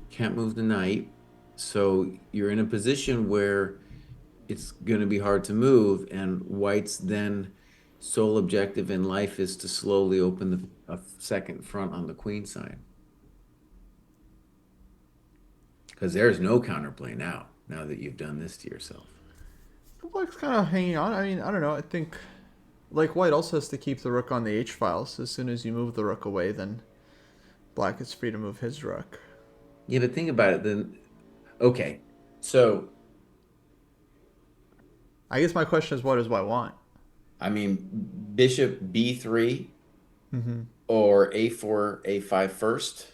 Can't move the knight. So you're in a position where it's going to be hard to move, and white's then sole objective in life is to slowly open a second front on the queen side. Because there's no counterplay now that you've done this to yourself. Black's kind of hanging on. I mean, I don't know. I think like white also has to keep the rook on the h file. So as soon as you move the rook away, then black is free to move his rook. Yeah, but think about it then. Okay, so I guess my question is, what does white want? I mean, bishop b3 Mm-hmm. or a4, a5 first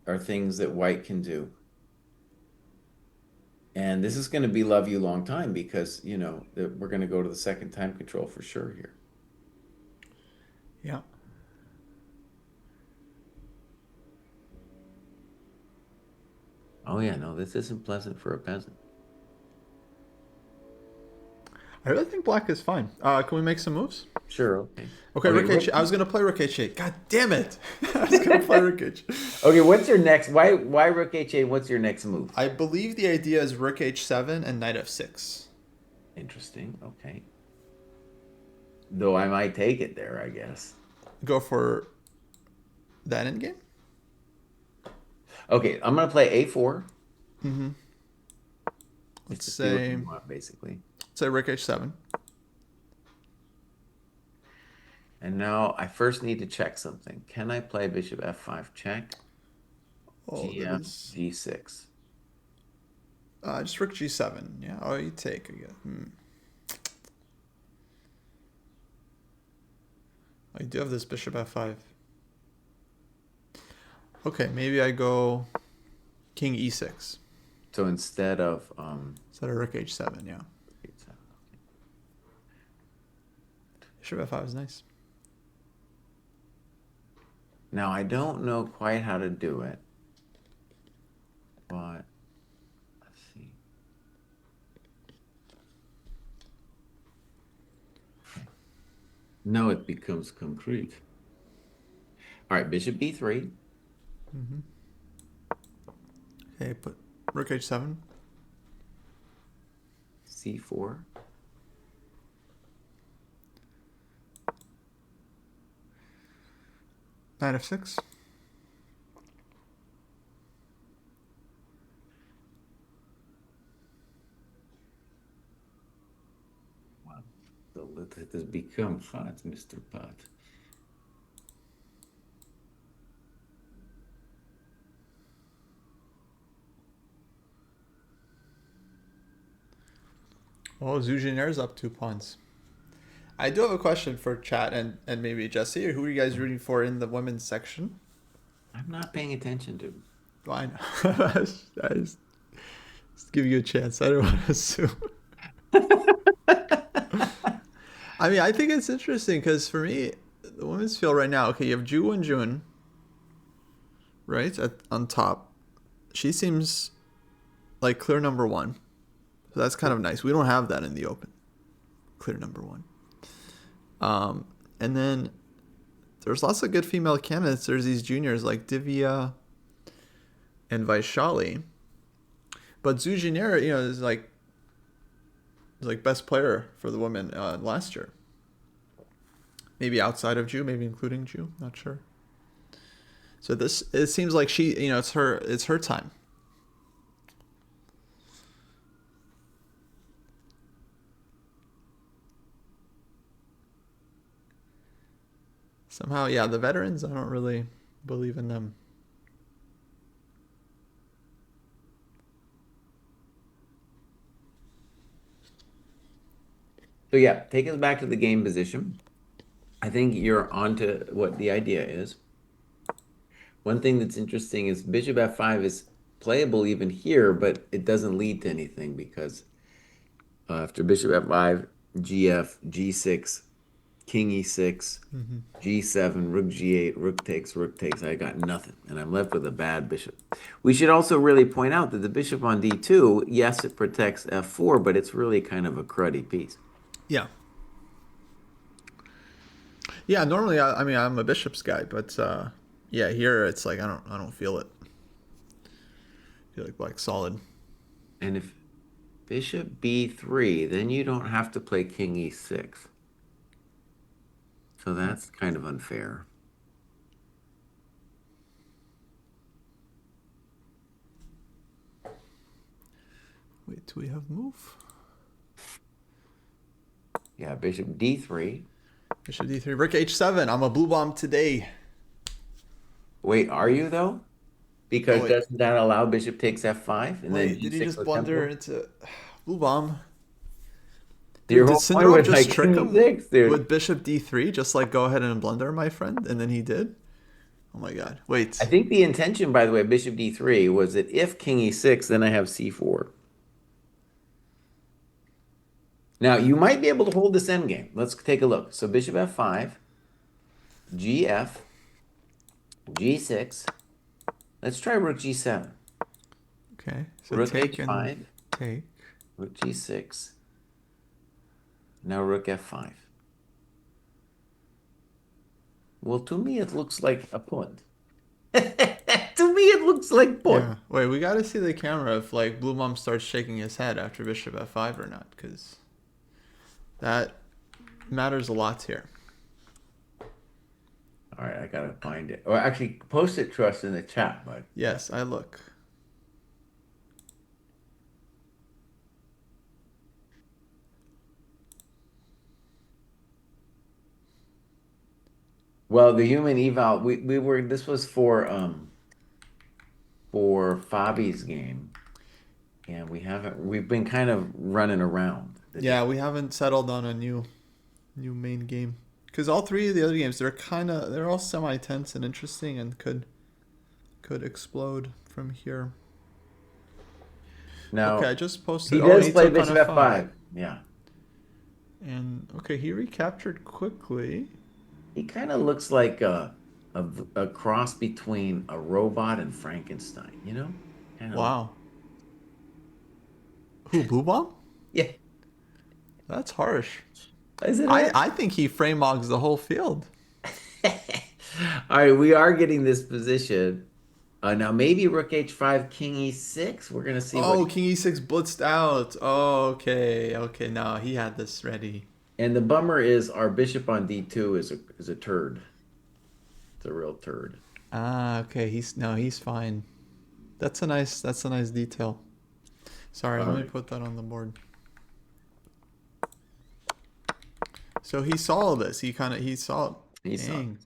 are things that white can do. And this is going to be love you long time because, we're going to go to the second time control for sure here. Yeah. Oh, yeah, no, this isn't pleasant for a peasant. I really think black is fine. Can we make some moves? Sure, okay. Okay, Okay, rook h. rook. I was gonna play rook h8. God damn it! I was gonna play rook h. Okay, what's your next? Why rook h8? What's your next move? I believe the idea is rook h7 and knight f6. Interesting. Okay. Though I might take it there, I guess. Go for that endgame. Okay, I'm gonna play a4. Mm-hmm. Just Let's to see what say you want, basically. rook h7. And now I first need to check something. Can I play bishop f5 check? Oh, that GF is g6. just rook g7. Yeah. Oh, you take again. I do have this bishop f5. Okay, maybe I go king e6 So instead of instead of rook h7. Yeah. Bishop f5 is nice. Now I don't know quite how to do it, but let's see. Now it becomes concrete. All right, bishop b3. Mm-hmm. Okay, put rook h7. c4. Knight f6. Wow. So it has become hot, Mr. Pot. Oh, Zhujiner's up 2 pawns. I do have a question for chat and maybe Jesse. Or who are you guys rooting for in the women's section? I'm not paying attention to. Well, I know. I just give you a chance. I don't want to assume. I mean, I think it's interesting because for me, the women's field right now. Okay, you have Ju and Jun, right on top. She seems like clear number one, so that's kind of nice. We don't have that in the open. Clear number one. And then there's lots of good female candidates. There's these juniors like Divya and Vaishali. But Zujiner, is like best player for the women last year. Maybe outside of Jew, maybe including Jew, not sure. So it seems like she, it's her time. Somehow, yeah, the veterans, I don't really believe in them. So yeah, take us back to the game position. I think you're onto what the idea is. One thing that's interesting is bishop f5 is playable even here, but it doesn't lead to anything because after bishop f5, gf, g6, king e6, g7, rook g8, rook takes. I got nothing, and I'm left with a bad bishop. We should also really point out that the bishop on d2, yes, it protects f4, but it's really kind of a cruddy piece. Yeah. Yeah, normally, I mean, I'm a bishop's guy, but yeah, here it's like I don't feel it. I feel like black's solid. And if bishop b3, then you don't have to play king e6. So that's kind of unfair. Wait, do we have move? Yeah, bishop d3. Bishop d3. Rook h7. I'm a blue bomb today. Wait, are you though? Oh, Because wait. doesn't that allow bishop takes f5 and then Wait, did he g6 just with blunder tempo? into blue bomb? Dude, Your did whole point Sindarov was just like trick king him e6, dude. with bishop d3? Just like go ahead and blunder, my friend? And then he did? Oh my god. I Wait. think the intention, by the way, bishop d3 was that if king e6, then I have c4. Now, you might be able to hold this endgame. Let's take a look. So bishop f5, gf, g6. Let's try rook g7. Okay. So Rook take and h5, take. rook g6. Now rook f5. Well, to me, it looks like a pawn. To me, it looks like pawn. Yeah. Wait, we gotta see the camera if like blue bomb starts shaking his head after bishop f5 or not, because that matters a lot here. All right, I gotta find it. Or actually, post it to us in the chat, bud. Yes, I look. Well, the human eval, we were this was for Fabi's game, and we've been kind of running around the Yeah, day. we haven't settled on a new main game. Because all three of the other games, they're all semi-tense and interesting and could explode from here. Okay, I Now, just posted. he Oh, and does he play took on bishop f5. f5. Yeah. And okay, he recaptured quickly. He kind of looks like a cross between a robot and Frankenstein, you know? Kind of. Wow. Who, Blue Bomb? Yeah. That's harsh. Is it I think he frame mogs the whole field. All right, we are getting this position. Now maybe rook h5, king e6. We're gonna see what. Oh, King E6 blitzed out. Oh, okay. Okay, no, he had this ready. And the bummer is our bishop on d2 is a turd. It's a real turd. Ah, okay. He's fine. That's a nice detail. Sorry, All let me right. put that on the board. So he saw this. He saw. He saw. Dang.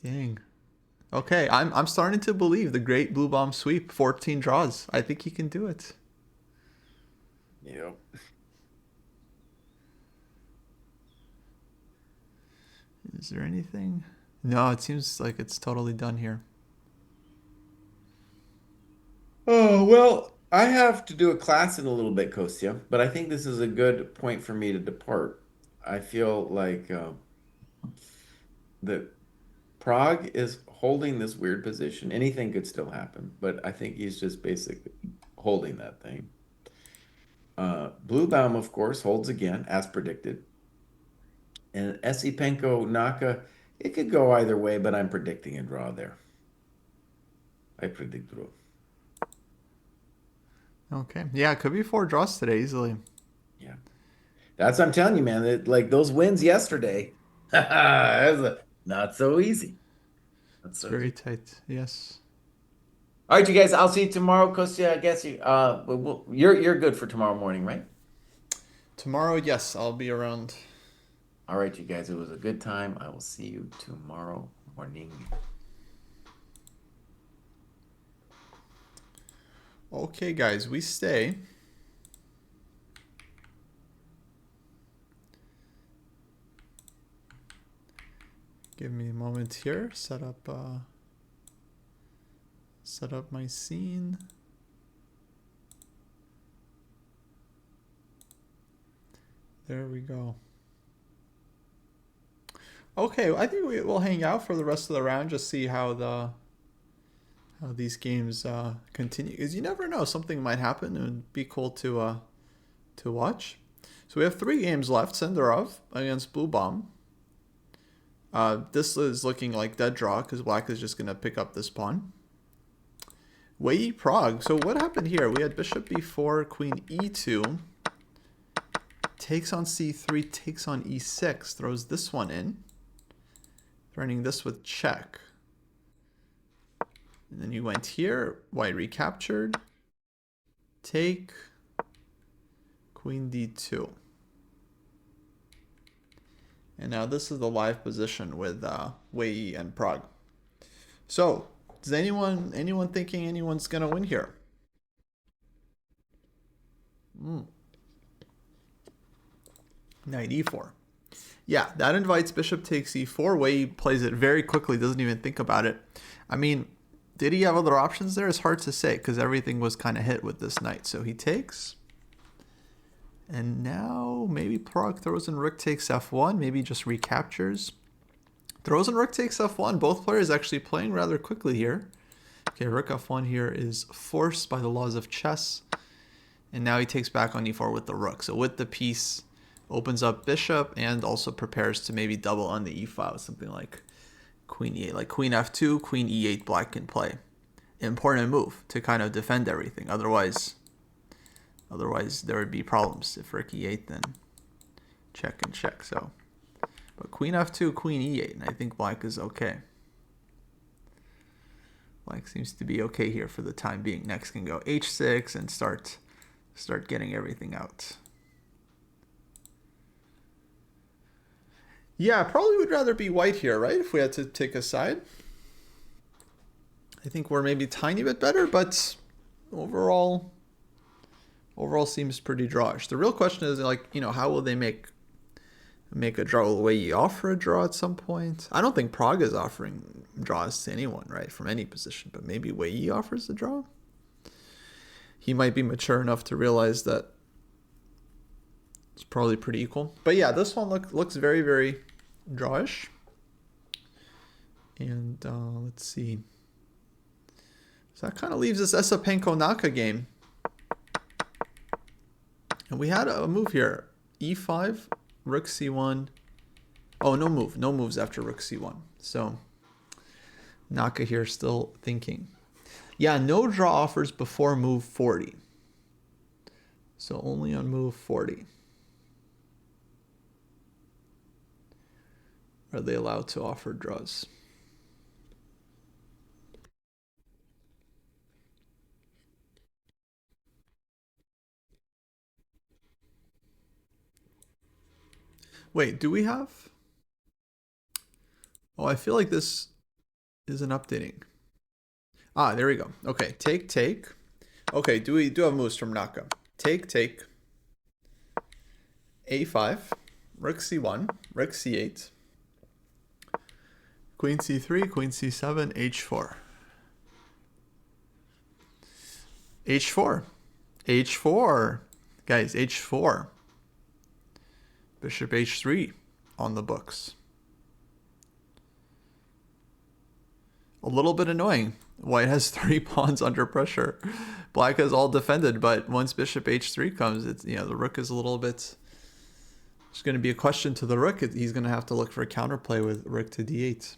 Dang. Okay, I'm starting to believe the great blue bomb sweep. 14 draws. I think he can do it. Yep. Is there anything? No, it seems like it's totally done here. Oh, well, I have to do a class in a little bit, Kostya, but I think this is a good point for me to depart. I feel like that Prague is holding this weird position. Anything could still happen, but I think he's just basically holding that thing. Blue Baum, of course, holds again, as predicted. And Esipenko Naka, it could go either way, but I'm predicting a draw there. I predict draw. Okay. Yeah, it could be 4 draws today easily. Yeah. That's what I'm telling you, man. Like those wins yesterday, not so easy. Not It's so very easy. tight. Yes. All right, you guys. I'll see you tomorrow, Kostya. I guess you're good for tomorrow morning, right? Tomorrow, yes, I'll be around. All right, you guys. It was a good time. I will see you tomorrow morning. Okay, guys, we stay. Give me a moment here. Set up my scene. There we go. Okay, I think we'll hang out for the rest of the round. Just see how these games continue. Because you never know, something might happen. It would be cool to watch. So we have 3 games left. Sindarov against Blue Bomb. This is looking like dead draw because black is just going to pick up this pawn. Wei Prague. So what happened here? We had bishop b4, queen e2. Takes on c3, takes on e6. Throws this one in. Threatening this with check. And then you went here. White recaptured. Take. Queen d2. And now this is the live position with Wei and Prague. So, does anyone thinking anyone's gonna win here? Knight e4. Yeah, that invites bishop takes e4. Wei plays it very quickly, doesn't even think about it. I mean, did he have other options there? It's hard to say because everything was kind of hit with this knight. So he takes. And now maybe Prague throws in rook takes f1, maybe just recaptures. Throws in rook takes f1. Both players actually playing rather quickly here. Okay, rook f1 here is forced by the laws of chess. And now he takes back on e4 with the rook. So with the piece, opens up bishop and also prepares to maybe double on the e-file, something like queen e8, like queen f2, queen e8 black can play. Important move to kind of defend everything. Otherwise there would be problems. If rook e8, then check and check. So, but queen f2, queen e8, and I think black is okay. Black seems to be okay here for the time being. Next can go h6 and start getting everything out. Yeah, I probably would rather be white here, right? If we had to take a side. I think we're maybe a tiny bit better, but overall seems pretty drawish. The real question is, like, you know, how will they make a draw? Will Wei offer a draw at some point? I don't think Prague is offering draws to anyone, right, from any position, but maybe Wei offers a draw. He might be mature enough to realize that it's probably pretty equal. But yeah, this one looks very, very drawish. And let's see. So that kind of leaves this Esipenko-Naka game. And we had a move here. e5, rook c1. Oh, no move. No moves after rook c1. So Naka here still thinking. Yeah, no draw offers before move 40. So only on move 40 are they allowed to offer draws. Wait, do we have? Oh, I feel like this isn't updating. Ah, there we go. Okay, take. Okay, do have moves from Naka? Take, a5, rook c1, rook c8, queen c3, queen c7, h4. h4. Guys, h4. Bishop h3 on the books. A little bit annoying. White has 3 pawns under pressure. Black has all defended, but once bishop h3 comes, it's, you know, the rook is a little bit. There's going to be a question to the rook. He's going to have to look for a counterplay with rook to d8.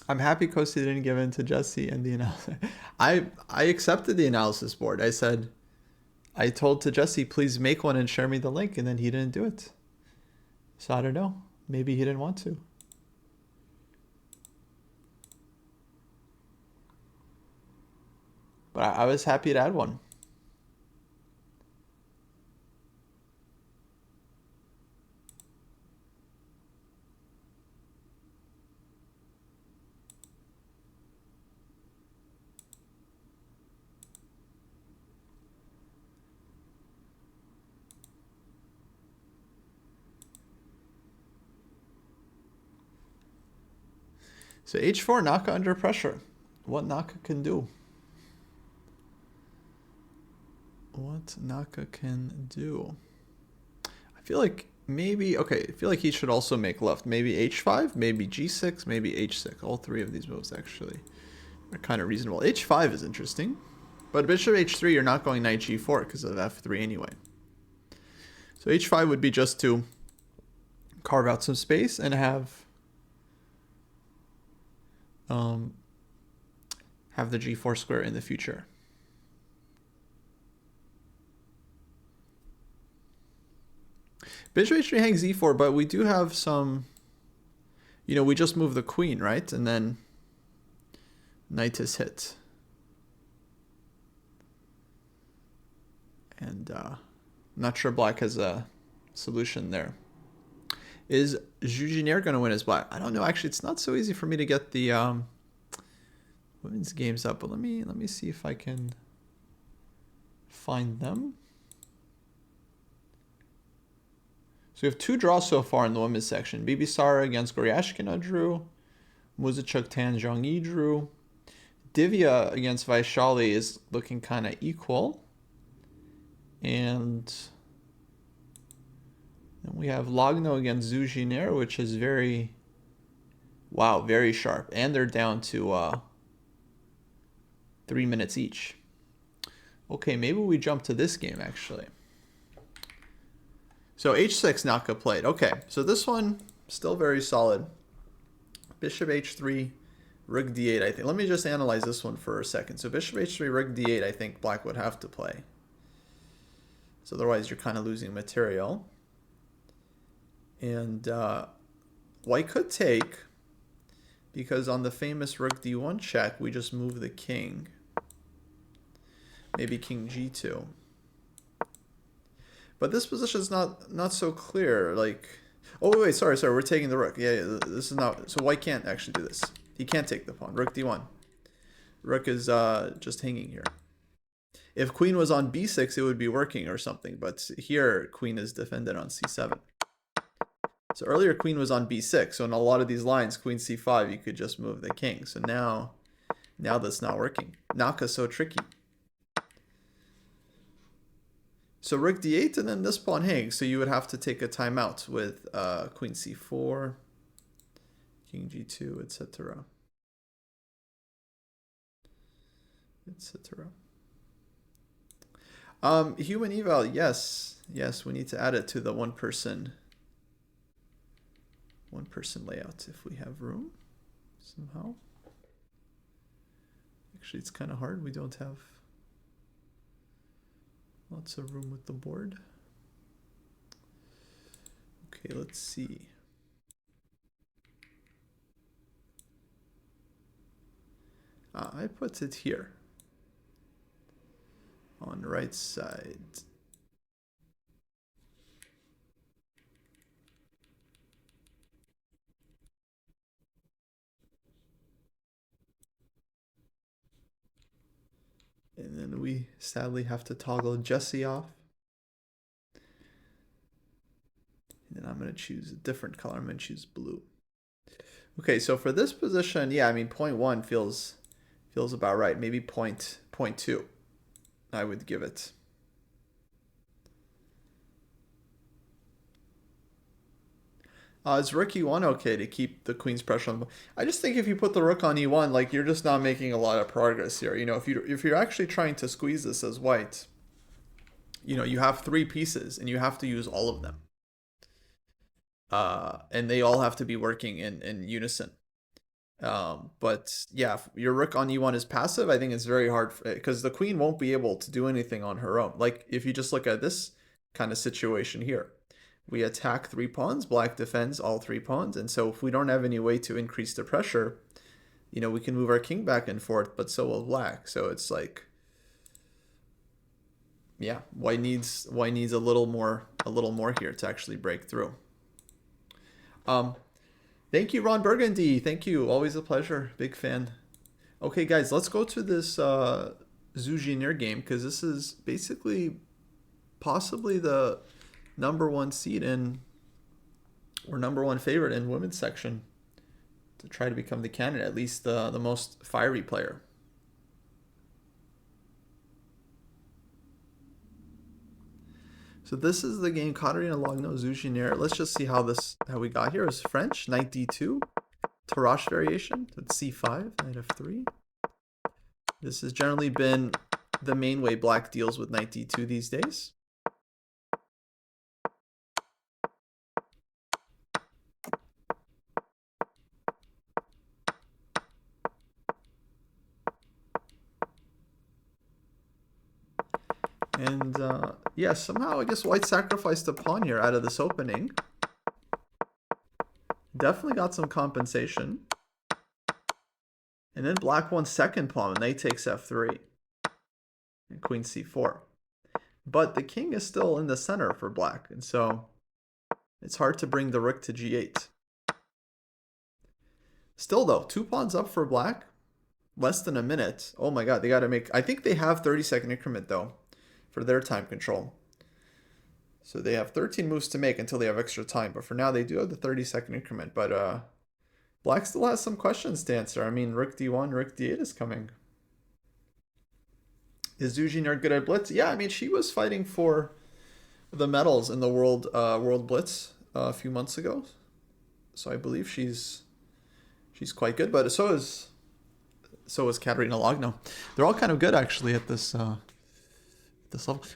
I'm happy Kostya didn't give in to Jesse and the analysis. I accepted the analysis board. I told to Jesse, please make one and share me the link, and then he didn't do it. So I don't know. Maybe he didn't want to. But I was happy to add one. So h4, Naka under pressure. What Naka can do. What Naka can do. I feel like maybe, okay, I feel like he should also make left. Maybe h5, maybe g6, maybe h6. All 3 of these moves actually are kind of reasonable. h5 is interesting. But bishop h3, you're not going knight g4 because of f3 anyway. So h5 would be just to carve out some space and have the g4 square in the future. Bishop h3 hangs e4, but we do have some, you know, we just move the queen, right? And then knight is hit. And I'm not sure black has a solution there. Is Jujiner going to win as black? I don't know. Actually, it's not so easy for me to get the women's games up, but let me see if I can find them. So we have 2 draws so far in the women's section. Bibisara against Goryashkina drew. Muzachuk Tan Zhongyi drew. Divya against Vaishali is looking kind of equal. And then we have Logno against Zhu Jiner, which is very sharp. And they're down to 3 minutes each. Okay, maybe we jump to this game, actually. So h6 Naka played. Okay, so this one, still very solid. Bishop h3, rook d8, I think. Let me just analyze this one for a second. So bishop h3, rook d8, I think black would have to play. So otherwise you're kind of losing material. And white could take, because on the famous rook d1 check, we just move the king. Maybe king g2. But this position is not so clear. Like, oh wait, sorry, we're taking the rook. Yeah, this is not. So white can't actually do this. He can't take the pawn. Rook d1. Rook is just hanging here. If queen was on b6, it would be working or something. But here, queen is defended on c7. So earlier, queen was on b6. So in a lot of these lines, queen c5, you could just move the king. So now that's not working. Naka's so tricky. So rook d8 and then this pawn hangs. So you would have to take a timeout with queen c4, king g2, etc. etc. Human eval, yes, we need to add it to the one person layout if we have room somehow. Actually, it's kind of hard. We don't have lots of room with the board. Okay, let's see. I put it here on the right side. And then we sadly have to toggle Jesse off. And then I'm going to choose a different color. I'm going to choose blue. Okay, so for this position, yeah, I mean, 0.1 feels about right. Maybe 0.2 I would give it. Is rook e1 okay to keep the queen's pressure on the... I just think if you put the rook on e1, like, you're just not making a lot of progress here. You know, if you're actually trying to squeeze this as white, you know, you have 3 pieces and you have to use all of them. And they all have to be working in unison. But yeah, if your rook on e1 is passive, I think it's very hard because the queen won't be able to do anything on her own. Like if you just look at this kind of situation here, we attack 3 pawns, black defends all 3 pawns, and so if we don't have any way to increase the pressure, you know, we can move our king back and forth, but so will black. So it's like, yeah, white needs a little more here to actually break through. Thank you, Ron Burgundy. Thank you. Always a pleasure. Big fan. Okay, guys, let's go to this Zhu Jiner game because this is basically possibly the #1 seed in, or #1 favorite in women's section to try to become the candidate, at least the most fiery player. So this is the game Katerina Logno, Zhu Jiner. Let's just see how we got here. It's French, knight d2, Tarrasch variation with c5, knight f3. This has generally been the main way black deals with knight d2 these days. And yeah, somehow I guess white sacrificed a pawn here out of this opening. Definitely got some compensation. And then black won second pawn, knight takes f3. And queen c4. But the king is still in the center for black. And so It's hard to bring the rook to g8. Still though, 2 pawns up for black. Less than a minute. Oh my god, they gotta make... I think they have 30-second increment though for their time control. So they have 13 moves to make until they have extra time. But for now, they do have the 30-second increment. But black still has some questions to answer. I mean, rook d1, rook d8 is coming. Is Zuzhiner good at blitz? Yeah, I mean, she was fighting for the medals in the world blitz a few months ago. So I believe she's quite good. But so is Katerina Logno. They're all kind of good actually at this level.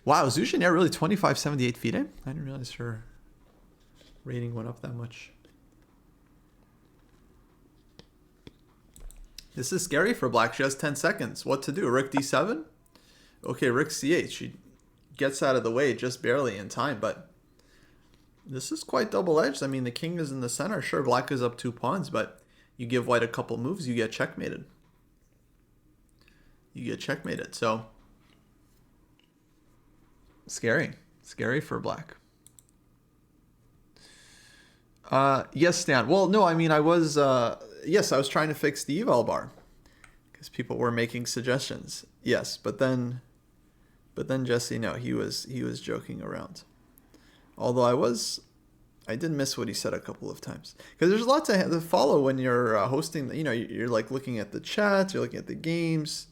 Wow, Zuzhiner really 2578 FIDE? I didn't realize her rating went up that much. This is scary for black. She has 10 seconds. What to do? Rook d7? Okay, rook c8. She gets out of the way just barely in time, but this is quite double-edged. I mean, the king is in the center. Sure, black is up 2 pawns, but you give white a couple moves, you get checkmated. So scary for black. Yes, Stan. Well, no, I mean, I was trying to fix the eval bar because people were making suggestions. Yes, but then Jesse, no, he was joking around. Although I did miss what he said a couple of times because there's a lot to follow when you're hosting. You know, you're like looking at the chat, you're looking at the games,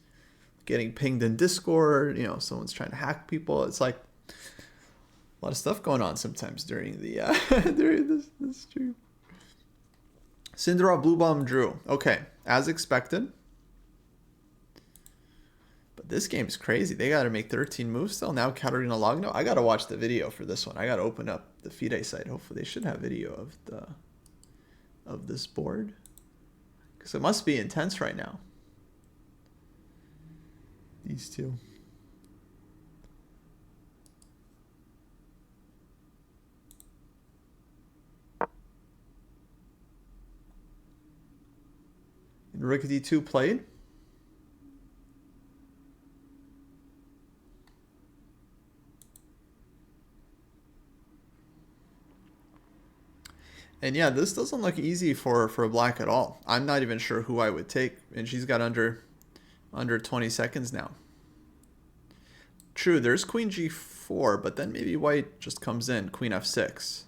getting pinged in Discord. You know, someone's trying to hack people. It's like a lot of stuff going on sometimes during the during this stream. Sindra Bluebomb drew. Okay, as expected. But this game's crazy. They got to make 13 moves still. Now Katerina Logno. I got to watch the video for this one. I got to open up the FIDE site. Hopefully they should have video of this board. Because it must be intense right now. These two. And rook d2 played. And yeah, this doesn't look easy for black at all. I'm not even sure who I would take. And she's got under 20 seconds now. True, there's queen g4, but then maybe white just comes in. Queen f6.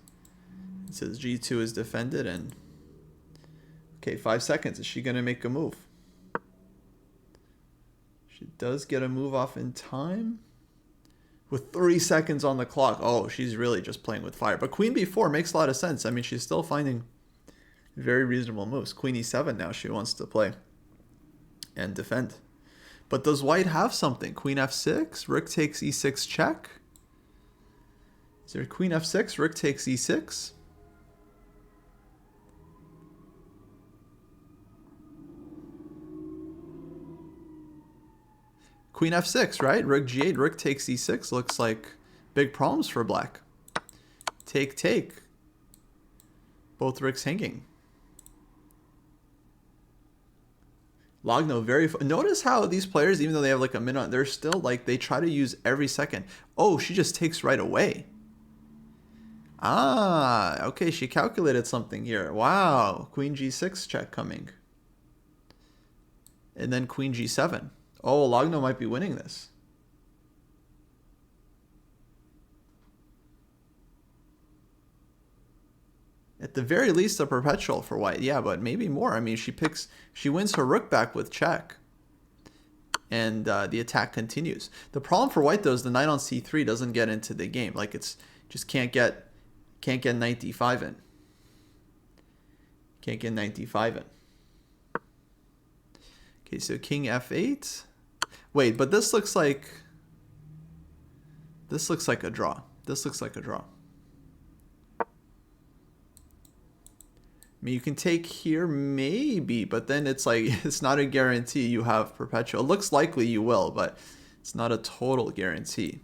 It says g2 is defended and... Okay, 5 seconds. Is she going to make a move? She does get a move off in time. With 3 seconds on the clock. Oh, she's really just playing with fire. But queen b4 makes a lot of sense. I mean, she's still finding very reasonable moves. Queen e7 now she wants to play and defend. But does white have something? Queen f6, rook takes e6 check. Is there queen f6, rook takes e6? Queen f6, right? Rook g8, rook takes e6. Looks like big problems for black. Take, take. Both rooks hanging. Logno, notice how these players, even though they have like a minute, they're still like, they try to use every second. Oh, she just takes right away. Ah, okay, she calculated something here. Wow, queen g6 check coming. And then queen g7. Oh, Logno might be winning this. At the very least, a perpetual for white. Yeah, but maybe more. I mean, she wins her rook back with check. And the attack continues. The problem for white, though, is the knight on c3 doesn't get into the game. Like, it's just can't get knight d5 in. Can't get knight d5 in. Okay, so king f8. Wait, but this looks like a draw. This looks like a draw. I mean, you can take here maybe, but then it's like it's not a guarantee you have perpetual. It looks likely you will, but it's not a total guarantee.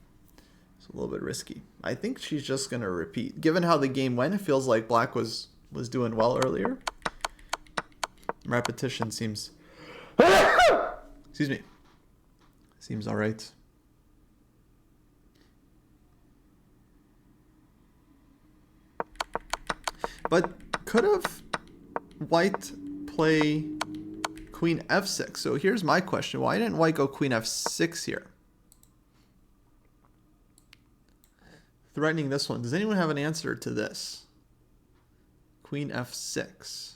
It's a little bit risky. I think she's just gonna repeat. Given how the game went, it feels like black was doing well earlier. Repetition seems excuse me. Seems all right. But could have white play queen f6? So here's my question. Why didn't white go queen f6 here? Threatening this one. Does anyone have an answer to this? Queen f6.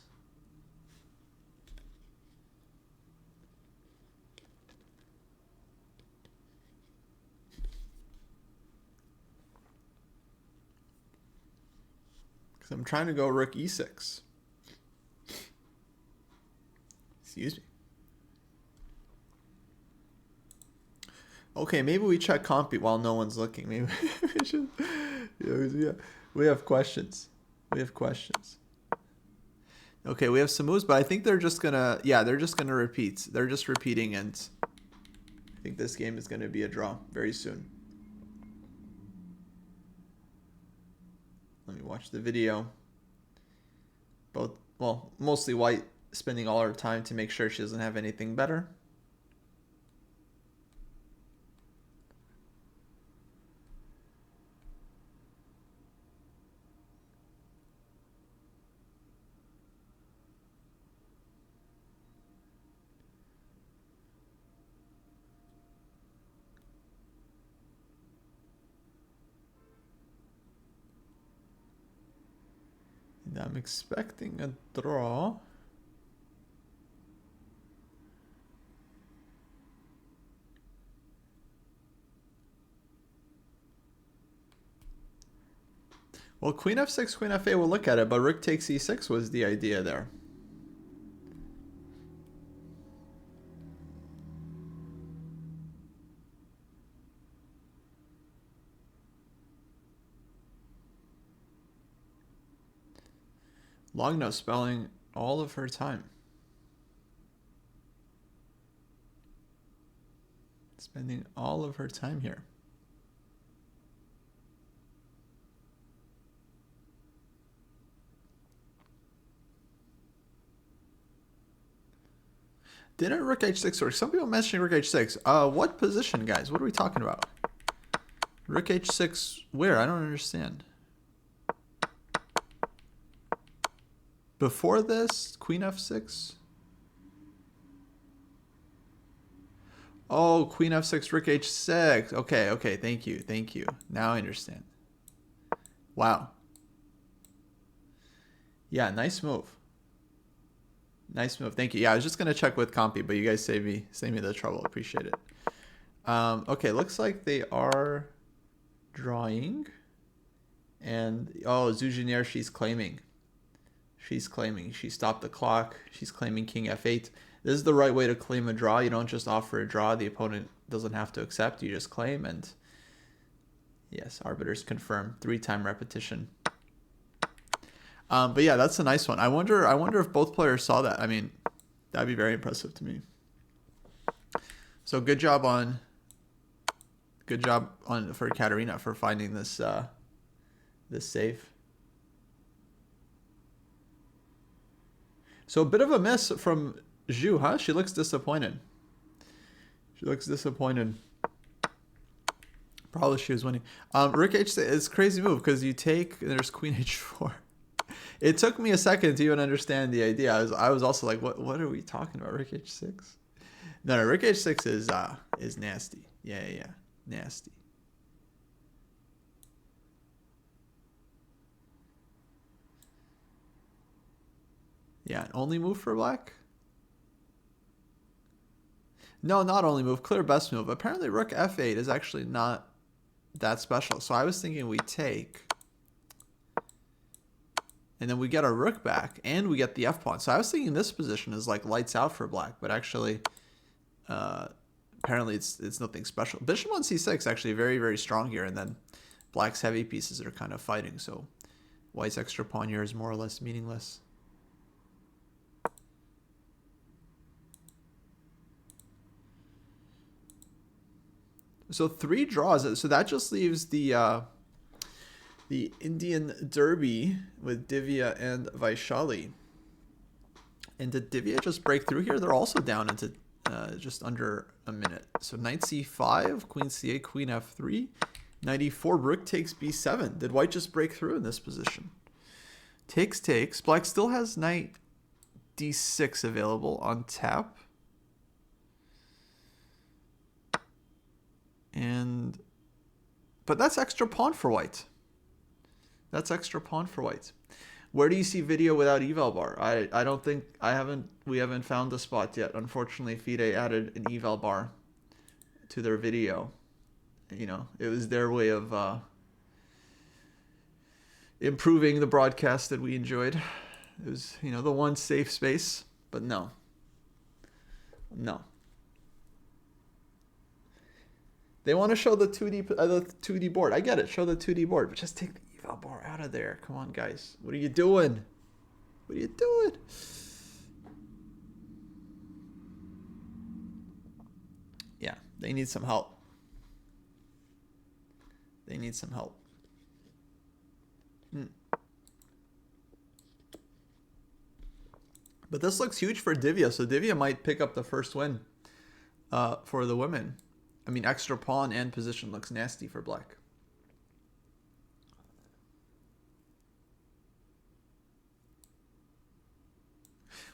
Because I'm trying to go rook e6. Excuse me. Okay, maybe we check compy while no one's looking. Maybe we should. Yeah, we have questions. We have questions. Okay, we have some moves, but I think they're just gonna. Yeah, they're just gonna repeat. They're just repeating, and I think this game is gonna be a draw very soon. Let me watch the video. Both, well, mostly white spending all her time to make sure she doesn't have anything better. And I'm expecting a draw. Well, queen f6, queen f8, we'll look at it, but rook takes e6 was the idea there. Long no spelling all of her time. Spending all of her time here. Didn't rook h6 work? Some people mentioning rook h6. What position, guys? What are we talking about? Rook h6 where? I don't understand. Before this, queen f6? Oh, queen f6, rook h6. Okay, okay, thank you, thank you. Now I understand. Wow. Yeah, nice move. Nice move, thank you. Yeah, I was just gonna check with compy, but you guys save me the trouble. Appreciate it. Okay, looks like they are drawing, and oh, Zujinier, she's claiming. She's claiming. She stopped the clock. She's claiming king f8. This is the right way to claim a draw. You don't just offer a draw. The opponent doesn't have to accept. You just claim, and yes, arbiters confirm. 3-time repetition. But yeah, that's a nice one. I wonder if both players saw that. I mean, that'd be very impressive to me. So good job on for Katarina for finding this this save. So a bit of a miss from Zhu, huh? She looks disappointed. She looks disappointed. Probably she was winning. Rook h6 is a crazy move because you take, there's queen h4. It took me a second to even understand the idea. I was also like, what are we talking about? Rook h6? No, rook h6 is nasty. Yeah, nasty. Yeah, only move for black? No, not only move. Clear best move. Apparently rook f8 is actually not that special. So I was thinking we take, and then we get our rook back, and we get the f-pawn. So I was thinking this position is like lights out for black, but actually, apparently it's nothing special. Bishop on c6 actually very, very strong here, and then black's heavy pieces are kind of fighting. So white's extra pawn here is more or less meaningless. So 3 draws. So that just leaves the Indian Derby with Divya and Vaishali. And did Divya just break through here? They're also down into just under a minute. So knight c5, queen c8, queen f3. Knight e4, rook takes b7. Did white just break through in this position? Takes. Black still has knight d6 available on tap. But that's extra pawn for white. Where do you see video without eval bar? I don't think we haven't found the spot yet. Unfortunately, FIDE added an eval bar to their video. It was their way of improving the broadcast that we enjoyed. It was, the one safe space, but no. They want to show the 2D board. I get it. Show the 2D board, but just take the eval bar out of there. Come on, guys. What are you doing? Yeah, they need some help. But this looks huge for Divya, so Divya might pick up the first win for the women. I mean, extra pawn and position looks nasty for black.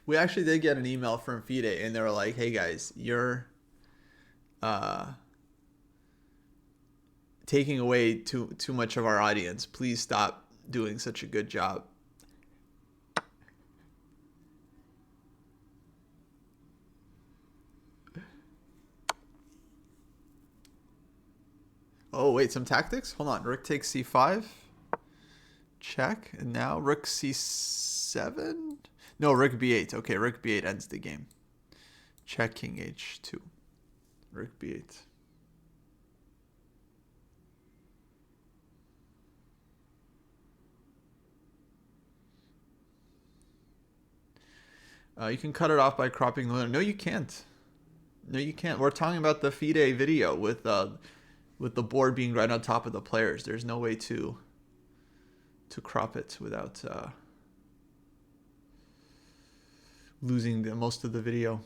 We actually did get an email from FIDE, and they were like, hey guys, you're taking away too much of our audience. Please stop doing such a good job. Oh, wait, some tactics? Hold on. Rook takes c5. Check. And now rook c7? No, rook b8. Okay, rook b8 ends the game. Check king h2. Rook b8. You can cut it off by cropping the window. No, you can't. We're talking about the FIDE video with the board being right on top of the players. There's no way to crop it without losing most of the video.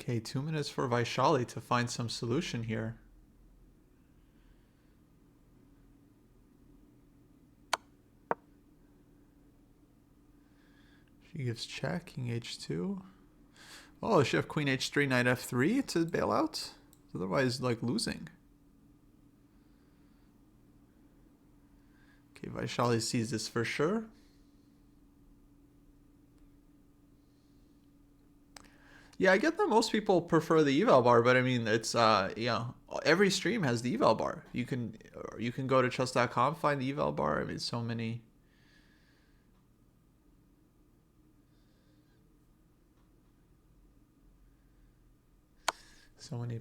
Okay, 2 minutes for Vaishali to find some solution here. She gives check, king h2. Oh, she have queen h3, knight f3 to bail out? Otherwise, like, losing. Okay, Vaishali sees this for sure. Yeah, I get that most people prefer the eval bar, but I mean, it's every stream has the eval bar. You can go to chess.com, find the eval bar. I mean, so many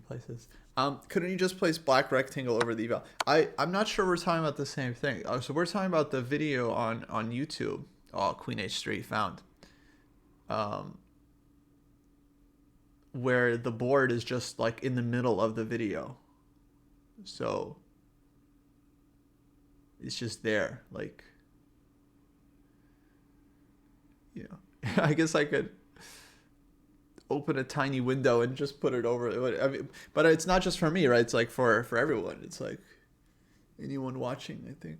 places. Couldn't you just place black rectangle over the eval? I'm not sure we're talking about the same thing. So we're talking about the video on YouTube. Oh, queen h3 found. Where the board is just like in the middle of the video. So it's just there, like, I guess I could open a tiny window and just put it over. I mean, but it's not just for me, right? It's like for everyone. It's like anyone watching, I think,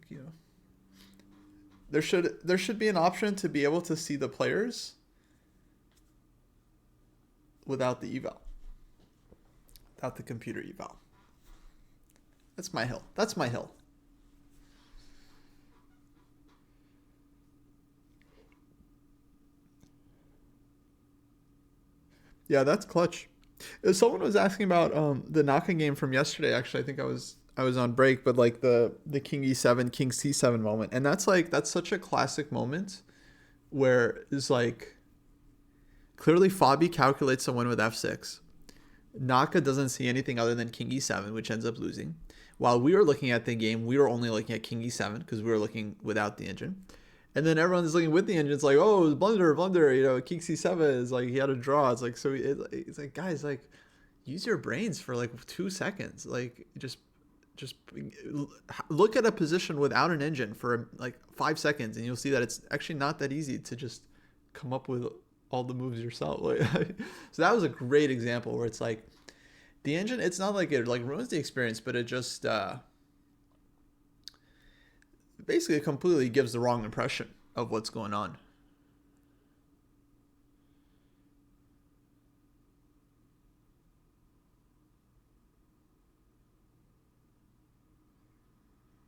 there should be an option to be able to see the players without the eval, without the computer eval. That's my hill. Yeah, that's clutch. Someone was asking about the Naka game from yesterday. Actually, I think I was on break, but like the king e7, king c7 moment, and that's such a classic moment where it's like clearly Fabi calculates someone with f6. Naka doesn't see anything other than king e7, which ends up losing. While we were looking at the game, we were only looking at king e7 because we were looking without the engine. And then everyone's looking with the engine. It's like, oh, blunder. King c7 is like he had a draw. It's like, so it's like, guys, like, use your brains for like 2 seconds. Like, just just look at a position without an engine for like 5 seconds, and you'll see that it's actually not that easy to just come up with all the moves yourself. So that was a great example where it's like the engine. It's not like it like ruins the experience, but it just basically completely gives the wrong impression of what's going on.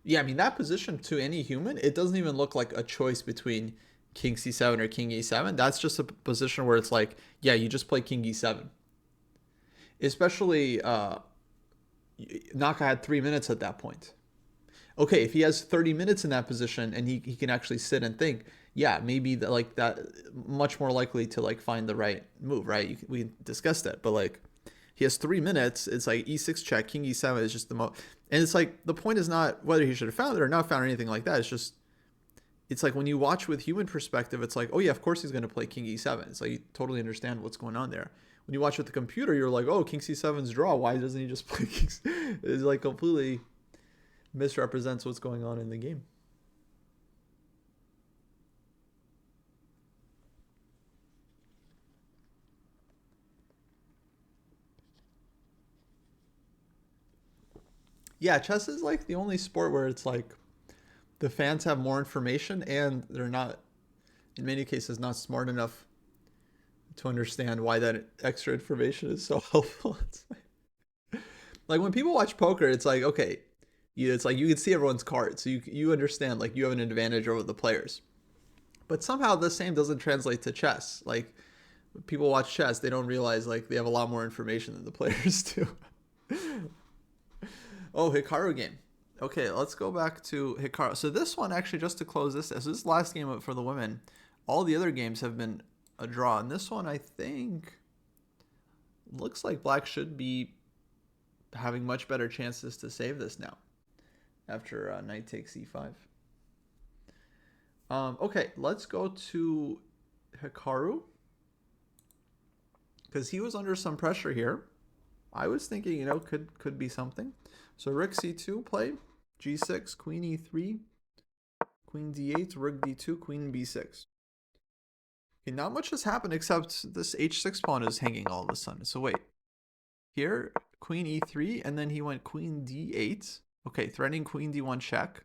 Yeah, I mean that position to any human, it doesn't even look like a choice between King C7 or King E7. That's just a position where it's like, yeah, you just play King E7. Especially Naka had 3 minutes at that point. Okay, if he has 30 minutes in that position and he can actually sit and think, yeah, maybe that like that much more likely to like find the right move, right? We discussed that, but like he has 3 minutes. It's like E6 check, King E7 is just the most, and it's like the point is not whether he should have found it or not found or anything like that. It's just it's like when you watch with human perspective, it's like, oh yeah, of course he's going to play King E7. It's like you totally understand what's going on there. When you watch with the computer, you're like, oh, King C7's draw. Why doesn't he just play King? It's like completely misrepresents what's going on in the game. Yeah, chess is like the only sport where it's like the fans have more information and they're not, in many cases, not smart enough to understand why that extra information is so helpful. It's like when people watch poker, it's like, okay, it's like you can see everyone's cards, so you understand like you have an advantage over the players. But somehow the same doesn't translate to chess. Like people watch chess, they don't realize like they have a lot more information than the players do. Oh, Hikaru game. Okay, let's go back to Hikaru. So this one actually, just to close this last game for the women. All the other games have been a draw, and this one I think looks like Black should be having much better chances to save this now after Knight takes E5. Okay, let's go to Hikaru because he was under some pressure here. I was thinking, could be something. So Rook C2 played, G6, Queen E3, Queen D8, Rook D2, Queen B6. Okay, not much has happened except this H6 pawn is hanging all of a sudden. So wait, here Queen E3, and then he went Queen D8. Okay, threatening Queen D1 check.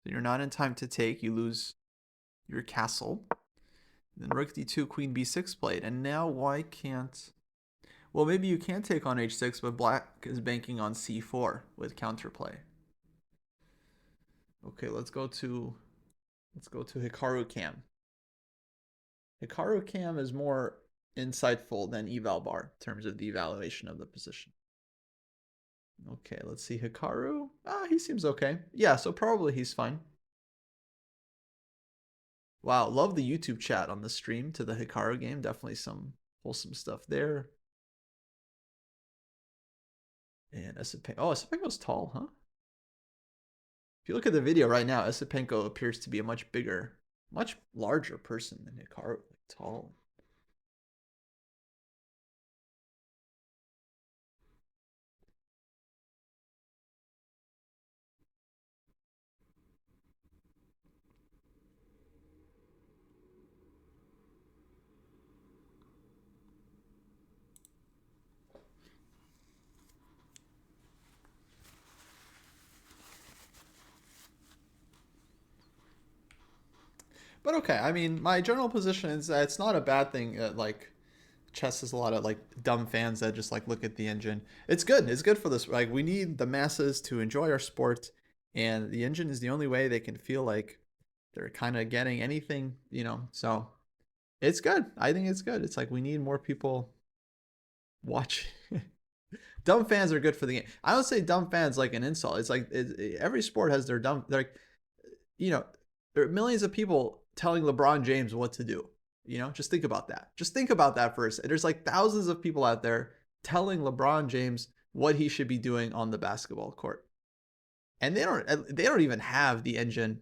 So you're not in time to take. You lose your castle. Then Rook D2, Queen B6 played, and now why can't? Well, maybe you can take on H6, but Black is banking on C4 with counterplay. Okay, let's go to Hikaru Cam. Hikaru Cam is more insightful than Eval Bar in terms of the evaluation of the position. Okay, let's see Hikaru. He seems okay. Yeah, so probably he's fine. Wow, love the YouTube chat on the stream to the Hikaru game. Definitely some wholesome stuff there. And Esipenko's tall, huh? If you look at the video right now, Esipenko appears to be a much bigger, much larger person than Hikaru. Tall. But okay, I mean, my general position is that it's not a bad thing. Like chess has a lot of like dumb fans that just like look at the engine. It's good. It's good for this. Like we need the masses to enjoy our sport, and the engine is the only way they can feel like they're kind of getting anything. So it's good. I think it's good. It's like we need more people watch. Dumb fans are good for the game. I don't say dumb fans like an insult. It's like every sport has their dumb. Like there are millions of people telling LeBron James what to do. Just think about that. Just think about that first. There's like thousands of people out there telling LeBron James what he should be doing on the basketball court, and they don't even have the engine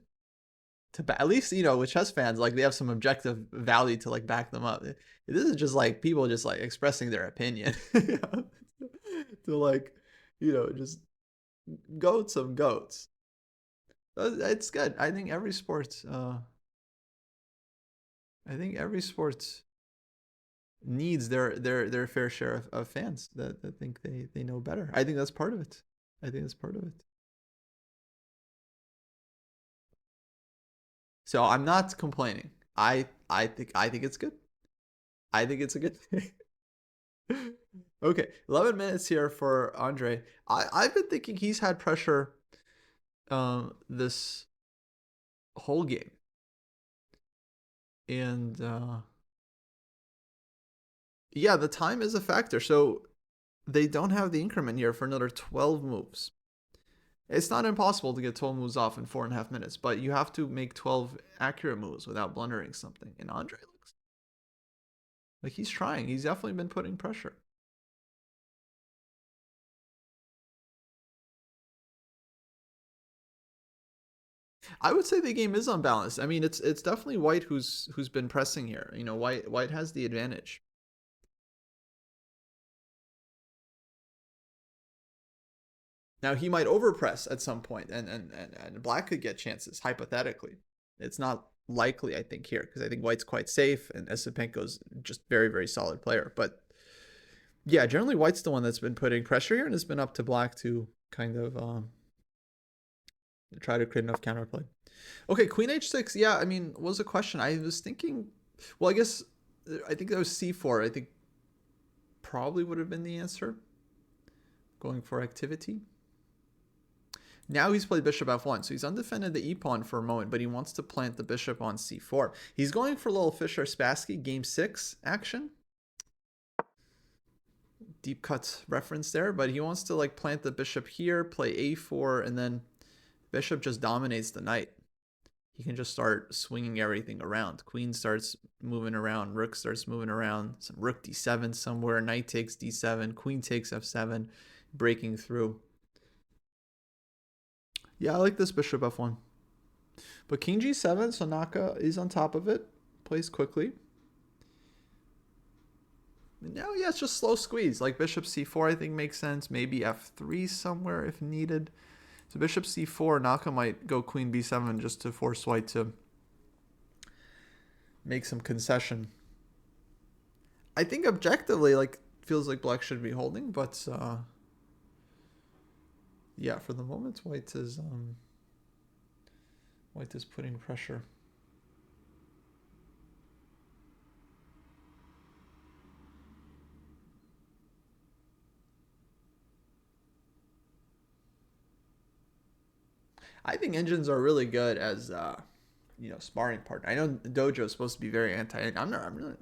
to at least with chess fans, like they have some objective value to like back them up. This is just like people just like expressing their opinion to like just Goats of goats. It's good. I think every sport. I think every sport needs their fair share of fans that think they know better. I think that's part of it. I think that's part of it. So I'm not complaining. I think it's good. I think it's a good thing. Okay, 11 minutes here for Andre. I've been thinking he's had pressure this whole game, and yeah, the time is a factor. So they don't have the increment here for another 12 moves. It's not impossible to get 12 moves off in 4.5 minutes, but you have to make 12 accurate moves without blundering something. And Andre looks like he's trying. He's definitely been putting pressure. I would say the game is unbalanced. I mean, it's definitely White who's been pressing here. You know, White has the advantage. Now he might overpress at some point, and Black could get chances hypothetically. It's not likely, I think, here because I think White's quite safe and Esipenko's just very solid player. But yeah, generally White's the one that's been putting pressure here, and it's been up to Black to kind of try to create enough counterplay. Okay, Queen H6. Yeah, I mean, was a question. I was thinking. Well, I think that was C4. I think probably would have been the answer. Going for activity. Now he's played bishop f1, so he's undefended the e-pawn for a moment, but he wants to plant the bishop on c4. He's going for a little Fischer-Spassky game 6 action. Deep cut reference there, but he wants to like plant the bishop here, play a4, and then bishop just dominates the knight. He can just start swinging everything around. Queen starts moving around, rook starts moving around, some rook d7 somewhere, knight takes d7, queen takes f7, breaking through. Yeah, I like this bishop f1. But king g7, so Naka is on top of it, plays quickly. Now, yeah, it's just slow squeeze. Like bishop c4, I think makes sense. Maybe f3 somewhere if needed. So bishop c4, Naka might go queen b7 just to force White to make some concession. I think objectively, like, feels like Black should be holding, but yeah, for the moment, White is putting pressure. I think engines are really good as sparring partner. I know Dojo is supposed to be very anti. I'm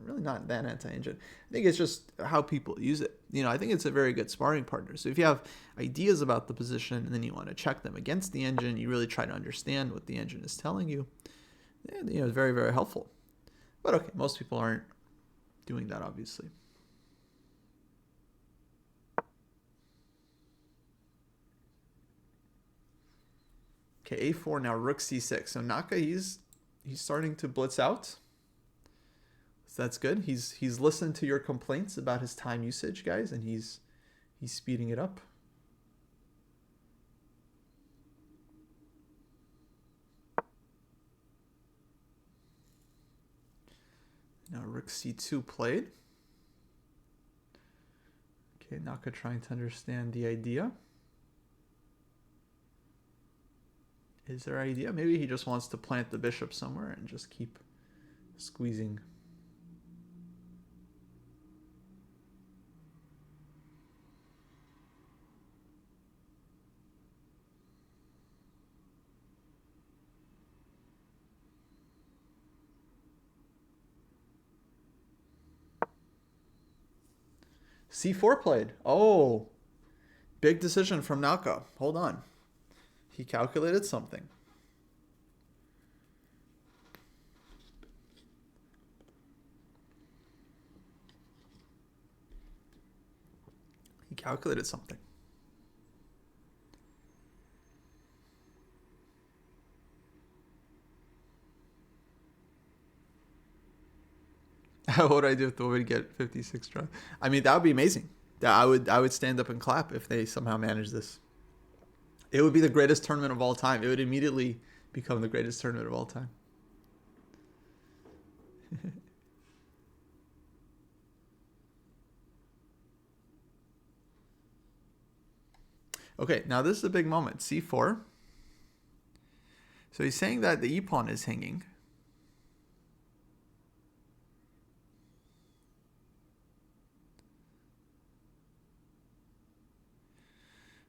really not that anti-engine. I think it's just how people use it. I think it's a very good sparring partner. So if you have ideas about the position and then you want to check them against the engine, you really try to understand what the engine is telling you. It's very helpful. But okay, most people aren't doing that, obviously. Okay, a4 now, rook c6. So Naka, he's starting to blitz out. So that's good. He's listened to your complaints about his time usage, guys, and he's speeding it up. Now rook c2 played. Okay, Naka trying to understand the idea. Is there idea? Maybe he just wants to plant the bishop somewhere and just keep squeezing. c4 played. Oh, big decision from Naka. Hold on. He calculated something. He calculated something. What would I do if the would get 56 draws? I mean, that would be amazing. I would stand up and clap if they somehow manage this. It would be the greatest tournament of all time. It would immediately become the greatest tournament of all time. Okay, now this is a big moment. C4. So he's saying that the e-pawn is hanging.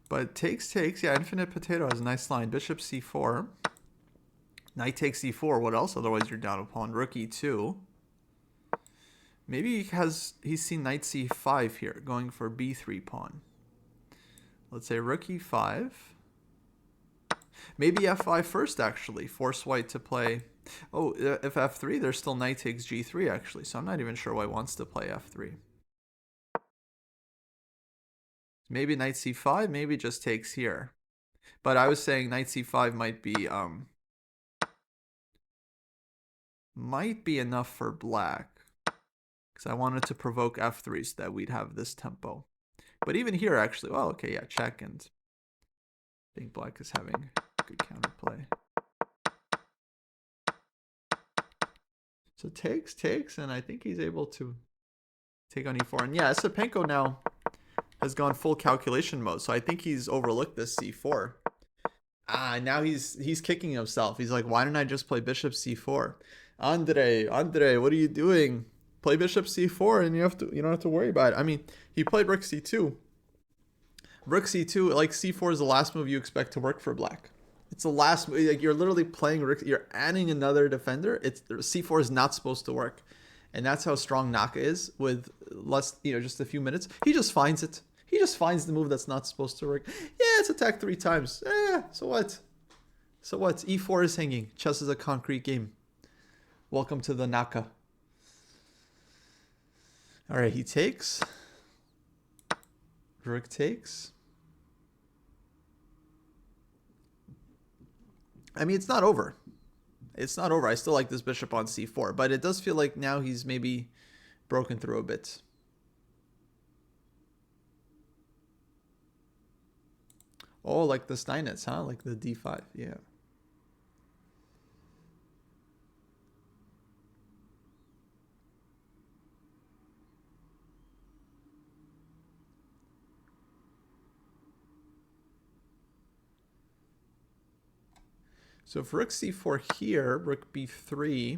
But takes, yeah, infinite potato has a nice line. Bishop c4. Knight takes c4. What else? Otherwise you're down a pawn. Rook e2. Maybe he's seen knight c5 here, going for b3 pawn. Let's say rook e5. Maybe f5 first, actually. Force white to play. Oh, if f3, there's still knight takes g3, actually. So I'm not even sure why he wants to play f3. Maybe knight c5, maybe just takes here. But I was saying knight c5 might be enough for black. Because I wanted to provoke f3 so that we'd have this tempo. But even here, actually, well, okay, yeah, check, and I think black is having good counterplay. So takes, and I think he's able to take on e4. And yeah, Esipenko now has gone full calculation mode, so I think he's overlooked this c4. Now he's kicking himself. He's like, why didn't I just play bishop c4? Andre, what are you doing? Play bishop c4 and you don't have to worry about it. I mean, he played rook c2. Rook c2, like c4 is the last move you expect to work for black. It's the last move. Like, you're literally playing rook. You're adding another defender. C4 is not supposed to work, and that's how strong Naka is. With less, just a few minutes, he just finds it. He just finds the move that's not supposed to work. Yeah, it's attacked 3 times. So what? So what? E4 is hanging. Chess is a concrete game. Welcome to the Naka. All right, he takes. Rook takes. I mean, it's not over. It's not over. I still like this bishop on c4, but it does feel like now he's maybe broken through a bit. Oh, like the Steinitz, huh? Like the d5, yeah. So for rook c4 here, rook b3,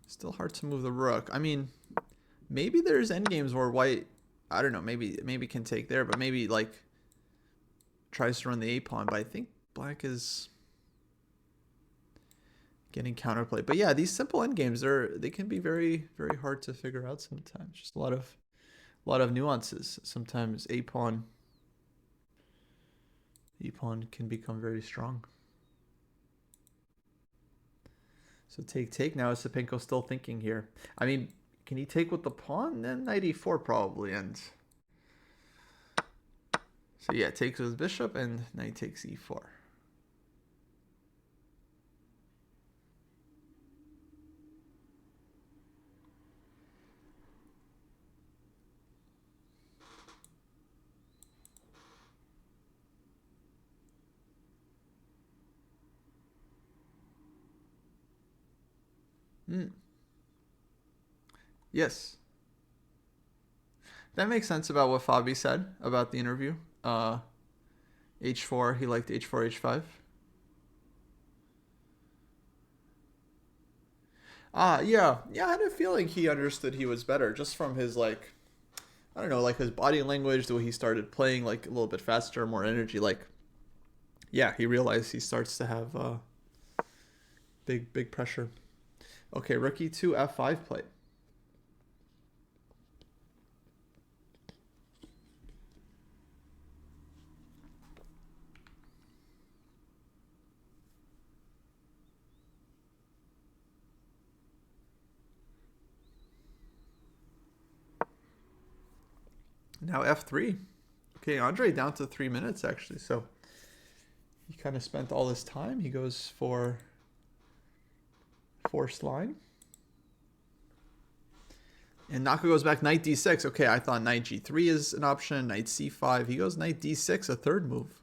still hard to move the rook. I mean, maybe there's endgames where white, I don't know, maybe can take there, but maybe like tries to run the a pawn. But I think black is getting counterplay. But yeah, these simple endgames they can be very, very hard to figure out sometimes. Just a lot of nuances. Sometimes e pawn can become very strong. So take now. Is Esipenko still thinking here? I mean, can he take with the pawn? Then knight e4 probably ends. So yeah, takes with bishop and knight takes e4. Yes. That makes sense about what Fabi said about the interview. H4, he liked h4, h5. Yeah. I had a feeling he understood he was better just from his, like, I don't know, like his body language, the way he started playing, like a little bit faster, more energy. Like, yeah, he realized he starts to have big pressure. Okay, rook e2, f5 play. Now f3. Okay, Andre down to 3 minutes actually. So he kind of spent all his time. He goes for forced line. And Naka goes back knight d6. Okay, I thought knight g3 is an option. Knight c5. He goes knight d6, a third move.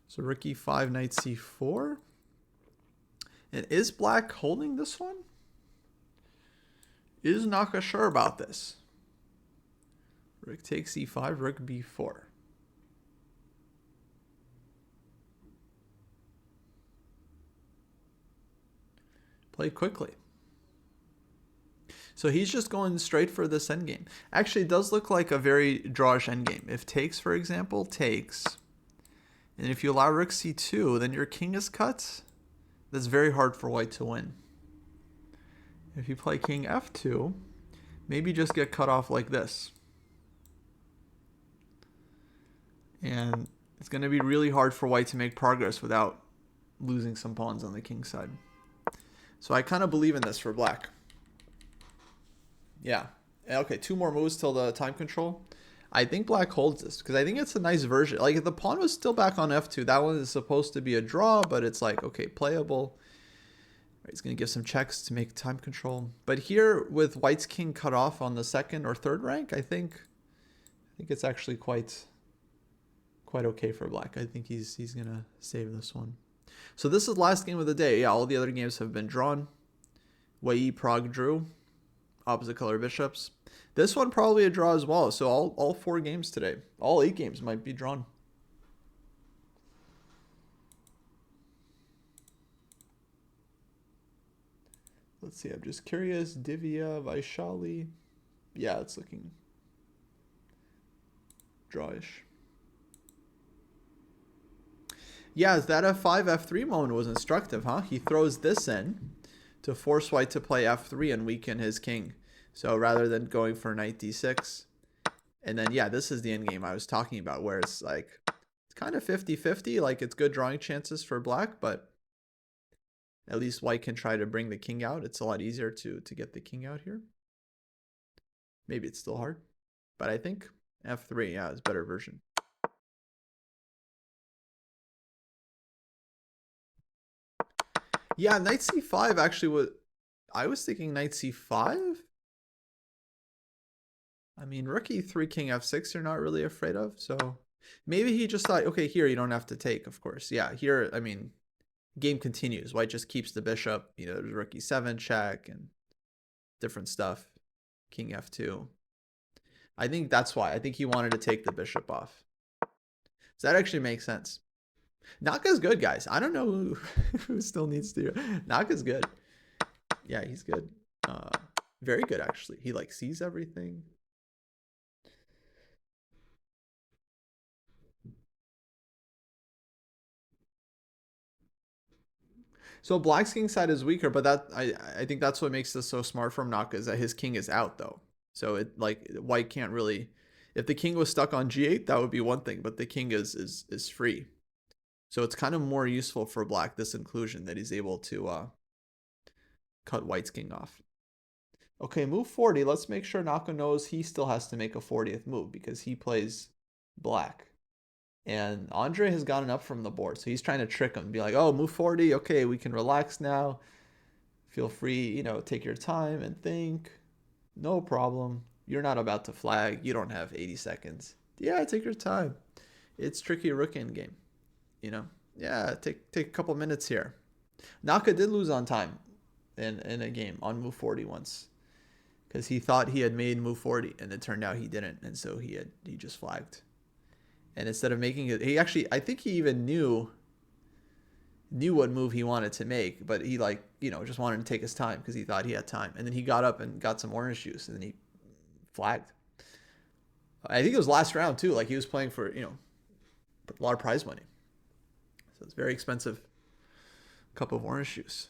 So rook e5, knight c4. And is black holding this one? Is Naka sure about this? Rook takes e5, rook b4. Play quickly. So he's just going straight for this endgame. Actually, it does look like a very drawish endgame. If takes, for example, takes, and if you allow rook c2, then your king is cut. That's very hard for white to win. If you play king f2, maybe just get cut off like this. And it's going to be really hard for white to make progress without losing some pawns on the king side. So I kind of believe in this for black. Yeah. Okay, 2 more moves till the time control. I think black holds this because I think it's a nice version. Like if the pawn was still back on f2, that one is supposed to be a draw, but it's like, okay, playable. He's going to give some checks to make time control. But here with white's king cut off on the 2nd or 3rd rank, I think it's actually quite okay for black. I think he's going to save this one. So this is the last game of the day. Yeah, all the other games have been drawn. Wei Prague drew. Opposite color bishops. This one probably a draw as well. So all 4 games today. All 8 games might be drawn. Let's see. I'm just curious. Divya, Vaishali. Yeah, it's looking drawish. Yeah, that f5, f3 moment was instructive, huh? He throws this in to force white to play f3 and weaken his king. So rather than going for knight d6. And then, yeah, this is the endgame I was talking about, where it's like, it's kind of 50-50. Like, it's good drawing chances for black, but at least white can try to bring the king out. It's a lot easier to get the king out here. Maybe it's still hard, but I think f3, yeah, is a better version. Yeah, knight c5 actually was... I was thinking knight c5. I mean, rook e3, king f6, you're not really afraid of. So maybe he just thought, okay, here you don't have to take, of course. Yeah, here, I mean, game continues. White just keeps the bishop. You know, there's rook e7 check and different stuff. King f2. I think that's why. I think he wanted to take the bishop off. So that actually makes sense. Naka's good, guys. I don't know who still needs to. Naka's good. Yeah, he's good. Very good, actually. He like sees everything. So black's king side is weaker, but that I think that's what makes this so smart from Naka, is that his king is out though. So it like white can't really. If the king was stuck on g8, that would be one thing, but the king is free. So it's kind of more useful for black, this inclusion, that he's able to cut white's king off. Okay, move 40. Let's make sure Naka knows he still has to make a 40th move because he plays black. And Andre has gotten up from the board, so he's trying to trick him, be like, oh, move 40. Okay, we can relax now. Feel free, you know, take your time and think. No problem. You're not about to flag. You don't have 80 seconds. Yeah, take your time. It's tricky rook in game, you know. Yeah, take a couple minutes here. Naka did lose on time in a game on move 40 once, because he thought he had made move 40 and it turned out he didn't, and so he just flagged. And instead of making it, he actually, I think he even knew what move he wanted to make, but he like, you know, just wanted to take his time because he thought he had time. And then he got up and got some orange juice and then he flagged. I think it was last round too. Like he was playing for, you know, a lot of prize money. So it's very expensive cup of orange juice.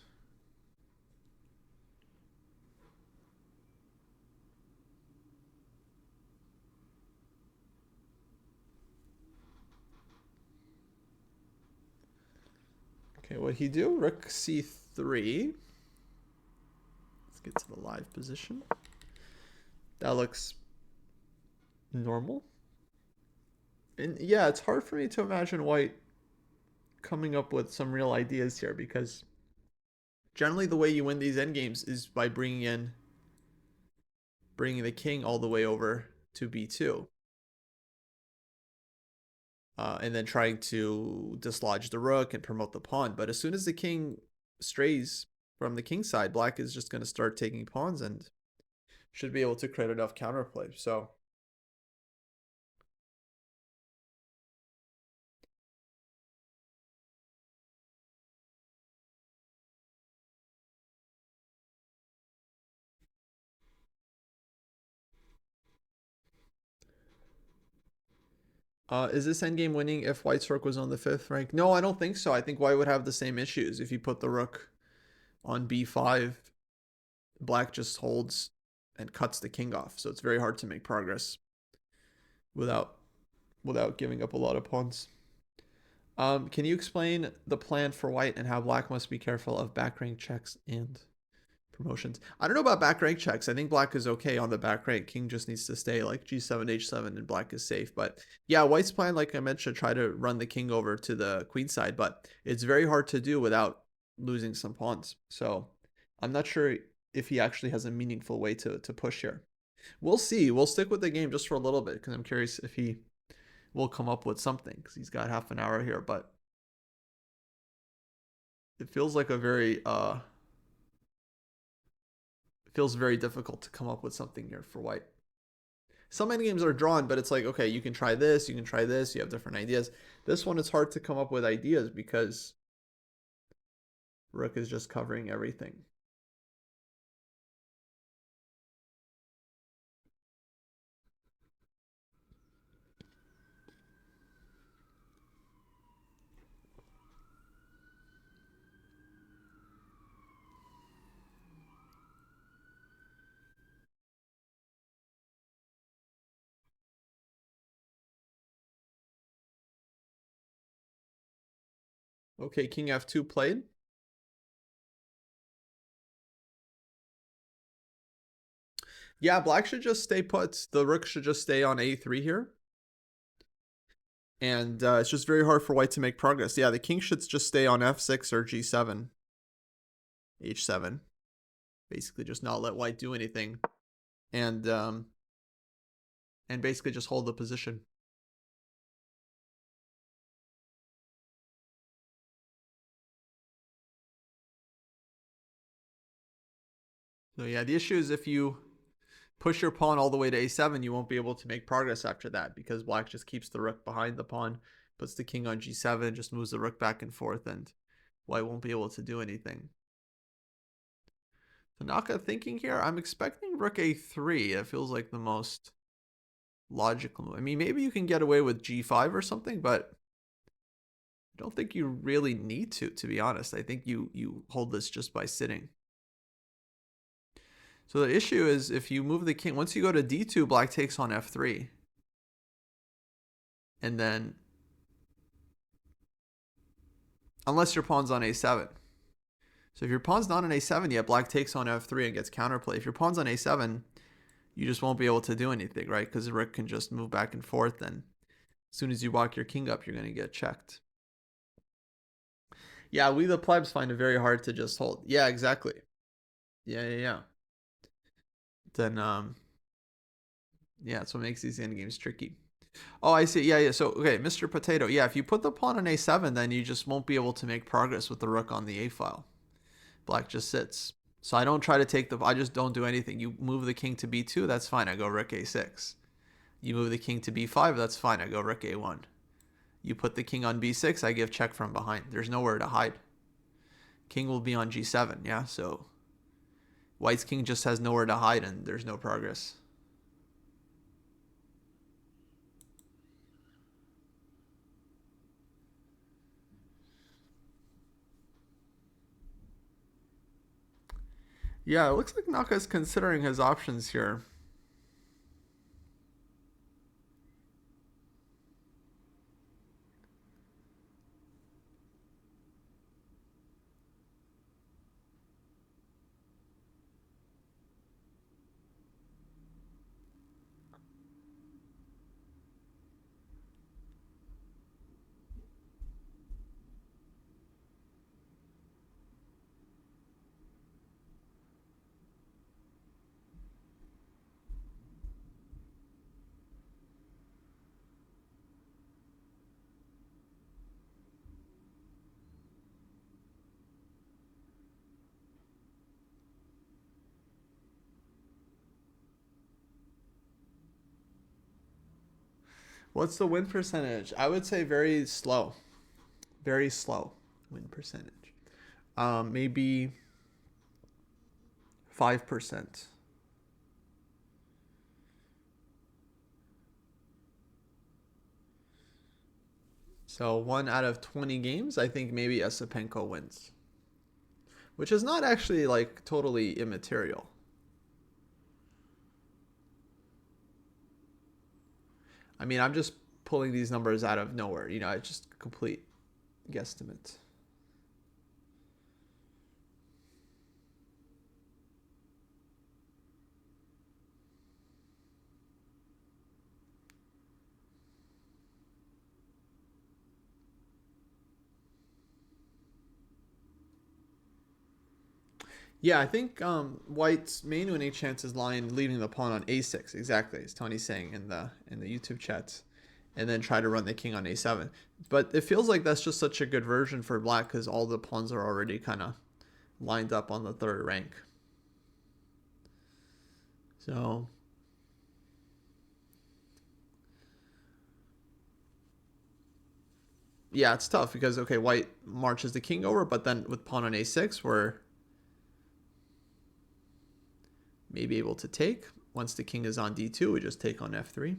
Okay, what'd he do? Rook c3. Let's get to the live position. That looks normal. And yeah, it's hard for me to imagine white coming up with some real ideas here, because generally the way you win these endgames is by bringing the king all the way over to b2. and then trying to dislodge the rook and promote the pawn. But as soon as the king strays from the king side, black is just going to start taking pawns and should be able to create enough counterplay. So is this endgame winning if white's rook was on the 5th rank? No, I don't think so. I think white would have the same issues. If you put the rook on b5, black just holds and cuts the king off. So it's very hard to make progress without giving up a lot of pawns. Can you explain the plan for white and how black must be careful of back rank checks and promotions? I don't know about back rank checks. I think black is okay on the back rank. King just needs to stay like g7, h7, and black is safe. But yeah, white's plan, like I mentioned, try to run the king over to the queen side, but it's very hard to do without losing some pawns. So I'm not sure if he actually has a meaningful way to push here. We'll see. We'll stick with the game just for a little bit because I'm curious if he will come up with something because he's got half an hour here, but it feels like a very it feels very difficult to come up with something here for white. Some endgames are drawn, but it's like, okay, you can try this, you can try this, you have different ideas. This one, it's hard to come up with ideas because rook is just covering everything. Okay, king f2 played. Yeah, black should just stay put. The rook should just stay on a3 here. And it's just very hard for white to make progress. Yeah, the king should just stay on f6 or g7, h7. Basically just not let white do anything. And basically just hold the position. So yeah, the issue is if you push your pawn all the way to a7, you won't be able to make progress after that because black just keeps the rook behind the pawn, puts the king on g7, just moves the rook back and forth, and white won't be able to do anything. Tanaka thinking here, I'm expecting rook a3. It feels like the most logical move. I mean, maybe you can get away with g5 or something, but I don't think you really need to be honest. I think you hold this just by sitting. So the issue is if you move the king, once you go to d2, black takes on f3. And then, unless your pawn's on a7. So if your pawn's not on a7 yet, black takes on f3 and gets counterplay. If your pawn's on a7, you just won't be able to do anything, right? Because the rook can just move back and forth, and as soon as you walk your king up, you're going to get checked. Yeah, we the plebs find it very hard to just hold. Yeah, exactly. Yeah. Then, yeah, that's what makes these endgames tricky. Oh, I see. Yeah. So, okay, Mr. Potato. Yeah, if you put the pawn on a7, then you just won't be able to make progress with the rook on the a file. Black just sits. So I don't try to take I just don't do anything. You move the king to b2, that's fine. I go rook a6. You move the king to b5, that's fine. I go rook a1. You put the king on b6, I give check from behind. There's nowhere to hide. King will be on g7, yeah? So white's king just has nowhere to hide and there's no progress. Yeah, it looks like Naka's considering his options here. What's the win percentage? I would say very slow. Very slow win percentage. Maybe 5%. So 1 out of 20 games, I think maybe Esipenko wins. Which is not actually like totally immaterial. I mean, I'm just pulling these numbers out of nowhere. You know, it's just complete guesstimate. Yeah, I think White's main winning chances lie in leaving the pawn on a6, exactly as Tony's saying in the YouTube chat, and then try to run the king on a7. But it feels like that's just such a good version for Black because all the pawns are already kind of lined up on the third rank. So yeah, it's tough because okay, White marches the king over, but then with pawn on a6, we're maybe able to take. Once the king is on d2, we just take on f3.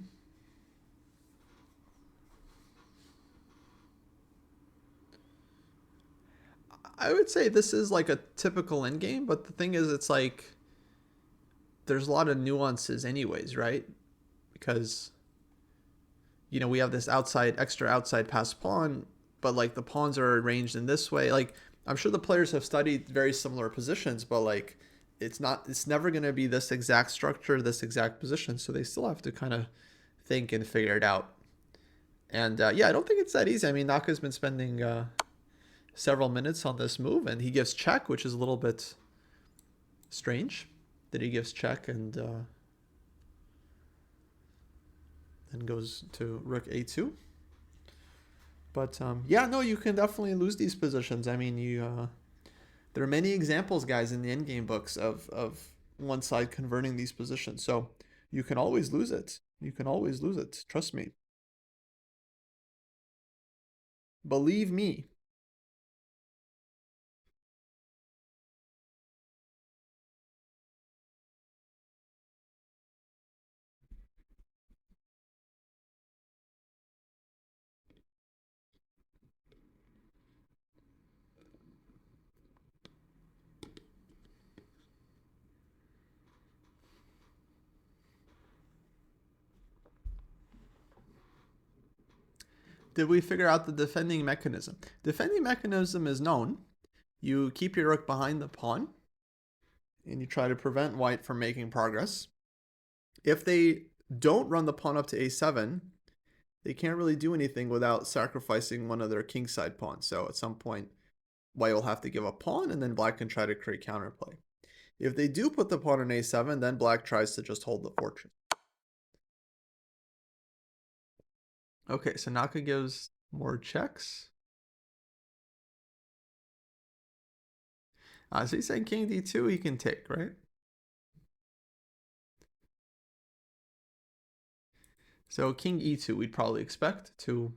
I would say this is like a typical endgame, but the thing is, it's like there's a lot of nuances anyways, right? Because, you know, we have this extra outside pass pawn, but like the pawns are arranged in this way. Like, I'm sure the players have studied very similar positions, but like it's never going to be this exact structure, this exact position. So they still have to kind of think and figure it out. And yeah, I don't think it's that easy. I mean, Naka's been spending several minutes on this move, and he gives check, which is a little bit strange that he gives check and then goes to rook a2. But yeah, no, you can definitely lose these positions. I mean, there are many examples, guys, in the endgame books of one side converting these positions. So you can always lose it. You can always lose it. Trust me. Believe me. Did we figure out the defending mechanism? Defending mechanism is known. You keep your rook behind the pawn, and you try to prevent white from making progress. If they don't run the pawn up to a7, they can't really do anything without sacrificing one of their kingside pawns. So at some point, white will have to give a pawn, and then black can try to create counterplay. If they do put the pawn on a7, then black tries to just hold the fortress. Okay, so Naka gives more checks. So he's saying king d2 he can take, right? So king e2 we'd probably expect to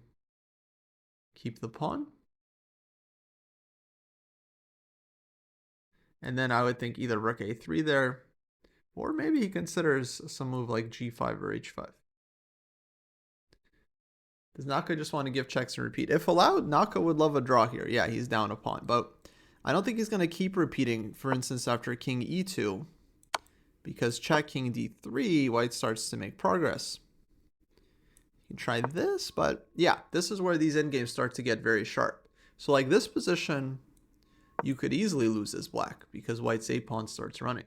keep the pawn. And then I would think either rook a3 there, or maybe he considers some move like g5 or h5. Does Naka just want to give checks and repeat? If allowed, Naka would love a draw here. Yeah, he's down a pawn, but I don't think he's going to keep repeating, for instance, after king e2, because check king d3, white starts to make progress. You can try this, but yeah, this is where these endgames start to get very sharp. So like this position, you could easily lose as black because white's a pawn starts running.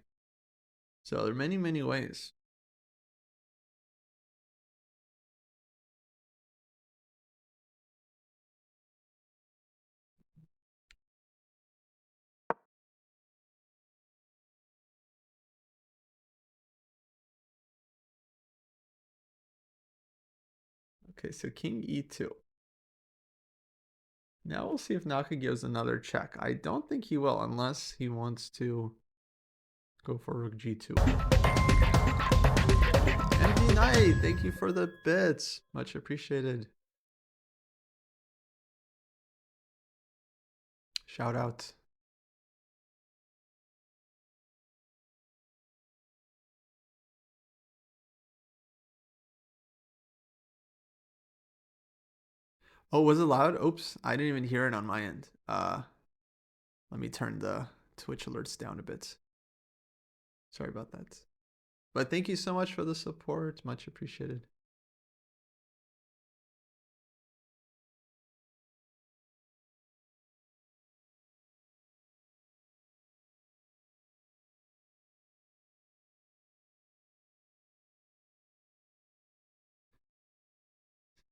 So there are many, many ways. Okay, so king e2. Now we'll see if Naka gives another check. I don't think he will unless he wants to go for rook g2. And he night. Thank you for the bits. Much appreciated. Shout out. Oh, was it loud? Oops, I didn't even hear it on my end. Let me turn the Twitch alerts down a bit. Sorry about that. But thank you so much for the support. Much appreciated.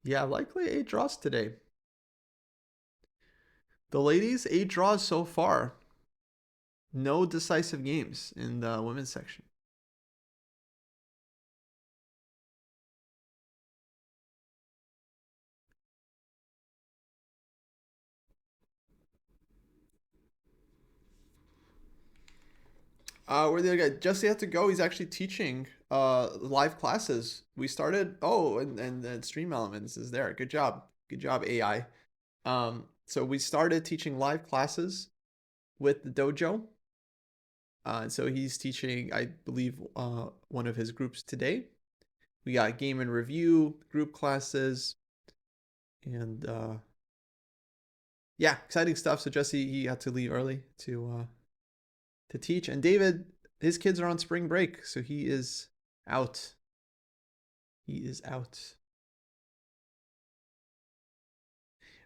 Yeah, likely 8 draws today. The ladies, 8 draws so far. No decisive games in the women's section. Where the other guy? Jesse had to go. He's actually teaching live classes. We started. Oh, and Stream Elements is there. Good job. Good job, AI. So we started teaching live classes with the dojo. So he's teaching, I believe, one of his groups today. We got game and review group classes, and yeah, exciting stuff. So Jesse, he had to leave early to teach, and David, his kids are on spring break, so he is out. He is out.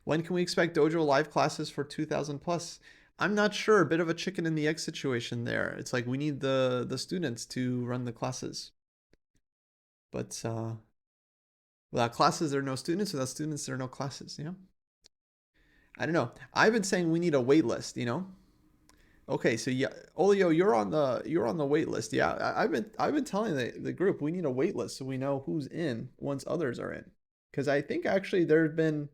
When can we expect Dojo live classes for 2,000 plus? I'm not sure. A bit of a chicken and the egg situation there. It's like we need the students to run the classes, but without classes, there are no students. Without students, there are no classes. You know. I don't know. I've been saying we need a wait list. You know. Okay, so yeah, Olio, you're on the wait list. Yeah, I've been telling the group we need a wait list so we know who's in once others are in. Because I think actually there's been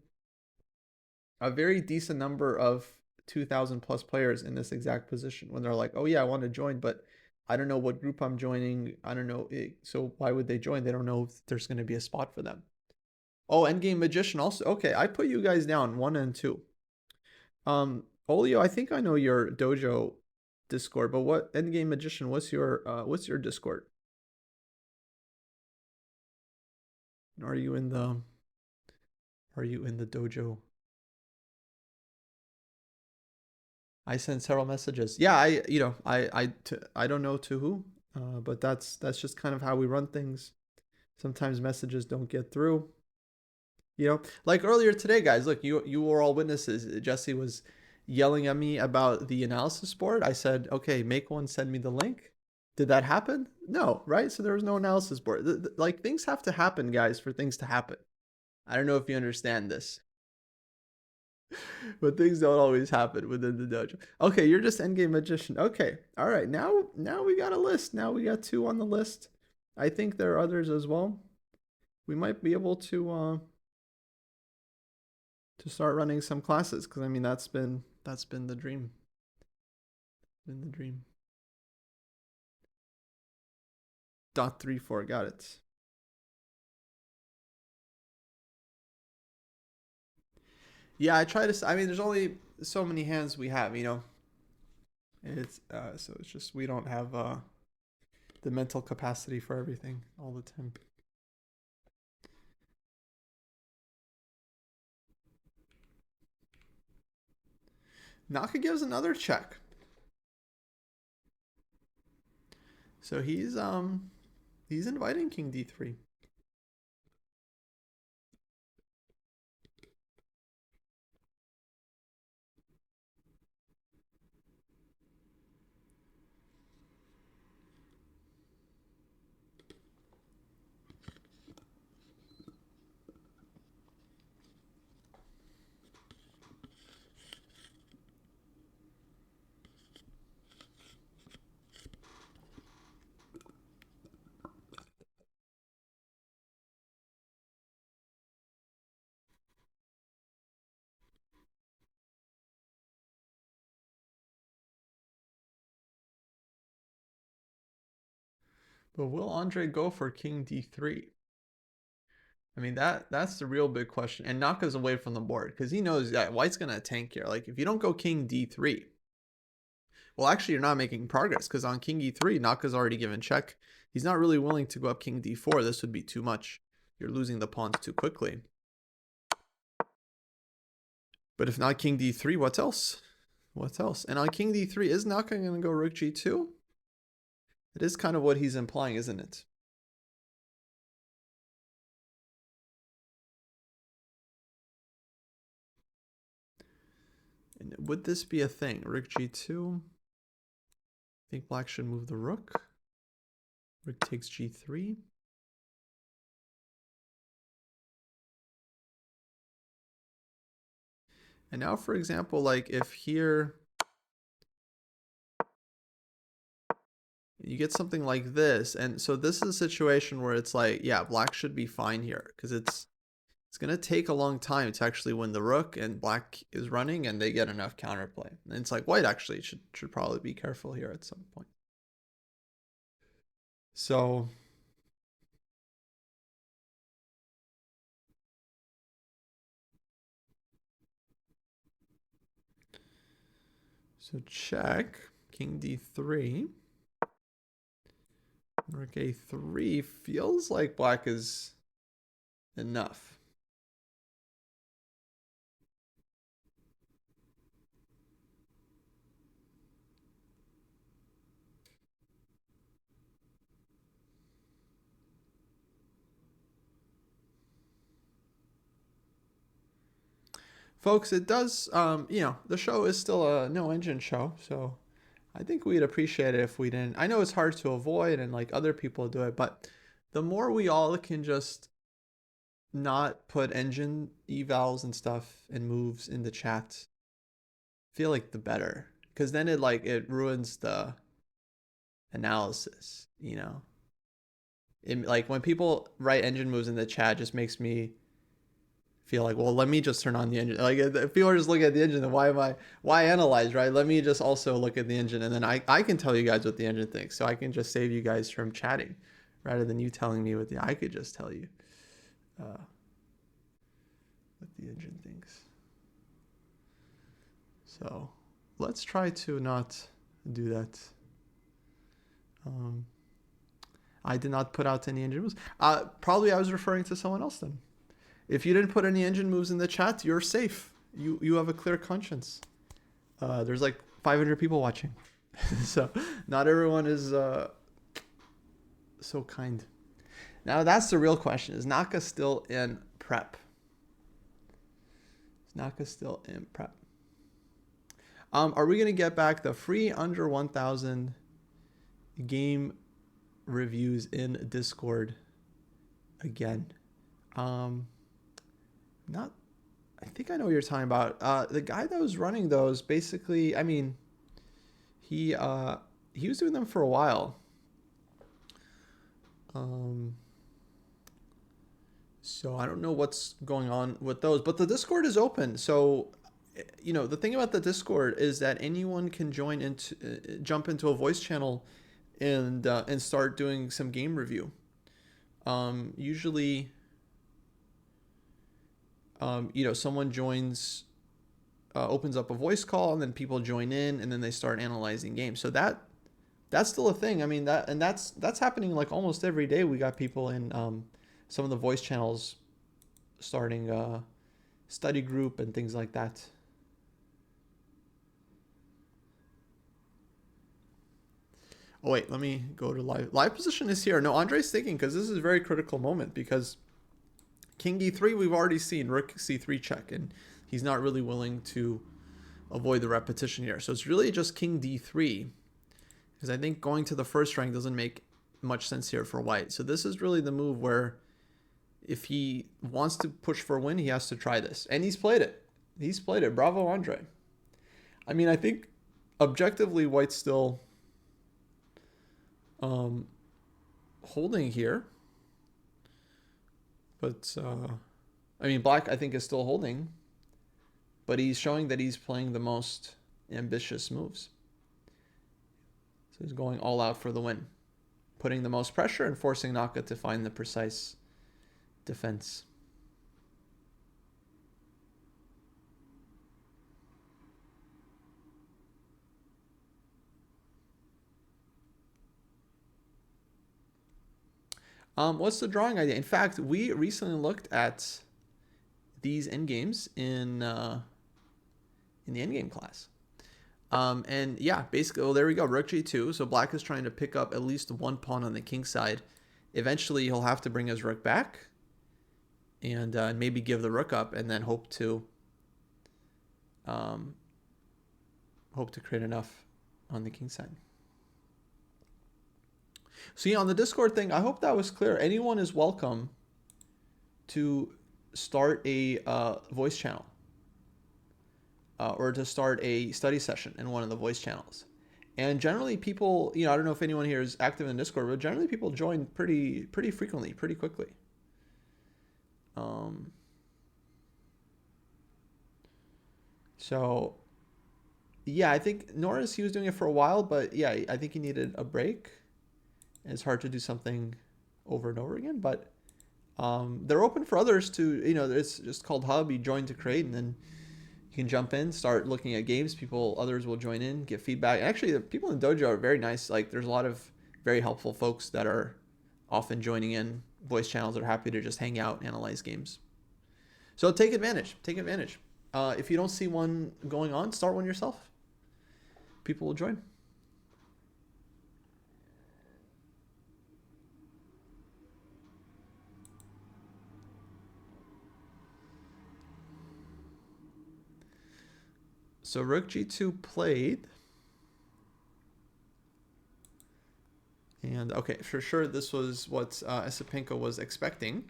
a very decent number of 2,000 plus players in this exact position when they're like, oh yeah, I want to join, but I don't know what group I'm joining. I don't know. So why would they join? They don't know if there's going to be a spot for them. Oh, Endgame Magician also. Okay, I put you guys down 1 and 2. Olio, I think I know your dojo Discord, but what Endgame Magician? What's your Discord? Are you in the Are you in the dojo? I sent several messages. Yeah, I don't know to who, but that's just kind of how we run things. Sometimes messages don't get through. Like earlier today, guys. Look, you were all witnesses. Jesse was yelling at me about the analysis board. I said, okay, make one, send me the link. Did that happen? No, right? So there was no analysis board. Like things have to happen, guys, for things to happen. I don't know if you understand this, but things don't always happen within the dojo. Okay, you're just endgame magician. Okay, all right. Now we got a list. Now we got 2 on the list. I think there are others as well. We might be able to start running some classes because I mean that's been the dream. Been the dream. .34, got it. Yeah, I try to. I mean, there's only so many hands we have, you know. It's so it's just we don't have the mental capacity for everything all the time. Naka gives another check. So he's inviting King D3. But will Andre go for King D3? I mean, that's the real big question. And Naka's away from the board because he knows that white's going to tank here. Like, if you don't go king d3, well, actually, you're not making progress because on king e3, Naka's already given check. He's not really willing to go up king d4. This would be too much. You're losing the pawns too quickly. But if not king d3, what else? What else? And on king d3, is Naka going to go rook g2? It is kind of what he's implying, isn't it? And would this be a thing? Rook g2. I think black should move the rook. Rook takes g3. And now, for example, like if here you get something like this, and so this is a situation where it's like, yeah, black should be fine here because it's going to take a long time to actually win the rook, and black is running and they get enough counterplay. And it's like white actually should probably be careful here at some point. So check, king d3. Rook a3 feels like black is enough. Folks, it does, the show is still a no engine show, so I think we'd appreciate it if we didn't. I know it's hard to avoid and like other people do it, but the more we all can just not put engine evals and stuff and moves in the chat, I feel like the better. Because then it ruins the analysis, like when people write engine moves in the chat, just makes me feel like, well, let me just turn on the engine. Like if people are just looking at the engine, then why analyze, right? Let me just also look at the engine, and then I can tell you guys what the engine thinks. So I can just save you guys from chatting rather than you telling me I could just tell you what the engine thinks. So let's try to not do that. I did not put out any engine moves. Probably I was referring to someone else then. If you didn't put any engine moves in the chat, you're safe. You have a clear conscience. There's like 500 people watching. So not everyone is so kind. Now that's the real question. Is Naka still in prep? Is Naka still in prep? Are we going to get back the free under 1,000 game reviews in Discord again? Not, I think I know what you're talking about. The guy that was running those, basically, I mean, he was doing them for a while. So I don't know what's going on with those, but the Discord is open. So, the thing about the Discord is that anyone can jump into a voice channel and start doing some game review. Usually, someone joins, opens up a voice call, and then people join in, and then they start analyzing games. So that's still a thing. I mean, that's happening like almost every day. We got people in some of the voice channels starting a study group and things like that. Oh wait, let me go to live. Live position is here. No, Andre's thinking because this is a very critical moment because king e3 we've already seen rook c3 check, and he's not really willing to avoid the repetition here. So it's really just king d3 because I think going to the first rank doesn't make much sense here for white. So this is really the move where if he wants to push for a win, he has to try this. And he's played it. He's played it. Bravo, Andre. I mean, I think objectively white's still holding here. But, I mean, black, I think, is still holding. But he's showing that he's playing the most ambitious moves. So he's going all out for the win. Putting the most pressure and forcing Naka to find the precise defense. What's the drawing idea? In fact, we recently looked at these endgames in the endgame class. And yeah, basically, well, there we go. Rook g2. So black is trying to pick up at least one pawn on the king side. Eventually, he'll have to bring his rook back and maybe give the rook up, and then um, hope to create enough on the king side. So yeah, on the Discord thing, I hope that was clear. Anyone is welcome to start a voice channel or to start a study session in one of the voice channels. And generally, people, I don't know if anyone here is active in Discord, but generally people join pretty frequently, pretty quickly. Um, so yeah, I think Norris, he was doing it for a while, but yeah, I think he needed a break. And it's hard to do something over and over again, but they're open for others to, it's just called Hub. You join to create, and then you can jump in, start looking at games. Others will join in, get feedback. Actually, the people in Dojo are very nice. Like, there's a lot of very helpful folks that are often joining in voice channels that are happy to just hang out, analyze games. So take advantage. Take advantage. If you don't see one going on, start one yourself. People will join. So Rook G2 played. And okay, for sure, this was what Esipenko was expecting.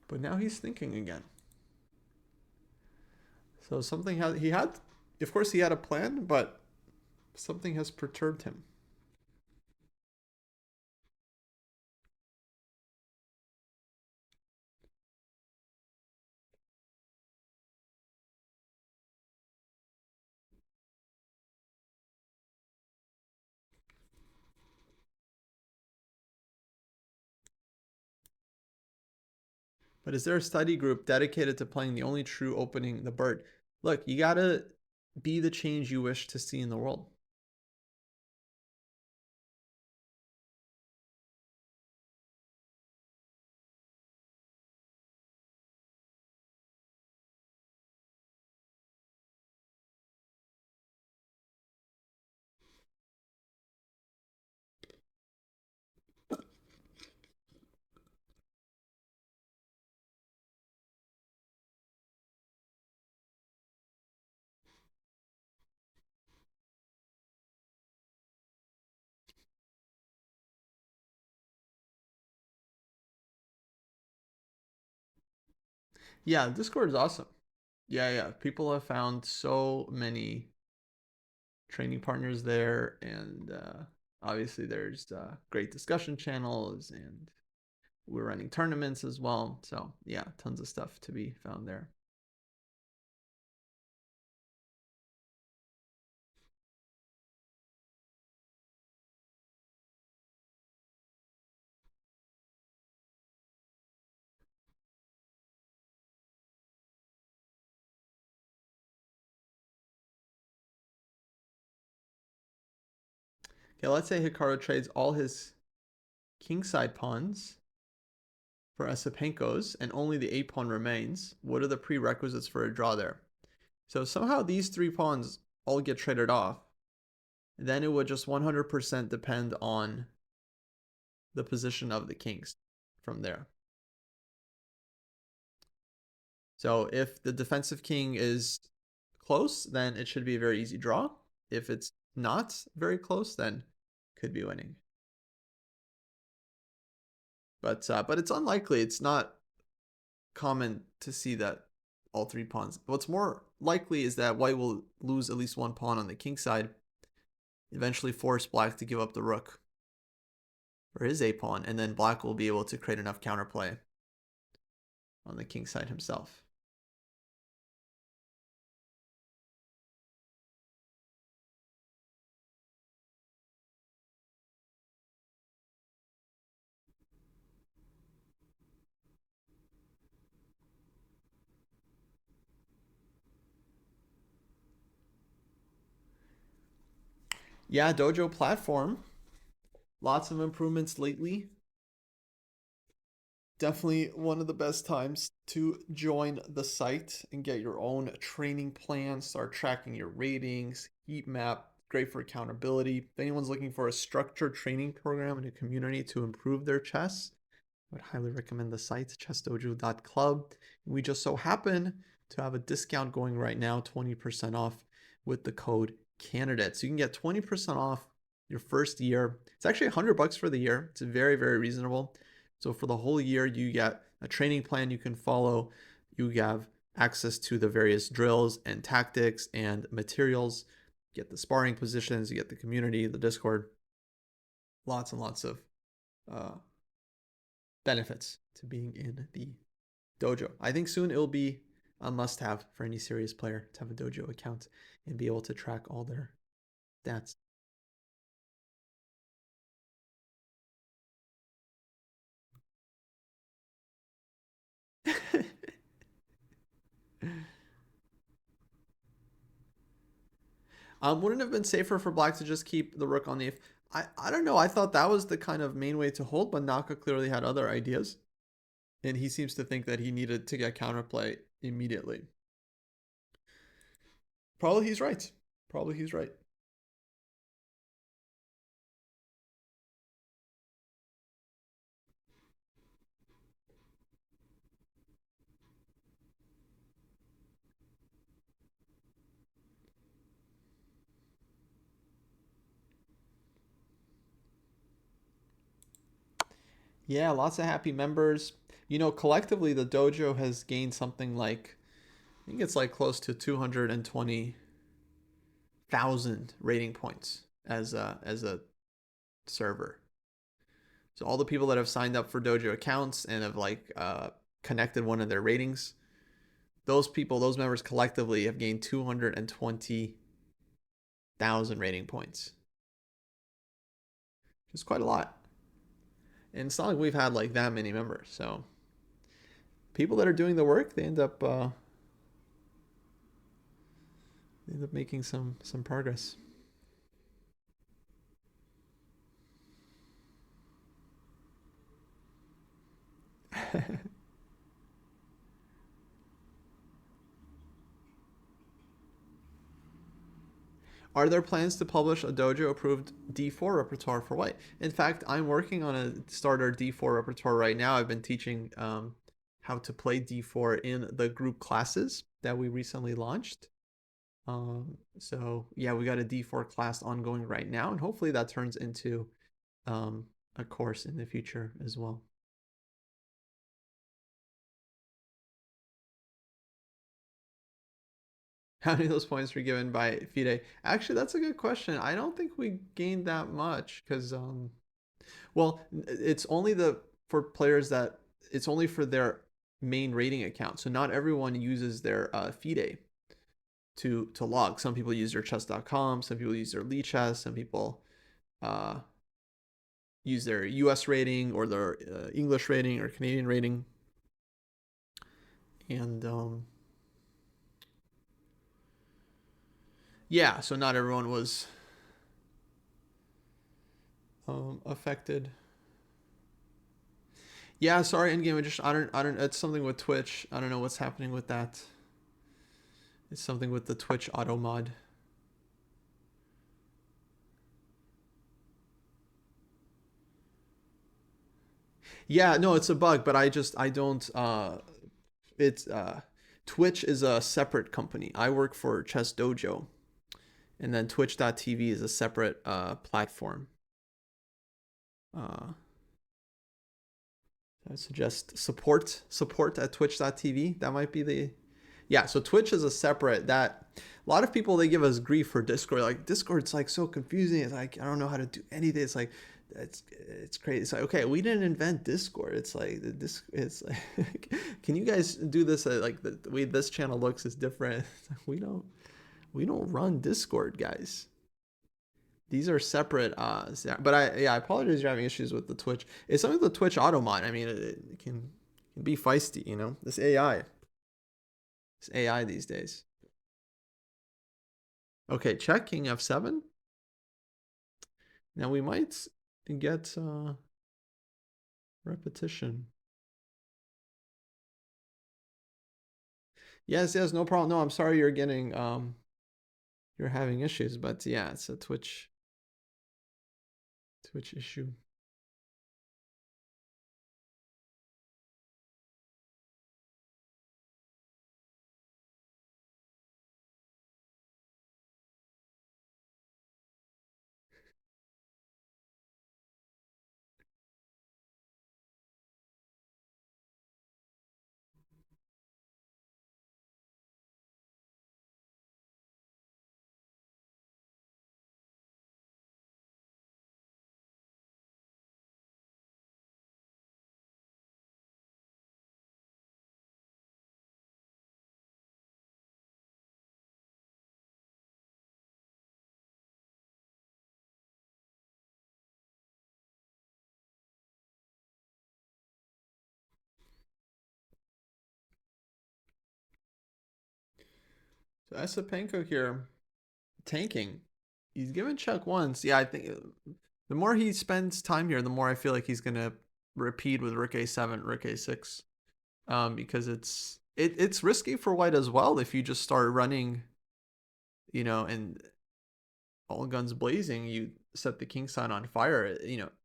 But now he's thinking again. So of course, he had a plan, but something has perturbed him. But is there a study group dedicated to playing the only true opening, the bird? Look, you gotta be the change you wish to see in the world. Yeah, Discord is awesome. Yeah. People have found so many training partners there, and obviously there's great discussion channels, and we're running tournaments as well. So yeah, tons of stuff to be found there. Okay, let's say Hikaru trades all his kingside pawns for Esipenko's, and only the a pawn remains. What are the prerequisites for a draw there? So somehow these three pawns all get traded off. Then it would just 100% depend on the position of the kings from there. So if the defensive king is close, then it should be a very easy draw. If it's not very close, then could be winning. But it's unlikely. It's not common to see that all three pawns. What's more likely is that white will lose at least one pawn on the king side, eventually force black to give up the rook for his a pawn, and then black will be able to create enough counterplay on the king side himself. Yeah, Dojo platform. Lots of improvements lately. Definitely one of the best times to join the site and get your own training plan, start tracking your ratings, heat map. Great for accountability. If anyone's looking for a structured training program and a community to improve their chess, I would highly recommend the site, ChessDojo.club. We just so happen to have a discount going right now, 20% off with the code candidate. So you can get 20% off your first year. It's actually $100 for the year. It's very, very reasonable. So for the whole year, you get a training plan you can follow. You have access to the various drills and tactics and materials. You get the sparring positions, you get the community, the Discord. Lots and lots of benefits to being in the dojo. I think soon it'll be a must have for any serious player to have a dojo account and be able to track all their stats. Wouldn't it have been safer for black to just keep the rook on the I don't know. I thought that was the kind of main way to hold, but Naka clearly had other ideas. And he seems to think that he needed to get counterplay immediately. Probably he's right. Probably he's right. Yeah, lots of happy members. You know, collectively, the dojo has gained something like, I think it's like close to 220,000 rating points as a server. So all the people that have signed up for dojo accounts and have like connected one of their ratings, those people, those members collectively have gained 220,000 rating points. It's quite a lot. And it's not like we've had like that many members. So people that are doing the work, they end up making some progress. Are there plans to publish a dojo approved D4 repertoire for white? In fact, I'm working on a starter D4 repertoire right now. I've been teaching how to play D4 in the group classes that we recently launched. So yeah, we got a D4 class ongoing right now, and hopefully that turns into a course in the future as well. How many of those points were given by FIDE? Actually, that's a good question. I don't think we gained that much because, well, it's only the for players that it's only for their main rating account. So not everyone uses their FIDE to log. Some people use their chess.com, some people use their Lichess, some people uh, use their US rating or their English rating or Canadian rating. And yeah, so not everyone was affected. Yeah, sorry, Endgame. I don't. It's something with Twitch. I don't know what's happening with that. It's something with the Twitch auto mod. Yeah, no, it's a bug, but I don't. It's Twitch is a separate company. I work for Chess Dojo, and then Twitch.tv is a separate platform. Uh, I suggest support at Twitch.tv. That might be the yeah. So Twitch is a separate that. A lot of people they give us grief for Discord. Like Discord's like so confusing. It's like I don't know how to do anything. It's like it's crazy. It's like okay, we didn't invent Discord. It's like this. It's like, can you guys do this? Like the way this channel looks is different. We don't run Discord, guys. These are separate. But I apologize. You're having issues with the Twitch. It's something with the Twitch auto mod. I mean, it can be feisty. You know, this AI these days. Okay, check King F7. Now we might get repetition. Yes, yes, no problem. No, I'm sorry you're getting you're having issues, but yeah, it's a Twitch issue. So Esipenko here tanking. He's given check once. Yeah, I think the more he spends time here, the more I feel like he's gonna repeat with Rook A7, Rook A6. Because it's risky for white as well if you just start running, and all guns blazing, you set the king sign on fire.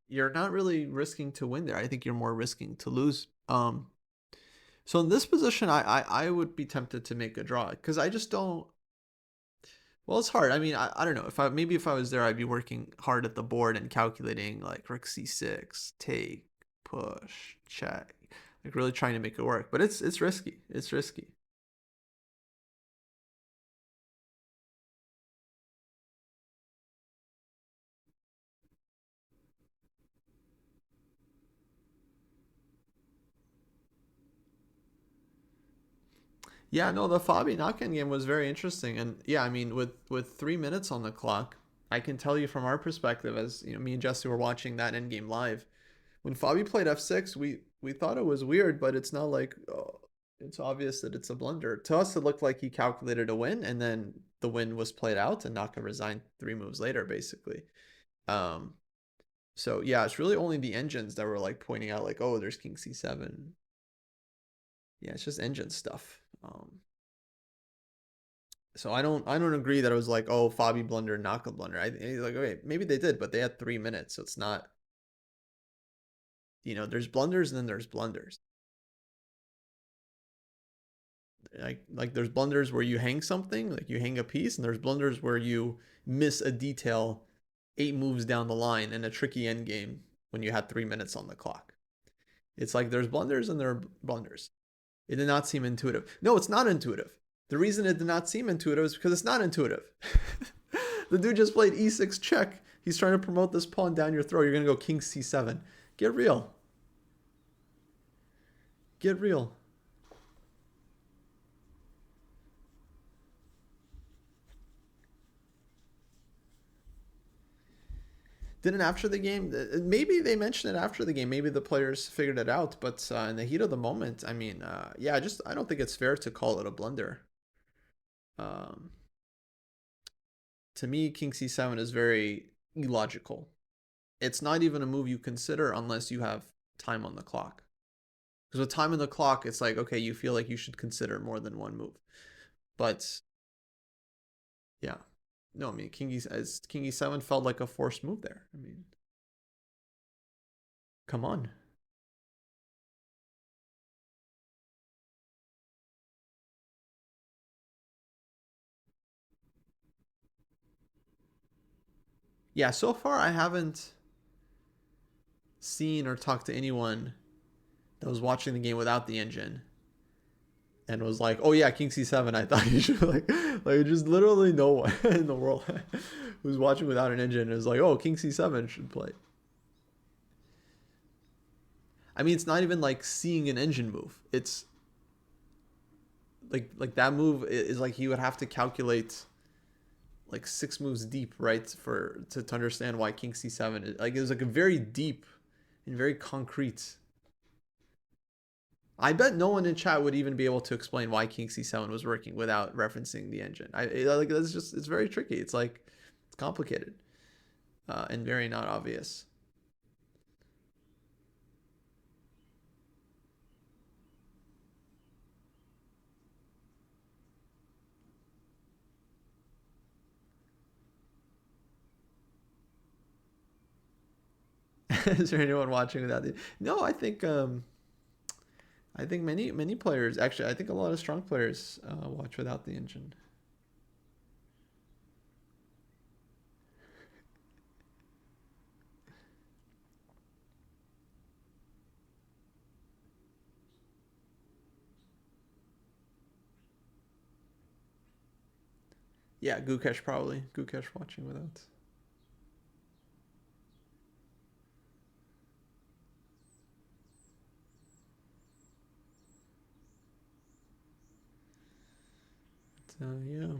You're not really risking to win there. I think you're more risking to lose. So in this position, I would be tempted to make a draw because I just don't. Well, it's hard. I mean, I don't know. If I was there, I'd be working hard at the board and calculating like Rook C6, take, push, check, like really trying to make it work. But it's risky. It's risky. Yeah, no, the Fabi knock-in game was very interesting, and yeah, I mean, with 3 minutes on the clock, I can tell you from our perspective, as me and Jesse were watching that end game live. When Fabi played f6, we thought it was weird, but it's not like it's obvious that it's a blunder. To us, it looked like he calculated a win, and then the win was played out, and Naka resigned 3 moves later, basically. Um, so yeah, it's really only the engines that were like pointing out, like, oh, there's King C7. Yeah, it's just engine stuff. So I don't agree that it was like, oh, Fabi blunder, Naka blunder. Like, okay, maybe they did, but they had 3 minutes, so it's not. There's blunders and then there's blunders. Like there's blunders where you hang something, like you hang a piece, and there's blunders where you miss a detail 8 moves down the line in a tricky end game when you had 3 minutes on the clock. It's like there's blunders and there are blunders. It did not seem intuitive. No, it's not intuitive. The reason it did not seem intuitive is because it's not intuitive. The dude just played e6 check. He's trying to promote this pawn down your throat. You're going to go king c7. Get real. Get real. Didn't after the game, maybe they mentioned it after the game. Maybe the players figured it out. But in the heat of the moment, I mean, yeah, I don't think it's fair to call it a blunder. Um, to me, king c7 is very illogical. It's not even a move you consider unless you have time on the clock. Because with time on the clock, it's like, okay, you feel like you should consider more than one move. But yeah, no, I mean, king e7 felt like a forced move there. I mean, come on. Yeah, so far I haven't seen or talked to anyone that was watching the game without the engine and was like, "Oh yeah, king c7." I thought you should like just literally no one in the world who's watching without an engine is like, "Oh, king c7 should play." I mean, it's not even like seeing an engine move. It's like that move is like you would have to calculate like 6 moves deep, right, for to understand why king c7 is like it was like a very deep and very concrete. I bet no one in chat would even be able to explain why king c7 was working without referencing the engine. Like that's just it's very tricky. It's like it's complicated. and very not obvious. Is there anyone watching without the? No, I think many players actually. I think a lot of strong players watch without the engine. Yeah, Gukesh probably. Gukesh watching without. Yeah.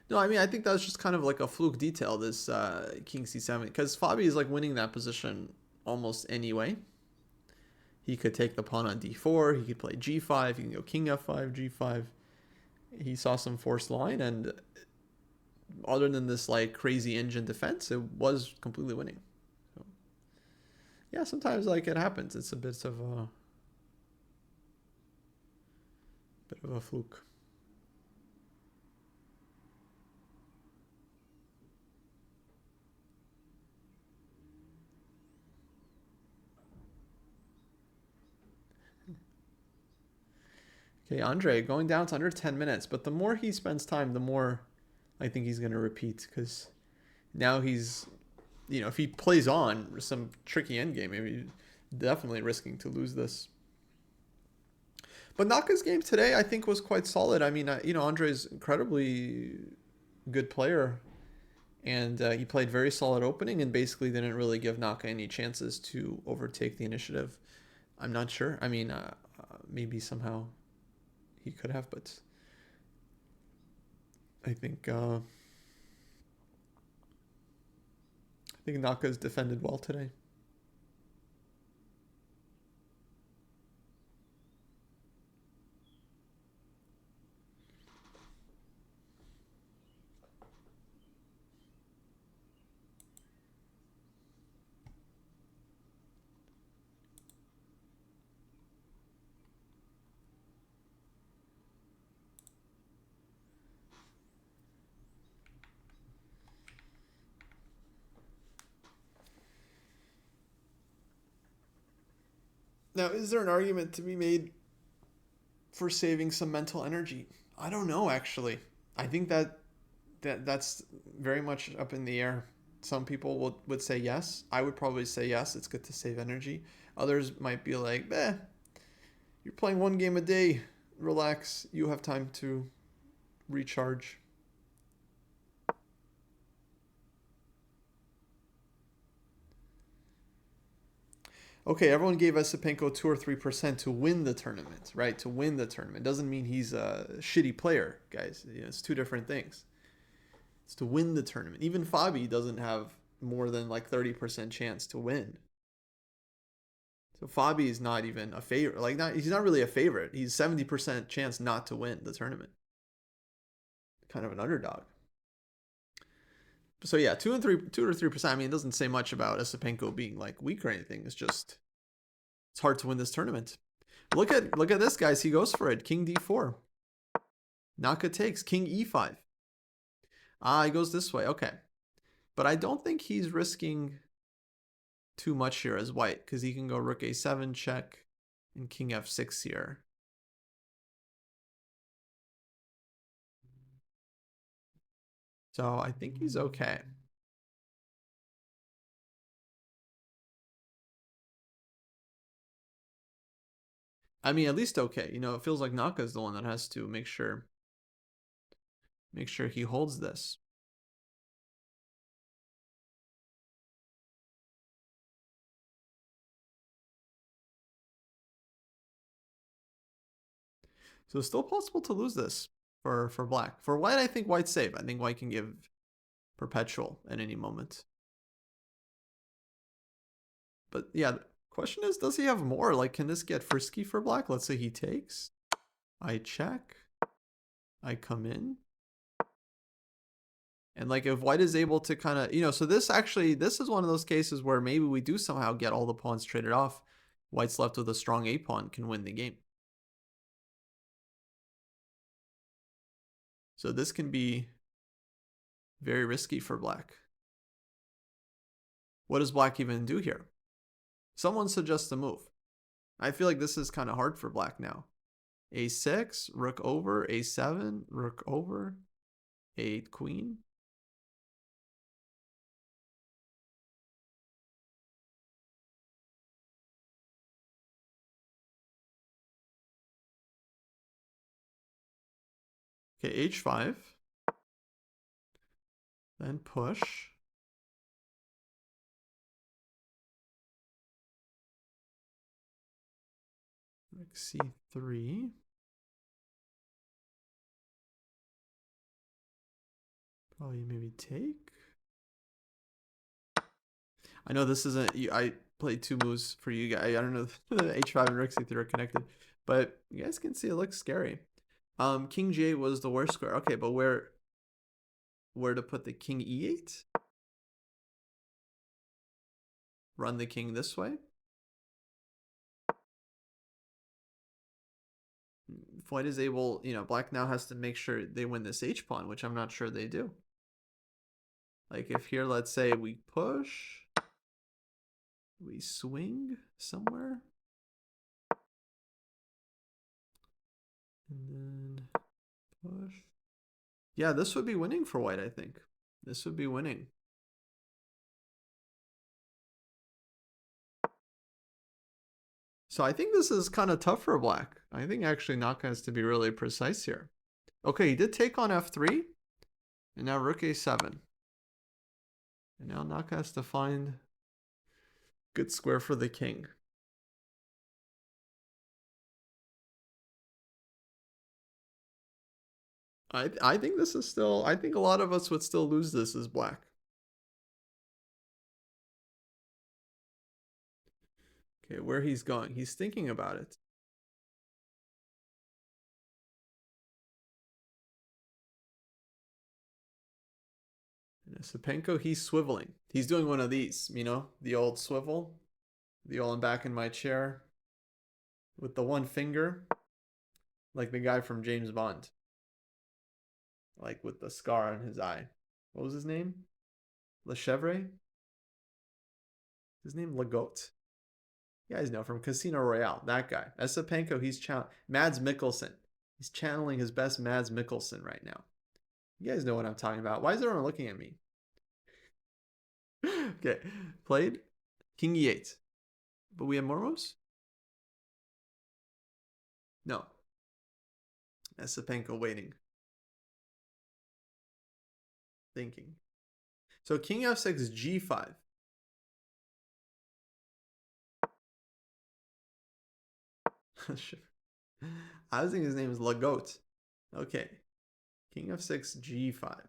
No, I mean I think that's just kind of like a fluke detail. This King C7 because Fabi is like winning that position almost anyway. He could take the pawn on D4. He could play G5. He can go King F5, G5. He saw some forced line, and other than this like crazy engine defense, it was completely winning. So, yeah, sometimes like it happens. It's a bit of a fluke. Okay, Andre going down to under 10 minutes, but the more he spends time, the more I think he's going to repeat because now he's, if he plays on some tricky endgame, maybe definitely risking to lose this. But Naka's game today, I think, was quite solid. I mean, Andre's incredibly good player, and he played very solid opening and basically didn't really give Naka any chances to overtake the initiative. I'm not sure. I mean, maybe somehow he could have, but I think Naka's defended well today. Now, is there an argument to be made for saving some mental energy? I don't know, actually. I think that's very much up in the air. Some people would say yes. I would probably say yes. It's good to save energy. Others might be like, you're playing one game a day. Relax. You have time to recharge. Okay, everyone gave Esipenko 2 or 3% to win the tournament, right? To win the tournament doesn't mean he's a shitty player, guys. It's two different things. It's to win the tournament. Even Fabi doesn't have more than like 30% chance to win. So Fabi is not even a favorite. He's not really a favorite. He's 70% chance not to win the tournament. Kind of an underdog. So yeah, 2 or 3%. I mean, it doesn't say much about Esipenko being like weak or anything. It's hard to win this tournament. Look at this, guys. He goes for it. King D4. Naka takes. King E5. He goes this way. Okay. But I don't think he's risking too much here as white because he can go Rook A7 check and King F6 here. So I think he's okay. I mean, at least okay. It feels like Naka's the one that has to make sure he holds this. So it's still possible to lose this for black. For white, I think white's safe. I think white can give perpetual at any moment. But yeah, the question is, does he have more? Like, can this get frisky for black? Let's say he takes. I check. I come in. And like if white is able to kind of, so this is one of those cases where maybe we do somehow get all the pawns traded off. White's left with a strong a pawn, can win the game. So this can be very risky for black. What does black even do here? Someone suggests a move. I feel like this is kind of hard for black now. A6, rook over, a7, rook over, a8 queen. Okay, h5. Then push. Rook c3. Probably maybe take. I know this isn't. I played two moves for you guys. I don't know if h5 and rook c3 are connected, but you guys can see it looks scary. King g8 was the worst square. Okay, but where to put the king e8? Run the king this way. If white is able, black now has to make sure they win this h pawn, which I'm not sure they do. Like if here, let's say we push, we swing somewhere, and then push. Yeah, this would be winning for white, I think. This would be winning. So I think this is kind of tough for black. I think actually Naka has to be really precise here. Okay, he did take on f3, and now rook a7. And now Naka has to find good square for the king. I think this is still, I think a lot of us would still lose this as black. Okay, where he's going. He's thinking about it. And Sapenko, he's swiveling. He's doing one of these, the old swivel. The old I'm back in my chair with the one finger. Like the guy from James Bond. Like with the scar on his eye. What was his name? Lechevre? His name Legote. You guys know from Casino Royale. That guy. Sapenko, he's Mads Mikkelsen. He's channeling his best Mads Mikkelsen right now. You guys know what I'm talking about. Why is everyone looking at me? Okay. Played King E8. But we have more moves? No. Sapenko waiting. Thinking. So King F6 G5. I was thinking his name is Legote. Okay. King F6 G5.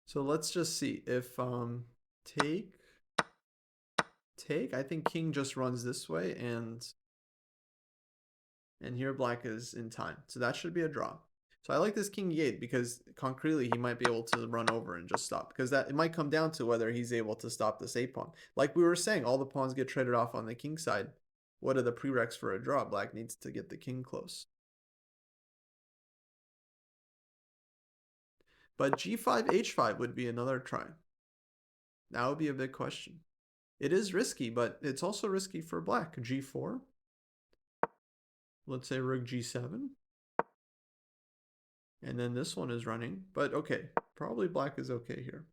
So let's just see if take. I think king just runs this way, and here black is in time. So that should be a draw. So I like this king e8 because concretely he might be able to run over and just stop, because that it might come down to whether he's able to stop this a pawn. Like we were saying, all the pawns get traded off on the king side. What are the prereqs for a draw? Black needs to get the king close. But g5 h5 would be another try. That would be a big question. It is risky, but it's also risky for black. G4. Let's say rook G7. And then this one is running. But okay, probably black is okay here.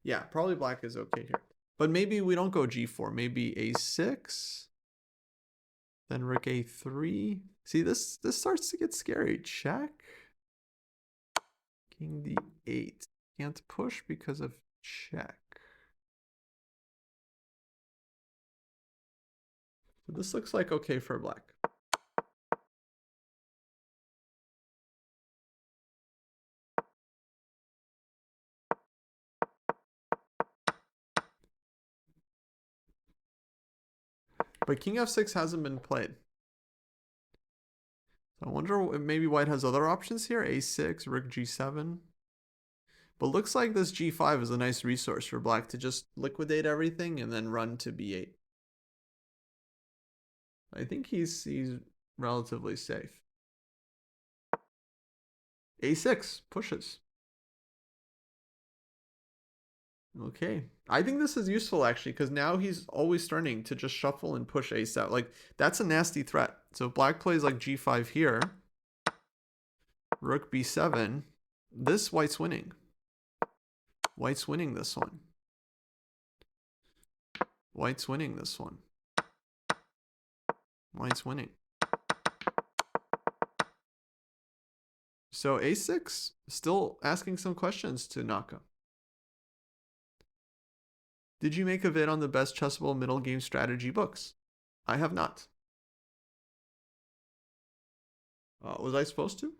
Yeah, probably black is okay here. But maybe we don't go G4. Maybe A6. Then rook A3. See, this starts to get scary. Check. King D8. Can't push because of check. So this looks like okay for black. But king f6 hasn't been played. So I wonder if maybe white has other options here. a6, rook g7. But looks like this g5 is a nice resource for black to just liquidate everything and then run to b8. I think he's relatively safe. a6 pushes. Okay. I think this is useful actually, because now he's always starting to just shuffle and push a7. Like, that's a nasty threat. So if black plays like g5 here, rook b7, this white's winning. White's winning this one. White's winning this one. White's winning. So a6 still asking some questions to Naka. Did you make a vid on the best chessable middle game strategy books? I have not. Was I supposed to?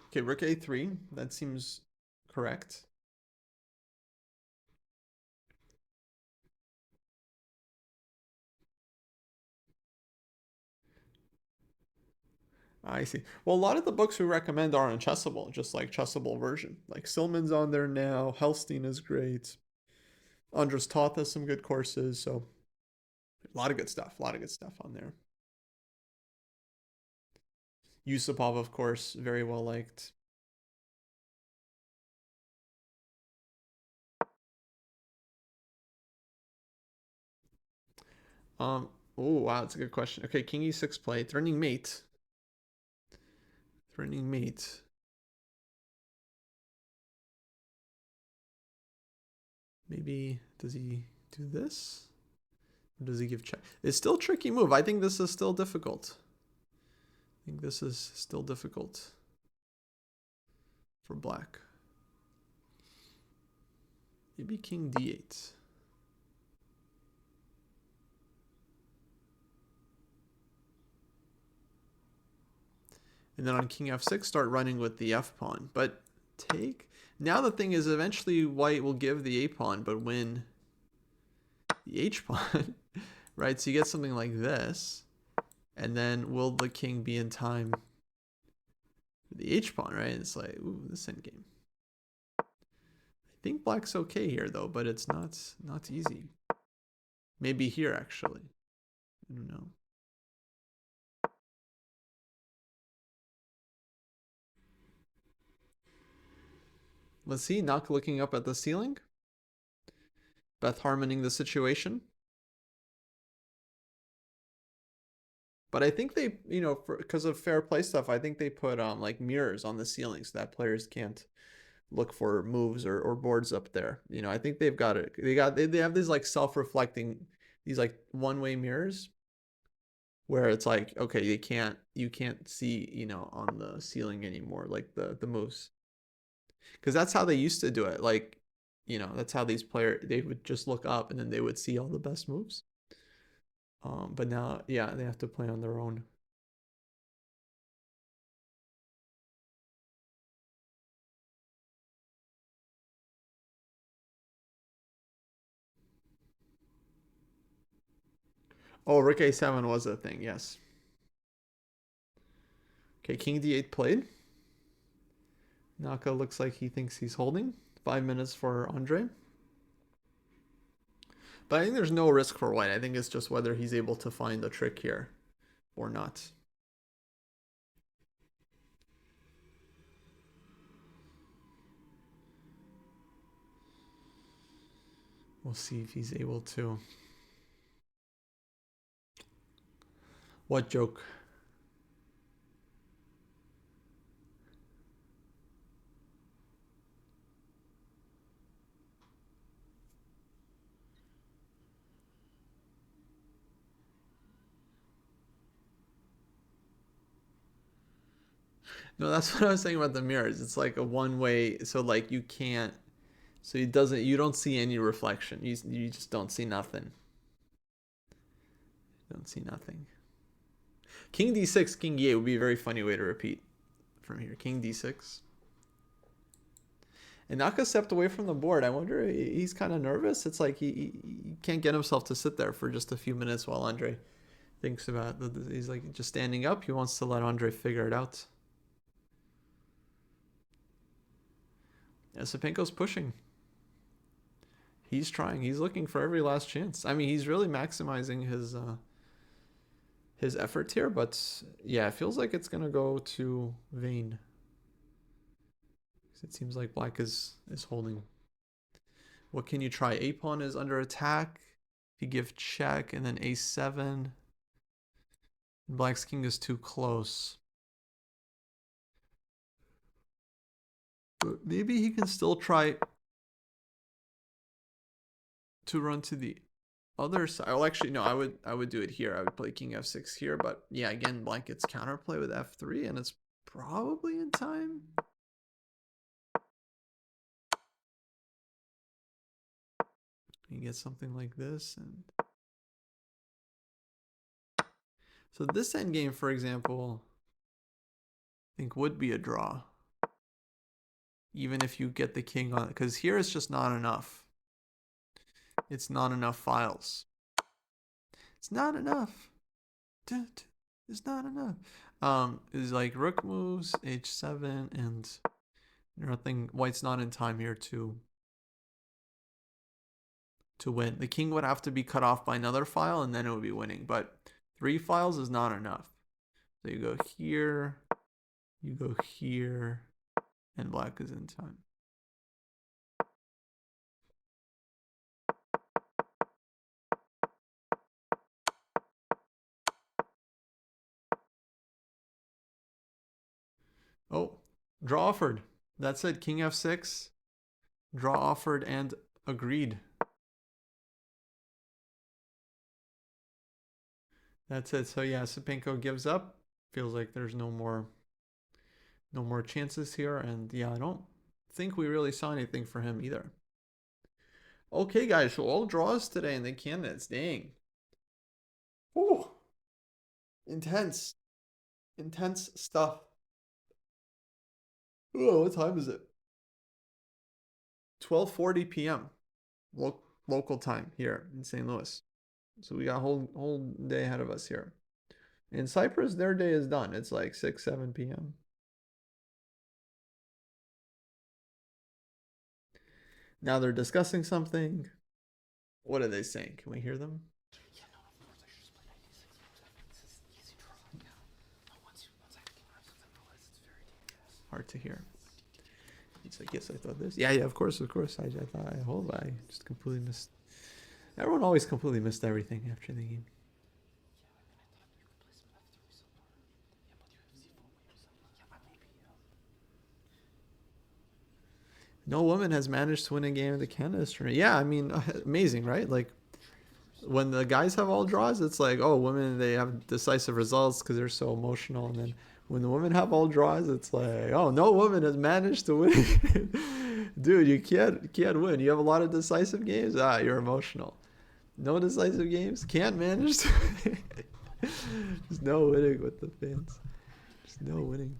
Okay, rook a3. That seems correct. I see. Well, a lot of the books we recommend are on Chessable, just like Chessable version. Like Silman's on there now. Helstein is great. Andras Toth has some good courses. So a lot of good stuff. A lot of good stuff on there. Yusupov, of course, very well liked. Oh wow, that's a good question. Okay, king e6 play, threatening mate. Threatening mate. Maybe does he do this? Or does he give check? It's still a tricky move. I think this is still difficult. I think this is still difficult for black. Maybe king d8. And then on king f6, start running with the f pawn. But take. Now the thing is, eventually white will give the a pawn, but win the h pawn. Right? So you get something like this. And then will the king be in time for the h pawn, right? It's like, ooh, this endgame. I think black's okay here, though, but it's not easy. Maybe here, actually. I don't know. Let's see. Nak looking up at the ceiling. Beth harmoning the situation. But I think they, because of fair play stuff, I think they put like mirrors on the ceiling so that players can't look for moves or boards up there. I think they've got it. They have these like self-reflecting, these like one-way mirrors where it's like, okay, you can't see, on the ceiling anymore, like the moves. Because that's how they used to do it. Like, that's how these players, they would just look up and then they would see all the best moves. But now, yeah, they have to play on their own. Oh, rook a7 was a thing, yes. Okay, king d8 played. Naka looks like he thinks he's holding. 5 minutes for Andre. But I think there's no risk for white. I think it's just whether he's able to find a trick here or not. We'll see if he's able to. What joke? No, that's what I was saying about the mirrors. It's like a one way, so like you can't, so it doesn't, you don't see any reflection. You just don't see nothing. Don't see nothing. King d6, king e8 would be a very funny way to repeat from here. King d6. And Naka stepped away from the board. I wonder, he's kind of nervous. It's like he can't get himself to sit there for just a few minutes while Andre thinks about it. He's like just standing up. He wants to let Andre figure it out. Sapenko's pushing. He's trying. He's looking for every last chance. I mean, he's really maximizing his efforts here, but yeah, it feels like it's gonna go to Vayne. It seems like black is holding. What can you try? A pawn is under attack. If you give check and then a7, black's king is too close. But maybe he can still try to run to the other side. Well, actually, no, I would do it here. I would play king f6 here, but yeah, again, black gets counterplay with f3, and it's probably in time. You get something like this, and so this endgame, for example, I think would be a draw. Even if you get the king on it, because here it's just not enough. It's not enough files. It's not enough. It's not enough. Is like rook moves, h7, and nothing. White's not in time here to win. The king would have to be cut off by another file, and then it would be winning. But 3 files is not enough. So you go here, you go here, and black is in time. Oh, draw offered. That said, king f6, draw offered and agreed. That's it. So yeah, Sapenko gives up. Feels like there's no more chances here, and yeah, I don't think we really saw anything for him either. Okay, guys, so all draws today in the candidates. Dang. Ooh. Intense stuff. Oh, what time is it? 12:40 p.m. local time here in St. Louis. So we got a whole day ahead of us here. In Cyprus, their day is done. It's like 6-7 p.m. Now they're discussing something. What are they saying? Can we hear them? Hard to hear. It's like, yes, I thought this. Yeah, of course. I thought I just completely missed. Everyone always completely missed everything after the game. No woman has managed to win a game of the Canada tournament. Yeah, I mean, amazing, right? Like, when the guys have all draws, it's like, oh, women, they have decisive results because they're so emotional. And then when the women have all draws, it's like, oh, no woman has managed to win. Dude, you can't win. You have a lot of decisive games. You're emotional. No decisive games. Can't manage to win. There's no winning with the fans. There's no winning.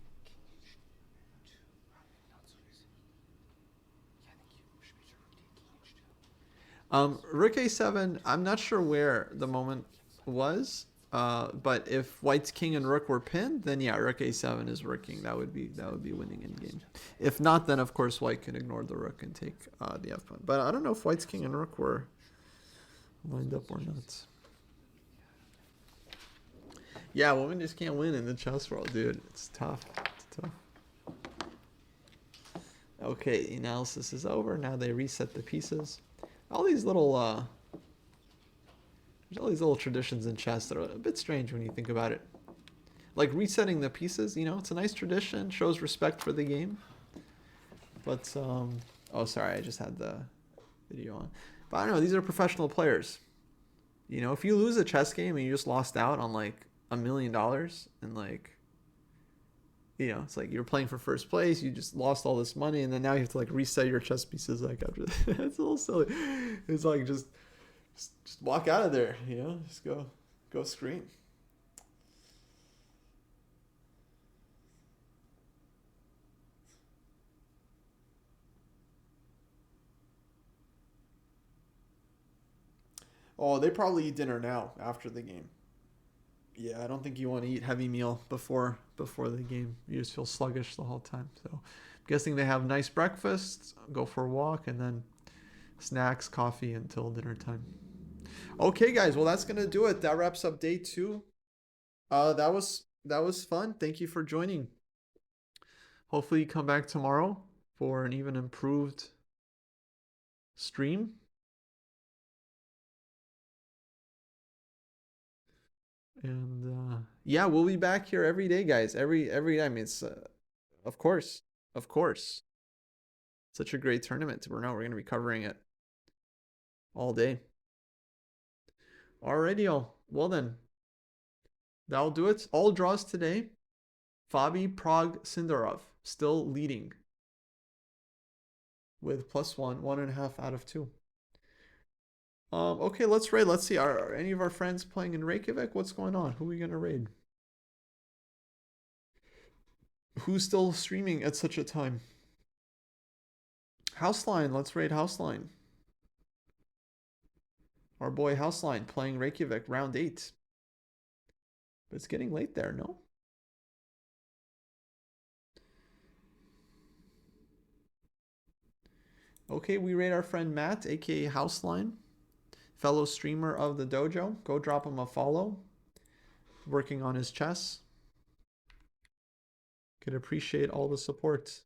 Rook a7, I'm not sure where the moment was, but if white's king and rook were pinned, then yeah, rook a7 is working. That would be winning in game. If not, then of course white can ignore the rook and take the f pawn. But I don't know if white's king and rook were lined up or not. Yeah, women just can't win in the chess world, dude. It's tough. It's tough. Okay, analysis is over. Now they reset the pieces. All these little there's all these little traditions in chess that are a bit strange when you think about it. Like resetting the pieces, it's a nice tradition, shows respect for the game. But oh, sorry, I just had the video on. But I don't know, these are professional players. If you lose a chess game and you just lost out on like $1 million and like You know, it's like you're playing for first place, you just lost all this money, and then now you have to like reset your chess pieces like after that. It's a little silly. It's like just walk out of there, you know, just go scream. Oh, they probably eat dinner now after the game. Yeah, I don't think you want to eat heavy meal before the game. You just feel sluggish the whole time. So, I'm guessing they have nice breakfast, go for a walk, and then snacks, coffee until dinner time. Okay, guys. Well, that's gonna do it. That wraps up day two. That was fun. Thank you for joining. Hopefully, you come back tomorrow for an even improved stream. And yeah, we'll be back here every day, guys. Every time. It's of course, of course. Such a great tournament. We're going to be covering it all day. Alrighty, all. Well then, that'll do it. All draws today. Fabi Prague Sindarov still leading with +1, 1.5 out of 2. Okay, let's raid. Let's see. Are any of our friends playing in Reykjavik? What's going on? Who are we gonna raid? Who's still streaming at such a time? Houseline. Let's raid Houseline. Our boy Houseline playing Reykjavik round 8. But it's getting late there, no? Okay, we raid our friend Matt, aka Houseline, fellow streamer of the dojo. Go drop him a follow. Working on his chess. Could appreciate all the support.